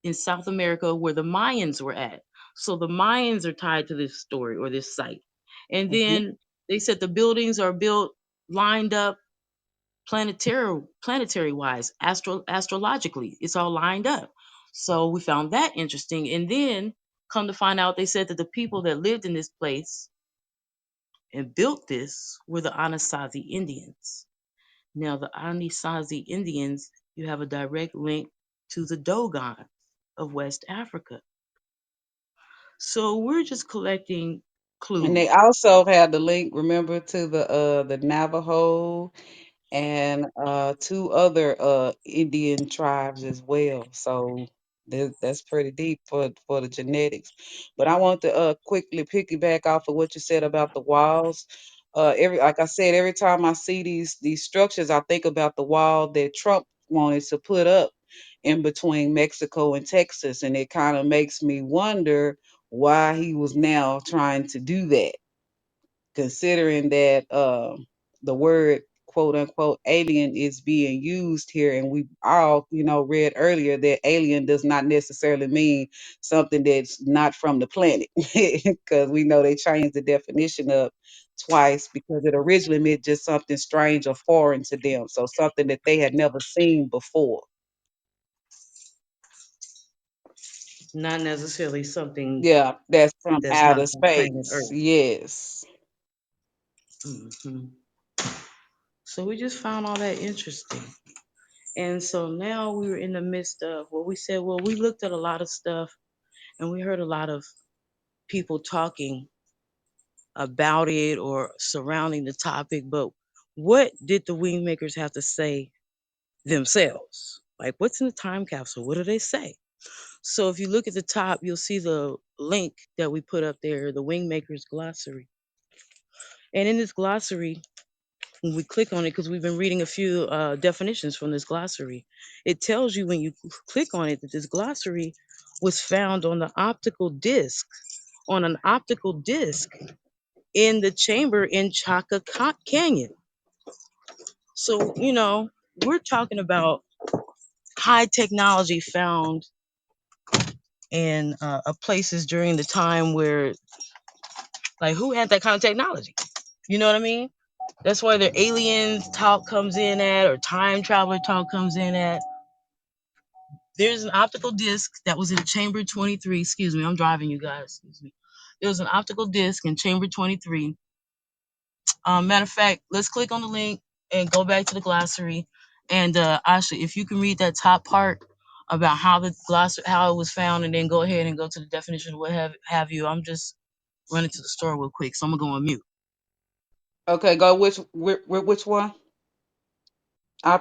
A: in South America where the Mayans were at. So the Mayans are tied to this story or this site. And
B: hmm
A: then they said the buildings are built lined up planetary wise, astrologically. It's all lined up. So we found that interesting. And then come to find out they said that the people that lived in this place and built this were the Anasazi Indians. Now the Anasazi Indians, you have a direct link to the Dogon of West Africa. So we're just collecting
B: And they
A: clues.
B: also had the link, remember, to the Navajo and two other Indian tribes as well. So that's pretty deep for the genetics. But I want to quickly piggyback off of what you said about the walls. Every like I said, every time I see these structures, I think about the wall that Trump wanted to put up in between Mexico and Texas, and it kind of makes me wonder why he was now trying to do that, considering that the word quote unquote alien is being used here, and we all read earlier that alien does not necessarily mean something that's not from the planet because we know they changed the definition up twice because it originally meant just something strange or foreign to them, so something that they had never seen before.
A: Not necessarily something
B: Yeah, that's from
A: that's not
B: outer
A: from planet
B: space.
A: Earth.
B: Yes.
A: hmm So we just found all that interesting. And so now we were in the midst of what we said, well, we looked at a lot of stuff and we heard a lot of people talking about it or surrounding the topic, but what did the Wingmakers have to say themselves? Like, what's in the time capsule? What do they say? So if you look at the top, you'll see the link that we put up there, the Wingmakers glossary. And in this glossary, when we click on it, because we've been reading a few definitions from this glossary, it tells you when you click on it that this glossary was found on an optical disc in the chamber in Canyon. So, we're talking about high technology found in places during the time where, like, who had that kind of technology? You know what I mean? That's why the aliens talk comes in at, or time traveler talk comes in at. There's an optical disc that was in chamber 23. Excuse me, I'm driving, you guys. Excuse me. There was an optical disc in chamber 23. Matter of fact, let's click on the link and go back to the glossary. And actually, if you can read that top part about how the glossary, how it was found, and then go ahead and go to the definition, what have you. I'm just running to the store real quick, so I'm gonna go on mute.
B: Okay, go which one?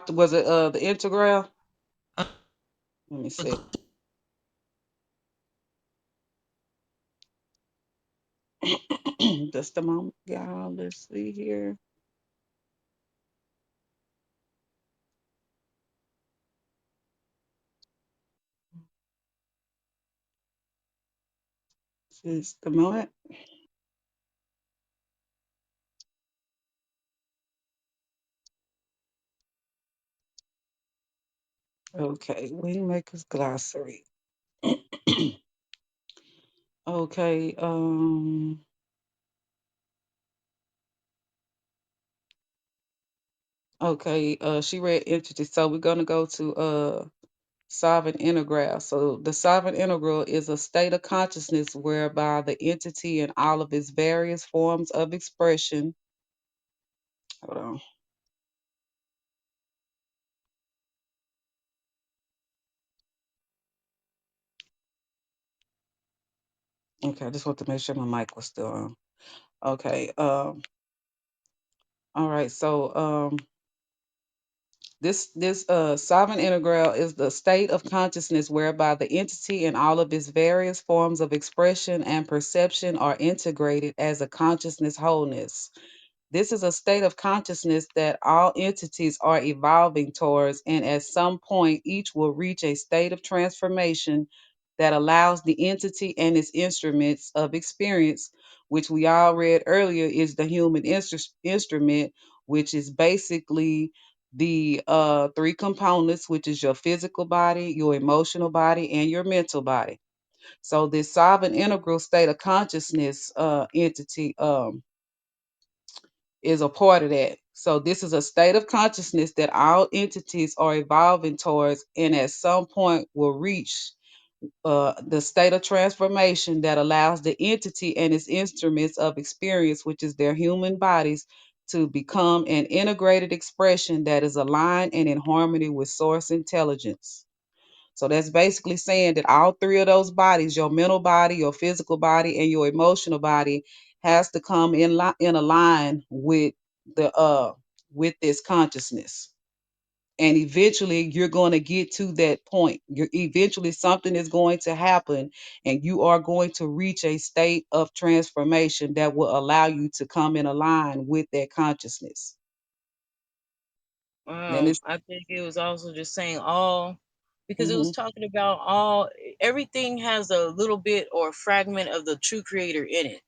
B: Was it the integral? Let me see. Just a moment, y'all. Let's see here. Just a moment. Okay, Wingmakers glossary. Okay, okay, she read entity, so we're gonna go to solvent integral. So the solvent integral is a state of consciousness whereby the entity in all of its various forms of expression. Hold on. Okay, I just want to make sure my mic was still on. Okay, all right, so this solvent integral is the state of consciousness whereby the entity in all of its various forms of expression and perception are integrated as a consciousness wholeness. This is a state of consciousness that all entities are evolving towards, and at some point, each will reach a state of transformation that allows the entity and its instruments of experience, which we all read earlier is the human instrument, which is basically the three components, which is your physical body, your emotional body, and your mental body. So, this solvent integral state of consciousness entity. Is a part of that. So this is a state of consciousness that all entities are evolving towards, and at some point will reach the state of transformation that allows the entity and its instruments of experience, which is their human bodies, to become an integrated expression that is aligned and in harmony with source intelligence. So that's basically saying that all three of those bodies, your mental body, your physical body, and your emotional body, has to come in a line the with this consciousness. And eventually you're going to get to that point. Eventually something is going to happen and you are going to reach a state of transformation that will allow you to come in a line with that consciousness. Then it's
A: I think it was also just saying all, because it was
B: hmm
A: talking about all, everything has a little bit or a fragment of the true creator in it.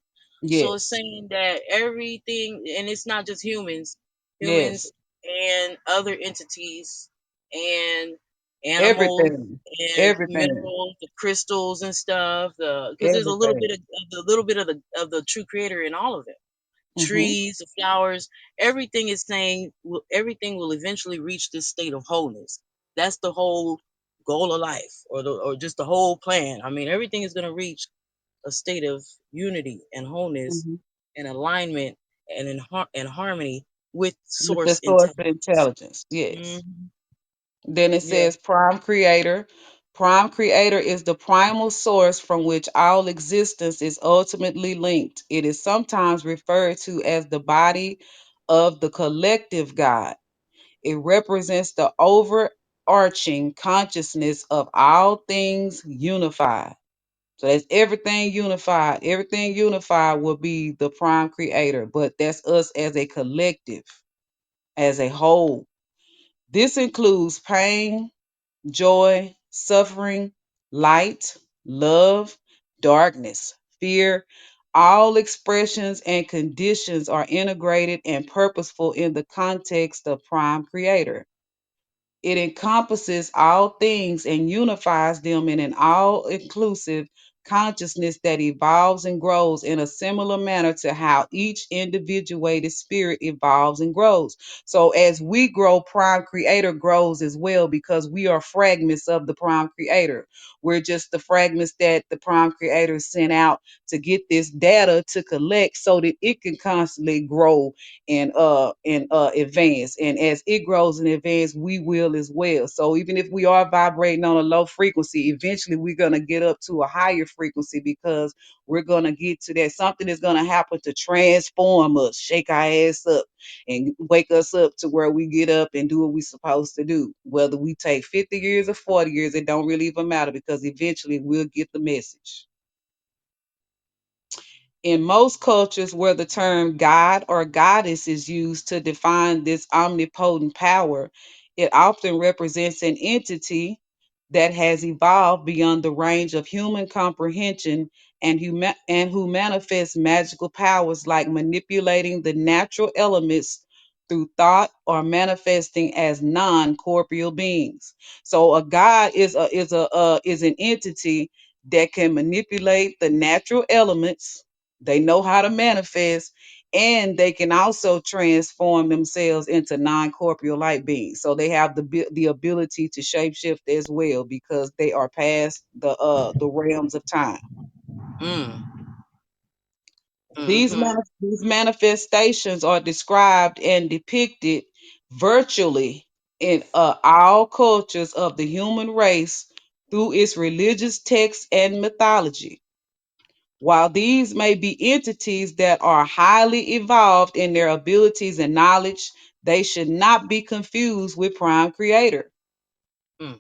A: So it's
B: yes,
A: saying that everything, and it's not just humans, humans
B: yes,
A: and other entities and animals
B: everything,
A: and
B: everything,
A: minerals, the crystals and stuff. Because there's a little bit
B: everything.
A: of the little bit of the true creator in all of it.
B: hmm
A: Trees, the flowers, everything is saying everything will eventually reach this state of wholeness. That's the whole goal of life, or just the whole plan. I mean, everything is going to reach a state of unity and wholeness
B: hmm
A: and alignment and and harmony with
B: With the
A: source
B: source of
A: intelligence.
B: intelligence. Yes.
A: Hmm.
B: Then it
A: Yeah.
B: says prime creator. Prime creator is the primal source from which all existence is ultimately linked. It is sometimes referred to as the body of the collective God. It represents the overarching consciousness of all things unified. So that's everything unified. Everything unified will be the prime creator, but that's us as a collective, as a whole. This includes pain, joy, suffering, light, love, darkness, fear. All expressions and conditions are integrated and purposeful in the context of prime creator. It encompasses all things and unifies them in an all inclusive consciousness that evolves and grows in a similar manner to how each individuated spirit evolves and grows. So, as we grow, Prime Creator grows as well because we are fragments of the Prime Creator. We're just the fragments that the Prime Creator sent out to get this data to collect so that it can constantly grow and advance, and as it grows and advance we will as well. So even if we are vibrating on a low frequency, eventually we're going to get up to a higher frequency because we're going to get to that. Something is going to happen to transform us, shake our ass up and wake us up to where we get up and do what we're supposed to do. Whether we take 50 years or 40 years, it don't really even matter because eventually we'll get the message. In most cultures where the term God or goddess is used to define this omnipotent power, it often represents an entity that has evolved beyond the range of human comprehension and who manifests magical powers like manipulating the natural elements through thought or manifesting as non-corporeal beings. So a god is an entity that can manipulate the natural elements. They know how to manifest, and they can also transform themselves into non-corporeal light beings. So they have the ability to shapeshift as well because they are past the realms of time.
A: Mm. Mm-hmm.
B: These manifestations are described and depicted virtually in all cultures of the human race through its religious texts and mythology. While these may be entities that are highly evolved in their abilities and knowledge, they should not be confused with Prime Creator.
A: Mm.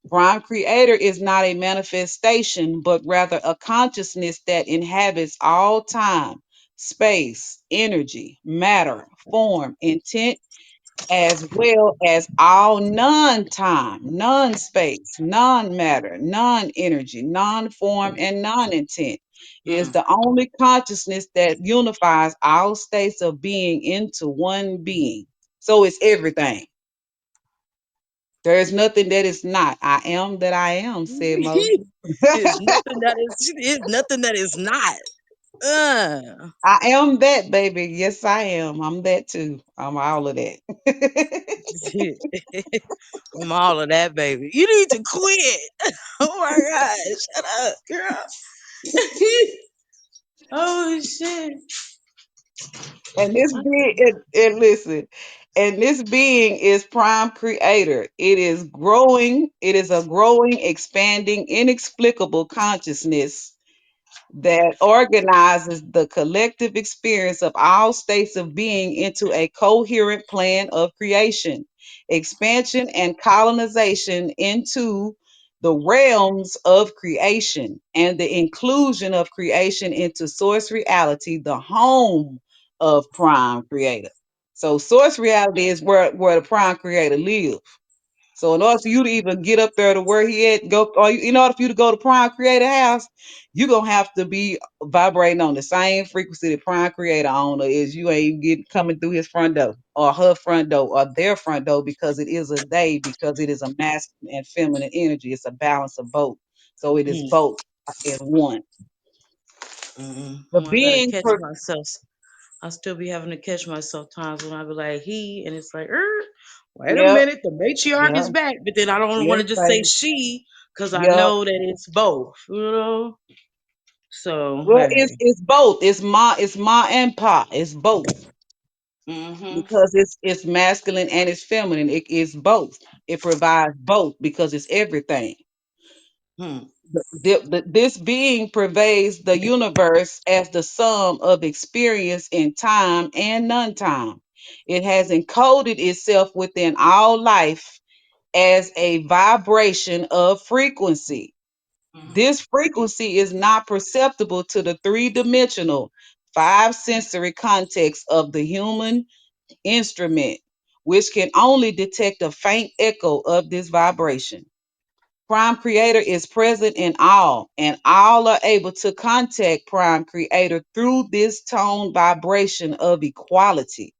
B: Prime Creator is not a manifestation, but rather a consciousness that inhabits all time, space, energy, matter, form, intent, as well as all non time, non space, non matter, non energy, non form, and non intent. Is
A: Mm.
B: the only consciousness that unifies all states of being into one being. So it's everything. There is nothing that is not. I am that I am, said Moses.
A: There's nothing that is nothing that is not. Uh.
B: I am that, baby. Yes, I am. I'm that too. I'm all of that.
A: I'm all of that, baby. You need to quit. Oh my God. Shut up, girl. Oh shit.
B: And this being, and listen, and this being is prime creator. It is growing. It is a growing, expanding, inexplicable consciousness that organizes the collective experience of all states of being into a coherent plan of creation, expansion, and colonization into the realms of creation and the inclusion of creation into source reality, the home of prime creator. So source reality is where the prime creator lives. So in order for you to even get up there to where he at, go or in order for you to go to Prime Creator House, you're gonna have to be vibrating on the same frequency that Prime Creator owner is. You ain't getting coming through his front door or her front door or their front door because it is a they, because it is a masculine and feminine energy. It's a balance of both. So it is
A: Mm.
B: both in one.
A: Mm.
B: The
A: Oh, I gotta
B: being
A: catch
B: per-
A: myself. I still be having to catch myself times when I be like he, and it's like, wait a
B: Yep,
A: minute, the matriarch
B: yep,
A: is back, but then I don't want
B: yes,
A: to just say
B: baby.
A: she because I
B: Yep.
A: know that it's both, you know. So
B: Well,
A: hey,
B: it's both. It's ma and pa. It's both.
A: mm-hmm,
B: Because it's masculine and it's feminine. It is both. It provides both because it's everything.
A: hmm,
B: This being pervades the universe as the sum of experience in time and non-time. It has encoded itself within all life as a vibration of frequency.
A: mm-hmm,
B: This frequency is not perceptible to the three-dimensional, five sensory context of the human instrument, which can only detect a faint echo of this vibration. Prime Creator is present in all, and all are able to contact Prime Creator through this tone vibration of equality.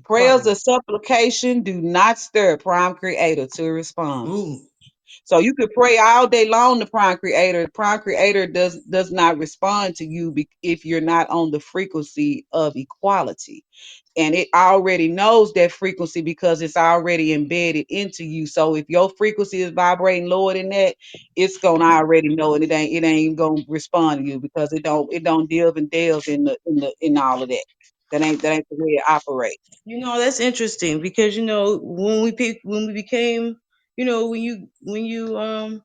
B: Prayers
A: equality.
B: of supplication do not stir Prime Creator to respond.
A: Ooh,
B: So you could pray all day long to Prime Creator. Prime Creator does not respond to you if you're not on the frequency of equality, and it already knows that frequency because it's already embedded into you. So if your frequency is vibrating lower than that, it's gonna already know, and it ain't even gonna respond to you because it don't delve in all of that. That ain't the way it operates.
A: you know that's interesting because you know when we became, you know, when you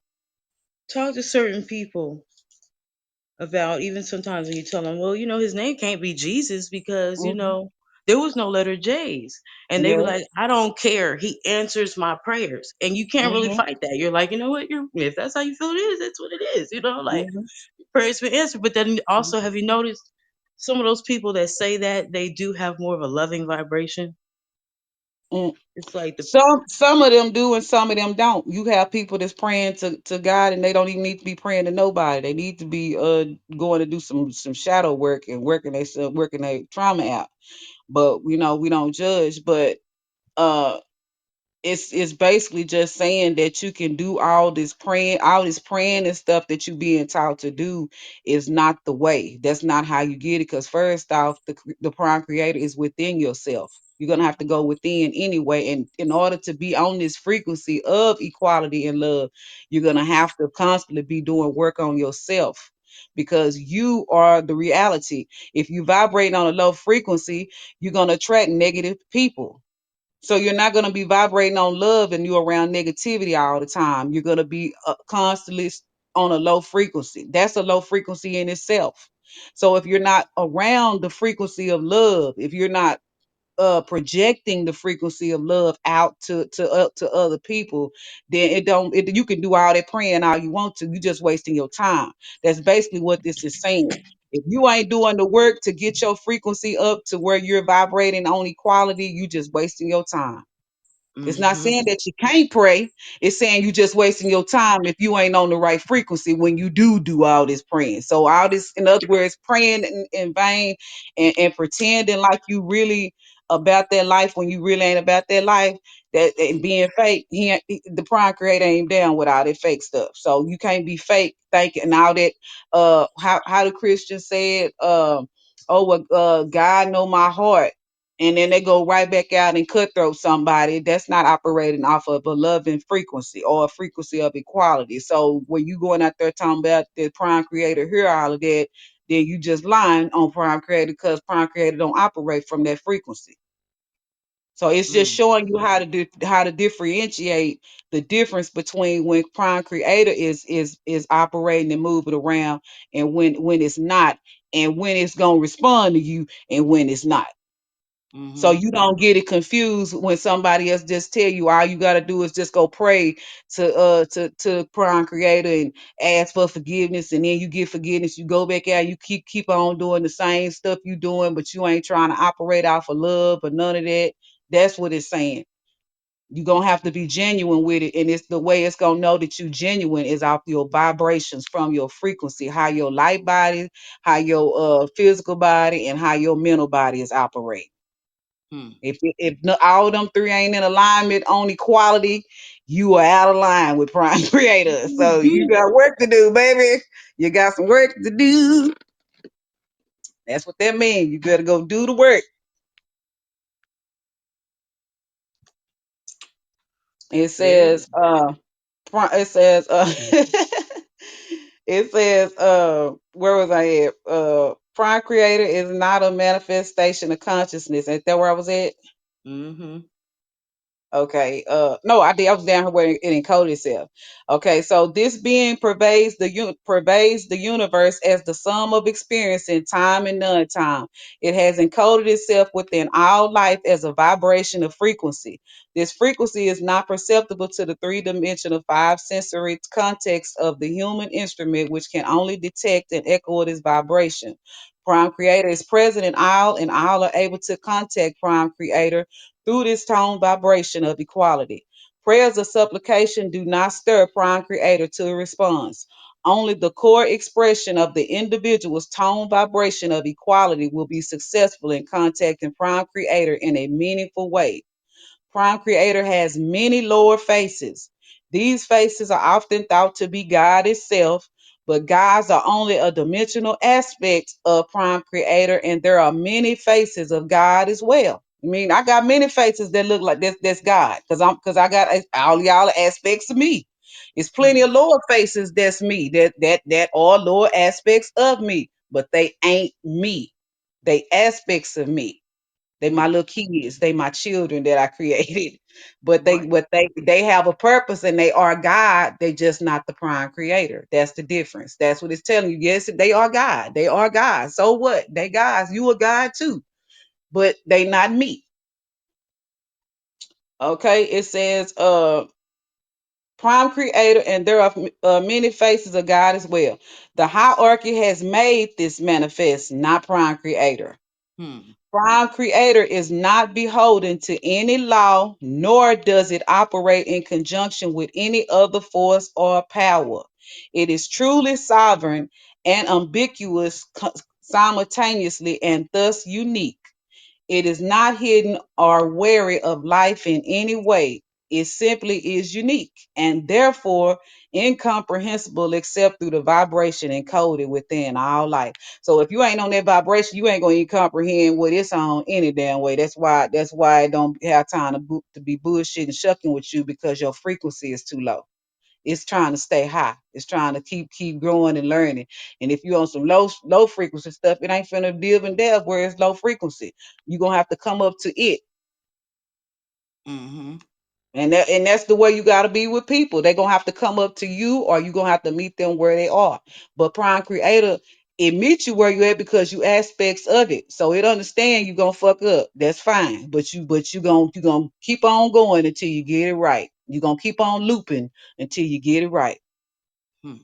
A: talk to certain people about, even sometimes when you tell them, well, you know, his name can't be Jesus because, you
B: Hmm.
A: know, there was no letter J's. And they were
B: Yeah.
A: like, I don't care. He answers my prayers. And you can't really
B: Hmm.
A: fight that. You're like, you know what? If that's how you feel it is, that's what it is. You know, like
B: Hmm.
A: prayers been answered. But then also, have you noticed some of those people that say that they do have more of a loving vibration?
B: Hmm.
A: It's like the,
B: Some of them do and some of them don't. You have people that's praying to God and they don't even need to be praying to nobody. They need to be going to do some shadow work and working their trauma out. but we don't judge. But uh it's basically just saying that you can do all this praying and stuff that you being taught to do is not the way. That's not how you get it. Because first off, the prime creator is within yourself. You're gonna have to go within anyway. And in order to be on this frequency of equality and love, you're gonna have to constantly be doing work on yourself because you are the reality. If you vibrate on a low frequency, you're gonna attract negative people, so you're not going to be vibrating on love and you're around negativity all the time. You're going to be constantly on a low frequency. That's a low frequency in itself. So if you're not around the frequency of love, if you're not projecting the frequency of love out to other people, then you can do all that praying all you want to. You're just wasting your time. That's basically what this is saying. If you ain't doing the work to get your frequency up to where you're vibrating on equality, you just wasting your time. It's not
A: Mm-hmm.
B: saying that you can't pray. It's saying you just wasting your time if you ain't on the right frequency when you do all this praying. So all this, in other words, praying in vain and pretending like you really about that life when you really ain't about that life, that and being fake. The prime creator ain't down with all that fake stuff. So you can't be fake thinking and all that. How the Christian said, oh well, God know my heart, and then they go right back out and cutthroat somebody. That's not operating off of a loving frequency or a frequency of equality. So when you going out there talking about the prime creator hear all of that, then you just lying on prime creator because prime creator don't operate from that frequency. So it's just
A: Mm.
B: showing you how to differentiate the difference between when prime creator is operating and moving around, and when it's not, and when it's gonna respond to you and when it's not. So
A: Mm-hmm.
B: you don't get it confused when somebody else just tell you all you gotta do is just go pray to prime creator and ask for forgiveness, and then you get forgiveness, you go back out, you keep on doing the same stuff you doing, but you ain't trying to operate off of love or none of that. That's what it's saying. You're gonna have to be genuine with it. And it's the way it's gonna know that you genuine is off your vibrations from your frequency, how your light body, how your physical body, and how your mental body is operating.
A: Hmm.
B: If all them three ain't in alignment on equality, you are out of line with prime creator. So you got work to do, baby. You got some work to do. That's what that means. You gotta go do the work. It
A: Very.
B: says, it says, it says, where was I at? Prime creator is not a manifestation of consciousness. Ain't that where I was at?
A: Mm-hmm.
B: Okay. No, I did. I was down here where it encoded itself. Okay. So this being pervades the universe as the sum of experience in time and non-time. It has encoded itself within all life as a vibration of frequency. This frequency is not perceptible to the three-dimensional five sensory context of the human instrument, which can only detect and echo this vibration. Prime Creator is present in all are able to contact Prime Creator through this tone vibration of equality. Prayers of supplication do not stir prime creator to a response. Only the core expression of the individual's tone vibration of equality will be successful in contacting prime creator in a meaningful way. Prime Creator has many lower faces. These faces are often thought to be God itself, but gods are only a dimensional aspect of Prime Creator, and there are many faces of God as well. I mean, I got many faces that look like that's God, because I got all y'all aspects of me. It's plenty of lower faces that's me, that are lower aspects of me, but they ain't me. They aspects of me. They my
A: Mm.
B: little kids. They my children that I created. But they
A: Right.
B: but they have a purpose and they are God. They just not the prime creator. That's the difference. That's what it's telling you. Yes, they are God. They are God. So what? They guys. You a God too. But they not me. Okay. It says prime creator, and there are many faces of God as well. The hierarchy has made this manifest, not prime creator.
A: Hmm.
B: Prime Creator is not beholden to any law, nor does it operate in conjunction with any other force or power. It is truly sovereign and ambiguous simultaneously, and thus unique. It is not hidden or wary of life in any way. It simply is unique and therefore incomprehensible except through the vibration encoded within all life. So if you ain't on that vibration, you ain't gonna even comprehend what it's on any damn way. That's why I don't have time to be bullshit and shucking with you because your frequency is too low. It's trying to stay high. It's trying to keep growing and learning. And if you're on some low frequency stuff, it ain't finna live and dev where it's low frequency. You're gonna have to come up to it.
A: Mm-hmm.
B: And that's the way you gotta be with people. They're gonna have to come up to you or you're gonna have to meet them where they are. But Prime Creator, it meets you where you at because you aspects of it. So it understand you gonna fuck up. That's fine. But you gonna keep on going until you get it right. You're gonna keep on looping until you get it right.
A: Hmm.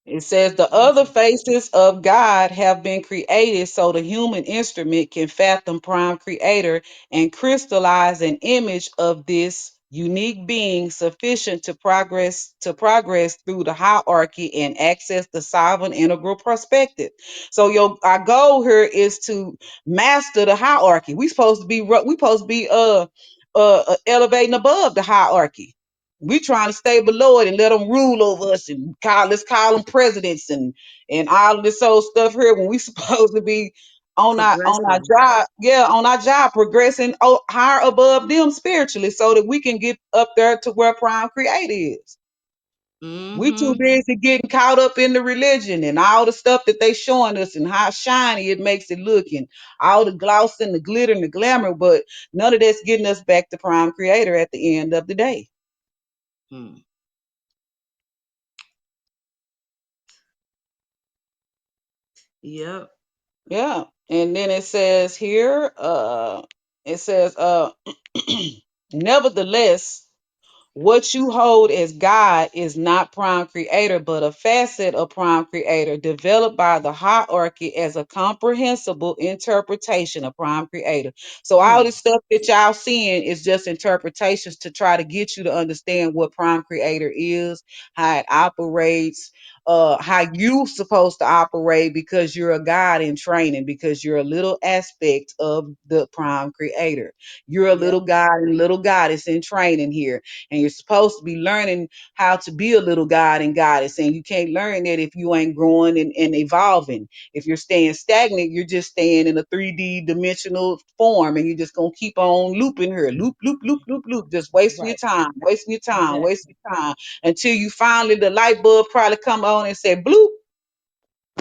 B: It says the other
A: Interesting.
B: faces of God have been created so the human instrument can fathom prime creator and crystallize an image of this unique being sufficient to progress through the hierarchy and access the sovereign integral perspective. So our goal here is to master the hierarchy. We supposed to be elevating above the hierarchy. We trying to stay below it and let them rule over us and let's call them presidents and all of this old stuff here when we supposed to be on our
A: Progressing.
B: job, yeah, on our job, progressing higher above them spiritually, so that we can get up there to where Prime Creator is. We too
A: Mm-hmm.
B: busy getting caught up in the religion and all the stuff that they showing us and how shiny it makes it look and all the gloss and the glitter and the glamour, but none of that's getting us back to Prime Creator at the end of the day.
A: Hmm. Yep.
B: Yeah. And then it says here, it says, nevertheless, what you hold as God is not prime creator, but a facet of prime creator developed by the hierarchy as a comprehensible interpretation of prime creator. So all
A: Hmm.
B: this stuff that y'all seeing is just interpretations to try to get you to understand what prime creator is, how it operates, how you supposed to operate because you're a God in training, because you're a little aspect of the prime creator. You're a
A: Yep.
B: little God and little goddess in training here, and you're supposed to be learning how to be a little god and goddess, and you can't learn that if you ain't growing and evolving. If you're staying stagnant, you're just staying in a 3D dimensional form, and you're just gonna keep on looping here, loop loop loop loop loop, just wasting your
A: Right.
B: time, wasting your time,
A: Exactly.
B: wasting your time, until you finally the light bulb probably come on and say bloop.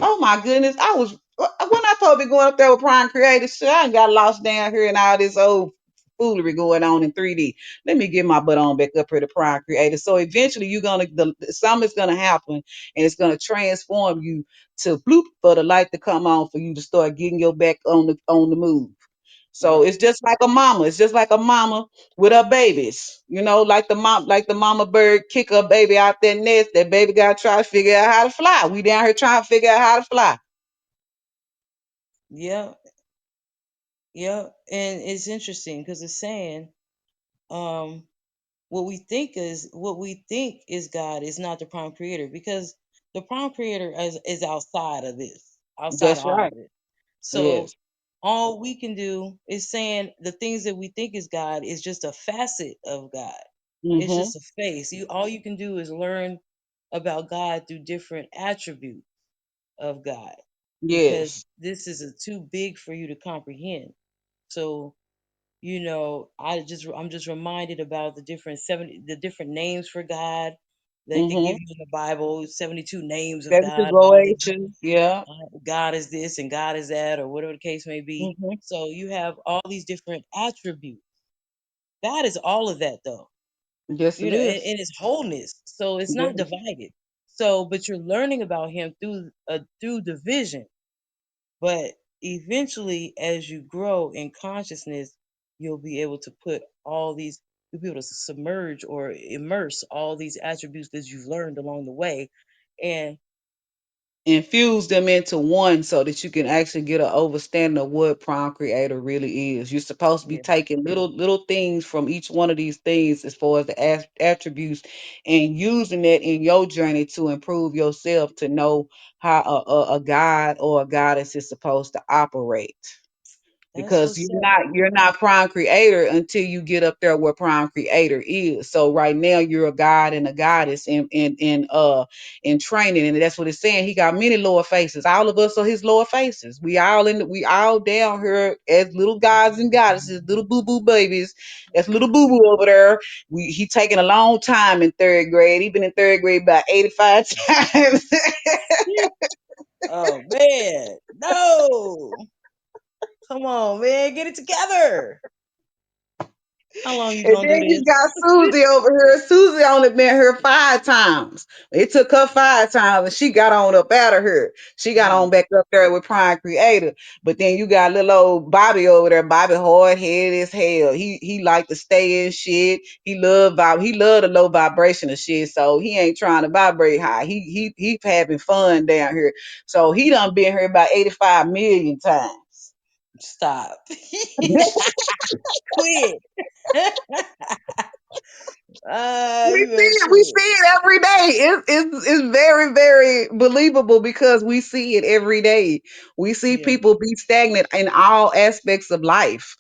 B: Oh my goodness, when I supposed to be going up there with Prime Creative shit, I ain't got lost down here and all this old foolery going on in 3D. Let me get my butt on back up here to Prime Creative. So eventually something's gonna happen and it's gonna transform you to bloop for the light to come on for you to start getting your back on the move. So
A: Right.
B: it's just like a mama. It's just like a mama with her babies. Like the mama bird kick her baby out that nest. That baby gotta try to figure out how to fly. We down here trying to figure out how to fly.
A: Yep. Yep. And it's interesting because it's saying, um, what we think is God is not the prime creator, because the prime creator is outside of this, outside of
B: That's
A: all
B: right.
A: of it. So
B: Yes.
A: all we can do is saying the things that we think is God is just a facet of God. It's
B: Mm-hmm.
A: just a face. All you can do is learn about God through different attributes of God, because
B: Yes.
A: this is too big for you to comprehend. So I'm just reminded about the different names for God that they
B: Mm-hmm.
A: give you in the Bible, 72 names of
B: 72
A: God, and all these
B: Boaches. Yeah.
A: God is this and God is that, or whatever the case may be.
B: Mm-hmm.
A: So you have all these different attributes. God is all of that, though,
B: Yes, it is.
A: in His wholeness. So it's not
B: Yes.
A: divided. So, but you're learning about Him through division. But eventually, as you grow in consciousness, you'll be able to you'll be able to submerge or immerse all these attributes that you've learned along the way. And
B: infuse them into one so that you can actually get an understanding of what prime creator really is. You're supposed to be
A: Yeah,
B: taking little things from each one of these things as far as the attributes and using that in your journey to improve yourself to know how a god or a goddess is supposed to operate,
A: that's
B: because
A: what's up.
B: you're not prime creator until you get up there where prime creator is. So right now you're a god and a goddess in training, and that's what it's saying. He got many lower faces. All of us are his lower faces. We all down here as little gods and goddesses, little boo boo babies. That's little boo boo over there. He taking a long time in third grade. He been in third grade about 85 times.
A: Oh man, no! Come on, man, get it together. How long you
B: And
A: gonna
B: then
A: do
B: you
A: this?
B: got Susie over here. Susie only been here 5 times. It took her 5 times and she got on up out of here. She got on
A: Mm,
B: back up there with Prime Creator. But then you got little old Bobby over there. Bobby hard headed as hell. He like to stay in shit. He love the low vibration of shit. So he ain't trying to vibrate high. He having fun down here. So he done been here about 85 million times.
A: stop. Quit. You better
B: We
A: quit.
B: see it every day. It's very, very believable because we see it every day. We see
A: Yeah.
B: people be stagnant in all aspects of life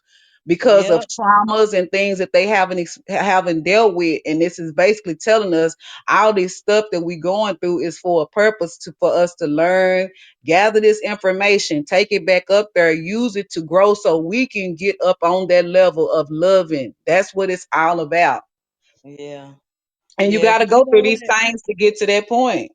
B: because of
A: Yep.
B: traumas and things that they haven't dealt with. And this is basically telling us all this stuff that we going through is for a purpose for us to learn, gather this information, take it back up there, use it to grow so we can get up on that level of loving. That's what it's all about.
A: Yeah.
B: And you
A: Yeah.
B: got to
A: Cause you
B: go
A: know
B: through these
A: what?
B: things to get to that point.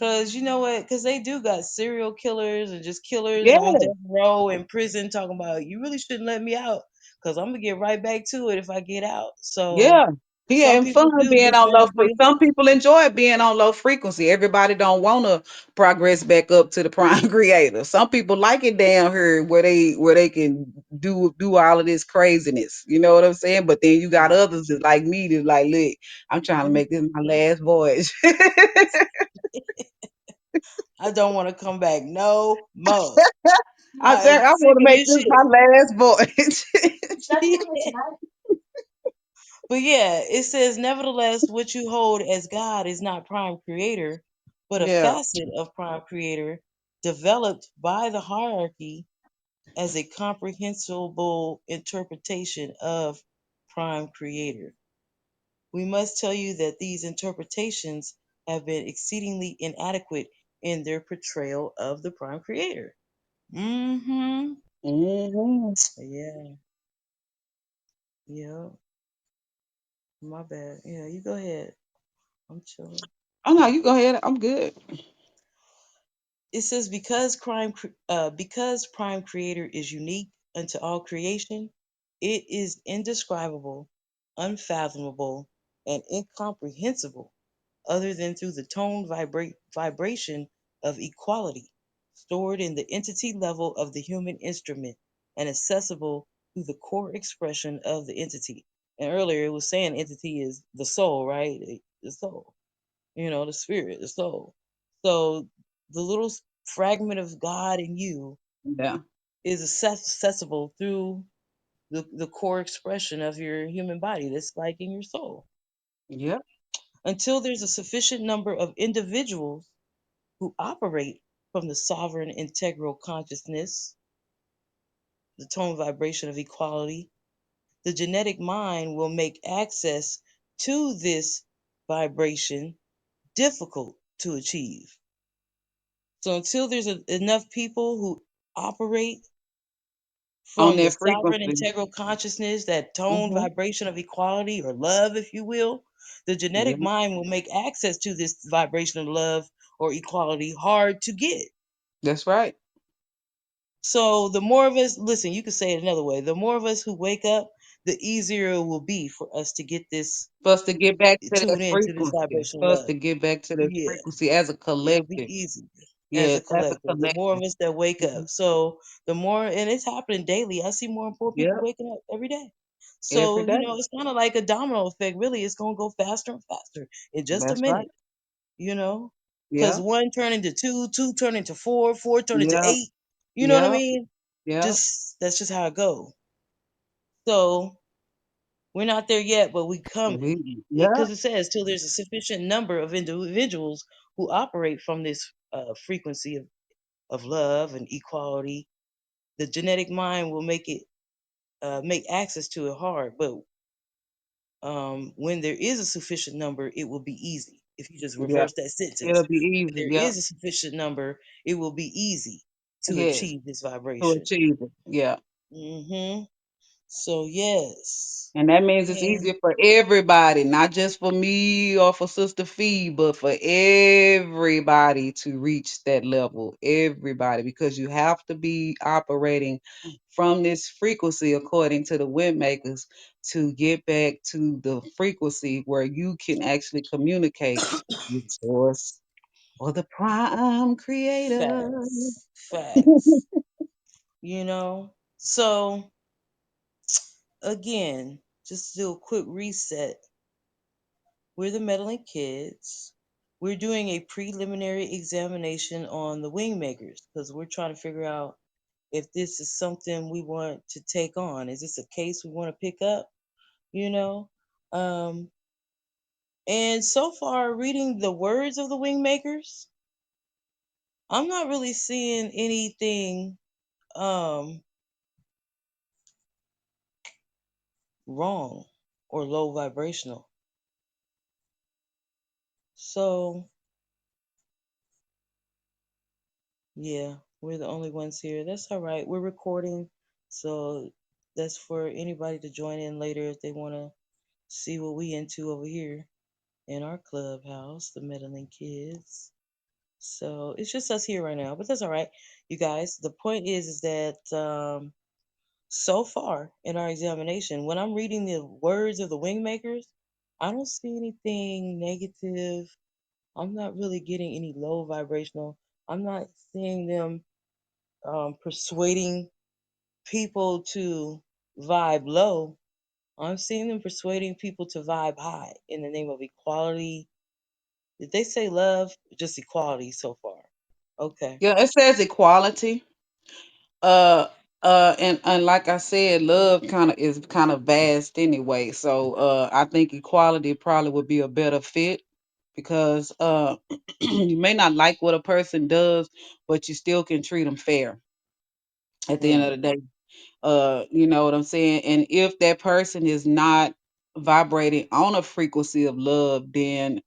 A: Cause you know what? Cause they do got serial killers and just killers
B: Yeah,
A: on death row in prison talking about you really shouldn't let me out. Cause I'm gonna get right back to it if I get out. So
B: yeah. He
A: some
B: having
A: people
B: fun
A: do
B: being
A: get
B: on
A: that
B: Some
A: ability.
B: people enjoy being on low frequency. Everybody don't want to progress back up to the prime creator. Some people like it down here where they can do all of this craziness. You know what I'm saying? But then you got others that like me that like, look, I'm trying to make this my last voyage.
A: I don't want to come back no more.
B: I
A: I'm
B: think I
A: sick
B: want to
A: of
B: make
A: this
B: this my last voyage.
A: shit. But yeah, it says, nevertheless, what you hold as God is not prime creator, but a
B: Yeah.
A: facet of prime creator developed by the hierarchy as a comprehensible interpretation of prime creator. We must tell you that these interpretations have been exceedingly inadequate in their portrayal of the prime creator. Mm-hmm.
B: Hmm.
A: Yeah. Yeah. My bad. Yeah, you go ahead. I'm chilling.
B: Oh no, you go ahead. I'm good.
A: It says because prime creator is unique unto all creation, it is indescribable, unfathomable, and incomprehensible other than through the tone vibration of equality stored in the entity level of the human instrument and accessible through the core expression of the entity. And earlier it was saying entity is the soul, right? The soul, the spirit, the soul. So the little fragment of God in you
B: Yeah.
A: is accessible through the core expression of your human body that's like in your soul.
B: Yep.
A: Until there's a sufficient number of individuals who operate from the sovereign integral consciousness, the tone vibration of equality, the genetic mind will make access to this vibration difficult to achieve. So until there's enough people who operate
B: On
A: from the
B: that
A: sovereign
B: frequency.
A: integral consciousness, that tone
B: Hmm.
A: vibration of equality or love, if you will, the genetic
B: Yeah.
A: mind will make access to this vibration of love or equality hard to get.
B: That's right.
A: So the more of us, listen, you could say it another way. The more of us who wake up, the easier it will be for us to get this,
B: For us to get back to that
A: tune into this
B: frequency.
A: vibration of
B: For us
A: love.
B: to get back to that
A: Yeah.
B: frequency as a
A: It'll be
B: collective.
A: easy as
B: Yeah,
A: a
B: as a
A: collective. The more of
B: collective.
A: us that wake up.
B: Mhm.
A: So the more, and it's happening daily. I see more and more people
B: Yep.
A: waking up every day.
B: Every
A: So,
B: day.
A: it's kind of like a domino effect, really. It's going to go faster and faster in just a
B: That's right.
A: minute, you know? Because
B: Yep.
A: one turn into two, two turn into four, four turn into
B: Yep.
A: eight. You know what I
B: Yep.
A: mean?
B: Yep.
A: Just that's just how it go. So we're not there yet, but we coming.
B: Yep.
A: Because it says till there's a sufficient number of individuals who operate from this frequency of love and equality, the genetic mind will make access to it hard. But when there is a sufficient number, it will be easy. If you just
B: Yep.
A: reverse that sentence,
B: It'll be
A: when
B: easy.
A: there
B: Yep.
A: is a sufficient number, it will be easy to
B: Yes.
A: achieve this
B: To
A: vibration.
B: achieve it. Yeah.
A: Hmm. So yes,
B: And that means it's
A: and
B: easier for everybody, not just for me or for Sister Fee, but for everybody to reach that level. Everybody, because you have to be operating from this frequency, according to the wind makers, to get back to the frequency where you can actually communicate with source or the prime creator.
A: facts, facts. So again, just to do a quick reset, we're the Meddling Kids. We're doing a preliminary examination on the Wingmakers because we're trying to figure out if this is something we want to take on. Is this a case we want to pick up? You know? Um, and so far, reading the words of the Wingmakers, I'm not really seeing anything um, wrong or low vibrational. So, yeah, we're the only ones here. That's all right. We're recording, so that's for anybody to join in later if they want to see what we into over here in our clubhouse, the Meddling Kids. So it's just us here right now, but that's all right, you guys. The point is that so far in our examination, when I'm reading the words of the Wingmakers, I don't see anything negative. I'm not really getting any low vibrational. I'm not seeing them persuading people to vibe low. I'm seeing them persuading people to vibe high in the name of equality. Did they say love? Just equality so far. Okay.
B: Yeah, it says equality. Uh and like I said, love kind of vast anyway. So I think equality probably would be a better fit because you may not like what a person does, but you still can treat them fair at the end of
A: Mm,
B: the day. You know what I'm saying? And if that person is not vibrating on a frequency of love, then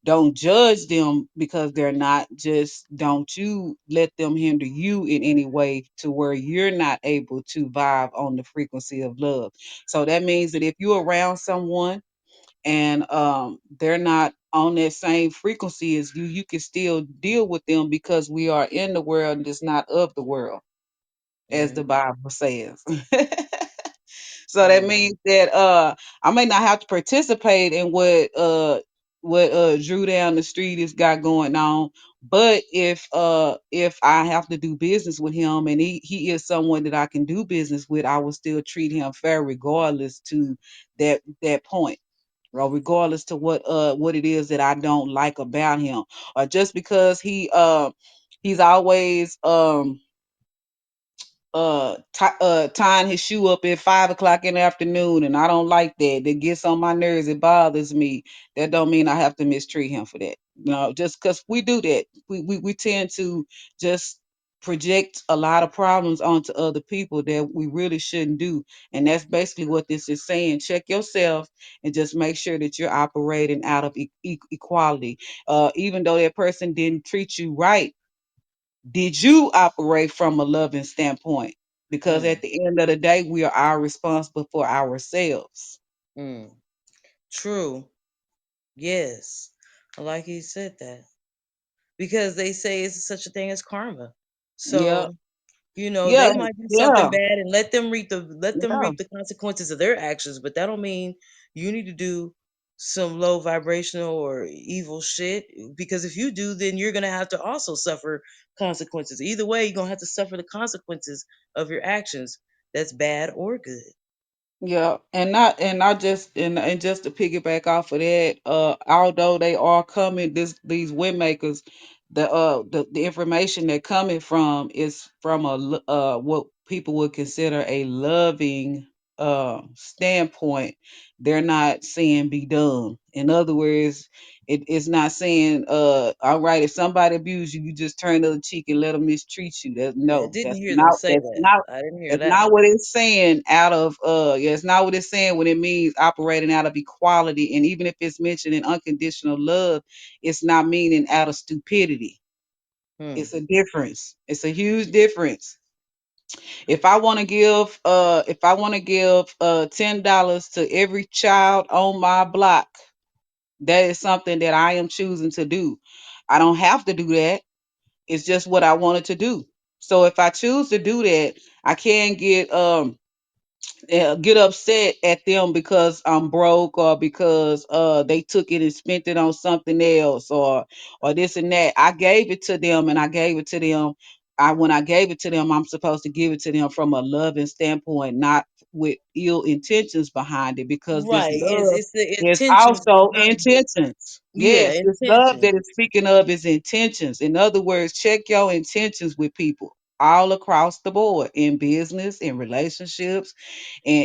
B: don't judge them because they're not. Just don't you let them hinder you in any way to where you're not able to vibe on the frequency of love. So that means that if you're around someone and they're not on that same frequency as you can still deal with them because we are in the world and it's not of the world, as the
A: mm,
B: Bible says. So that
A: mm,
B: means that I may not have to participate in what Drew down the street has got going on. But if I have to do business with him and he is someone that I can do business with, I will still treat him fair regardless to that point. Or regardless to what it is that I don't like about him. Or just because he's always tying his shoe up at 5 o'clock in the afternoon, and I don't like that. That gets on my nerves. It bothers me. That don't mean I have to mistreat him for that. No, just because we do that, we tend to just project a lot of problems onto other people that we really shouldn't do. And that's basically what this is saying. Check yourself and just make sure that you're operating out of equality. Even though that person didn't treat you right, did you operate from a loving standpoint? Because
A: mm,
B: at the end of the day, we are responsible for ourselves.
A: mm. True. Yes. I like you said that. Because they say it's such a thing as karma.
B: Yeah,
A: So,
B: yeah,
A: they might do something
B: yeah,
A: bad and let them
B: yeah.
A: reap the consequences of their actions, but that don't mean you need to do some low vibrational or evil shit. Because if you do, then you're gonna have to also suffer consequences. Either way, you're gonna have to suffer the consequences of your actions. That's bad or good.
B: Yeah, and not just and just to piggyback off of that, although they are coming, these win makers, the information they're coming from is from what people would consider a loving standpoint. They're not saying be done. In other words, it's not saying all right, if somebody abuse you, you just turn the other cheek and let them mistreat you. That
A: I
B: no,
A: didn't
B: that's
A: hear them
B: not
A: say
B: that's
A: that.
B: not
A: I didn't hear
B: that's
A: that.
B: not what it's saying out of yeah, it's not what it's saying when it means operating out of equality. And even if it's mentioning unconditional love, it's not meaning out of stupidity.
A: Hmm.
B: It's a difference. It's a huge difference. If I want to give $10 to every child on my block, that is something that I am choosing to do. I don't have to do that. It's just what I wanted to do. So if I choose to do that, I can get upset at them because I'm broke, or because they took it and spent it on something else, or this and that. I gave it to them, and I gave it to them. When I gave it to them, I'm supposed to give it to them from a loving standpoint, not with ill intentions behind it, because this
A: Right.
B: love
A: It's the
B: is
A: intentions
B: also
A: behind it.
B: intentions.
A: Yeah,
B: Yes, this love
A: intentions.
B: that it's speaking of is intentions. In other words, check your intentions with people all across the board, in business, in relationships,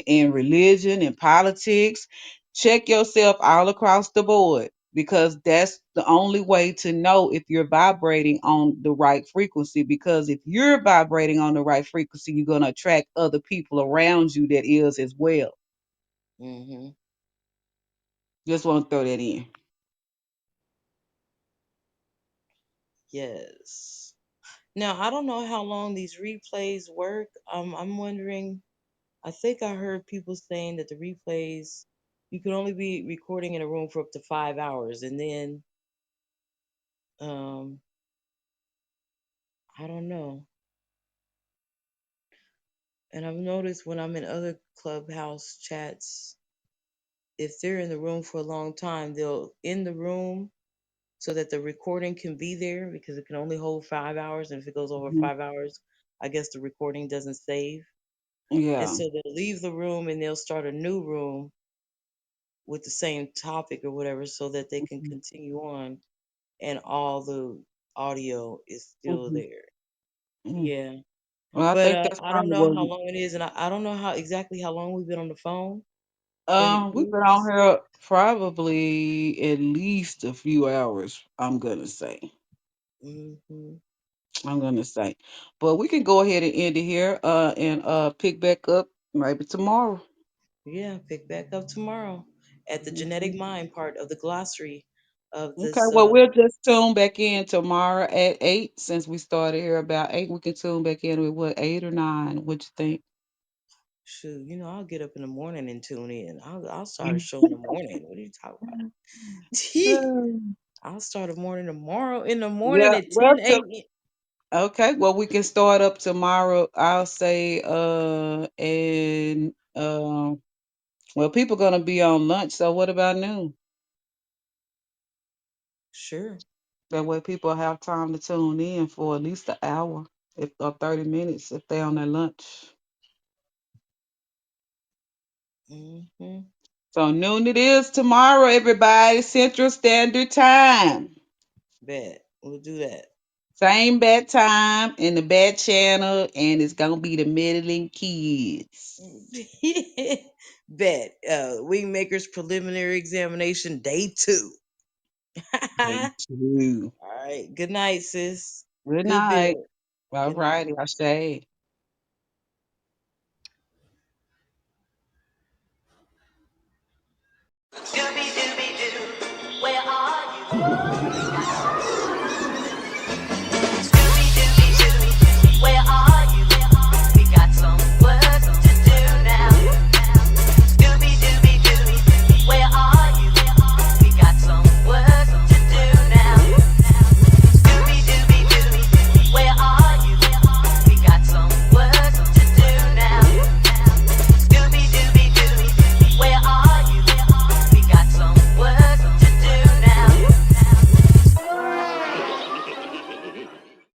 B: in religion and politics. Check yourself all across the board, because that's the only way to know if you're vibrating on the right frequency. Because if you're vibrating on the right frequency, you're going to attract other people around you that is as well.
A: Hmm.
B: Just want to throw that in.
A: Yes. Now, I don't know how long these replays work. I'm wondering, I think I heard people saying that the replays, you can only be recording in a room for up to 5 hours. And then, um, I don't know. And I've noticed when I'm in other Clubhouse chats, if they're in the room for a long time, they'll end the room so that the recording can be there because it can only hold 5 hours. And if it goes over
B: Mhm.
A: 5 hours, I guess the recording doesn't save. And
B: Yeah.
A: so they'll leave the room and they'll start a new room with the same topic or whatever so that they can
B: Mhm.
A: continue on and all the audio is still
B: Mhm.
A: there.
B: Mhm.
A: Yeah.
B: Well, I
A: But
B: think that's
A: I don't
B: probably
A: know
B: what
A: how long it is, and I don't know how exactly how long we've been on the phone, but it
B: we've been on
A: is.
B: here probably at least a few hours, I'm gonna say.
A: Hmm.
B: I'm gonna say. But we can go ahead and end it here, and pick back up maybe tomorrow.
A: Yeah, pick back up tomorrow at the genetic
B: Mhm.
A: mind part of the glossary of
B: Okay,
A: this.
B: well, we'll just tune back in tomorrow at 8. Since we started here about 8, we can tune back in with what, 8 or 9? What you think?
A: Shoot, I'll get up in the morning and tune in. I'll start a
B: Mm.
A: show in the morning. What are you talking about? I'll start a morning tomorrow in the morning
B: Yeah,
A: at
B: well,
A: 10 a.m.
B: okay, well, we can start up tomorrow. I'll say, and well, people gonna be on lunch, so what about noon?
A: Sure.
B: That way, people have time to tune in for at least an hour, if or 30 minutes, if they on their lunch.
A: Hmm.
B: So noon it is tomorrow, everybody, Central Standard Time.
A: Bet. We'll do that.
B: Same bad time in the bad channel, and it's gonna be the Meddling Kids.
A: Bet. Wingmakers preliminary examination day 2.
B: Day
A: All
B: 2.
A: right. Good night, sis.
B: Good
A: Good
B: night.
A: bill.
B: All
A: Good night.
B: righty, I say.